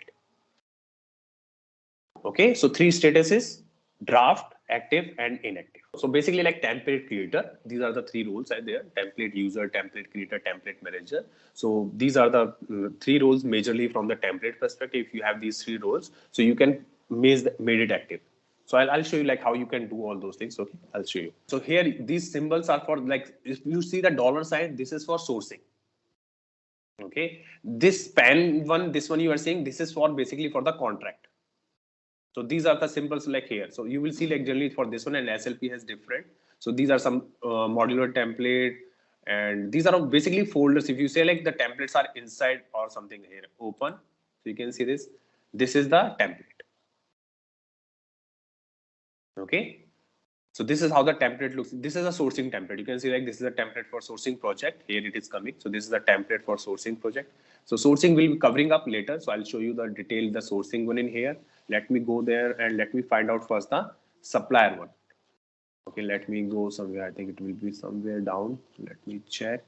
Okay, so 3 statuses: draft, active, and inactive. So basically like template creator, these are the 3 roles are there: template user, template creator, template manager. So these are the 3 roles majorly from the template perspective. If you have these 3 roles, so you can made it active. So I'll show you like how you can do all those things. Okay, I'll show you. So here these symbols are for, like, if you see the $sign, this is for sourcing. Okay, this pen one, this one you are saying, this is for basically for the contract. So these are the symbols like here. So you will see like generally for this one, and SLP has different. So these are some modular template, and these are basically folders. If you say like the templates are inside or something here, open. So you can see this. This is the template. Okay. So this is how the template looks. This is a sourcing template. You can see like this is a template for sourcing project. Here it is coming. So this is the template for sourcing project. So sourcing will be covering up later. So I'll show you the detail, the sourcing one in here. Let me go there and let me find out first the supplier one. Okay, let me go somewhere. I think it will be somewhere down. Let me check.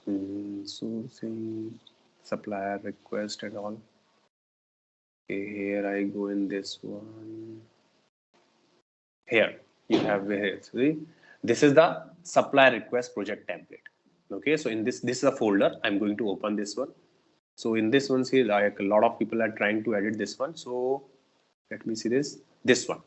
Sourcing, supplier request and all. Okay, here I go in this one. Here. you have here, see, this is the supplier request project template. Okay, so in this is a folder. I'm going to open this one. So in this one, see, like a lot of people are trying to edit this one. So let me see this one,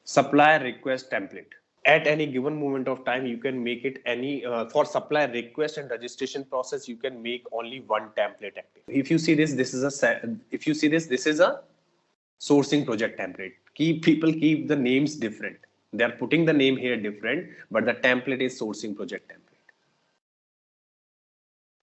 supplier request template. At any given moment of time, you can make it any for supplier request and registration process. You can make only one template active. If you see this is a if you see this is a sourcing project template. People keep the names different. They are putting the name here different, but the template is sourcing project template.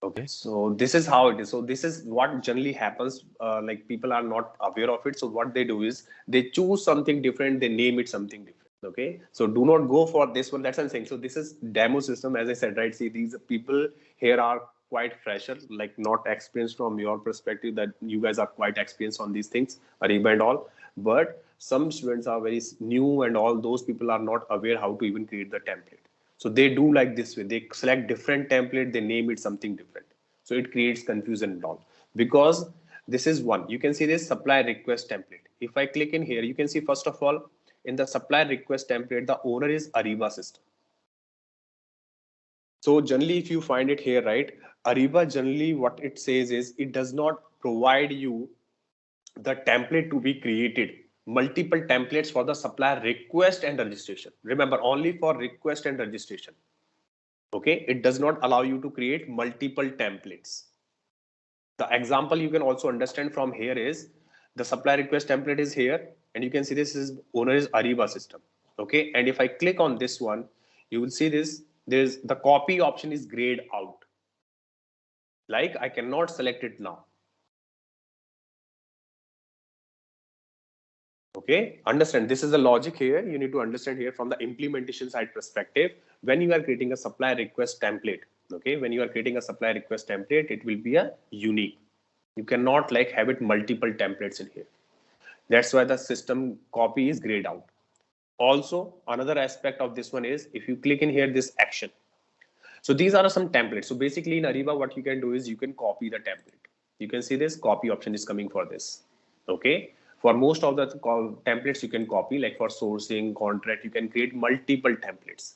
Okay, so this is how it is. So this is what generally happens. Like people are not aware of it. So what they do is they choose something different. They name it something different. Okay, so do not go for this one. That's what I'm saying. So this is demo system, as I said, right? See, these people here are quite fresher, like not experienced from your perspective, that you guys are quite experienced on these things, Ariba and all. But some students are very new, and all those people are not aware how to even create the template. So they do like this way. They select different template, they name it something different. So it creates confusion and all. Because this is one. You can see this supply request template. If I click in here, you can see first of all, in the supply request template, the owner is Ariba system. So generally, if you find it here, right, Ariba generally what it says is it does not provide you the template to be created, multiple templates for the supplier request and registration. Remember, only for request and registration. Okay, it does not allow you to create multiple templates. The example you can also understand from here is the supply request template is here, and you can see this is owner is Ariba system. Okay, and if I click on this one, you will see this. There's the copy option is grayed out. Like I cannot select it now. Okay, understand this is the logic here. You need to understand here from the implementation side perspective. When you are creating a supply request template, okay, when you are creating a supply request template, it will be a unique. You cannot like have it multiple templates in here. That's why the system copy is grayed out. Also, another aspect of this one is if you click in here, this action. So these are some templates. So basically in Ariba, what you can do is you can copy the template. You can see this copy option is coming for this. Okay. For most of the templates you can copy, like for sourcing, contract, you can create multiple templates.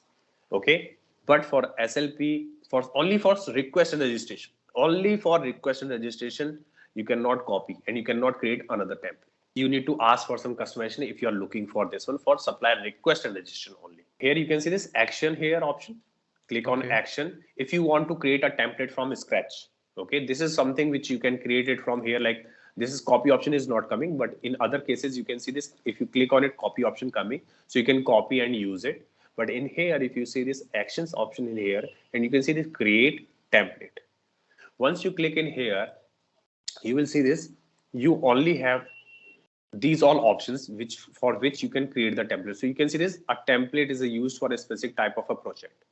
Okay. But for SLP, only for request and registration, only for request and registration, you cannot copy and you cannot create another template. You need to ask for some customization if you are looking for this one for supplier request and registration only. Here you can see this action here option. Click on action if you want to create a template from scratch. Okay, this is something which you can create it from here. Like this is copy option is not coming, but in other cases you can see this. If you click on it, copy option coming, so you can copy and use it. But in here, if you see this actions option in here, and you can see this create template. Once you click in here, you will see this. You only have these all options for which you can create the template. So you can see this, a template is used for a specific type of a project.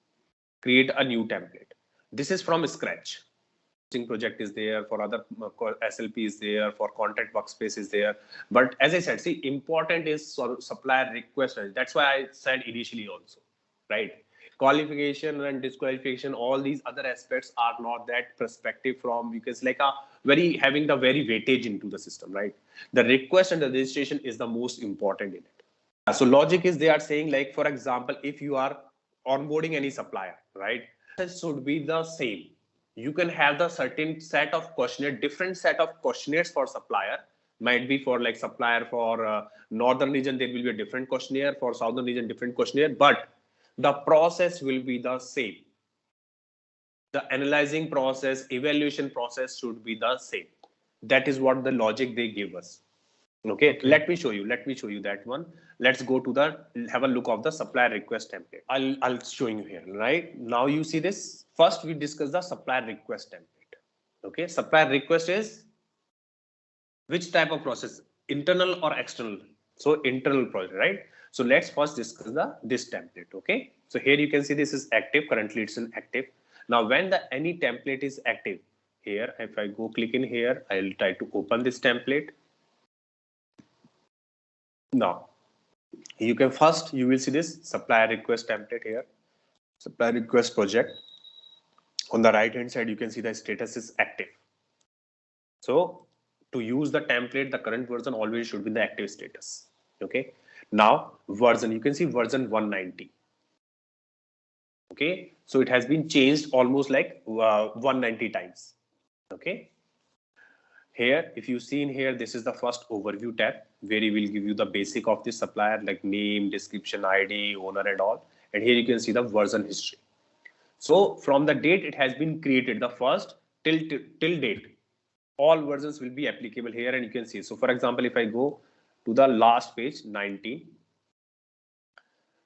Create a new template. This is from scratch. Project is there, for other SLP is there, for contract workspace is there. But as I said, see, important is supplier request. That's why I said initially also, right? Qualification and disqualification, all these other aspects are not that perspective from, because like a very having the very weightage into the system, right? The request and the registration is the most important in it. So logic is they are saying, like, for example, if you are onboarding any supplier, right, it should be the same. You can have the certain set of questionnaire, different set of questionnaires for supplier. Might be for like supplier for northern region, there will be a different questionnaire, for southern region different questionnaire, but the process will be the same. The analyzing process, evaluation process should be the same. That is what the logic they give us. Okay, let me show you that one. Let's go to have a look of the supplier request template. I'll show you here. Right now you see this. First we discuss the supplier request template. Okay, supplier request is which type of process, internal or external? So internal project, right? So let's first discuss this template. Okay, so here you can see this is active. Currently it's an active. Now when any template is active, here if I go click in here, I'll try to open this template. Now you will see this supplier request template here, supplier request project. On the right hand side you can see the status is active. So to use the template, the current version always should be the active status. Okay, Now version, you can see version 190. Okay, so it has been changed almost like 190 times. Okay, here if you see in here, this is the first overview tab where it will give you the basic of the supplier like name, description, ID, owner and all. And here you can see the version history. So from the date it has been created, the first till date, all versions will be applicable here, and you can see. So for example, if I go to the last page 19,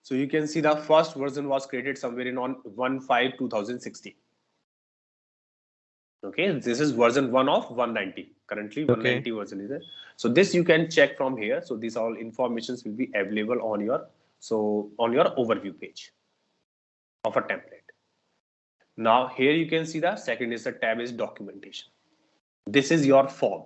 so you can see the first version was created somewhere in on 1/5/2016. Okay, this is version 1 of 190. Currently 190 version is there. So this you can check from here. So these all informations will be available on your overview page of a template. Now here you can see the second is the tab is documentation. This is your form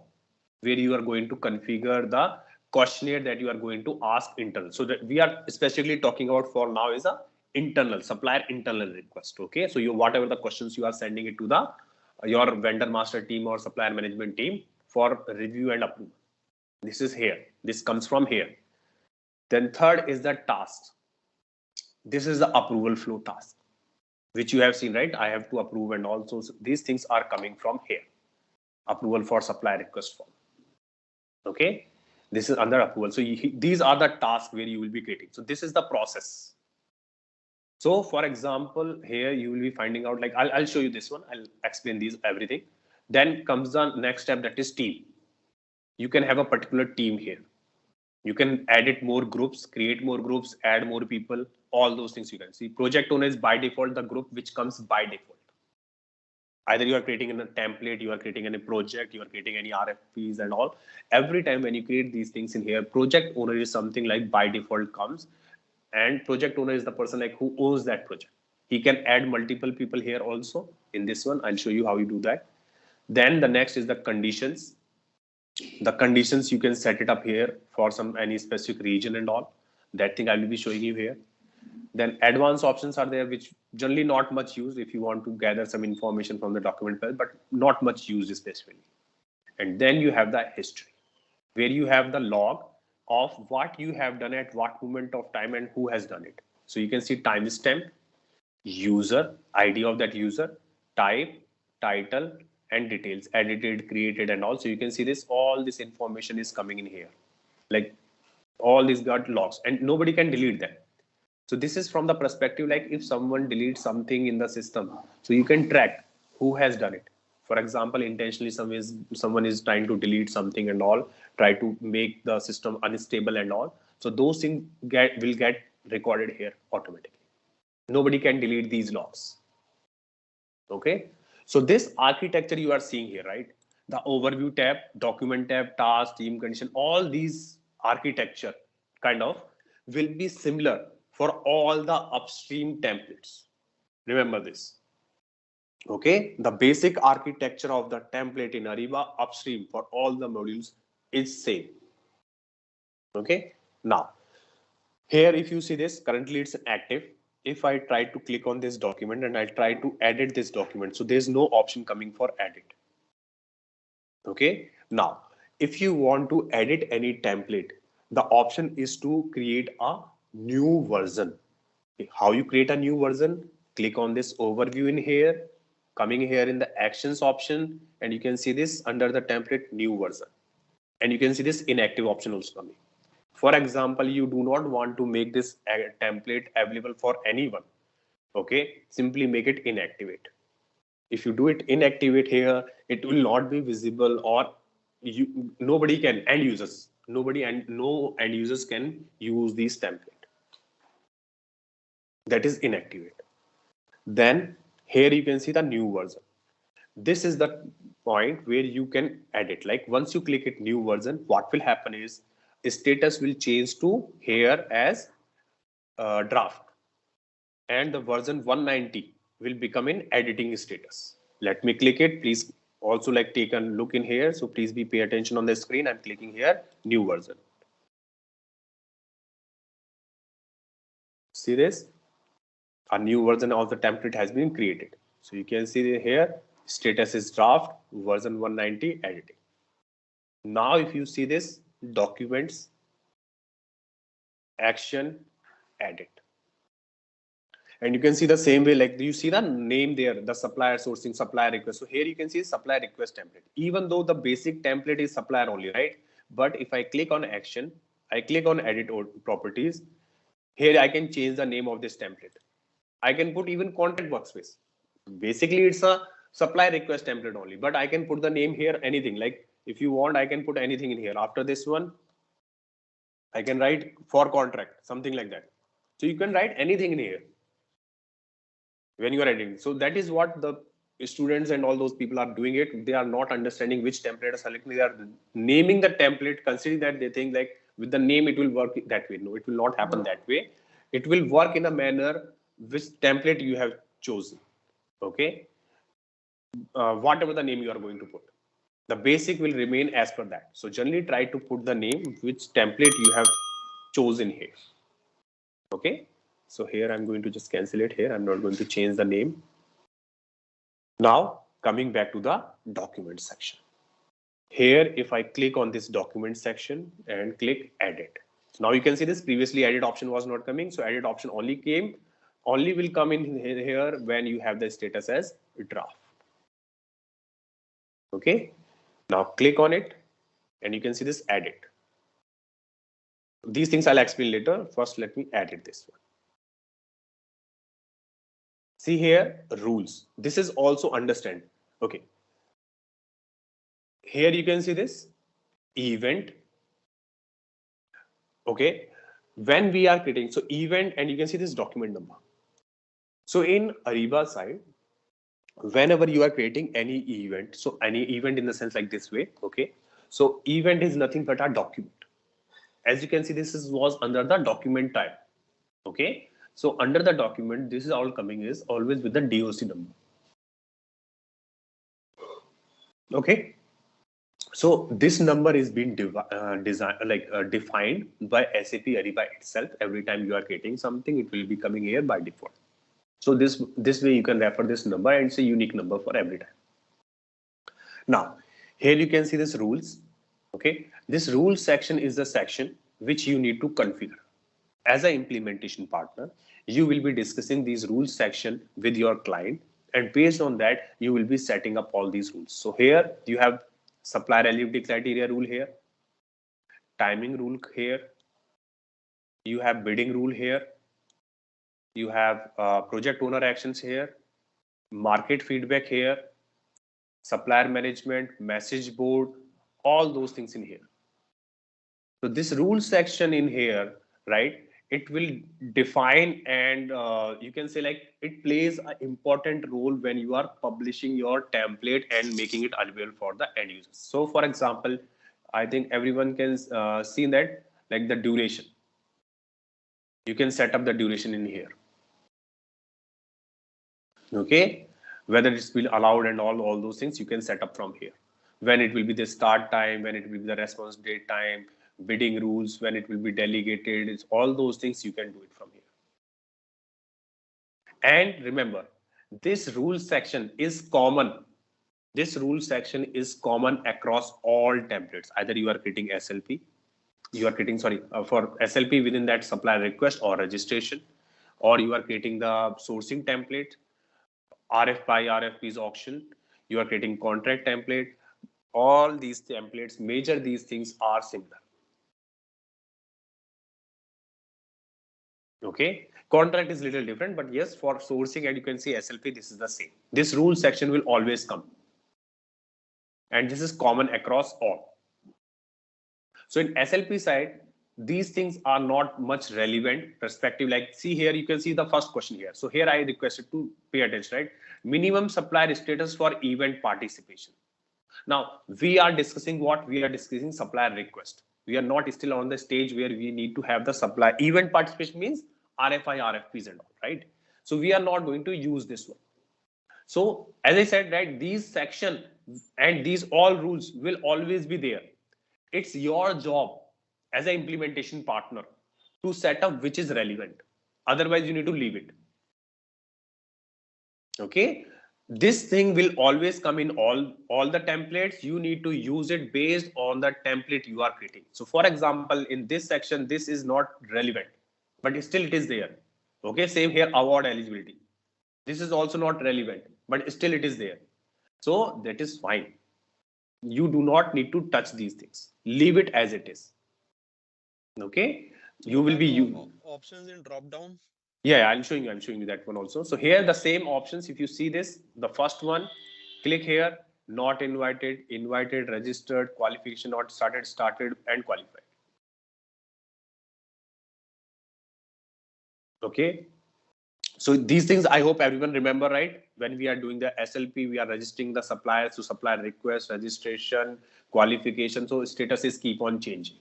where you are going to configure the questionnaire that you are going to ask internal. So that we are specifically talking about for now is a internal supplier internal request. Okay, so you whatever the questions you are sending it to the your vendor master team or supplier management team for review and approval. This is here. This comes from here. Then third is the task. This is the approval flow task, which you have seen, right? I have to approve and also these things are coming from here. Approval for supplier request form. Okay, this is under approval. So these are the tasks where you will be creating. So this is the process. So for example, here you will be finding out like I'll show you this one. I'll explain these everything. Then comes the next step, that is team. You can have a particular team here. You can edit more groups, create more groups, add more people, all those things you can see. Project owner is by default the group which comes by default. Either you are creating in a template, you are creating in a project, you are creating any RFPs and all. Every time when you create these things in here, project owner is something like by default comes, and project owner is the person like who owns that project. He can add multiple people here also. In this one, I'll show you how you do that. Then the next is the conditions. The conditions you can set it up here for any specific region and all. That thing I will be showing you here. Then advanced options are there, which generally not much used if you want to gather some information from the document file, but not much used specifically. And then you have the history, where you have the log of what you have done at what moment of time and who has done it. So you can see timestamp, user, ID of that user, type, title, and details, edited, created, and also you can see this, all this information is coming in here. Like all these got logs and nobody can delete them. So this is from the perspective like if someone deletes something in the system, so you can track who has done it. For example, intentionally someone is trying to delete something and all, try to make the system unstable and all. So those things will get recorded here automatically. Nobody can delete these logs. Okay. So this architecture you are seeing here, right? The overview tab, document tab, task, team condition, all these architecture kind of will be similar for all the upstream templates. Remember this. Okay, the basic architecture of the template in Ariba upstream for all the modules is same. Okay, now here if you see this, currently it's active. If I try to click on this document and I try to edit this document, so there's no option coming for edit. Okay, now if you want to edit any template, the option is to create a new version. How you create a new version? Click on this overview in here, coming here in the actions option, and you can see this under the template new version. And you can see this inactive option also coming. For example, you do not want to make this template available for anyone. Okay, simply make it inactivate. If you do it inactivate here, it will not be visible, or nobody can end users. No end users can use this template. That is inactivate. Then here you can see the new version. This is the point where you can edit. Like once you click it new version, what will happen is status will change to here as draft, and the version 190 will become in editing status. Let me click it. Please also like take a look in here. So please be pay attention on the screen. I'm clicking here new version. See this? A new version of the template has been created. So you can see here status is draft, version 190 editing. Now if you see this documents, action, edit. And you can see the same way, like you see the name there, the supplier sourcing, supplier request. So here you can see supplier request template, even though the basic template is supplier only, right? But if I click on action, I click on edit properties, here I can change the name of this template. I can put even contact workspace. Basically, it's a supply request template only, but I can put the name here, anything. Like if you want, I can put anything in here. After this one, I can write for contract, something like that. So you can write anything in here when you are editing. So that is what the students and all those people are doing it. They are not understanding which template are selecting. They are naming the template, considering that they think like with the name it will work that way. No, it will not happen that way. It will work in a manner which template you have chosen. Okay. Whatever the name you are going to put, the basic will remain as per that. So generally try to put the name which template you have chosen here. Okay. So here I'm going to just cancel it here. I'm not going to change the name. Now coming back to the document section. Here, if I click on this document section and click edit. So now you can see this previously edit option was not coming. So edit option only will come in here when you have the status as draft. Okay. Now click on it and you can see this edit. These things I'll explain later. First, let me edit this one. See here, rules. This is also understand. Okay. Here you can see this event. Okay. When we are creating, so event, and you can see this document number. So in Ariba side, whenever you are creating any event, so any event in the sense like this way, okay. So event is nothing but a document. As you can see, this was under the document type. Okay. So under the document, this is all coming is always with the DOC number. Okay. So this number is being defined by SAP Ariba itself. Every time you are creating something, it will be coming here by default. So this way you can refer this number and it's a unique number for every time. Now, here you can see this rules. Okay. This rules section is the section which you need to configure. As an implementation partner, you will be discussing these rules section with your client, and based on that, you will be setting up all these rules. So here you have supplier eligibility criteria rule here, timing rule here, you have bidding rule here, you have project owner actions here, market feedback here, supplier management, message board, all those things in here. So this rule section in here, right? It will define and you can say like it plays an important role when you are publishing your template and making it available for the end users. So for example, I think everyone can see that like the duration. You can set up the duration in here. Okay, whether it's been allowed and all those things you can set up from here. When it will be the start time, when it will be the response date time, bidding rules, when it will be delegated, it's all those things you can do it from here. And remember, this rule section is common. This rule section is common across all templates. Either you are creating SLP, you are creating, for SLP within that supplier request or registration, or you are creating the sourcing template, RFI, RFP's auction, you are creating contract template. All these templates, major these things are similar. Okay, contract is little different, but yes, for sourcing and you can see SLP, this is the same. This rule section will always come. And this is common across all. So in SLP side, these things are not much relevant perspective. Like see here, you can see the first question here. So here I requested to pay attention, right? Minimum supplier status for event participation. Now we are discussing what we are discussing supplier request. We are not still on the stage where we need to have the supplier event participation means RFI, RFPs and all, right? So we are not going to use this one. So as I said, right, these section and these all rules will always be there. It's your job as an implementation partner to set up which is relevant. Otherwise, you need to leave it. Okay. This thing will always come in all the templates. You need to use it based on the template you are creating. So for example, in this section, this is not relevant, but still it is there. Okay, same here, award eligibility. This is also not relevant, but still it is there. So that is fine. You do not need to touch these things. Leave it as it is. Okay, you will be options in drop down. Yeah, I'm showing you that one also. So here the same options. If you see this, the first one, click here, not invited, invited, registered, qualification not started, started, and qualified. Okay. So these things I hope everyone remember, right? When we are doing the SLP, we are registering the suppliers to supplier request, registration, qualification. So statuses keep on changing.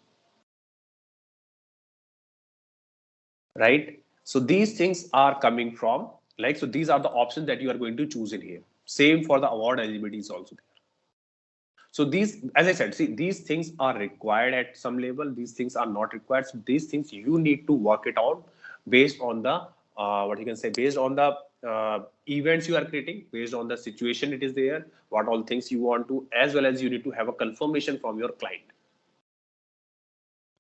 Right? So these things are coming from like, so these are the options that you are going to choose in here. Same for the award eligibility is also there. So these, as I said, see, these things are required at some level. These things are not required. So these things you need to work it out based on the, what you can say, based on the events you are creating, based on the situation it is there, what all things you want to, as well as you need to have a confirmation from your client,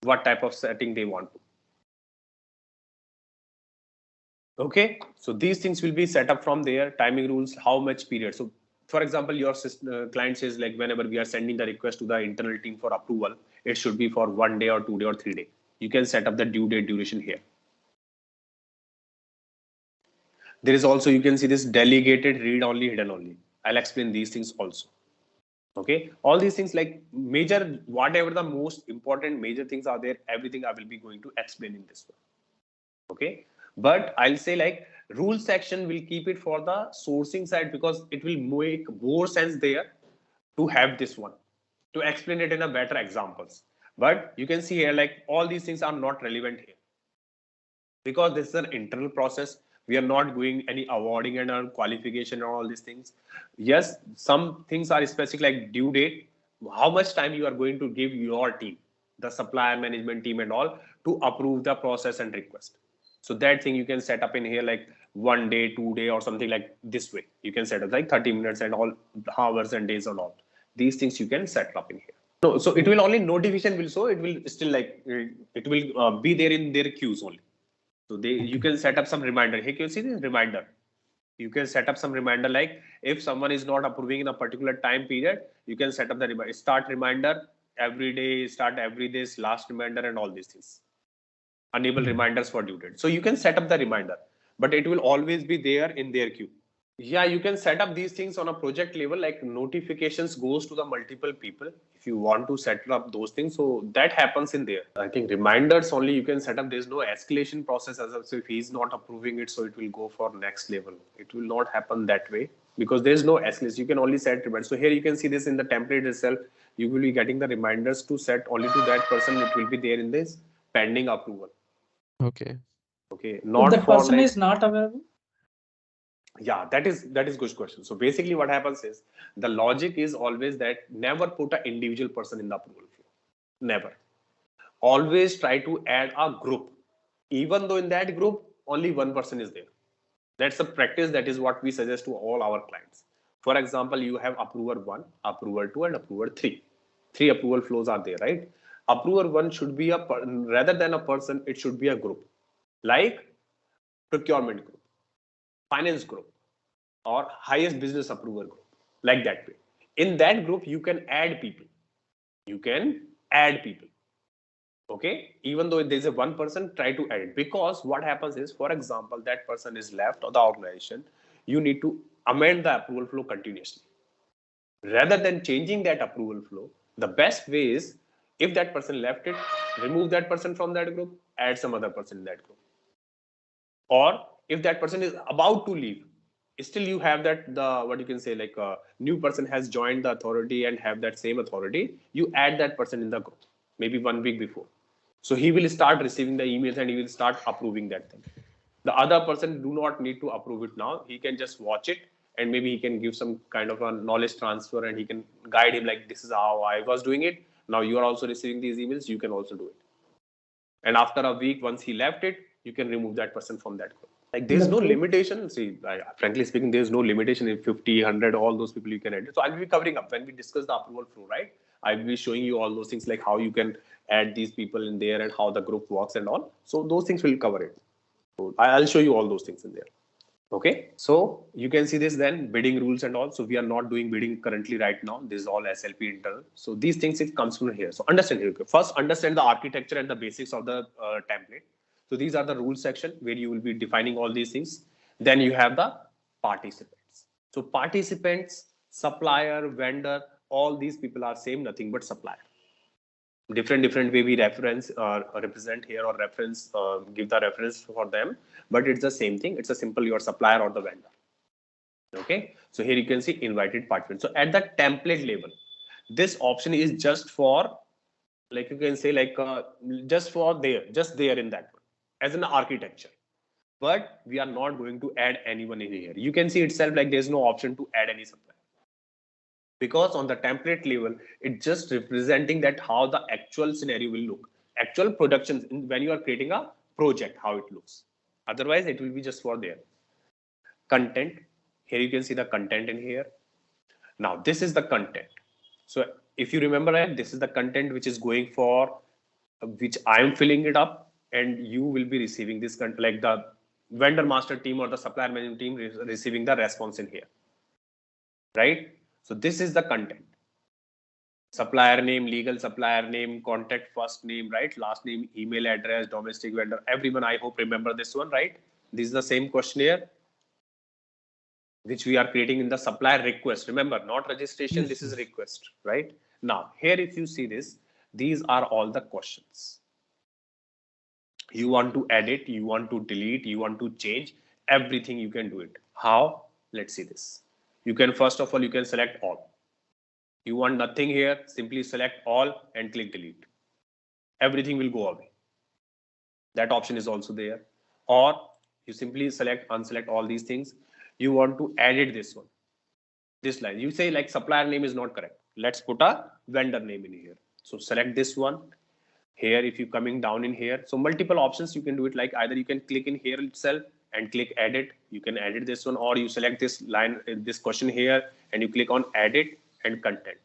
what type of setting they want to. Okay, so these things will be set up from there. Timing rules, how much period. So for example, your client says like whenever we are sending the request to the internal team for approval, it should be for 1 day or 2 day or 3 day. You can set up the due date duration here. There is also, you can see this delegated, read only, hidden only. I'll explain these things also. Okay, all these things like major, whatever the most important major things are there, everything I will be going to explain in this one. Okay, but I'll say like rule section will keep it for the sourcing side because it will make more sense there to have this one to explain it in a better examples. But you can see here like all these things are not relevant here because this is an internal process. We are not doing any awarding and qualification and all these things. Yes, some things are specific like due date, how much time you are going to give your team, the supplier management team and all, to approve the process and request. So that thing you can set up in here like 1 day, 2 day or something like this way. You can set up like 30 minutes and all hours and days or not. These things you can set up in here. No, so it will only notification will show, it will still like, it will be there in their queues only. So you can set up some reminder. Hey, can you see this reminder? You can set up some reminder like if someone is not approving in a particular time period, you can set up the reminder. Start reminder every day, start every day's last reminder and all these things. Enable reminders for due date. So you can set up the reminder, but it will always be there in their queue. Yeah, you can set up these things on a project level, like notifications goes to the multiple people if you want to set up those things. So that happens in there. I think reminders only you can set up. There's no escalation process as of, so if he's not approving it, so it will go for next level. It will not happen that way because there's no escalation. You can only set reminders. So here you can see this in the template itself. You will be getting the reminders to set only to that person. It will be there in this pending approval. Okay. Okay. Not if the for person like, is not available. Yeah, that is good question. So basically what happens is the logic is always that never put an individual person in the approval flow. Never. Always try to add a group, even though in that group only one person is there. That's a practice. That is what we suggest to all our clients. For example, you have approver 1, approver 2 and approver 3. 3 approval flows are there, right? Approver 1 should be rather than a person, it should be a group like procurement group, finance group, or highest business approval group, like that way. In that group, you can add people. You can add people. Okay, even though there's a one person, try to add it, because what happens is, for example, that person is left of the organization, you need to amend the approval flow continuously. Rather than changing that approval flow, the best way is, if that person left it, remove that person from that group, add some other person in that group. Or if that person is about to leave, still you have that, the what you can say, like a new person has joined the authority and have that same authority, you add that person in the group maybe 1 week before, so he will start receiving the emails and he will start approving that thing. The other person do not need to approve it now, he can just watch it and maybe he can give some kind of a knowledge transfer and he can guide him like, this is how I was doing it, now you are also receiving these emails, you can also do it. And after a week, once he left it, you can remove that person from that group. Like there's no limitation. See, frankly speaking, there's no limitation in 50, 100, all those people you can add. So I'll be covering up when we discuss the approval flow, right? I'll be showing you all those things like how you can add these people in there and how the group works and all. So those things will cover it. So I'll show you all those things in there. Okay, so you can see this then bidding rules and all. So we are not doing bidding currently right now. This is all SLP internal. So these things, it comes from here. So understand here. First, understand the architecture and the basics of the template. So these are the rules section where you will be defining all these things. Then you have the participants. So participants, supplier, vendor, all these people are same, nothing but supplier. Different way we reference represent here or reference give the reference for them, but it's the same thing. It's a simple your supplier or the vendor. Okay, so here you can see invited participants. So at the template level, this option is just for, like you can say, like just for there, just there in that one as an architecture. But we are not going to add anyone in here. You can see itself like there's no option to add any supplier, because on the template level, it's just representing that how the actual scenario will look, actual productions when you are creating a project, how it looks. Otherwise, it will be just for there. Content. Here you can see the content in here. Now, this is the content. So if you remember, right, this is the content which is going for, which I am filling it up, and you will be receiving this, like the vendor master team or the supplier management team receiving the response in here, right? So this is the content. Supplier name, legal supplier name, contact first name, right? Last name, email address, domestic vendor. Everyone, I hope, remember this one, right? This is the same questionnaire which we are creating in the supplier request. Remember, not registration, Yes, this is yes. request, right? Now, here if you see this, these are all the questions. You want to edit, you want to delete, you want to change, everything you can do it. How? Let's see this. You can, first of all, you can select all. You want nothing here, simply select all and click delete. Everything will go away. That option is also there. Or you simply select, unselect all these things. You want to edit this one, this line. You say like supplier name is not correct. Let's put a vendor name in here. So select this one. Here, if you coming down in here, so multiple options you can do it. Like either you can click in here itself and click edit. You can edit this one, or you select this line, this question here, and you click on edit and content.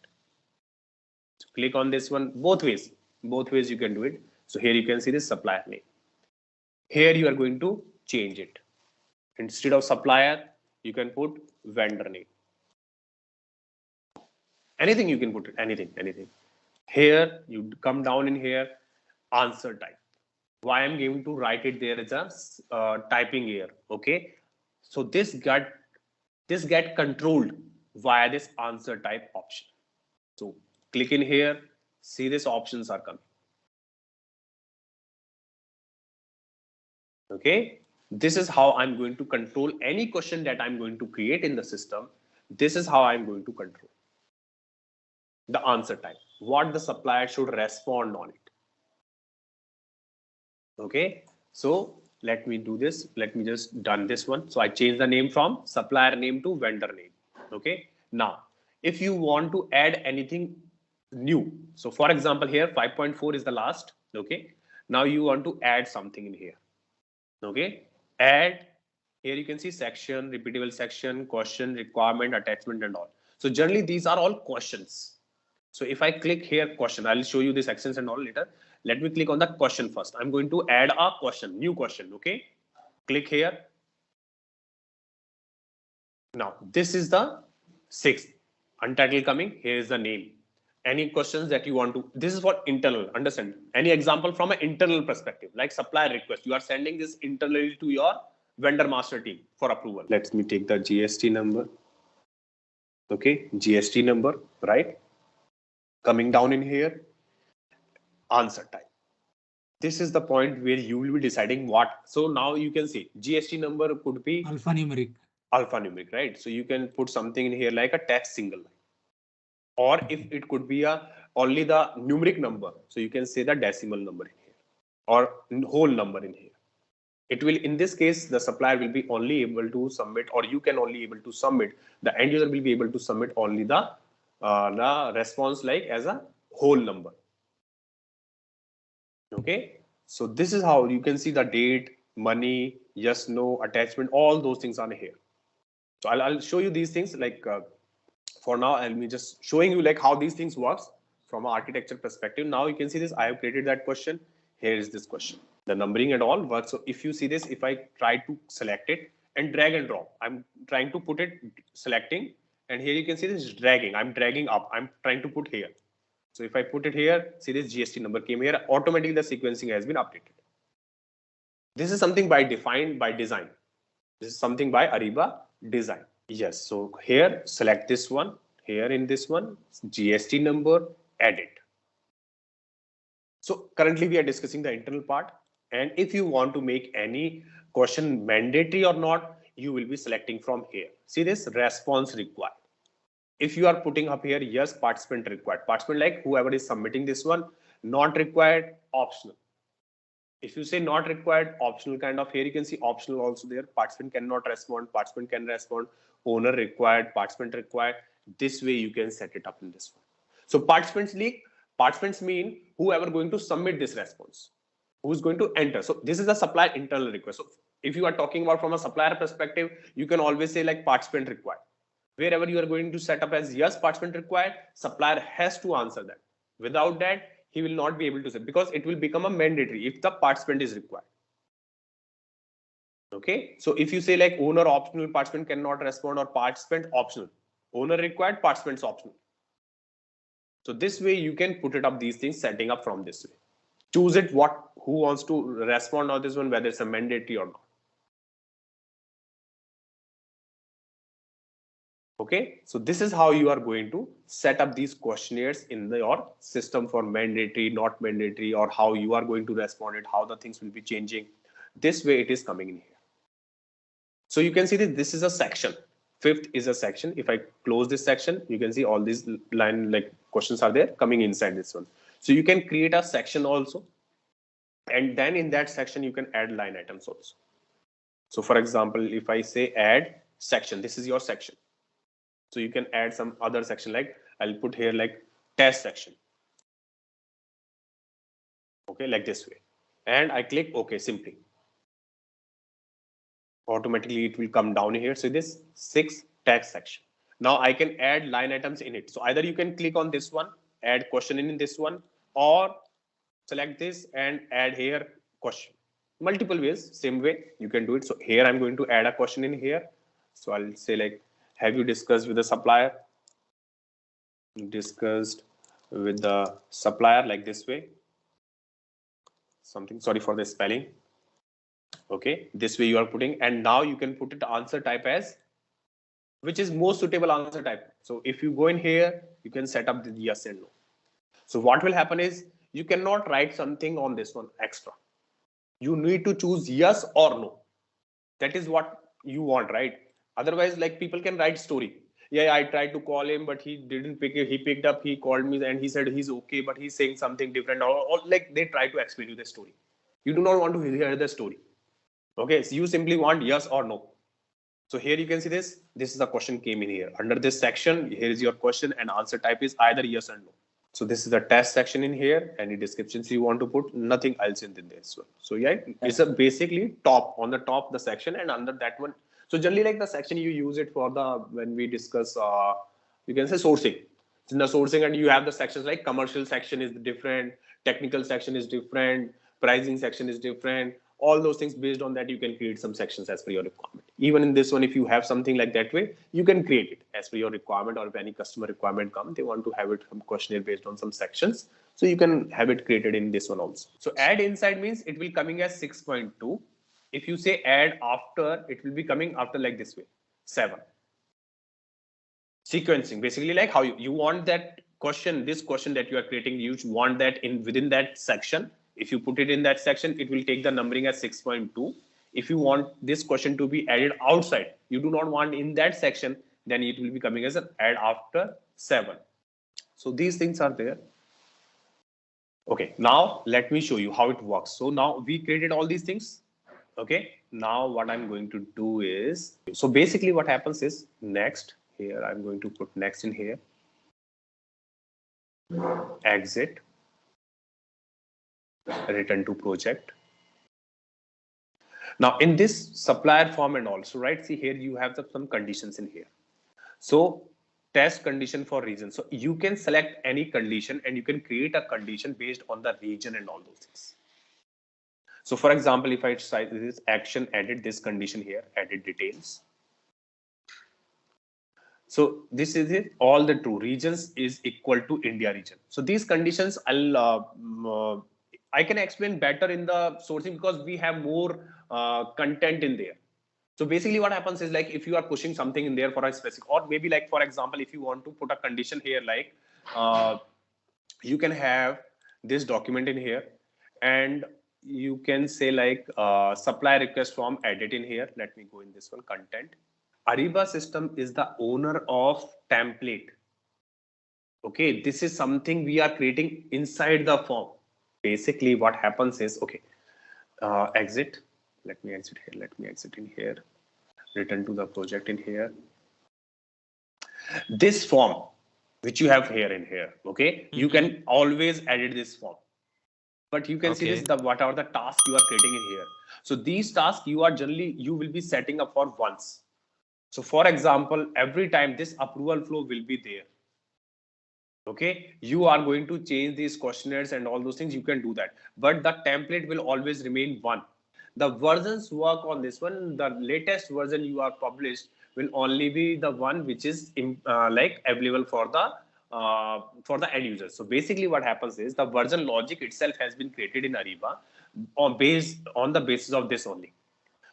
So click on this one. Both ways you can do it. So here you can see this supplier name. Here you are going to change it. Instead of supplier, you can put vendor name. Anything you can put it, anything. Here you come down in here, answer type. Why I'm going to write it there is a typing here. Okay, so this get controlled via this answer type option. So click in here, see these options are coming. Okay, this is how I'm going to control any question that I'm going to create in the system. This is how I'm going to control the answer type, what the supplier should respond on it. Okay, so let me do this. Let me just done this one. So I changed the name from supplier name to vendor name. Okay, now if you want to add anything new, so for example here 5.4 is the last. Okay, now you want to add something in here. Okay, add. Here you can see section, repeatable section, question, requirement, attachment, and all. So generally these are all questions. So if I click here question, I'll show you the sections and all later. Let me click on the question first. I'm going to add a question, new question. Okay, click here. Now this is the sixth untitled coming. Here is the name. Any questions that you want to, this is for internal, understand? Any example from an internal perspective, like supplier request, you are sending this internally to your vendor master team for approval. Let me take the GST number. Okay, GST number, right? Coming down in here, answer type. This is the point where you will be deciding what. So now you can see GST number could be Alphanumeric, right? So you can put something in here like a text single line. Or if it could be only the numeric number, so you can say the decimal number in here or whole number in here. It will, in this case, the supplier will be only able to submit, or you can only able to submit. The end user will be able to submit only the response like as a whole number. Okay, so this is how you can see the date, money, yes, no, attachment, all those things are here. So I'll show you these things like for now. I'll be just showing you like how these things works from an architecture perspective. Now you can see this. I have created that question. Here is this question. The numbering and all works. So if you see this, if I try to select it and drag and drop, I'm trying to put it selecting, and here you can see this dragging. I'm dragging up. I'm trying to put here. So if I put it here, see this GST number came here. Automatically the sequencing has been updated. This is something by defined by design. This is something by Ariba design. Yes, so here select this one, here in this one, GST number, edit. So currently we are discussing the internal part, and if you want to make any question mandatory or not, you will be selecting from here. See this response required. If you are putting up here, yes, participant required. Participant like whoever is submitting this one, not required, optional. If you say not required, optional kind of, here you can see optional also there. Participant cannot respond, participant can respond, owner required, participant required. This way you can set it up in this one. So participants mean whoever going to submit this response, who's going to enter. So this is a supplier internal request. So if you are talking about from a supplier perspective, you can always say like participant required. Wherever you are going to set up as yes, participant required, supplier has to answer that. Without that, he will not be able to set, because it will become a mandatory if the participant is required. Okay, so if you say like owner optional, participant cannot respond, or participant optional, owner required, participants optional. So this way you can put it up these things, setting up from this way. Choose it who wants to respond on this one, whether it's a mandatory or not. Okay, so this is how you are going to set up these questionnaires in your system for mandatory, not mandatory, or how you are going to respond it, how the things will be changing. This way it is coming in here. So you can see that this is a section. Fifth is a section. If I close this section, you can see all these line like questions are there coming inside this one. So you can create a section also. And then in that section, you can add line items also. So for example, if I say add section, this is your section. So you can add some other section, like I'll put here like test section. Okay, like this way. And I click OK simply. Automatically it will come down here. So this 6 text section. Now I can add line items in it. So either you can click on this one, add question in this one, or select this and add here question. Multiple ways, same way you can do it. So here I'm going to add a question in here. So I'll say like, have you discussed with the supplier? Discussed with the supplier, like this way. Something, sorry for the spelling. Okay, this way you are putting, and now you can put it answer type as which is most suitable answer type. So if you go in here, you can set up the yes and no. So what will happen is you cannot write something on this one extra. You need to choose yes or no. That is what you want, right? Otherwise, like people can write story. Yeah, I tried to call him, but he didn't pick it. He picked up, he called me and he said he's okay, but he's saying something different. Or like they try to explain you the story. You do not want to hear the story. Okay, so you simply want yes or no. So here you can see this. This is the question came in here. Under this section, here is your question and answer type is either yes or no. So this is the test section in here. Any descriptions you want to put, nothing else in this one. So yeah, it's a basically top on the top the section, and under that one. So generally like the section you use it for the when we discuss you can say sourcing. It's in the sourcing, and you have the sections like commercial section is different, technical section is different, pricing section is different. All those things, based on that you can create some sections as per your requirement. Even in this one, if you have something like that way, you can create it as per your requirement, or if any customer requirement come, they want to have it some questionnaire based on some sections, so you can have it created in this one also. So add inside means it will coming as 6.2. If you say add after, it will be coming after like this way 7. Sequencing, basically like how you want that question, this question that you are creating, you want that in within that section. If you put it in that section, it will take the numbering as 6.2. If you want this question to be added outside, you do not want in that section, then it will be coming as an add after 7. So these things are there. Okay, now let me show you how it works. So now we created all these things. Okay, now what I'm going to do is, so basically what happens is next here, I'm going to put next in here, exit, return to project. Now in this supplier form and also, right, see here you have some conditions in here. So test condition for region. So you can select any condition and you can create a condition based on the region and all those things. So for example, if I cite this action, edit this condition here, edit details. So this is it, all the true regions is equal to India region. So these conditions I can explain better in the sourcing because we have more content in there. So basically what happens is like if you are pushing something in there for a specific, or maybe like for example, if you want to put a condition here, like you can have this document in here and you can say like supply request form edit in here. Let me go in this one, content. Ariba system is the owner of template. Okay, this is something we are creating inside the form. Basically what happens is, okay, exit. Let me exit here. Let me exit in here. Return to the project in here. This form, which you have here in here, okay, you can always edit this form. But you can see this, what are the tasks you are creating in here. So these tasks you will be setting up for once. So for example, every time this approval flow will be there. Okay, you are going to change these questionnaires and all those things, you can do that. But the template will always remain one. The versions work on this one. The latest version you are published will only be the one which is like available for the end users. So basically what happens is the version logic itself has been created in Ariba based on the basis of this only.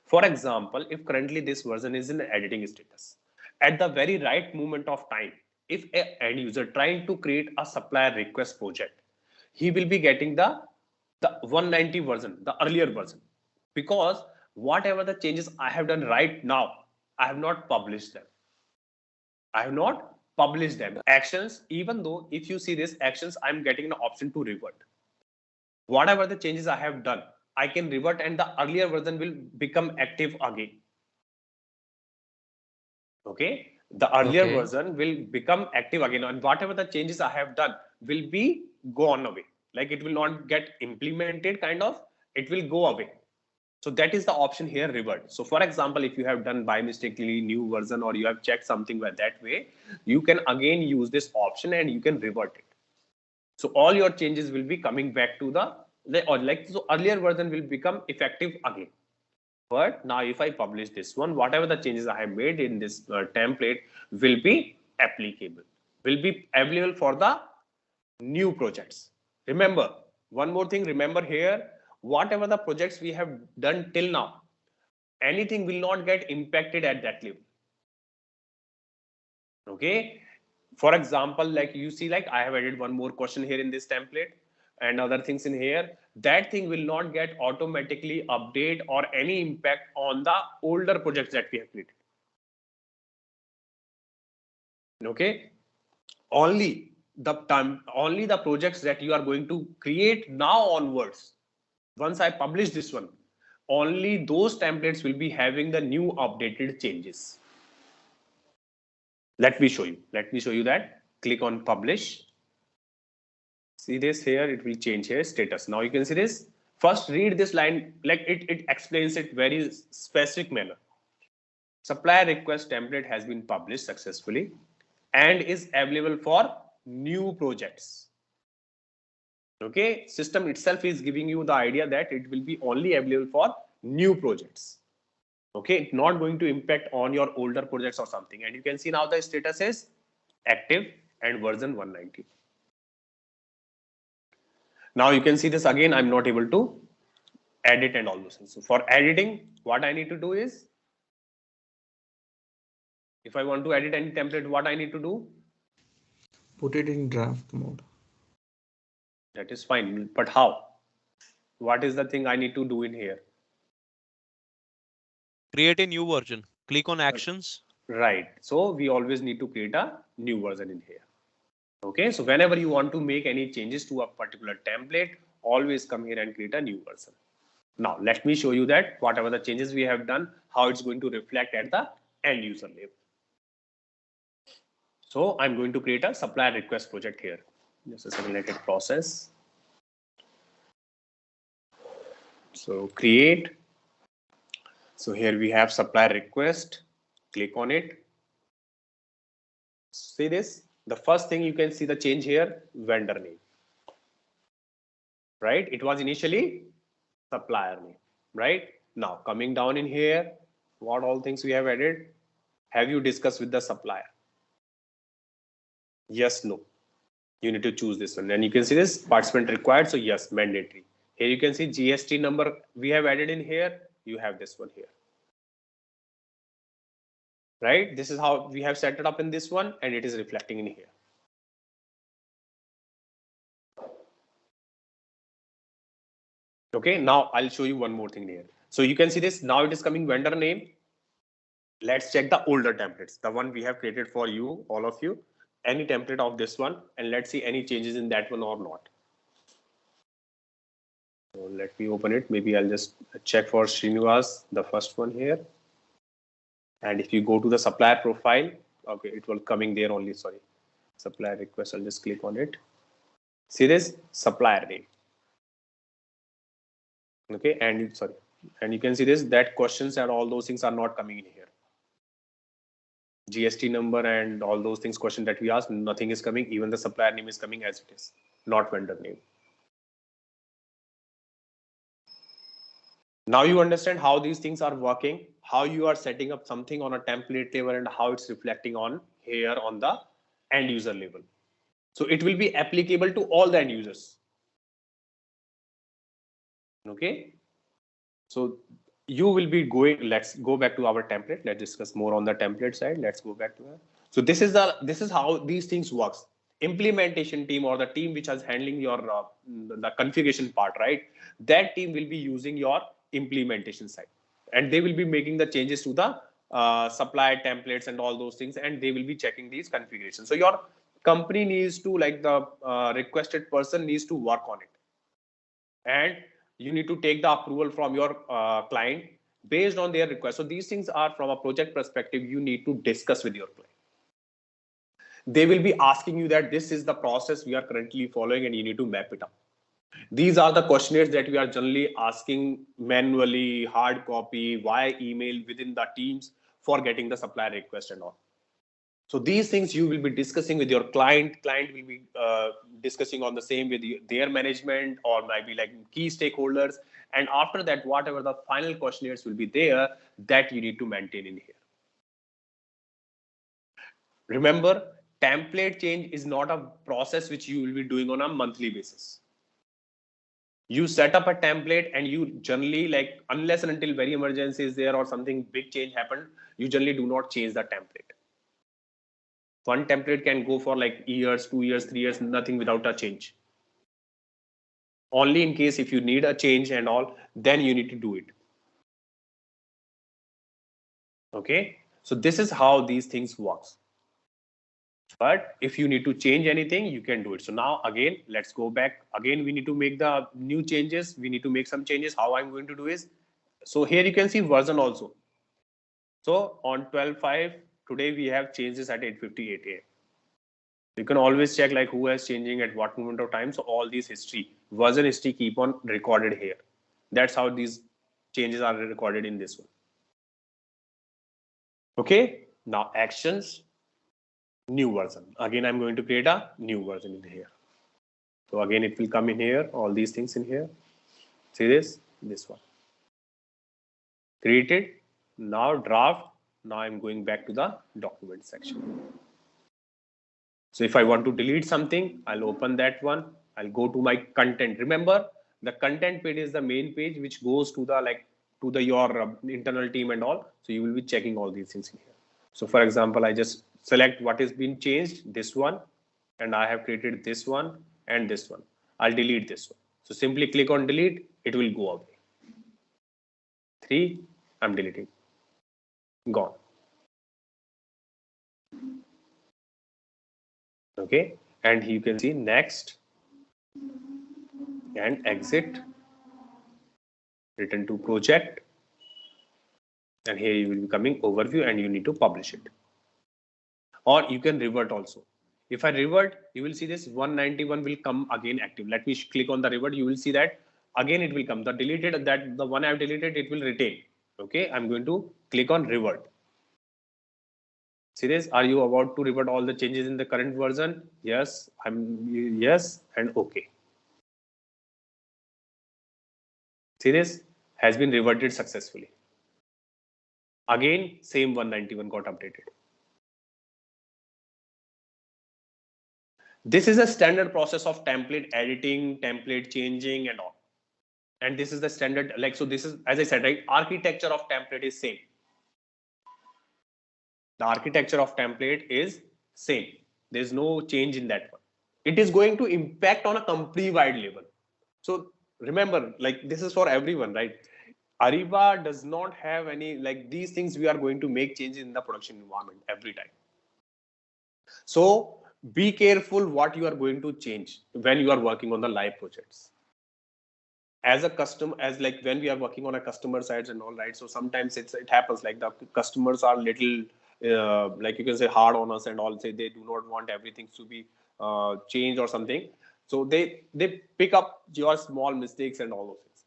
For example, if currently this version is in editing status, at the very right moment of time, if an end user trying to create a supplier request project, he will be getting the 190 version, the earlier version, because whatever the changes I have done right now, I have not published them. I have not published them. Actions, even though if you see this actions, I'm getting an option to revert. Whatever the changes I have done, I can revert and the earlier version will become active again. Okay, the earlier version will become active again, and whatever the changes I have done will be gone away. Like it will not get implemented, kind of, it will go away. So that is the option here, revert. So for example, if you have done by mistakenly new version or you have checked something by that way, you can again use this option and you can revert it. So all your changes will be coming back to so earlier version will become effective again. But now if I publish this one, whatever the changes I have made in this template will be applicable, will be available for the new projects. Remember, one more thing, remember here, whatever the projects we have done till now, anything will not get impacted at that level. Okay. For example, like you see, like I have added one more question here in this template and other things in here. That thing will not get automatically update or any impact on the older projects that we have created. Okay. Only the projects that you are going to create now onwards, once I publish this one, only those templates will be having the new updated changes. Let me show you that. Click on publish. See this here, it will change here status. Now you can see this. First read this line, like it explains it very specific manner. Supplier request template has been published successfully and is available for new projects. Okay, system itself is giving you the idea that it will be only available for new projects. Okay, not going to impact on your older projects or something. And you can see now the status is active and version 190. Now you can see this again, I'm not able to edit and all those things. So for editing, what I need to do is, if I want to edit any template, what I need to do? Put it in draft mode. That is fine, but how? What is the thing I need to do in here? Create a new version. Click on actions. Right. So we always need to create a new version in here. Okay. So whenever you want to make any changes to a particular template, always come here and create a new version. Now let me show you that whatever the changes we have done, how it's going to reflect at the end user level. So I'm going to create a supplier request project here. Just a simulated process. So create So here we have supplier request. Click on it. See this? The first thing you can see the change here, vendor name. Right? It was initially supplier name. Right? Now coming down in here, what all things we have added? Have you discussed with the supplier? Yes, no. You need to choose this one. And you can see this participant required. So yes, mandatory. Here you can see GST number we have added in here. You have this one here. Right? This is how we have set it up in this one, and it is reflecting in here. Okay, now I'll show you one more thing here. So you can see this. Now it is coming vendor name. Let's check the older templates, the one we have created for you, all of you. Any template of this one, and let's see any changes in that one or not. So let me open it. Maybe I'll just check for Srinivas, the first one here. And if you go to the supplier profile, okay, it will coming there only, sorry. Supplier request, I'll just click on it. See this supplier name. Okay, and sorry, and you can see this, that questions and all those things are not coming in here. GST number and all those things, question that we asked, nothing is coming. Even the supplier name is coming as it is, not vendor name. Now you understand how these things are working, how you are setting up something on a template level and how it's reflecting on here on the end user level. So it will be applicable to all the end users. Okay. So you will be going, let's go back to our template. Let's discuss more on the template side. Let's go back to that. So this is how these things works. Implementation team or the team which is handling your the configuration part, right? That team will be using your implementation side, and they will be making the changes to the supply templates and all those things, and they will be checking these configurations. So your company needs to, like the requested person needs to work on it, and you need to take the approval from your client based on their request. So these things are from a project perspective, you need to discuss with your client. They will be asking you that this is the process we are currently following and you need to map it up. These are the questionnaires that we are generally asking manually, hard copy, via email within the teams for getting the supplier request and all. So these things you will be discussing with your client. Client will be discussing on the same with their management or maybe like key stakeholders. And after that, whatever the final questionnaires will be there, that you need to maintain in here. Remember, template change is not a process which you will be doing on a monthly basis. You set up a template and you generally, like, unless and until very emergency is there or something big change happened, you generally do not change the template. One template can go for like years, 2 years, 3 years, nothing without a change. Only in case if you need a change and all, then you need to do it. Okay, so this is how these things works. But if you need to change anything, you can do it. So now again, let's go back. Again, we need to make the new changes. We need to make some changes. How I'm going to do is, so here you can see version also. So on 12/5, today we have changes at 8:58 a.m. You can always check like who is changing at what moment of time. So all these history, version history keep on recorded here. That's how these changes are recorded in this one. Okay, now actions, new version. Again, I'm going to create a new version in here. So again, it will come in here, all these things in here. See this one. Created, now draft. Now I'm going back to the document section. So if I want to delete something, I'll open that one. I'll go to my content. Remember, the content page is the main page which goes to the your internal team and all. So you will be checking all these things in here. So for example, I just select what has been changed, this one, and I have created this one and this one. I'll delete this one. So simply click on delete, it will go away. 3, I'm deleting. Gone. Okay, and you can see next and exit, return to project, and here you will be coming overview and you need to publish it. Or you can revert also. If I revert, you will see this 191 will come again active. Let me click on the revert. You will see that again it will come. The deleted, that the one I have deleted, it will retain. Okay, I'm going to click on revert. See this, are you about to revert all the changes in the current version? Yes, yes, and okay. See this, has been reverted successfully. Again, same 191 got updated. This is a standard process of template editing, template changing and all. And this is the standard, like, so this is, as I said, right, architecture of template is same. The architecture of template is same. There's no change in that one. It is going to impact on a company wide level. So remember, like, this is for everyone, right? Ariba does not have any, like, these things we are going to make changes in the production environment every time. So be careful what you are going to change when you are working on the live projects. As a customer, as like when we are working on a customer sides and all, right? So sometimes it happens like the customers are little like you can say hard on us and all, say they do not want everything to be changed or something. So they pick up your small mistakes and all those things.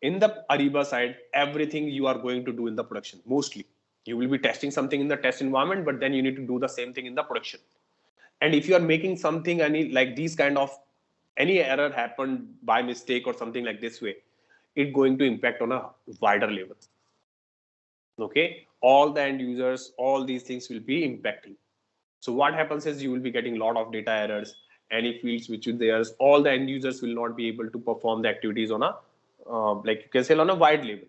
In the Ariba side, everything you are going to do in the production, mostly you will be testing something in the test environment, but then you need to do the same thing in the production. And if you are making something, any like these kind of any error happened by mistake or something like this way, it going to impact on a wider level. Okay, all the end users, all these things will be impacting. So what happens is you will be getting a lot of data errors, any fields which is there, all the end users will not be able to perform the activities on a like you can say on a wide level.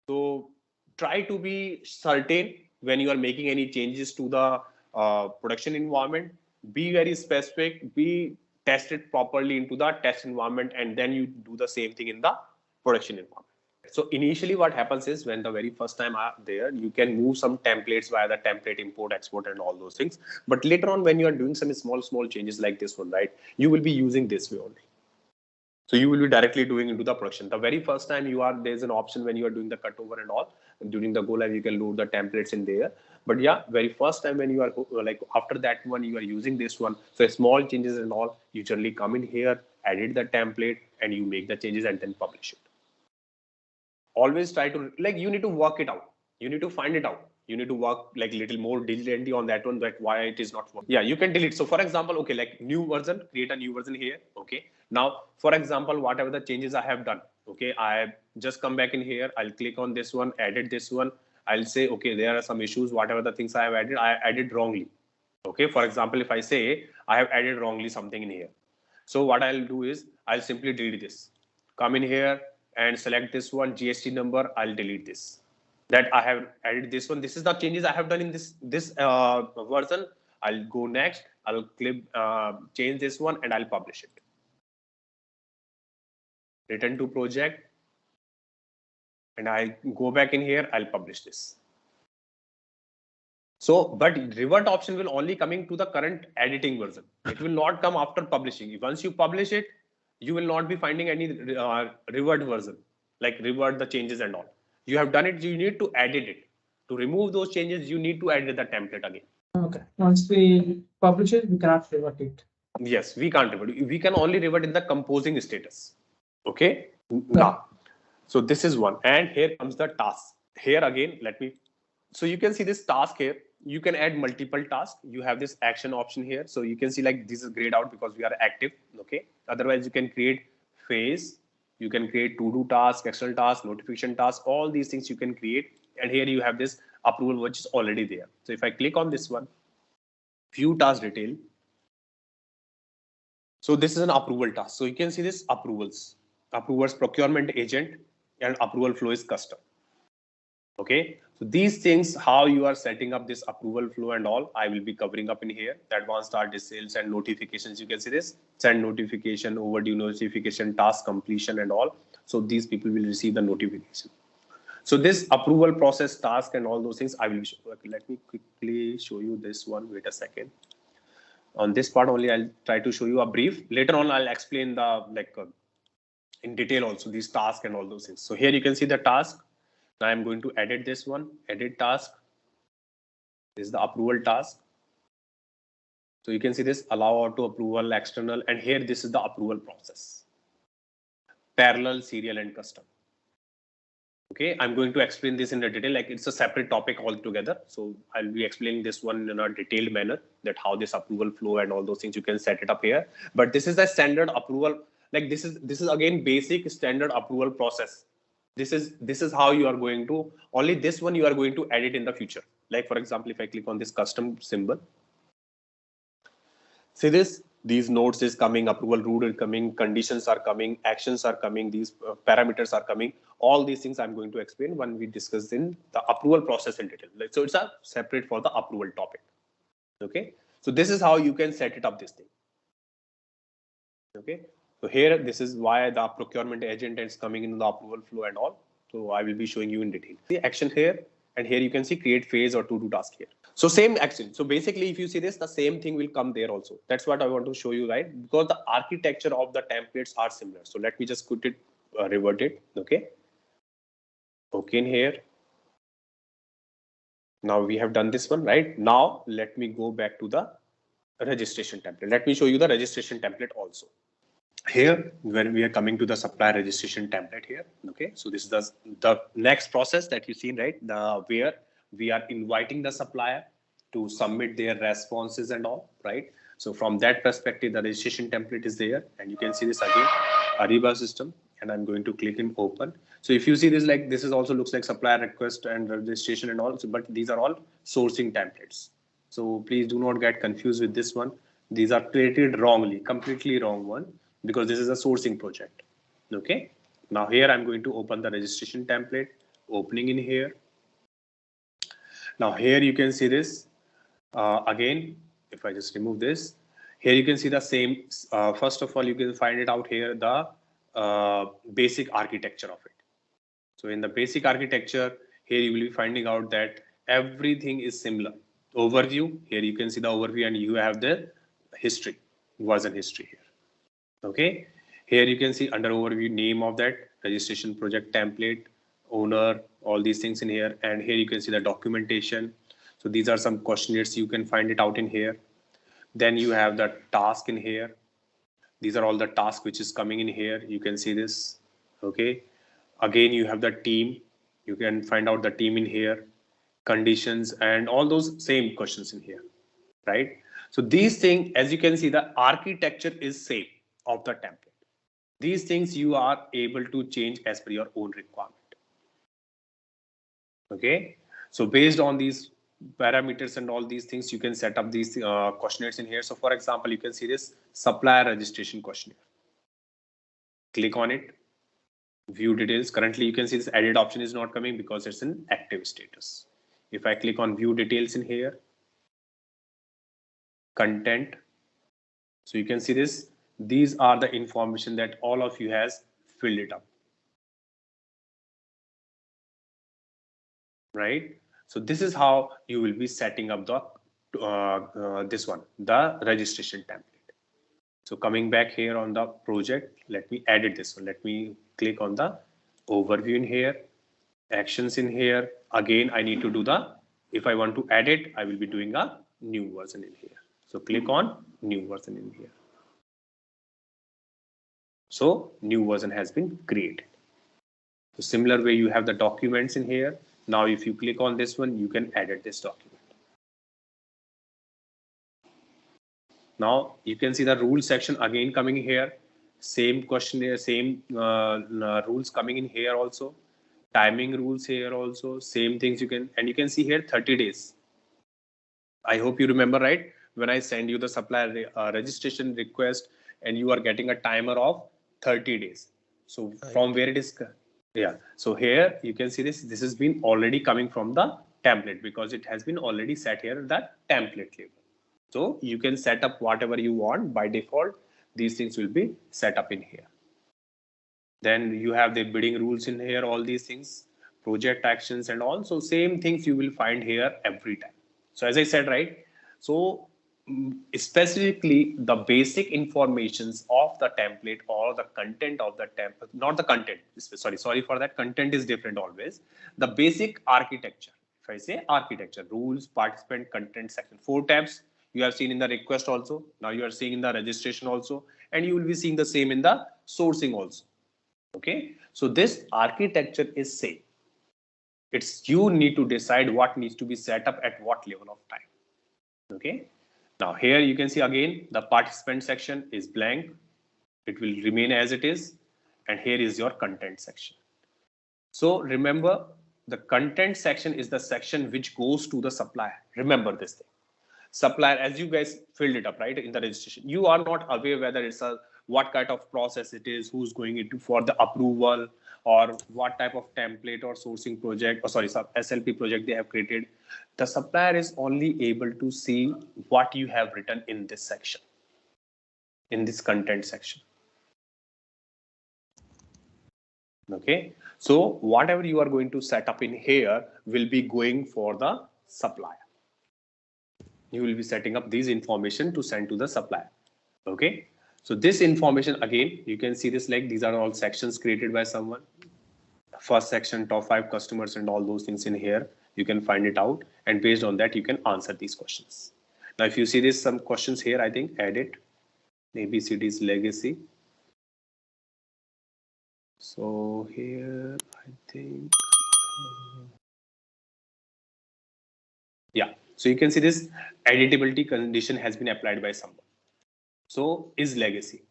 So try to be certain when you are making any changes to the production environment. Be very specific, be tested properly into the test environment, and then you do the same thing in the production environment. So initially what happens is when the very first time are there, you can move some templates via the template import, export and all those things. But later on when you are doing some small changes like this one, right, you will be using this way only. So you will be directly doing into the production. The very first time you are, there's an option when you are doing the cutover and all, during the go live, you can load the templates in there. But yeah, very first time when you are like after that one, you are using this one. So small changes and all, you generally come in here, edit the template and you make the changes and then publish it. Always try to, like, you need to work it out. You need to find it out. You need to work like little more diligently on that one, that why it is not working. Yeah, you can delete. So for example, okay, like new version, create a new version here. Okay. Now, for example, whatever the changes I have done, okay, I just come back in here. I'll click on this one, edit this one. I'll say, okay, there are some issues. Whatever the things I have added, I added wrongly. Okay. For example, if I say I have added wrongly something in here. So what I'll do is I'll simply delete this. Come in here and select this one, GST number. I'll delete this. That I have added this one. This is the changes I have done in this version. I'll go next. I'll click change this one and I'll publish it. Return to project. And I'll go back in here. I'll publish this. So, but revert option will only coming to the current editing version. It will not come after publishing. Once you publish it, you will not be finding any revert version, like revert the changes and all. You have done it, you need to edit it. To remove those changes, you need to edit the template again. Okay. Once we publish it, we cannot revert it. Yes, we can't revert. We can only revert in the composing status. Okay. Now, so this is one. And here comes the task. Here again, let me. So you can see this task here. You can add multiple tasks. You have this action option here. So you can see like this is grayed out because we are active. Okay. Otherwise, you can create phase. You can create to-do task, external task, notification task, all these things you can create. And here you have this approval, which is already there. So if I click on this one, view task detail. So this is an approval task. So you can see this approvals, procurement agent, and approval flow is custom. Okay, so these things, how you are setting up this approval flow and all, I will be covering up in here. The advanced start sales and notifications. You can see this send notification, overdue notification, task completion and all. So these people will receive the notification. So this approval process, task and all those things, I will be showing. Okay, let me quickly show you this one. Wait a second. On this part only, I'll try to show you a brief. Later on, I'll explain the in detail also these tasks and all those things. So here you can see the task. Now I'm going to edit this one, edit task. This is the approval task. So you can see this allow auto approval, external, and here this is the approval process. Parallel, serial, and custom. Okay, I'm going to explain this in the detail, like it's a separate topic altogether. So I'll be explaining this one in a detailed manner, that how this approval flow and all those things you can set it up here. But this is the standard approval, like this is again basic standard approval process. This is how you are going to, only this one you are going to edit in the future. Like for example, if I click on this custom symbol, see this, these nodes is coming, approval rule is coming, conditions are coming, actions are coming, these parameters are coming. All these things I'm going to explain when we discuss in the approval process in detail. So it's a separate for the approval topic. Okay, so this is how you can set it up, this thing. Okay, so here this is why the procurement agent is coming in the approval flow and all. So I will be showing you in detail. The action here, and here you can see create phase or to do task here. So same action. So basically, if you see this, the same thing will come there also. That's what I want to show you, right? Because the architecture of the templates are similar. So let me just put it, revert it. Okay. Okay, in here. Now we have done this one, right? Now let me go back to the registration template. Let me show you the registration template also. Here, when we are coming to the supplier registration template here. Okay. So this is the next process that you see, right? Where we are inviting the supplier to submit their responses and all, right? So from that perspective, the registration template is there, and you can see this again, Ariba system, and I'm going to click in open. So if you see this, like this is also looks like supplier request and registration and all, but these are all sourcing templates. So please do not get confused with this one. These are created wrongly, completely wrong one, because this is a sourcing project. Okay. Now here I'm going to open the registration template, opening in here. Now here you can see this again. If I just remove this, here you can see the same. First of all, you can find it out here, the basic architecture of it. So in the basic architecture, here you will be finding out that everything is similar. Overview, here you can see the overview, and you have the history, version history here. Okay, here you can see under overview name of that registration project template, owner, all these things in here, and here you can see the documentation. So these are some questionnaires, you can find it out in here. Then you have the task in here. These are all the tasks which is coming in here. You can see this. Okay, again you have the team. You can find out the team in here, conditions, and all those same questions in here, right? So these things, as you can see, the architecture is same of the template. These things you are able to change as per your own requirement. Okay, so based on these parameters and all these things, you can set up these questionnaires in here. So for example, you can see this supplier registration questionnaire. Click on it, view details. Currently you can see this edit option is not coming because it's in active status. If I click on view details in here, content, so you can see this, these are the information that all of you has filled it up, right? So this is how you will be setting up the this one, the registration template. So coming back here on the project, let me edit this one. Let me click on the overview in here, actions in here. Again, I need to do the, if I want to edit, I will be doing a new version in here. So click on new version in here. So new version has been created. So similar way, you have the documents in here. Now, if you click on this one, you can edit this document. Now you can see the rules section again coming here. Same questionnaire, same rules coming in here also. Timing rules here also. Same things you can, and you can see here 30 days. I hope you remember, right? When I send you the supplier registration request, and you are getting a timer of 30 days. So from where it is, yeah. So here you can see this has been already coming from the template, because it has been already set here that template label. So you can set up whatever you want. By default, these things will be set up in here. Then you have the bidding rules in here, all these things, project actions and all. So same things you will find here every time. So as I said, right? So specifically the basic informations of the template or the content of the template, not the content, sorry for that, content is different always. The basic architecture, if I say architecture, rules, participant, content, section, 4 tabs you have seen in the request also. Now you are seeing in the registration also, and you will be seeing the same in the sourcing also. Okay, so this architecture is same. It's you need to decide what needs to be set up at what level of time. Okay. Now here you can see again the participant section is blank. It will remain as it is. And here is your content section. So remember, the content section is the section which goes to the supplier. Remember this thing. Supplier, as you guys filled it up, right, in the registration, you are not aware whether it's a what kind of process it is, who's going into for the approval, or what type of template or sourcing project, or sorry, SLP project they have created. The supplier is only able to see what you have written in this section, in this content section. Okay, so whatever you are going to set up in here will be going for the supplier. You will be setting up these information to send to the supplier. Okay, so this information, again, you can see this like these are all sections created by someone. First section, top 5 customers and all those things in here. You can find it out, and based on that, you can answer these questions. Now, if you see this, some questions here, I think edit, ABCD's legacy. So here, I think, yeah. So you can see this editability condition has been applied by someone. So is legacy.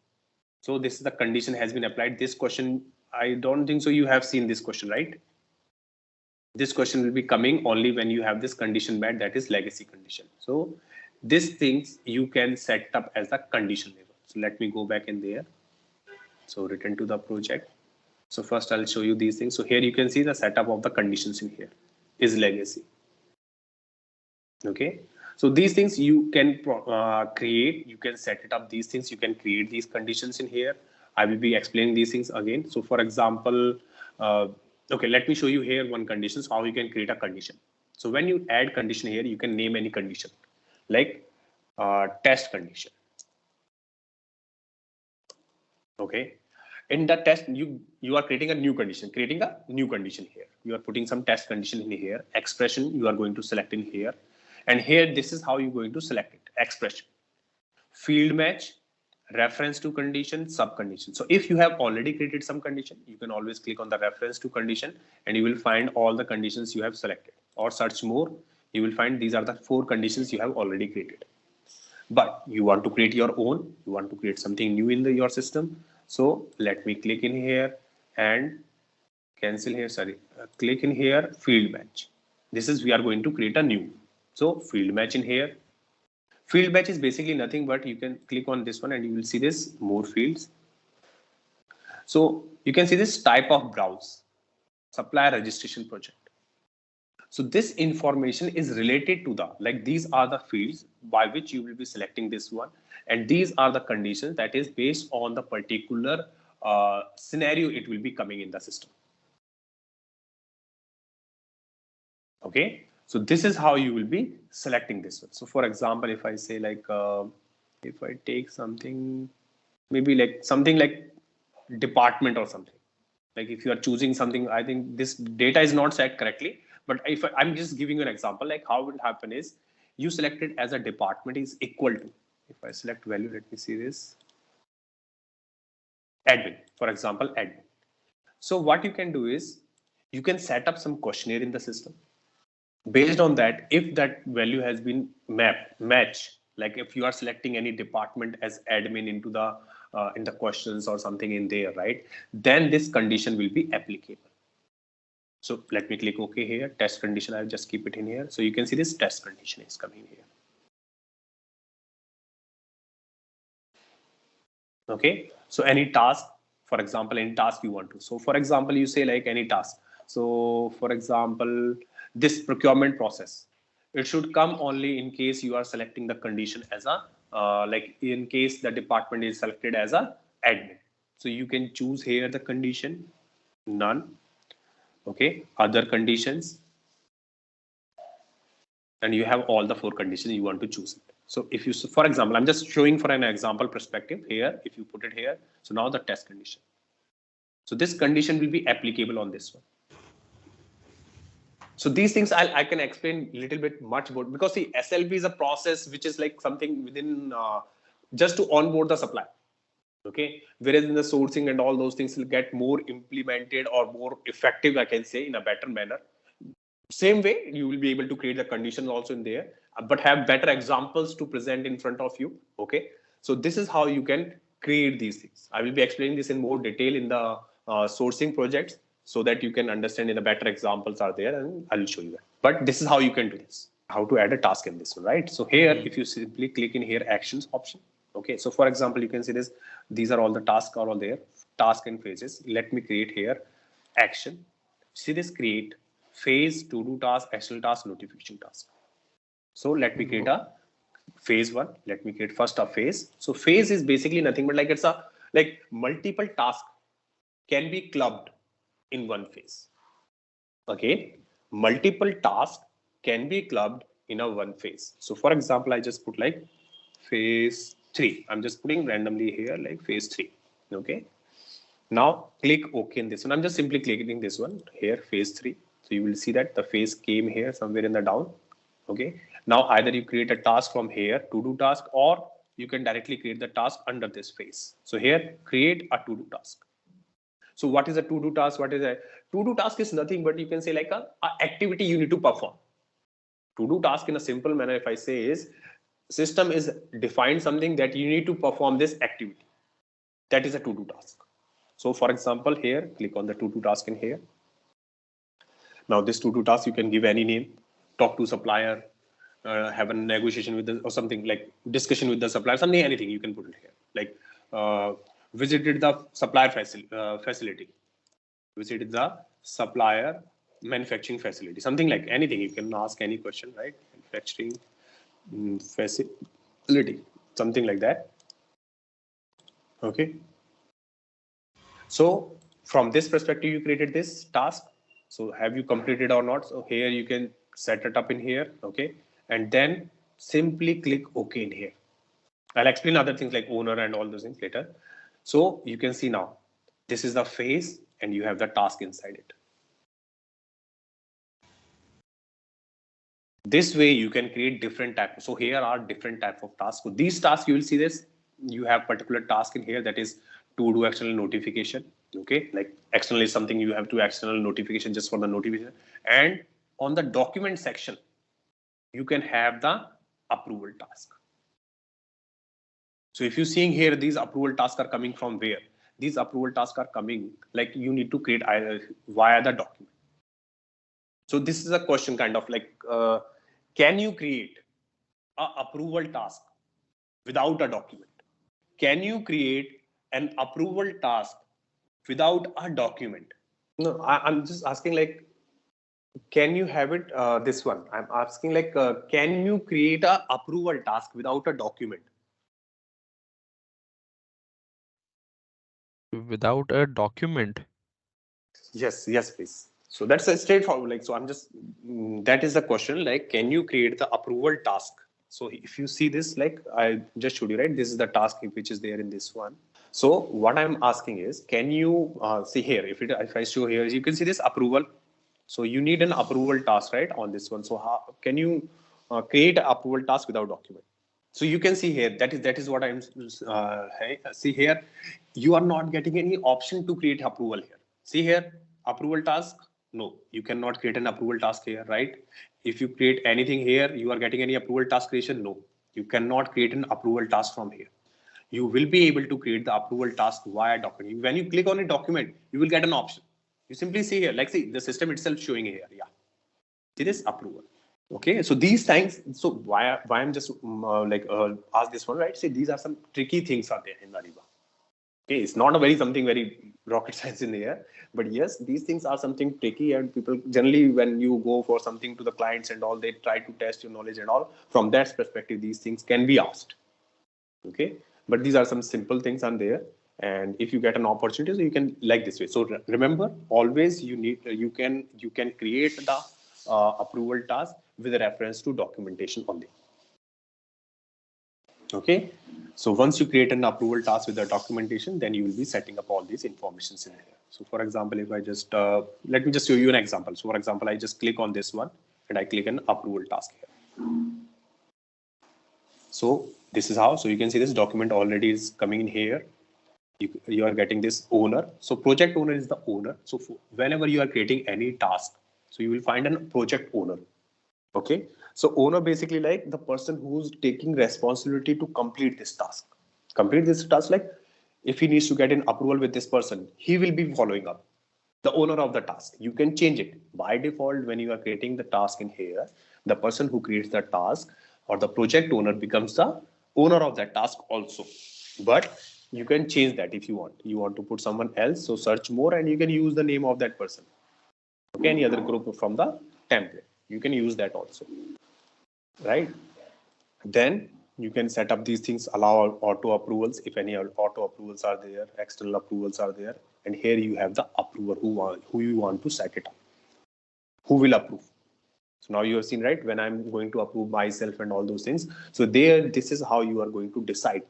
So this is the condition has been applied. This question, I don't think so. You have seen this question, right? This question will be coming only when you have this condition met, that is legacy condition. So these things you can set up as the condition level. So let me go back in there. So return to the project. So first I'll show you these things. So here you can see the setup of the conditions in here is legacy. Okay. So these things you can create, you can set it up, these things, you can create these conditions in here. I will be explaining these things again. So for example, okay, let me show you here one condition, so how you can create a condition. So when you add condition here, you can name any condition like test condition. Okay. In the test, you are creating a new condition, here. You are putting some test condition in here, expression you are going to select in here. And here, this is how you're going to select it. Expression, field match, reference to condition, sub condition. So if you have already created some condition, you can always click on the reference to condition and you will find all the conditions you have selected, or search more. You will find these are the 4 conditions you have already created. But you want to create your own, you want to create something new in your system. So let me click in here and cancel here, click in here, field match. This is, we are going to create a new. So field match in here. Field match is basically nothing but you can click on this one and you will see this more fields. So you can see this type of browse, supplier registration project. So this information is related to the, like these are the fields by which you will be selecting this one. And these are the conditions that is based on the particular scenario it will be coming in the system. Okay. So this is how you will be selecting this one. So for example, if I say like, if I take something, maybe like something like department or something, like if you are choosing something, I think this data is not set correctly, but if I'm just giving you an example, like how it will happen is you selected as a department is equal to, if I select value, let me see this, admin, for example, admin. So what you can do is you can set up some questionnaire in the system. Based on that, if that value has been match, like if you are selecting any department as admin into the in the questions or something in there, right, then this condition will be applicable. So let me click OK here, test condition, I'll just keep it in here. So you can see this test condition is coming here. Okay, so any task, for example, any task you want to. So for example, you say like any task. So for example, this procurement process, it should come only in case you are selecting the condition as a, like in case the department is selected as a admin. So you can choose here the condition, none. Okay, other conditions. And you have all the 4 conditions you want to choose it. So if you, for example, I'm just showing for an example perspective here, if you put it here, so now the test condition. So this condition will be applicable on this one. So these things I can explain a little bit much about, because the SLP is a process which is like something within just to onboard the supplier. Okay, whereas in the sourcing and all those things will get more implemented or more effective, I can say, in a better manner Same way, you will be able to create the conditions also in there, but have better examples to present in front of you. Okay, so this is how you can create these things. I will be explaining this in more detail in the sourcing projects, so that you can understand in the better examples are there, and I'll show you that. But this is how you can do this, how to add a task in this one, right? So here, if you simply click in here, actions option. Okay, so for example, you can see this, these are all the tasks are all there, task and phases. Let me create here action. See this, create phase, to do task, external task, notification task. So let me create a phase one. Let me create first a phase. So phase is basically nothing but like it's a like multiple tasks can be clubbed in one phase. Okay, multiple tasks can be clubbed in a one phase. So for example, I just put like phase 3. I'm just putting randomly here like phase 3. Okay, now click OK in this one. I'm just simply clicking this one here, phase 3. So you will see that the phase came here somewhere in the down. Okay, now either you create a task from here, to do task, or you can directly create the task under this phase. So here, create a to do task. So what is a to do task? What is a to do task? Is nothing but you can say like a activity you need to perform. To do task in a simple manner, if I say, is system is defined something that you need to perform this activity. That is a to do task. So for example, here, click on the to do task in here. Now this to do task, you can give any name, talk to supplier, have a negotiation with the, or something like discussion with the supplier, something, anything you can put it here. Like visited the supplier facility, visited the supplier manufacturing facility, something like anything. You can ask any question, right? Manufacturing facility, something like that. Okay. So from this perspective, you created this task. So have you completed or not? So here you can set it up in here. Okay. And then simply click OK in here. I'll explain other things like owner and all those things later. So you can see now, this is the phase and you have the task inside it. This way you can create different types. So here are different types of tasks. So these tasks, you will see this, you have particular task in here that is to do external notification. Okay, like external is something you have to external notification just for the notification. And on the document section, you can have the approval task. So if you're seeing here, these approval tasks are coming from where? These approval tasks are coming, like you need to create either via the document. So this is a question kind of like, can you create an approval task without a document? Can you create an approval task without a document? No, I'm just asking like, can you have it this one? I'm asking like, can you create an approval task without a document? Without a document? Yes, please. So that's a straightforward. Like, so I'm just, that is the question. Like, can you create the approval task? So if you see this, like I just showed you, right? This is the task which is there in this one. So what I'm asking is, can you see here? If I show here, you can see this approval. So you need an approval task, right, on this one. So how can you create an approval task without document? So you can see here, that is what I'm see here. You are not getting any option to create approval here. See here, approval task. No, you cannot create an approval task here, right? If you create anything here, you are getting any approval task creation. No, you cannot create an approval task from here. You will be able to create the approval task via document. When you click on a document, you will get an option. You simply see here, like see the system itself showing here. Yeah, it is approval. Okay, so these things. So why I'm just ask this one, right? See, these are some tricky things are there in Ariba. Okay, it's not a something very rocket science in here, but yes, these things are something tricky, and people generally, when you go for something to the clients and all, they try to test your knowledge and all. From that perspective, these things can be asked. Okay, but these are some simple things on there, and if you get an opportunity, so you can like this way. So remember, always you can create the approval task with a reference to documentation only. Okay, so once you create an approval task with the documentation, then you will be setting up all these informations in here. So for example, if I just let me just show you an example. So for example, I just click on this one and I click an approval task here. So this is how. So you can see this document already is coming in here. You are getting this owner. So project owner is the owner. So whenever you are creating any task, So you will find a project owner. Okay, so owner basically like the person who's taking responsibility to complete this task. Complete this task, like if he needs to get an approval with this person, he will be following up. The owner of the task. You can change it. By default, when you are creating the task in here, the person who creates the task or the project owner becomes the owner of that task also. But you can change that if you want. You want to put someone else, so search more and you can use the name of that person. Okay, any other group from the template. You can use that also. Right? Then you can set up these things, allow auto approvals if any auto approvals are there, external approvals are there, and here you have the approver who you want to set it up, who will approve. So now you have seen, right, when I'm going to approve myself and all those things. So there, this is how you are going to decide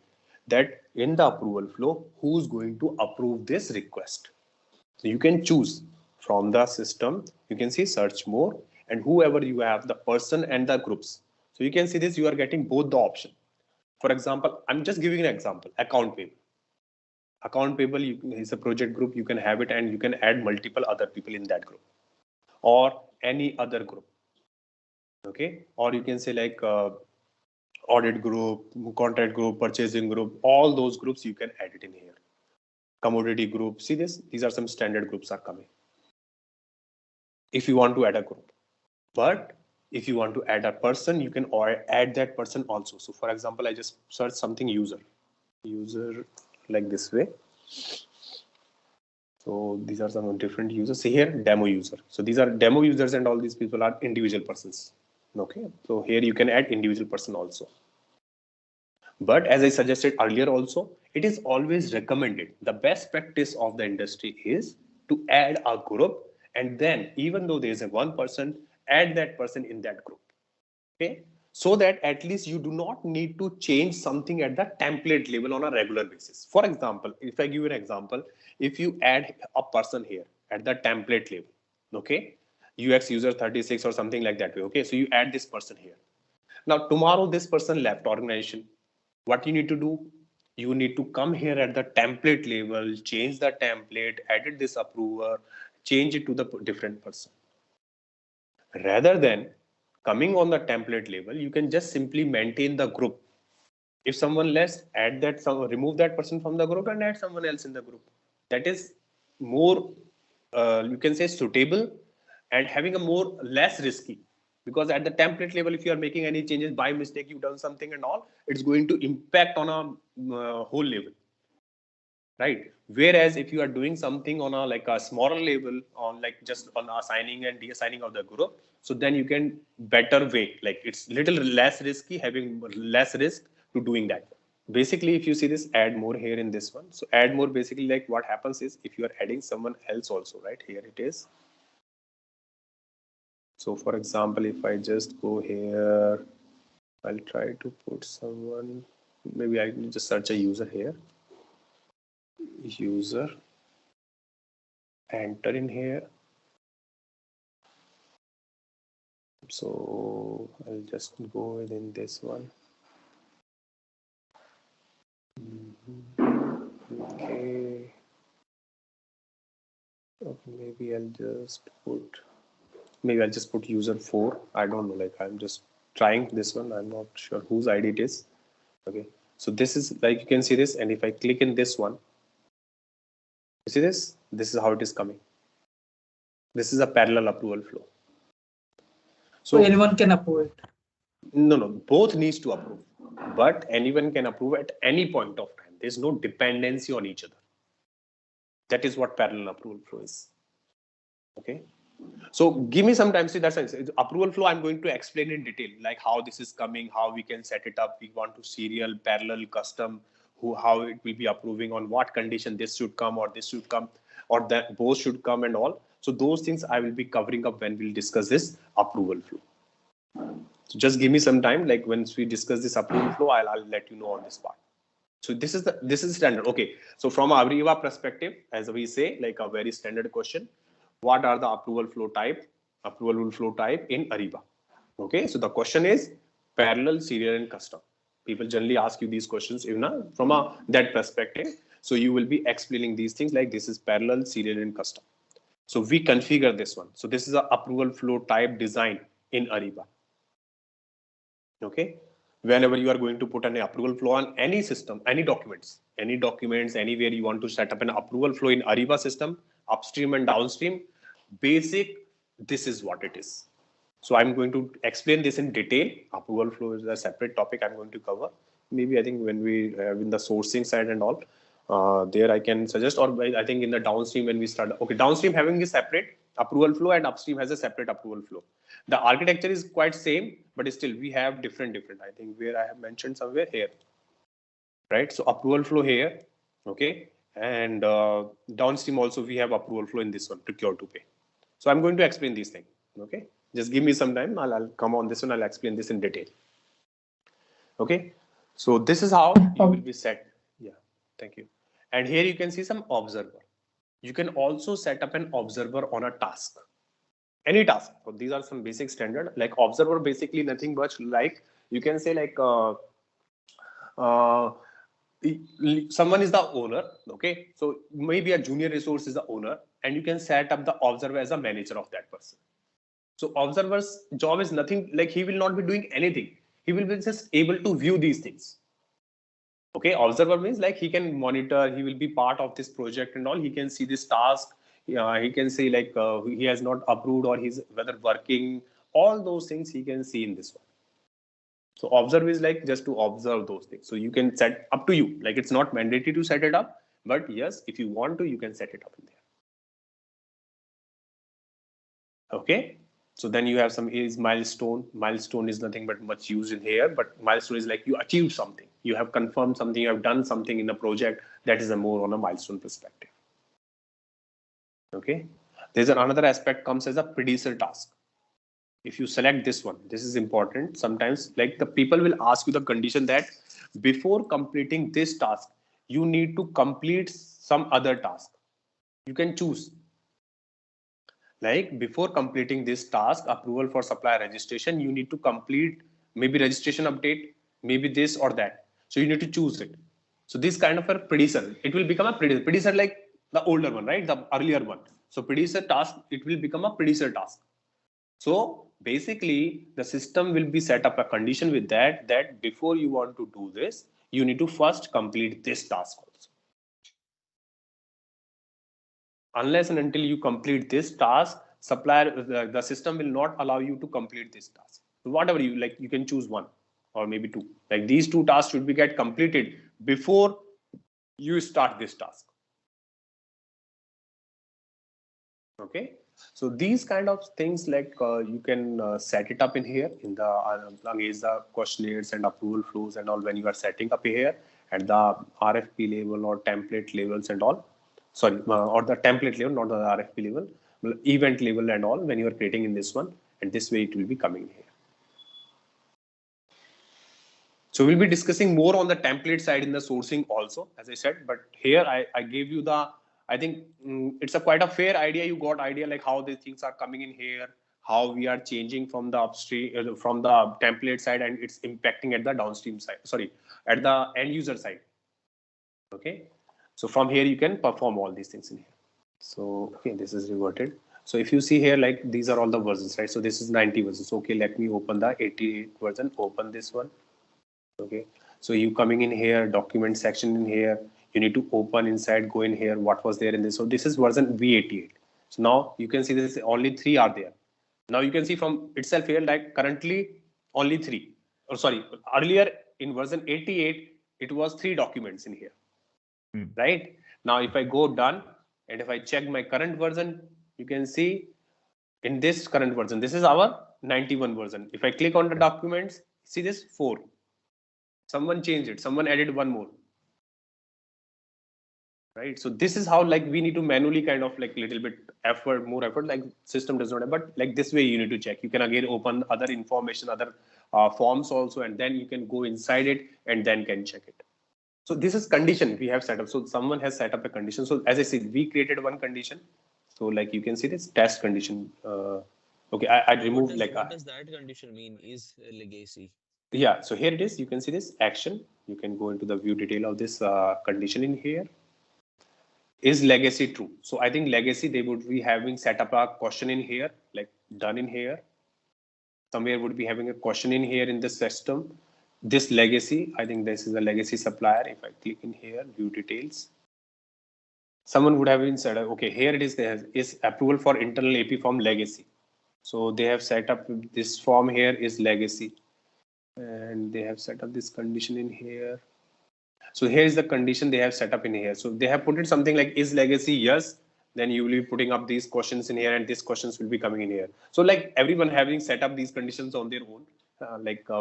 that in the approval flow, who's going to approve this request. So you can choose from the system, you can see search more, and whoever you have, the person and the groups. So you can see this, you are getting both the option. For example, I'm just giving an example, account payable. Account payable is a project group, you can have it and you can add multiple other people in that group or any other group. Okay, or you can say like audit group, contract group, purchasing group, all those groups you can add it in here. Commodity group, see this, these are some standard groups are coming. If you want to add a group, but if you want to add a person, you can add that person also. So for example, I just search something user like this way. So these are some different users. See here, demo user. So these are demo users and all these people are individual persons. Okay, so here you can add individual person also. But as I suggested earlier also, it is always recommended. The best practice of the industry is to add a group, and then even though there is a one person, add that person in that group. Okay, so that at least you do not need to change something at the template level on a regular basis. For example, if I give you an example, if you add a person here at the template level, okay, UX user 36 or something like that way. Okay, so you add this person here. Now tomorrow this person left organization. What you need to do? You need to come here at the template level, change the template, edit this approver, change it to the different person. Rather than coming on the template level, you can just simply maintain the group. If someone less, add that, remove that person from the group and add someone else in the group. That is more, you can say, suitable and having a more less risky. Because at the template level, if you are making any changes by mistake, you've done something and all, it's going to impact on a whole level. Right. Whereas if you are doing something on a like a smaller level, on like just on assigning and deassigning of the group, so then you can better way, like it's little less risky, having less risk to doing that. Basically, if you see this, add more here in this one. So add more, basically like what happens is if you are adding someone else also, right, here it is. So for example, if I just go here, I'll try to put someone, maybe I can just search a user here. User, enter in here. So I'll just go within this one. Okay. Maybe I'll just put user 4. I don't know, like I'm just trying this one. I'm not sure whose ID it is. Okay. So this is like, you can see this, and if I click in this one, you see this? This is how it is coming. This is a parallel approval flow. So anyone can approve it? No, both needs to approve, but anyone can approve at any point of time. There's no dependency on each other. That is what parallel approval flow is. Okay. So give me some time. See, that's approval flow. I'm going to explain in detail, like how this is coming, how we can set it up. We want to serial, parallel, custom, how it will be approving, on what condition this should come or this should come, or that both should come and all. So those things I will be covering up when we'll discuss this approval flow. So just give me some time. Like once we discuss this approval flow, I'll let you know on this part. So this is standard. Okay. So from Ariba perspective, as we say, like a very standard question, what are the approval flow type in Ariba? Okay. So the question is parallel, serial, and custom. People generally ask you these questions from that perspective. So you will be explaining these things like this is parallel, serial, and custom. So we configure this one. So this is a approval flow type design in Ariba. Okay. Whenever you are going to put an approval flow on any system, any documents, anywhere you want to set up an approval flow in Ariba system, upstream and downstream, basic, this is what it is. So I'm going to explain this in detail. Approval flow is a separate topic I'm going to cover. Maybe I think when we have in the sourcing side and all, there I can suggest, or I think in the downstream when we start, okay, downstream having a separate approval flow and upstream has a separate approval flow. The architecture is quite same, but still we have different. I think where I have mentioned somewhere here, right? So approval flow here, okay, and downstream also we have approval flow in this one, procure to pay. So I'm going to explain these things. Okay, just give me some time. I'll come on this one. I'll explain this in detail. Okay, so this is how you will be set. Yeah, thank you. And here you can see some observer. You can also set up an observer on a task. Any task. So these are some basic standard. Like observer, basically nothing but like you can say like someone is the owner. Okay, so maybe a junior resource is the owner, and you can set up the observer as a manager of that person. So observer's job is nothing like he will not be doing anything. He will be just able to view these things. Okay, observer means like he can monitor, he will be part of this project and all. He can see this task. He can say like he has not approved or he's whether working. All those things he can see in this one. So observe is like just to observe those things. So you can set up to you. Like it's not mandatory to set it up, but yes, if you want to, you can set it up in there. Okay. So then you have some is milestone. Milestone is nothing but much used in here, but milestone is like you achieved something. You have confirmed something, you have done something in a project. That is a more on a milestone perspective. Okay. There's another aspect comes as a producer task. If you select this one, this is important. Sometimes like the people will ask you the condition that before completing this task, you need to complete some other task. You can choose. Like before completing this task, approval for supplier registration, you need to complete maybe registration update, maybe this or that. So you need to choose it. So this kind of a producer, it will become a producer. Producer like the older one, right? The earlier one. So producer task, it will become a producer task. So basically the system will be set up a condition with that before you want to do this, you need to first complete this task also. Unless and until you complete this task, supplier, the system will not allow you to complete this task. So whatever you like, you can choose one or maybe two. Like these two tasks should be get completed before you start this task. Okay. So these kind of things like you can set it up in here in the against the questionnaires and approval flows and all when you are setting up here at the RFP level or template levels and all. Sorry, or the template level, not the RFP level, event level and all when you are creating in this one, and this way it will be coming here. So we'll be discussing more on the template side in the sourcing also, as I said, but here I gave you the, I think it's a quite a fair idea. You got idea like how these things are coming in here, how we are changing from the upstream, from the template side, and it's impacting at the downstream side, sorry, at the end user side. Okay. So from here, you can perform all these things in here. So, okay, this is reverted. So if you see here, like these are all the versions, right? So this is 90 versions. Okay, let me open the 88 version, open this one. Okay, so you coming in here, document section in here, you need to open inside, go in here, what was there in this. So this is version V88. So now you can see this only 3 are there. Now you can see from itself here, like currently only 3, or sorry, earlier in version 88, it was 3 documents in here. Right now, if I go done and if I check my current version, you can see in this current version, this is our 91 version. If I click on the documents, see this 4. Someone changed it, someone added 1 more. Right. So this is how like we need to manually kind of like little bit effort, more effort, like system does not have, but like this way you need to check. You can again open other information, other forms also, and then you can go inside it and then can check it. So this is condition we have set up. So someone has set up a condition. So as I said, we created one condition. So like you can see this test condition. Okay, I removed like. What does that condition mean? Is legacy? Yeah. So here it is. You can see this action. You can go into the view detail of this condition in here. Is legacy true? So I think legacy, they would be having set up a question in here, like done in here. Somewhere would be having a question in here in the system. This legacy, I think this is a legacy supplier. If I click in here, view details, someone would have been said, okay, here it is, there is approval for internal AP form legacy. So they have set up this form here is legacy, and they have set up this condition in here. So here is the condition they have set up in here. So they have put it something like is legacy yes, then you will be putting up these questions in here, and these questions will be coming in here. So like everyone having set up these conditions on their own,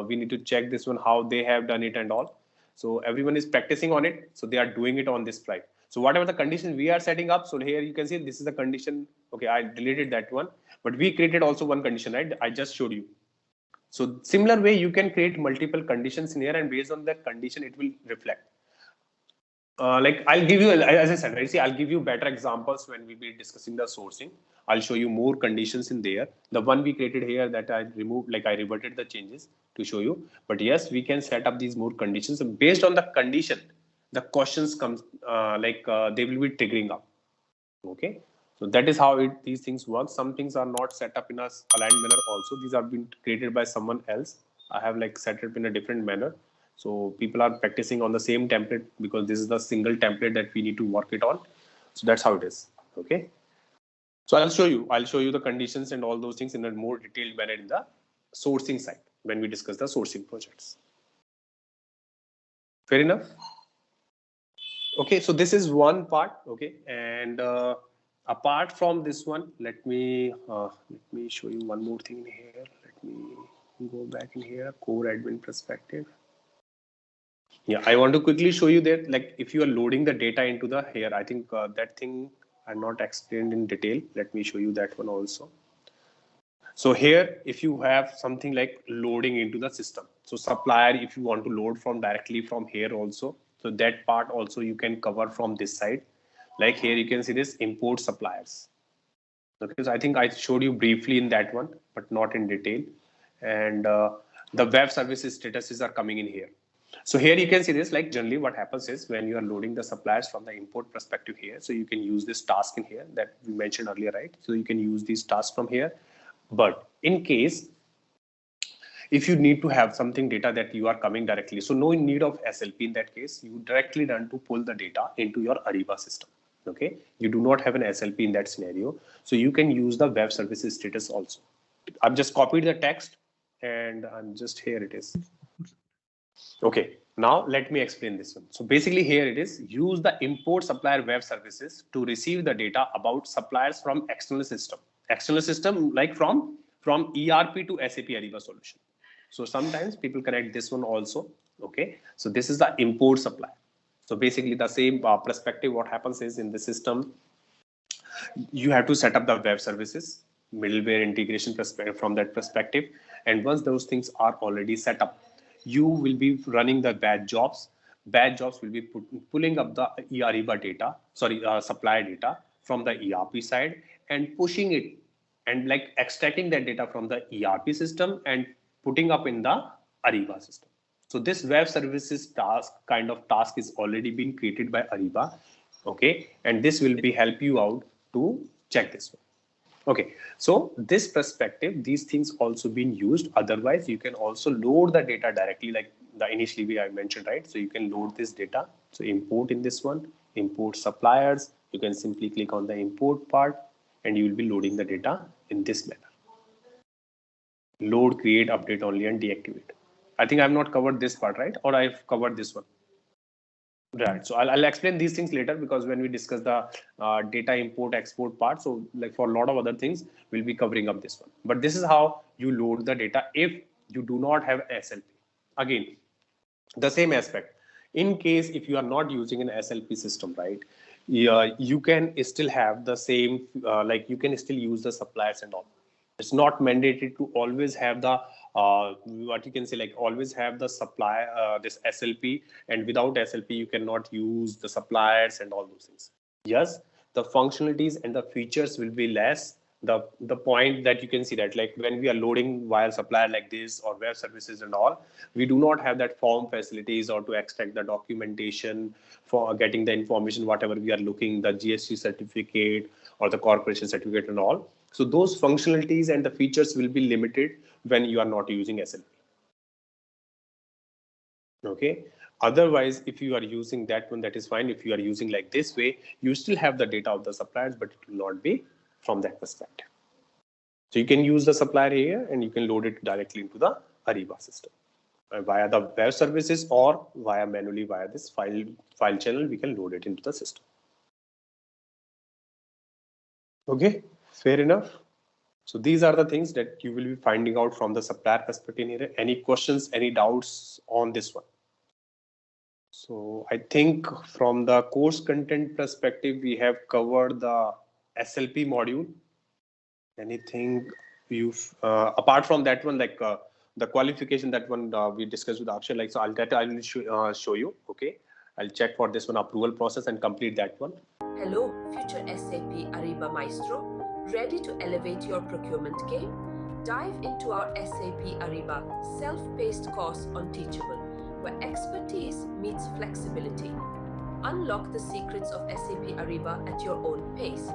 we need to check this one, how they have done it and all. So everyone is practicing on it. So they are doing it on this slide. So whatever the condition we are setting up, so here you can see this is the condition. Okay, I deleted that one, but we created also one condition, right? I just showed you. So similar way, you can create multiple conditions in here, and based on that condition, it will reflect. Like I'll give you, as I said, right? See, I'll give you better examples when we be discussing the sourcing. I'll show you more conditions in there. The one we created here that I removed, like I reverted the changes to show you. But yes, we can set up these more conditions, and based on the condition, the questions comes they will be triggering up. Okay, so that is how these things work. Some things are not set up in a aligned manner. Also, these are been created by someone else. I have like set it up in a different manner. So people are practicing on the same template because this is the single template that we need to work it on. So that's how it is. Okay. So I'll show you the conditions and all those things in a more detailed manner in the sourcing side when we discuss the sourcing projects. Fair enough. Okay. So this is one part. Okay. And apart from this one, let me show you one more thing in here. Let me go back in here, core admin perspective. Yeah, I want to quickly show you that, like if you are loading the data into the here, I think that thing I'm not explained in detail. Let me show you that one also. So here, if you have something like loading into the system, so supplier, if you want to load from directly from here also, so that part also you can cover from this side. Like here, you can see this import suppliers. Because I think I showed you briefly in that one, but not in detail. And the web services statuses are coming in here. So here you can see this, like generally what happens is when you are loading the suppliers from the import perspective here, so you can use this task in here that we mentioned earlier, right? So you can use these tasks from here. But in case, if you need to have something data that you are coming directly, so no need of SLP in that case, you directly run to pull the data into your Ariba system. Okay, you do not have an SLP in that scenario. So you can use the web services status also. I've just copied the text and I'm just here it is. Okay, now let me explain this one. So basically here it is, use the import supplier web services to receive the data about suppliers from external system. External system like from ERP to SAP Ariba solution. So sometimes people connect this one also. Okay, so this is the import supplier. So basically the same perspective, what happens is in the system, you have to set up the web services, middleware integration perspective from that perspective. And once those things are already set up, you will be running the batch jobs. Batch jobs will be pulling up the Ariba data, supplier data from the ERP side and pushing it and like extracting that data from the ERP system and putting up in the Ariba system. So this web services task is already been created by Ariba. Okay, and this will be help you out to check this one. Okay, so this perspective, these things also been used. Otherwise, you can also load the data directly, like the initially way I mentioned, right? So you can load this data. So import in this one, import suppliers. You can simply click on the import part, and you will be loading the data in this manner. Load, create, update only, and deactivate. I think I've not covered this part, right? Or I've covered this one. Right. So I'll explain these things later because when we discuss the data import export part, so like for a lot of other things, we'll be covering up this one. But this is how you load the data if you do not have SLP. Again, the same aspect. In case if you are not using an SLP system, right? You can still have the same, you can still use the suppliers and all. It's not mandatory to always have the what you can say, like always have the supply this SLP, and without SLP you cannot use the suppliers and all those things. Yes, the functionalities and the features will be less, the point that you can see that like when we are loading via supplier like this or web services and all, we do not have that form facilities or to extract the documentation for getting the information, whatever we are looking, the GST certificate or the corporation certificate and all. So those functionalities and the features will be limited when you are not using SLP. Okay. Otherwise, if you are using that one, that is fine. If you are using like this way, you still have the data of the suppliers, but it will not be from that perspective. So you can use the supplier here and you can load it directly into the Ariba system via the web services or via manually via this file channel. We can load it into the system. Okay, fair enough. So these are the things that you will be finding out from the supplier perspective here. Any questions, any doubts on this one? So I think from the course content perspective, we have covered the SLP module. Anything you've apart from that one, like the qualification, that one we discussed with Akshay, like so I will show you. Okay, I'll check for this one approval process and complete that one. Hello, future SAP Ariba Maestro. Ready to elevate your procurement game? Dive into our SAP Ariba self-paced course on Teachable, where expertise meets flexibility. Unlock the secrets of SAP Ariba at your own pace.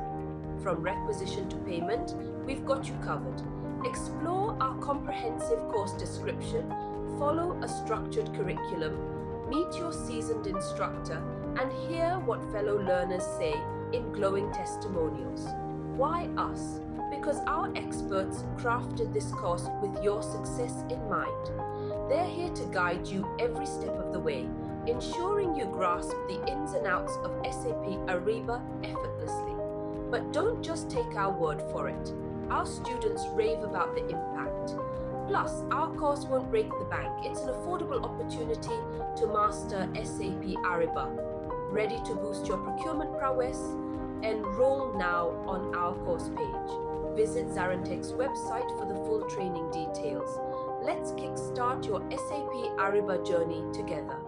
From requisition to payment, we've got you covered. Explore our comprehensive course description, follow a structured curriculum, meet your seasoned instructor, and hear what fellow learners say in glowing testimonials. Why us? Because our experts crafted this course with your success in mind. They're here to guide you every step of the way, ensuring you grasp the ins and outs of SAP Ariba effortlessly. But don't just take our word for it. Our students rave about the impact. Plus, our course won't break the bank. It's an affordable opportunity to master SAP Ariba. Ready to boost your procurement prowess? Enroll now on our course page. Visit ZaranTech's website for the full training details. Let's kickstart your SAP Ariba journey together.